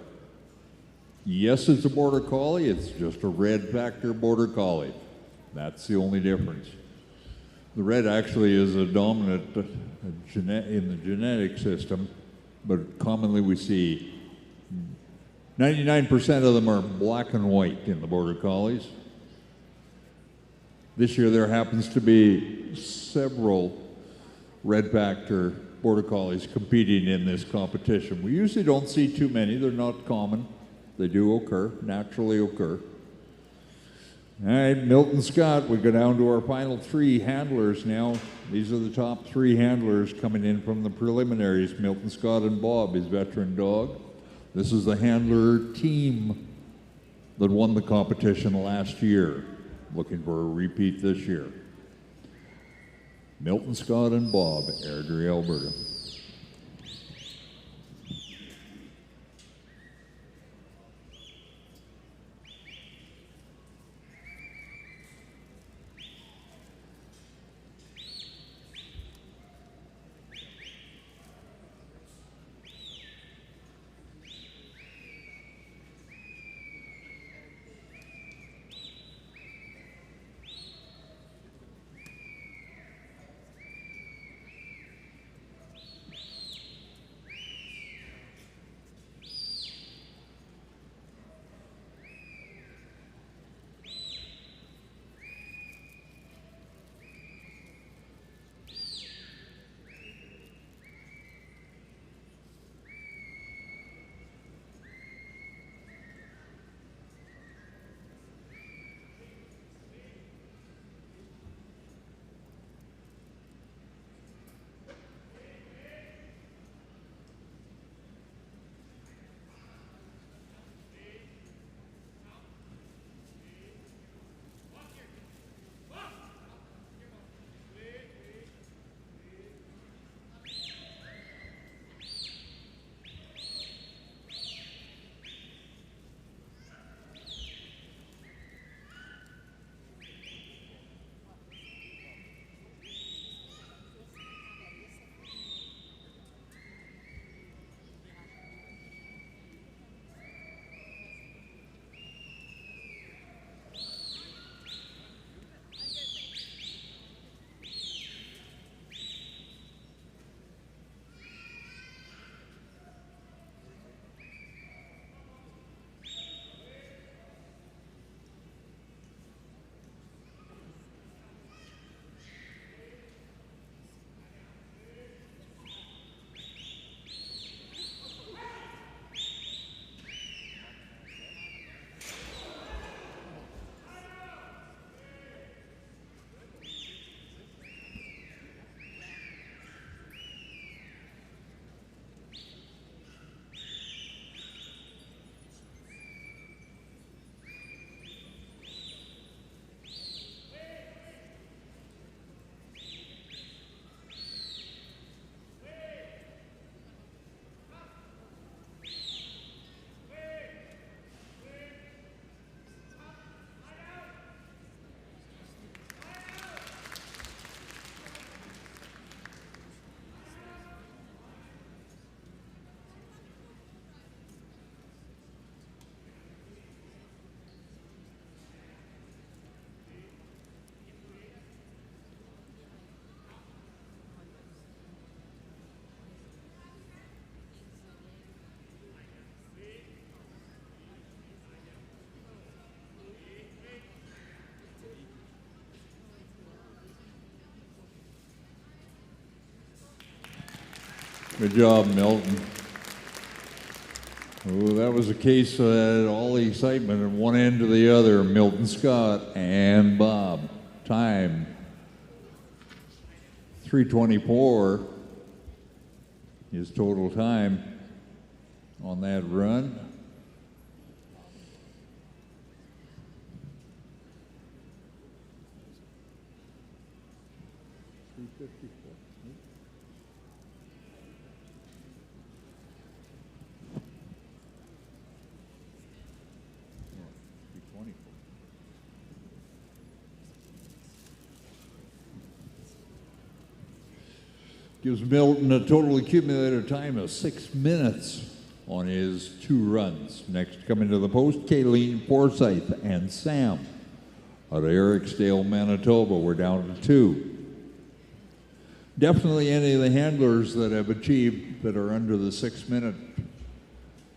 Yes, it's a border collie. It's just a red factor border collie. That's the only difference. The red actually is a dominant in the genetic system, but commonly we see 99% of them are black and white in the border collies. This year there happens to be several red factor border collies competing in this competition. We usually don't see too many. They're not common. They do occur, naturally occur. All right, Milton Scott, we go down to our final three handlers now. These are the top three handlers coming in from the preliminaries. Milton Scott and Bob, his veteran dog. This is the handler team that won the competition last year. Looking for a repeat this year. Milton Scott and Bob, Airdrie, Alberta. Good job, Milton. Oh, that was a case of all the excitement at one end to the other. Milton Scott and Bob. Time 3:24 is total time on that run. Gives Milton a total accumulated time of 6 minutes. on his 2 runs. Next coming to the post, Kayleen Forsyth and Sam out of Ericsdale, Manitoba. We're down to 2. Definitely any of the handlers that have achieved that are under the 6-minute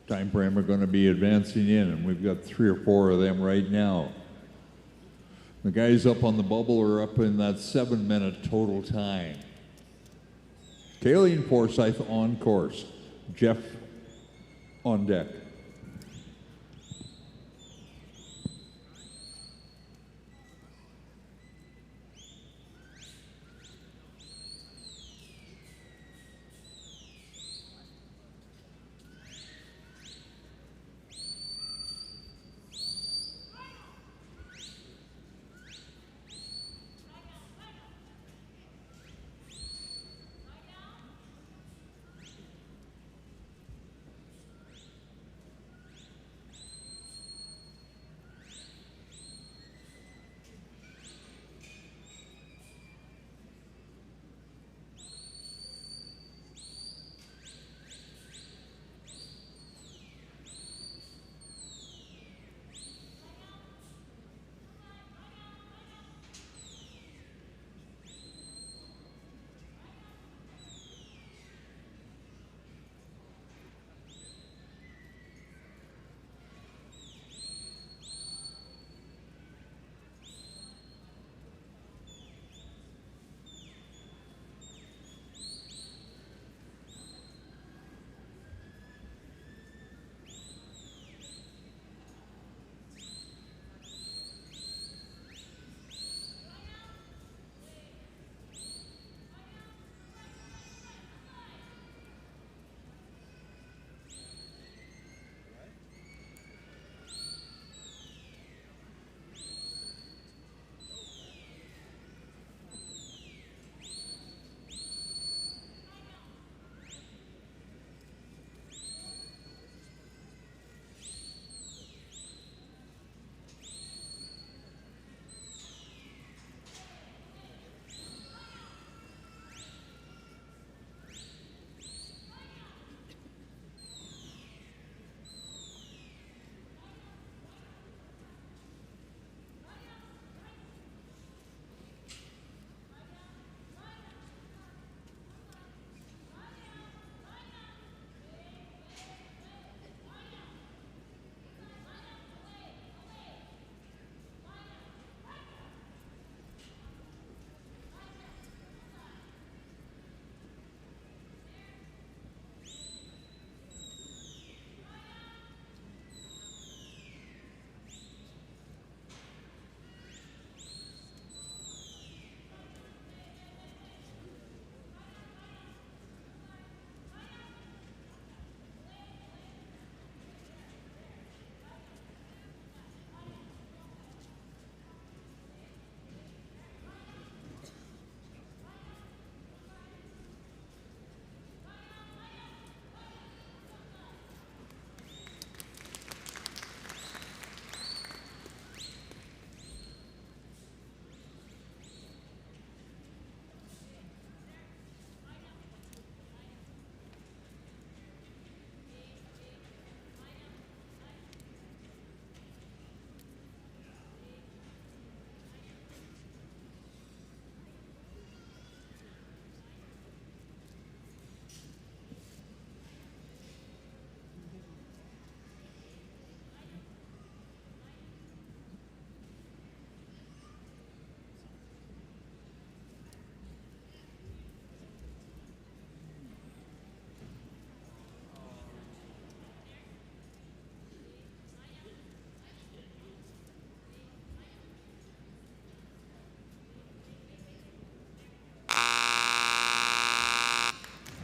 time frame are going to be advancing in, and we've got 3 or 4 of them right now. The guys up on the bubble are up in that 7-minute total time. Kayleen Forsyth on course. Jeff on deck.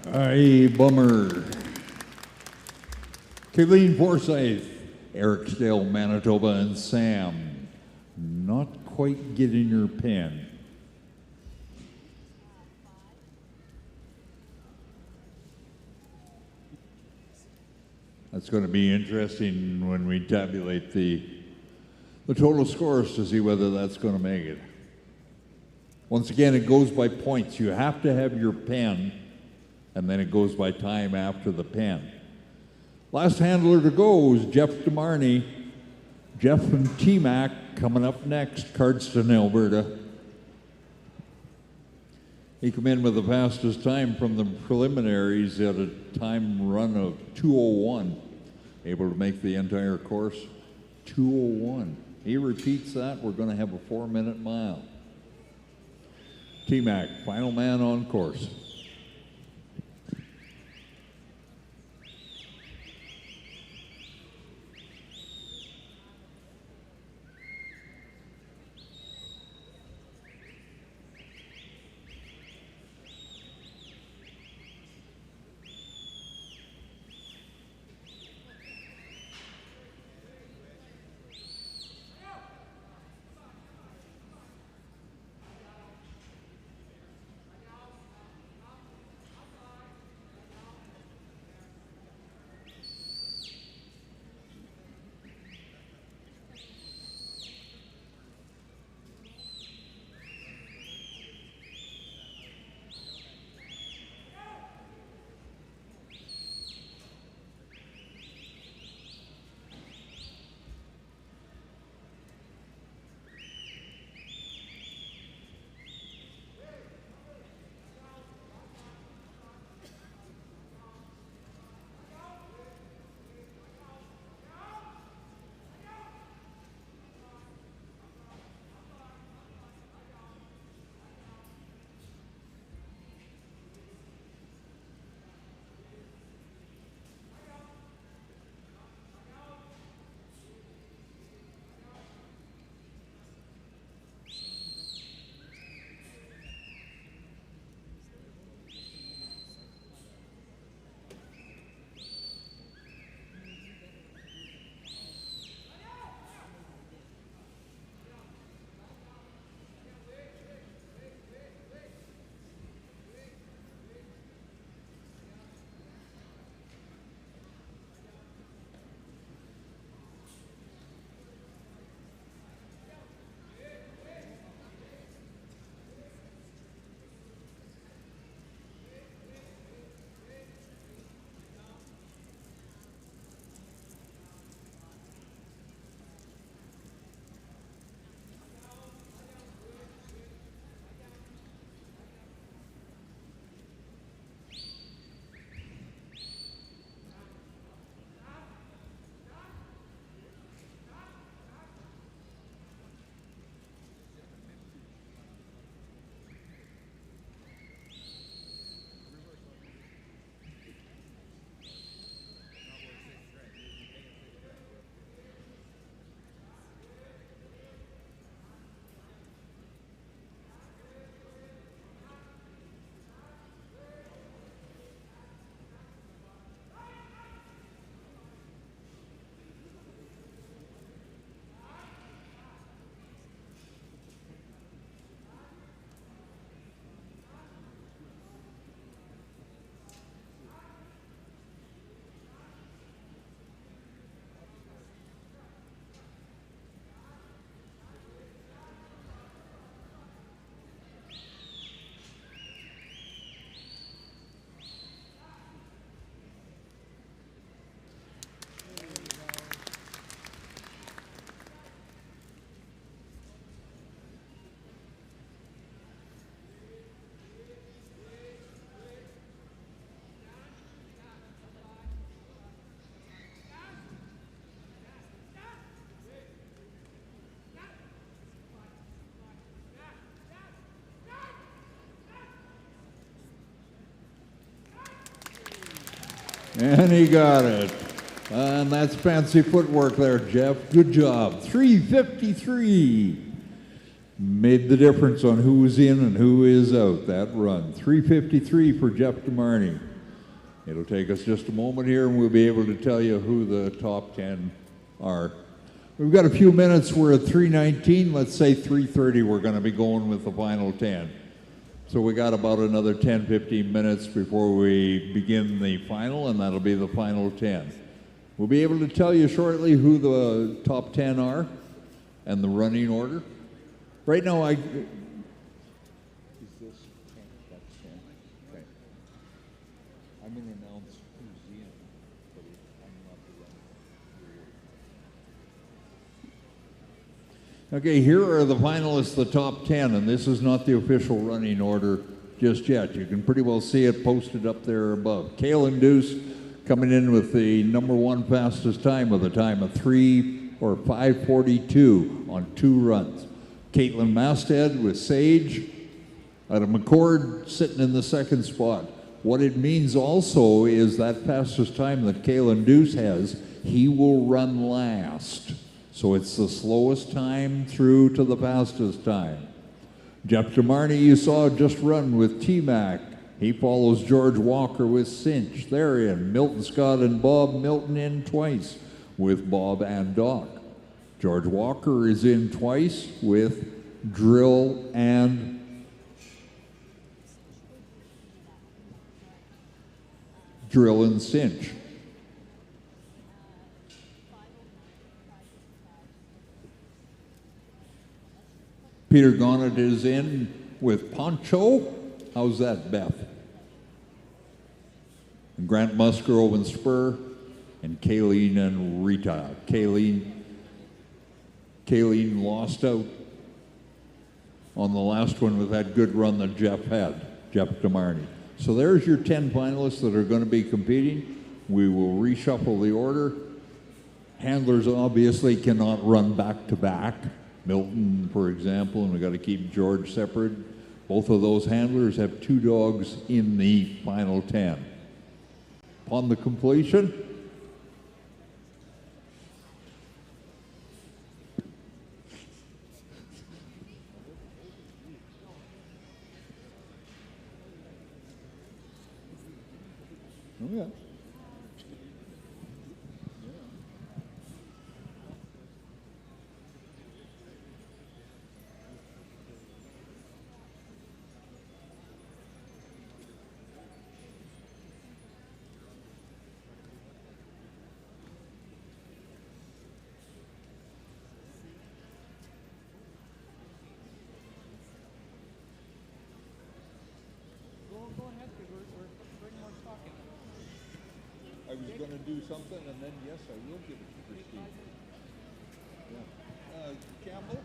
Aye, bummer. Kayleen Forsyth, Ericsdale, Manitoba, and Sam, not quite getting her pin. That's going to be interesting when we tabulate the total scores to see whether that's going to make it. Once again, it goes by points. You have to have your pen, and then it goes by time after the pen. Last handler to go is Jeff DeMarney. Jeff and T-Mac coming up next, Cardston, Alberta. He came in with the fastest time from the preliminaries at a time run of 2:01. Able to make the entire course 2:01. He repeats that, we're going to have a 4-minute mile. T-Mac, final man on course. And he got it. And that's fancy footwork there, Jeff. Good job. 3:53. Made the difference on who's in and who is out that run. 3:53 for Jeff DeMarney. It'll take us just a moment here and we'll be able to tell you who the top 10 are. We've got a few minutes. We're at 3:19. Let's say 3:30 we're going to be going with the final 10. So we got about another 10, 15 minutes before we begin the final, and that'll be the final 10. We'll be able to tell you shortly who the top 10 are and the running order. Right now, is this 10? That's 10. Okay. I'm going to announce who's in, but I'm not Okay, here are the finalists, the top 10, and this is not the official running order just yet. You can pretty well see it posted up there above. Kalen Deuce coming in with the #1 fastest time with a time of 5:42 on 2 runs. Caitlin Masted with Sage out of McCord sitting in the 2nd spot. What it means also is that fastest time that Kalen Deuce has, he will run last. So it's the slowest time through to the fastest time. Jeff DeMarney, you saw just run with T-Mac. He follows George Walker with Cinch. They're in. Milton Scott and Bob Milton in twice with Bob and Doc. George Walker is in twice with Drill and Cinch. Peter Gonnet is in with Poncho. How's that, Beth? And Grant Musgrove and Spur, and Kayleen and Rita. Kayleen lost out on the last one with that good run that Jeff had, Jeff DeMarney. So there's your 10 finalists that are going to be competing. We will reshuffle the order. Handlers obviously cannot run back to back. Milton, for example, and we've got to keep George separate. Both of those handlers have 2 dogs in the final 10. Upon the completion, oh yeah. I was going to do something, and then yes, I will give it to Christine. Yeah. Campbell?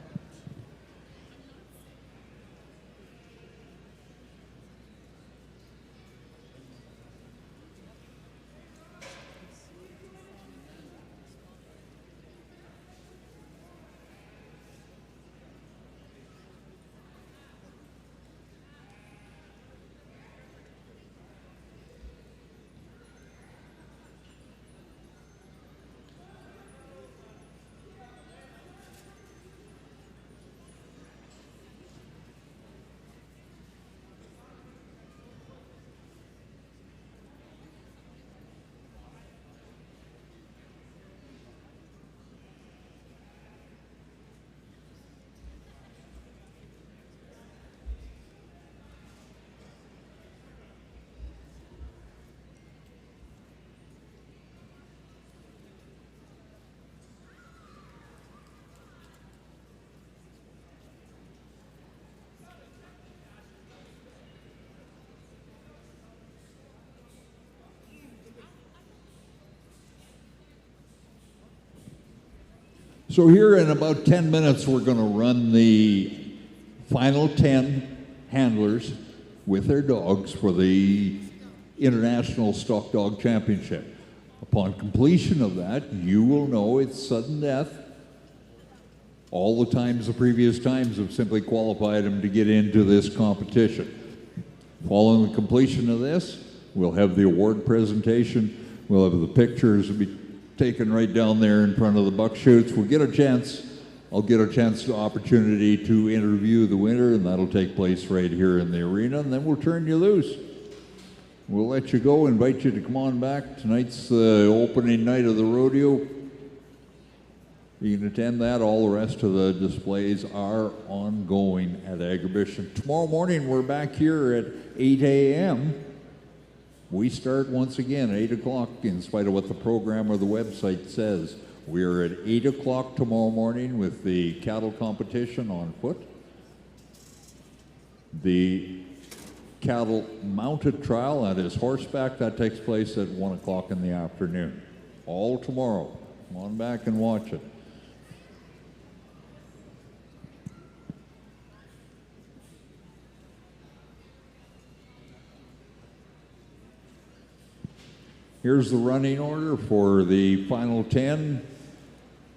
So here in about 10 minutes, we're going to run the final 10 handlers with their dogs for the International Stock Dog Championship. Upon completion of that, you will know it's sudden death. All the times, the previous times have simply qualified them to get into this competition. Following the completion of this, we'll have the award presentation. We'll have the pictures be taken right down there in front of the buck chutes. We'll get a chance, I'll get a chance, the opportunity to interview the winner, and that'll take place right here in the arena, and then we'll turn you loose. We'll let you go, invite you to come on back. Tonight's the opening night of the rodeo. You can attend that. All the rest of the displays are ongoing at Agribition. Tomorrow morning, we're back here at 8 a.m. We start once again at 8 o'clock, in spite of what the program or the website says. We're at 8 o'clock tomorrow morning with the cattle competition on foot. The cattle mounted trial, that is horseback, that takes place at 1 o'clock in the afternoon. All tomorrow. Come on back and watch it. Here's the running order for the final 10.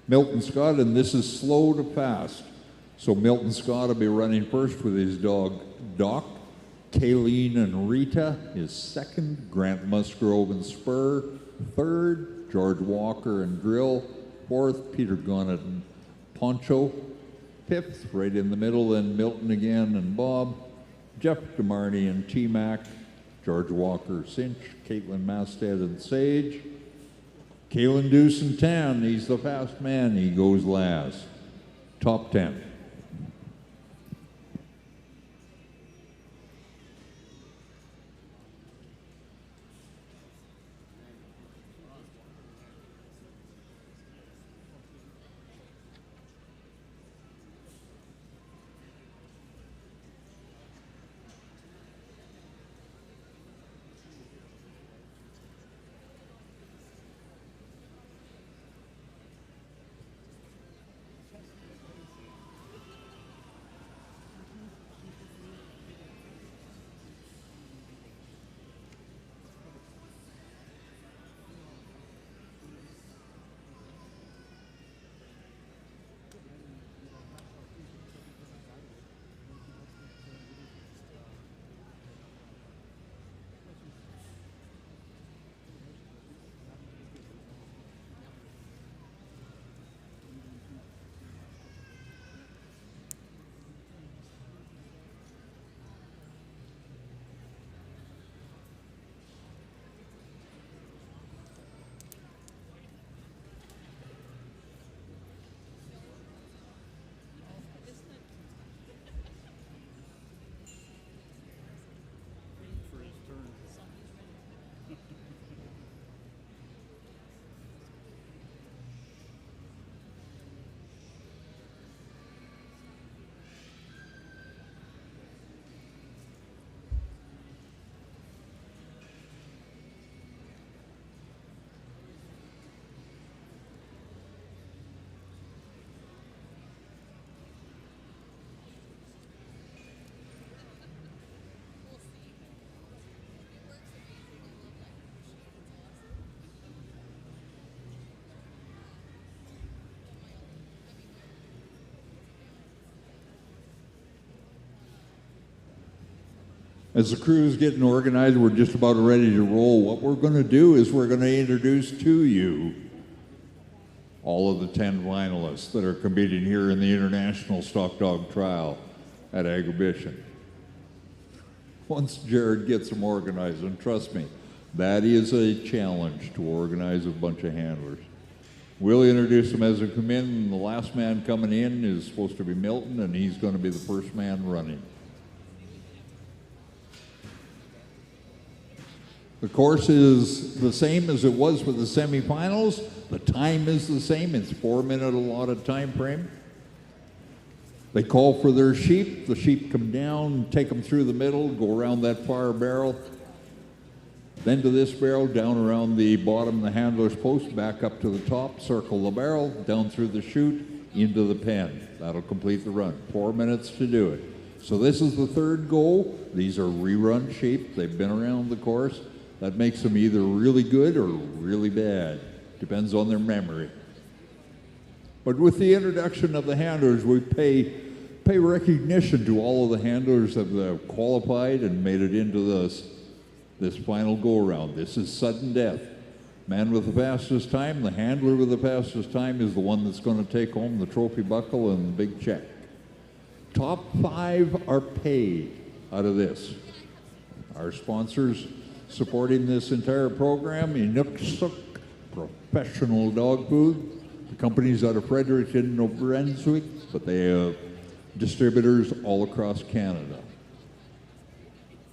Milton Scott, and this is slow to fast. So Milton Scott will be running first with his dog Doc. Kayleen and Rita is second. Grant Musgrove and Spur third. George Walker and Drill fourth. Peter Gunnet and Poncho fifth. Right in the middle, then Milton again and Bob. Jeff DeMarney and T-Mac. George Walker, Cinch. Caitlin Masted and Sage. Kalen Deuce and Tan, he's the fast man, he goes last. Top 10. As the crew is getting organized, we're just about ready to roll. What we're going to do is we're going to introduce to you all of the 10 finalists that are competing here in the International Stock Dog Trial at Agribition. Once Jared gets them organized, and trust me, that is a challenge to organize a bunch of handlers. We'll introduce them as they come in, and the last man coming in is supposed to be Milton, and he's going to be the first man running. The course is the same as it was for the semifinals. The time is the same. It's 4-minute allotted time frame. They call for their sheep. The sheep come down, take them through the middle, go around that far barrel, then to this barrel, down around the bottom of the handler's post, back up to the top, circle the barrel, down through the chute, into the pen. That'll complete the run. 4 minutes to do it. So this is the third goal. These are rerun sheep. They've been around the course. That makes them either really good or really bad. Depends on their memory. But with the introduction of the handlers, we pay recognition to all of the handlers that have qualified and made it into this final go-around. This is sudden death. Man with the fastest time, the handler with the fastest time is the one that's going to take home the trophy buckle and the big check. Top 5 are paid out of this. Our sponsors supporting this entire program, Inuksuk Professional Dog Food. The company's out of Fredericton, New Brunswick, but they have distributors all across Canada.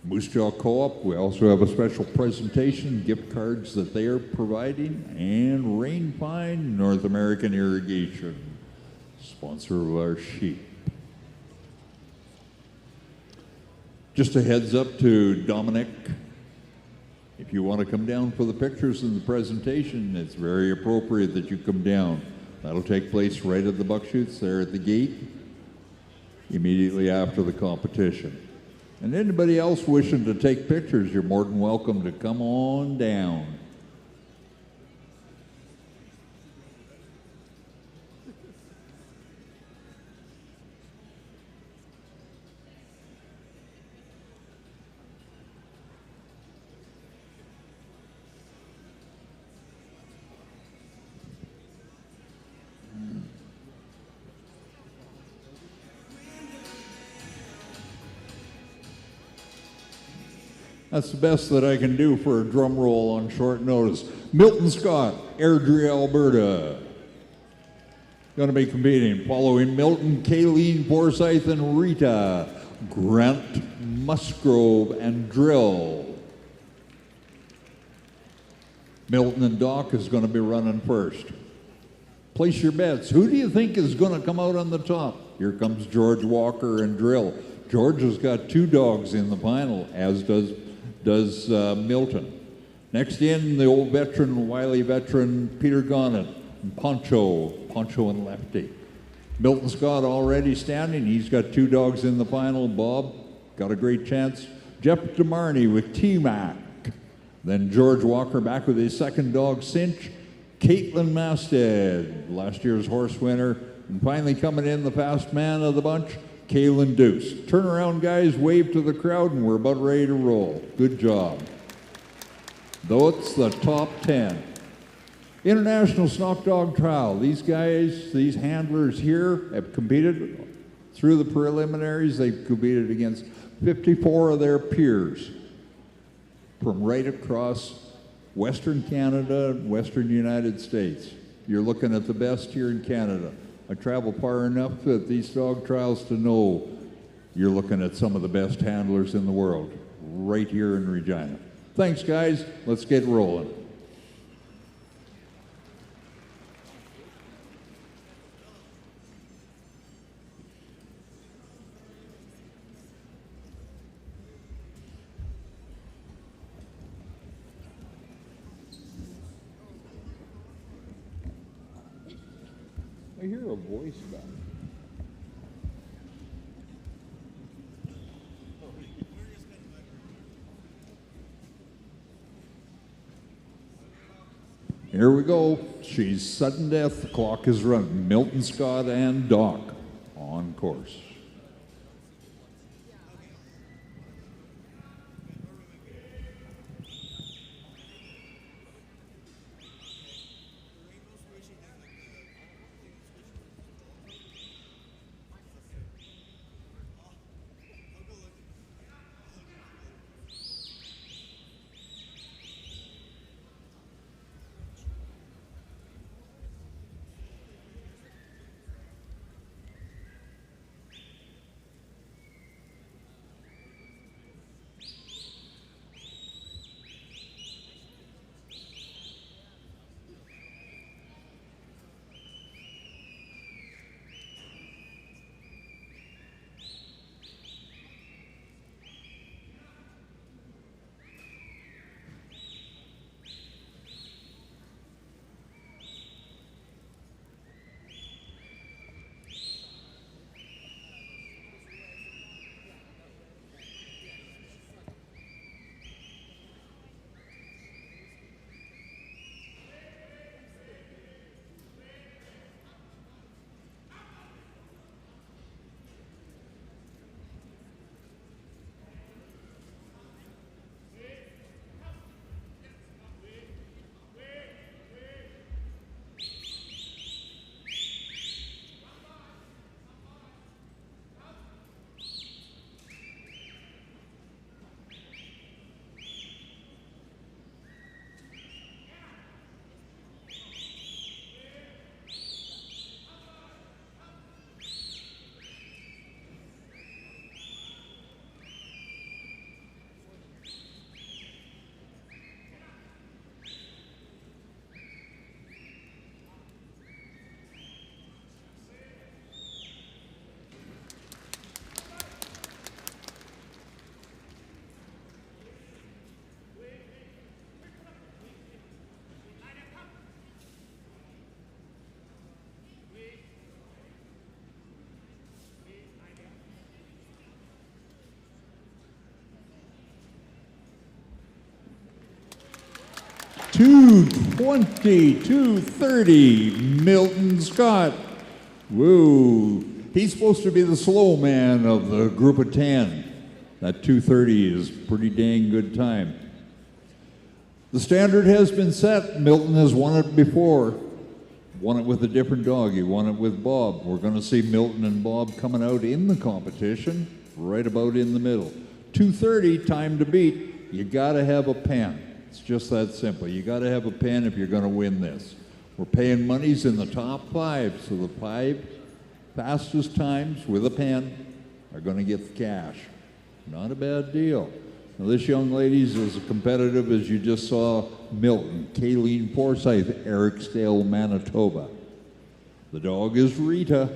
Moose Jaw Co-op, we also have a special presentation, gift cards that they are providing, and Rainfine North American Irrigation, sponsor of our sheep. Just a heads up to Dominic. If you want to come down for the pictures and the presentation, it's very appropriate that you come down. That'll take place right at the buck chutes there at the gate, immediately after the competition. And anybody else wishing to take pictures, you're more than welcome to come on down. That's the best that I can do for a drum roll on short notice. Milton Scott, Airdrie, Alberta. Going to be competing. Following Milton, Kayleen Forsyth and Rita. Grant Musgrove and Drill. Milton and Doc is going to be running first. Place your bets. Who do you think is going to come out on the top? Here comes George Walker and Drill. George has got 2 dogs in the final, as does Milton. Next in, the old veteran, wily veteran, Peter Gonnet, and Poncho and Lefty. Milton Scott already standing. He's got 2 dogs in the final. Bob got a great chance. Jeff DeMarney with T-Mac. Then George Walker back with his second dog, Cinch. Caitlin Masted, last year's horse winner. And finally coming in, the fast man of the bunch, Kalen Deuce. Turn around, guys, wave to the crowd, and we're about ready to roll. Good job. Though it's the top 10. International Stock Dog Trial. These guys, these handlers here have competed through the preliminaries. They've competed against 54 of their peers from right across Western Canada, Western United States. You're looking at the best here in Canada. I travel far enough at these dog trials to know you're looking at some of the best handlers in the world right here in Regina. Thanks, guys. Let's get rolling. I hear a voice back. Here we go. She's sudden death. The clock is running. Milton Scott and Doc on course. $220, $230, Milton Scott. Whoa, he's supposed to be the slow man of the group of 10. That 230 is pretty dang good time. The standard has been set. Milton has won it before. Won it with a different dog. He won it with Bob. We're going to see Milton and Bob coming out in the competition right about in the middle. 230, time to beat. You got to have a pen. It's just that simple. You got to have a pen if you're going to win this. We're paying monies in the top 5, so the 5 fastest times with a pen are going to get the cash. Not a bad deal. Now, this young lady's as competitive as you just saw Milton, Kayleen Forsyth, Ericsdale, Manitoba. The dog is Rita.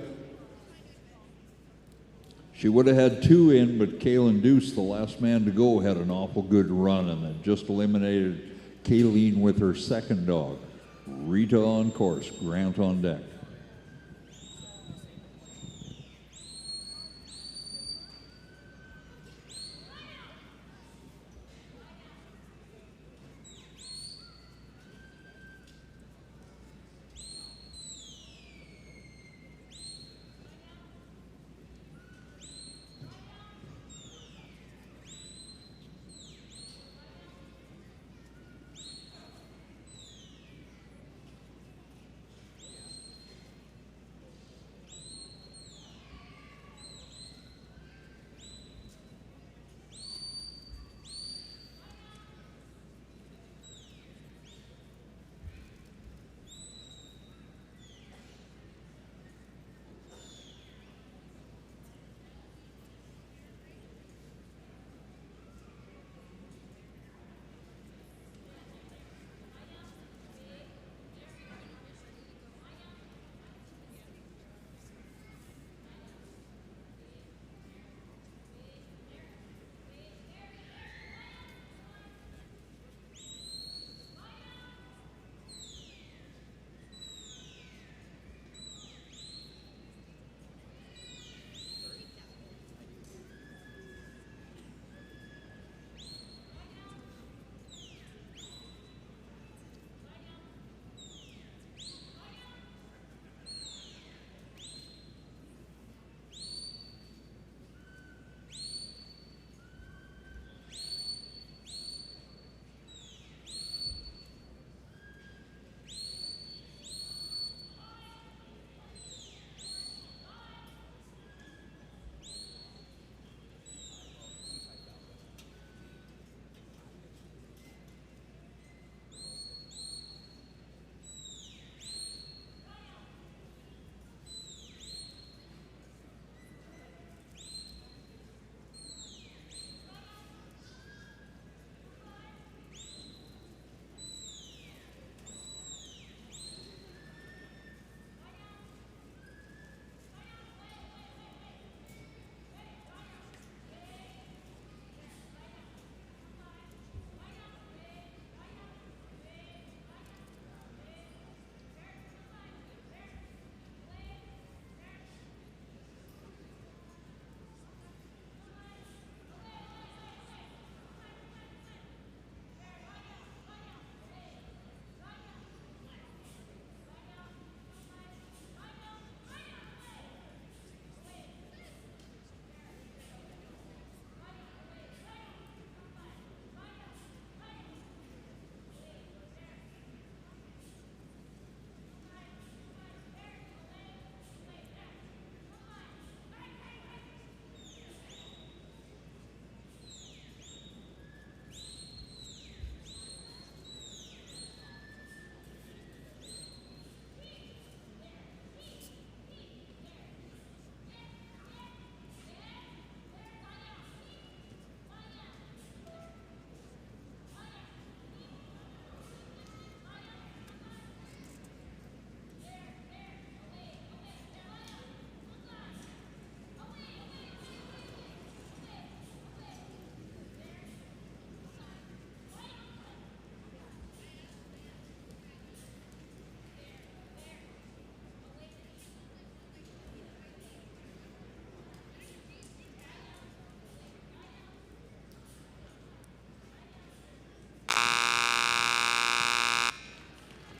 She would have had 2 in, but Kayleen Deuce, the last man to go, had an awful good run and then just eliminated Kayleen with her second dog. Rita on course, Grant on deck.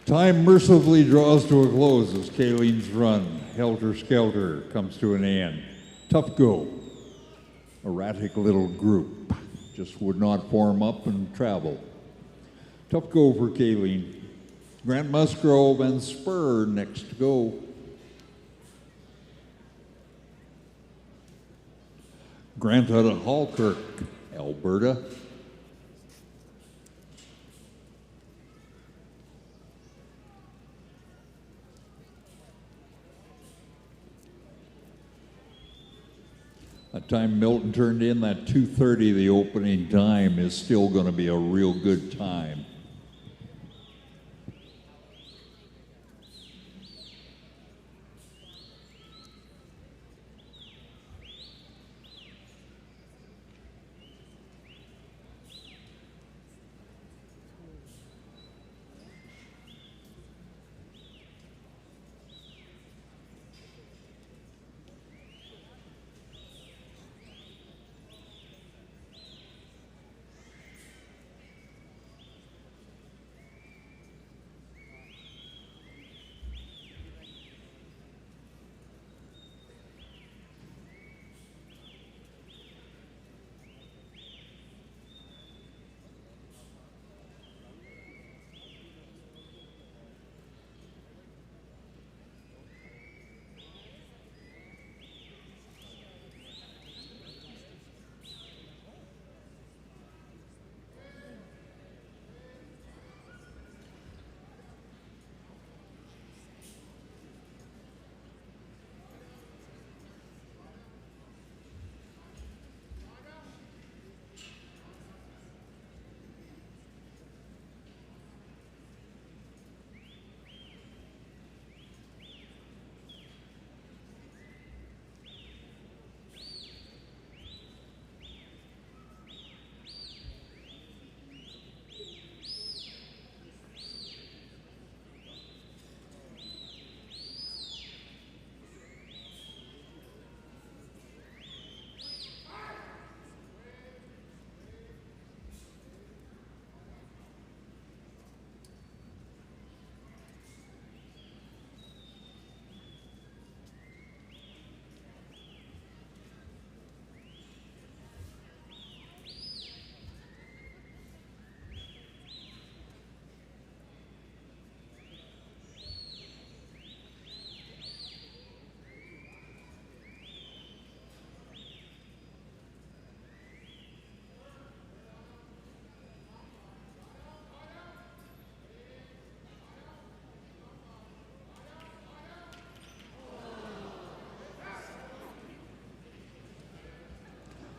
Time mercifully draws to a close as Kayleen's run, helter-skelter, comes to an end. Tough go. Erratic little group. Just would not form up and travel. Tough go for Kayleen. Grant Musgrove and Spur next to go. Grant out of Halkirk, Alberta. That time Milton turned in, that 2:30, the opening time, is still going to be a real good time.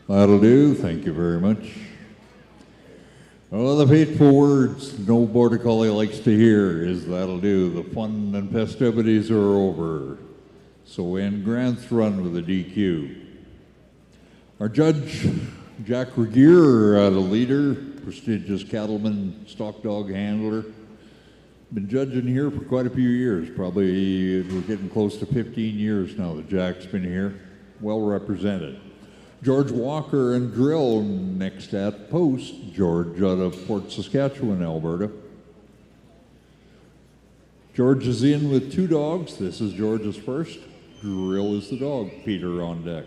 That'll do. Thank you very much. Oh, the fateful words no border collie likes to hear is that'll do. The fun and festivities are over. So end Grant's run with a DQ. Our judge, Jack Regier, the leader, prestigious cattleman, stock dog handler. Been judging here for quite a few years. Probably we're getting close to 15 years now that Jack's been here. Well represented. George Walker and Drill next at post. George out of Fort Saskatchewan, Alberta. George is in with two dogs. This is George's first. Drill is the dog. Peter on deck.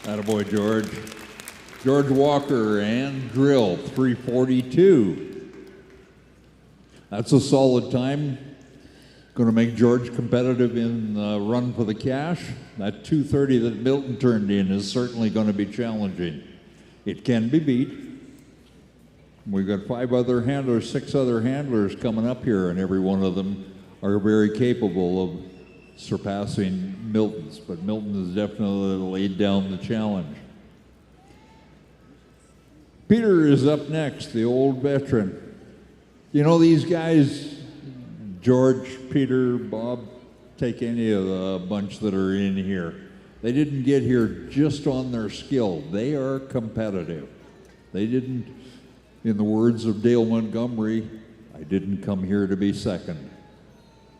Attaboy, George. George Walker and Drill, 3:42. That's a solid time. Going to make George competitive in the run for the cash. That 2:30 that Milton turned in is certainly going to be challenging. It can be beat. We've got 5 other handlers, 6 other handlers coming up here, and every one of them are very capable of surpassing Milton's, but Milton has definitely laid down the challenge. Peter is up next, the old veteran. You know, these guys, George, Peter, Bob, take any of the bunch that are in here. They didn't get here just on their skill. They are competitive. They didn't, in the words of Dale Montgomery, I didn't come here to be second.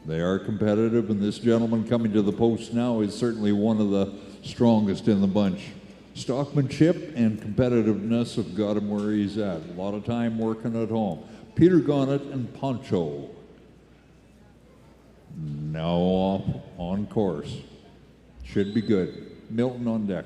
They are competitive, and this gentleman coming to the post now is certainly one of the strongest in the bunch. Stockmanship and competitiveness have got him where he's at. A lot of time working at home. Peter Gonnet and Poncho now off on course. Should be good. Milton on deck.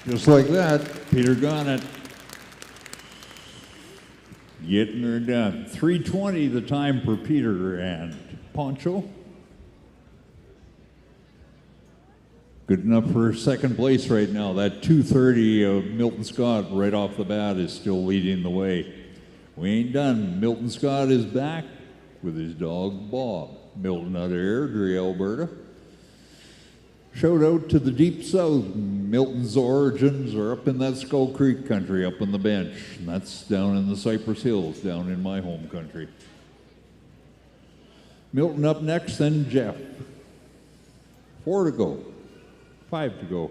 Just like that, Peter Gonnet getting her done. 3:20 the time for Peter and Poncho. Good enough for second place right now. That 2:30 of Milton Scott right off the bat is still leading the way. We ain't done. Milton Scott is back with his dog Bob. Milton out of Airdrie, Alberta. Shout out to the Deep South, Milton's origins are up in that Skull Creek country, up in the bench. And that's down in the Cypress Hills, down in my home country. Milton up next, then Jeff. 4 to go. 5 to go.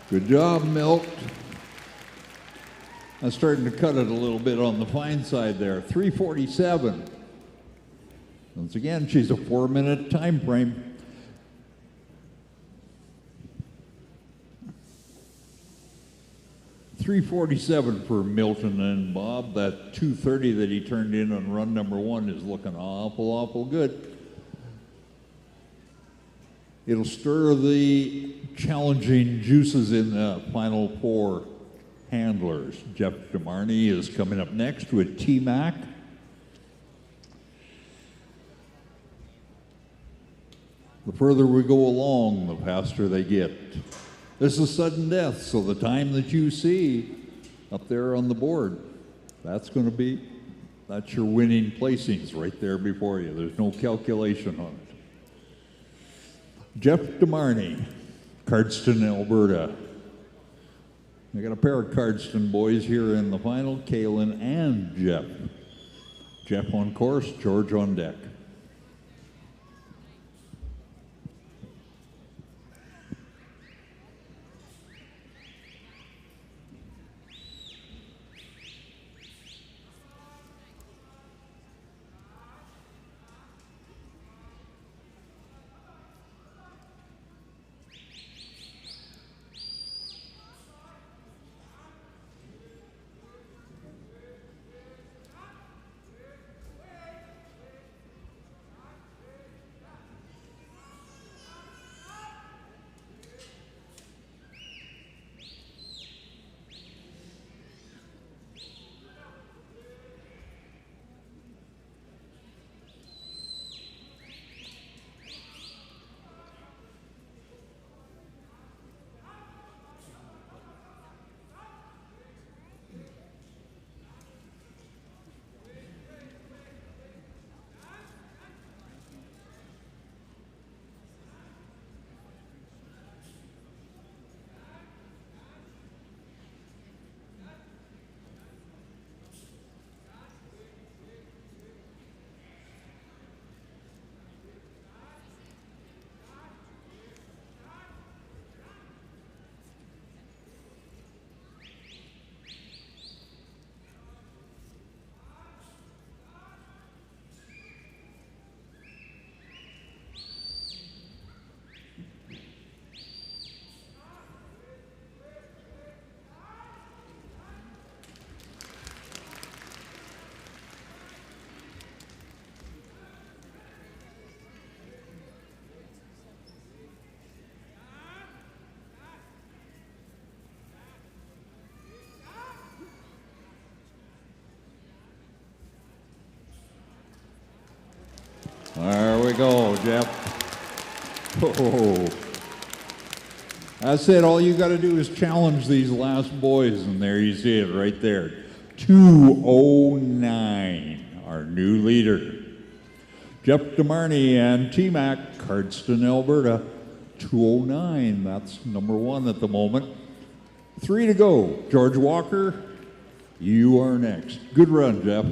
Good job, Milt. I'm starting to cut it a little bit on the fine side there. 3:47. Once again, she's a 4-minute time frame. .347 for Milton and Bob. That 2:30 that he turned in on run number 1 is looking awful good. It'll stir the challenging juices in the final 4 handlers. Jeff DeMarney is coming up next with T-Mac. The further we go along, the faster they get. This is sudden death, so the time that you see up there on the board, that's your winning placings right there before you. There's no calculation on it. Jeff DeMarney, Cardston, Alberta. We got a pair of Cardston boys here in the final, Kaylin and Jeff. Jeff on course, George on deck. There we go, Jeff. Oh. That's it. All you got to do is challenge these last boys, and there you see it right there. 2:09, our new leader. Jeff DeMarney and T-Mac, Cardston, Alberta. 2:09, that's number one at the moment. 3 to go. George Walker, you are next. Good run, Jeff.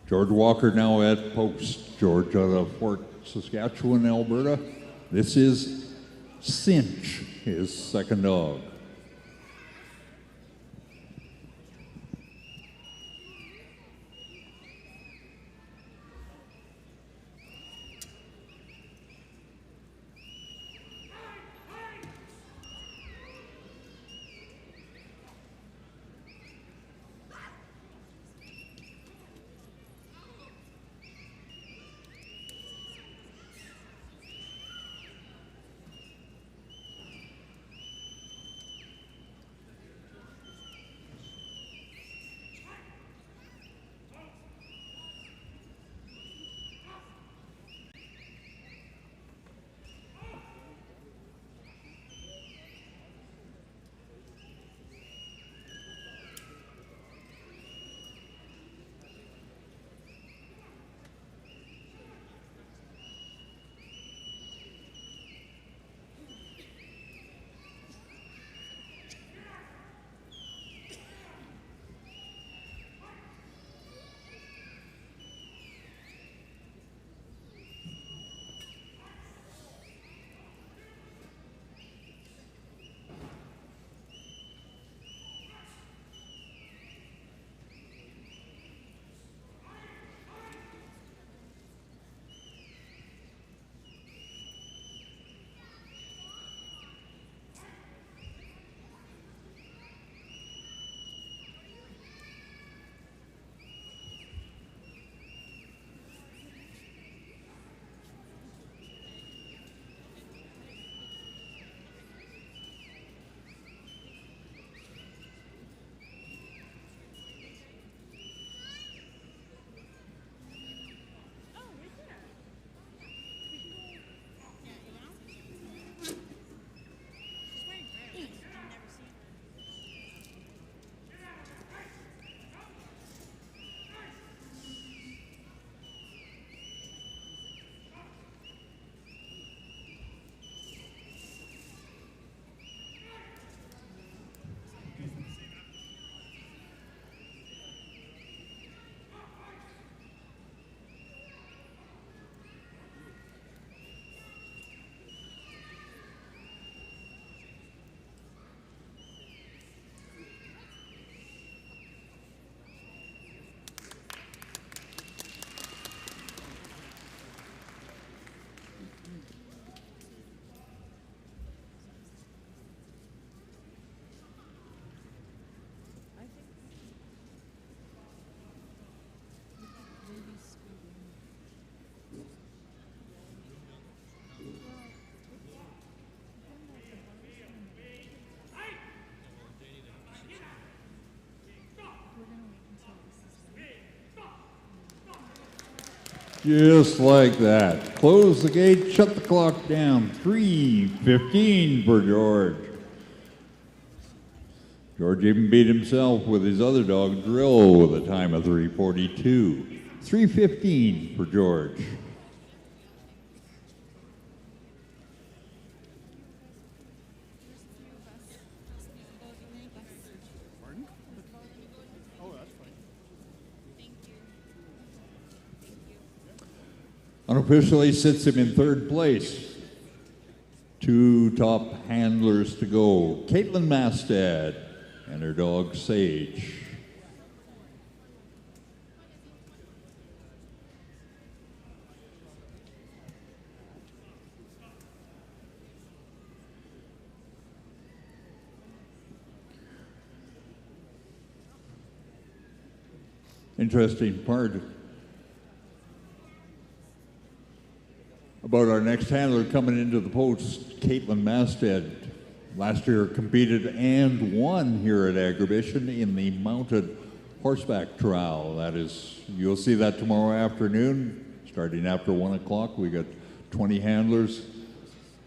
George Walker now at post. George out of Fort Saskatchewan, Alberta. This is Cinch, his second dog. Just like that. Close the gate, shut the clock down. 3:15 for George. George even beat himself with his other dog, Drill, with a time of 3:42. 3:15 for George. Unofficially sits him in third place. 2 top handlers to go. Caitlin Mastad and her dog Sage. Interesting part about our next handler coming into the post, Caitlin Mastad. Last year competed and won here at Agribition in the mounted horseback trial. That is, you'll see that tomorrow afternoon, starting after 1 o'clock. We got 20 handlers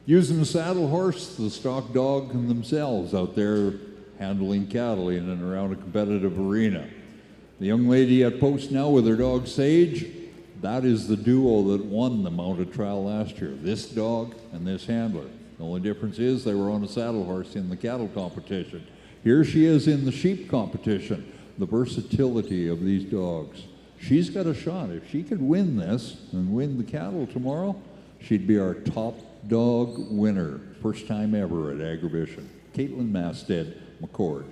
using the saddle horse, the stock dog, and themselves out there handling cattle in and around a competitive arena. The young lady at post now with her dog Sage, that is the duo that won the mounted trial last year. This dog and this handler. The only difference is they were on a saddle horse in the cattle competition. Here she is in the sheep competition. The versatility of these dogs. She's got a shot. If she could win this and win the cattle tomorrow, she'd be our top dog winner. First time ever at Agribition. Caitlin Mastad McCord.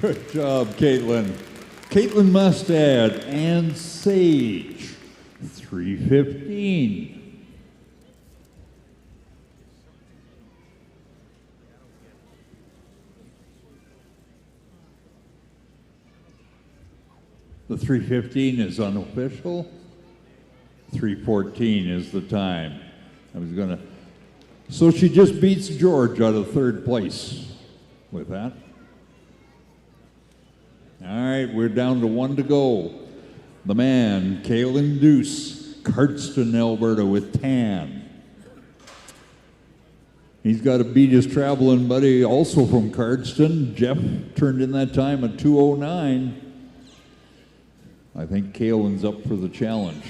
Good job, Caitlin. Caitlin Mastad and Sage. 3:15. The 3:15 is unofficial. 3:14 is the time. So she just beats George out of third place with that. All right, we're down to 1 to go. The man, Kalen Deuce, Cardston, Alberta, with tan. He's got to beat his traveling buddy, also from Cardston. Jeff turned in that time at 2:09. I think Kalen's up for the challenge.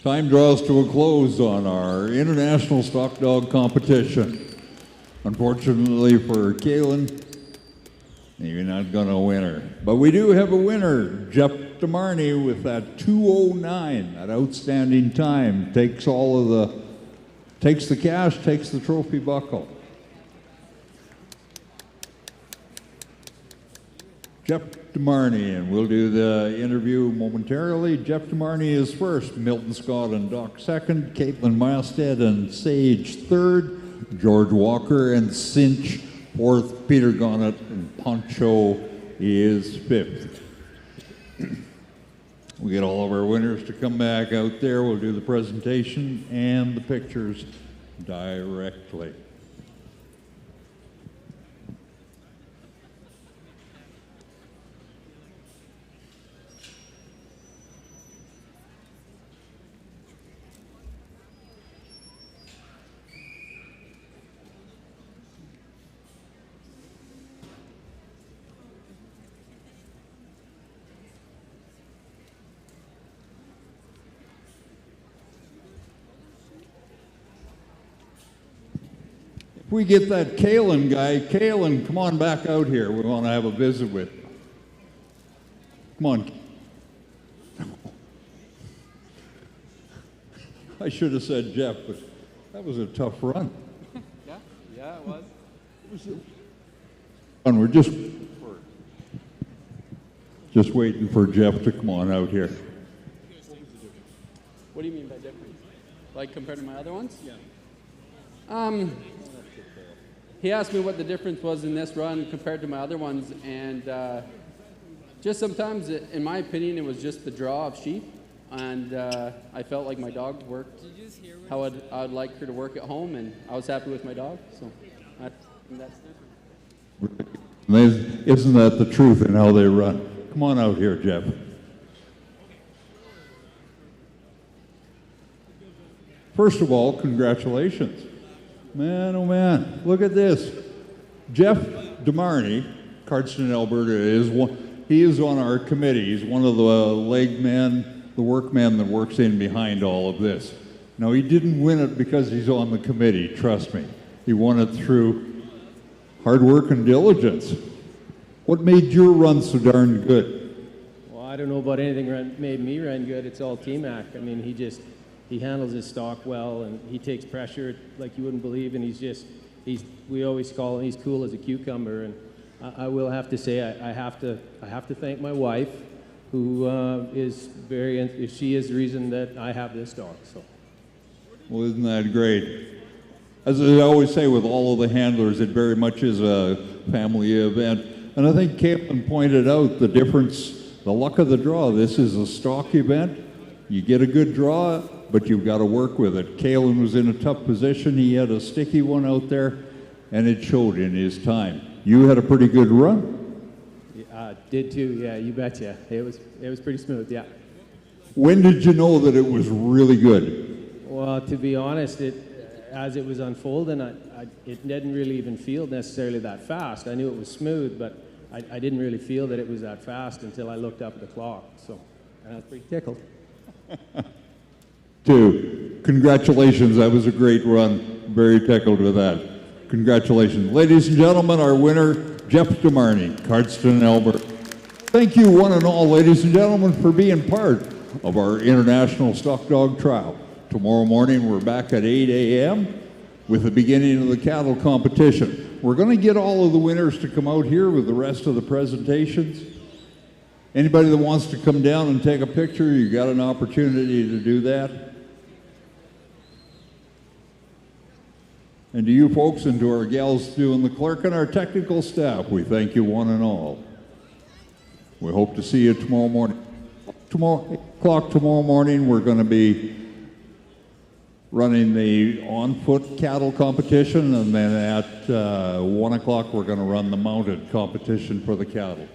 Time draws to a close on our international stock dog competition. Unfortunately for Kalen, you're not going to win her. But we do have a winner, Jeff DeMarney, with that 2:09, that outstanding time. Takes the cash, takes the trophy buckle. Jeff DeMarney, and we'll do the interview momentarily. Jeff DeMarney is first, Milton Scott and Doc second, Caitlin Masted and Sage third, George Walker and Cinch fourth, Peter Gonnett and Poncho is fifth. We get all of our winners to come back out there. We'll do the presentation and the pictures directly. If we get that Kalen guy, Kalen, come on back out here. We want to have a visit with you. Come on. I should have said Jeff, but that was a tough run. Yeah, it was. And we're just waiting for Jeff to come on out here. What do you mean by difference? Like compared to my other ones? Yeah. He asked me what the difference was in this run compared to my other ones, and just sometimes, in my opinion, it was just the draw of sheep, and I felt like my dog worked how I'd like her to work at home, and I was happy with my dog, so that's different. Isn't that the truth in how they run? Come on out here, Jeff. First of all, congratulations. Man, oh man, look at this. Jeff DeMarney, Cardston, Alberta, he is on our committee. He's one of the the workmen that works in behind all of this. Now, he didn't win it because he's on the committee, trust me. He won it through hard work and diligence. What made your run so darn good? Well, I don't know about anything that made me run good. It's all T-Mac. I mean, he handles his stock well, and he takes pressure like you wouldn't believe, and we always call him, he's cool as a cucumber. And I will have to say, I have to thank my wife, who she is the reason that I have this dog. So. Well, isn't that great? As I always say with all of the handlers, it very much is a family event. And I think Caitlin pointed out the difference, the luck of the draw. This is a stock event. You get a good draw, but you've got to work with it. Kalen was in a tough position. He had a sticky one out there, and it showed in his time. You had a pretty good run. Did too, yeah, you betcha. It was pretty smooth, yeah. When did you know that it was really good? Well, to be honest, as it was unfolding, it didn't really even feel necessarily that fast. I knew it was smooth, but I didn't really feel that it was that fast until I looked up at the clock. So, and I was pretty tickled. Two, congratulations, that was a great run. Very tickled with that. Congratulations. Ladies and gentlemen, our winner, Jeff DeMarney, Cardston, Alberta. Thank you one and all, ladies and gentlemen, for being part of our International Stock Dog Trial. Tomorrow morning, we're back at 8 a.m. with the beginning of the cattle competition. We're going to get all of the winners to come out here with the rest of the presentations. Anybody that wants to come down and take a picture, you got an opportunity to do that. And to you folks and to our gals doing the clerk and our technical staff, we thank you one and all. We hope to see you tomorrow morning. 8 o'clock tomorrow morning, we're going to be running the on-foot cattle competition, and then at 1 o'clock, we're going to run the mounted competition for the cattle.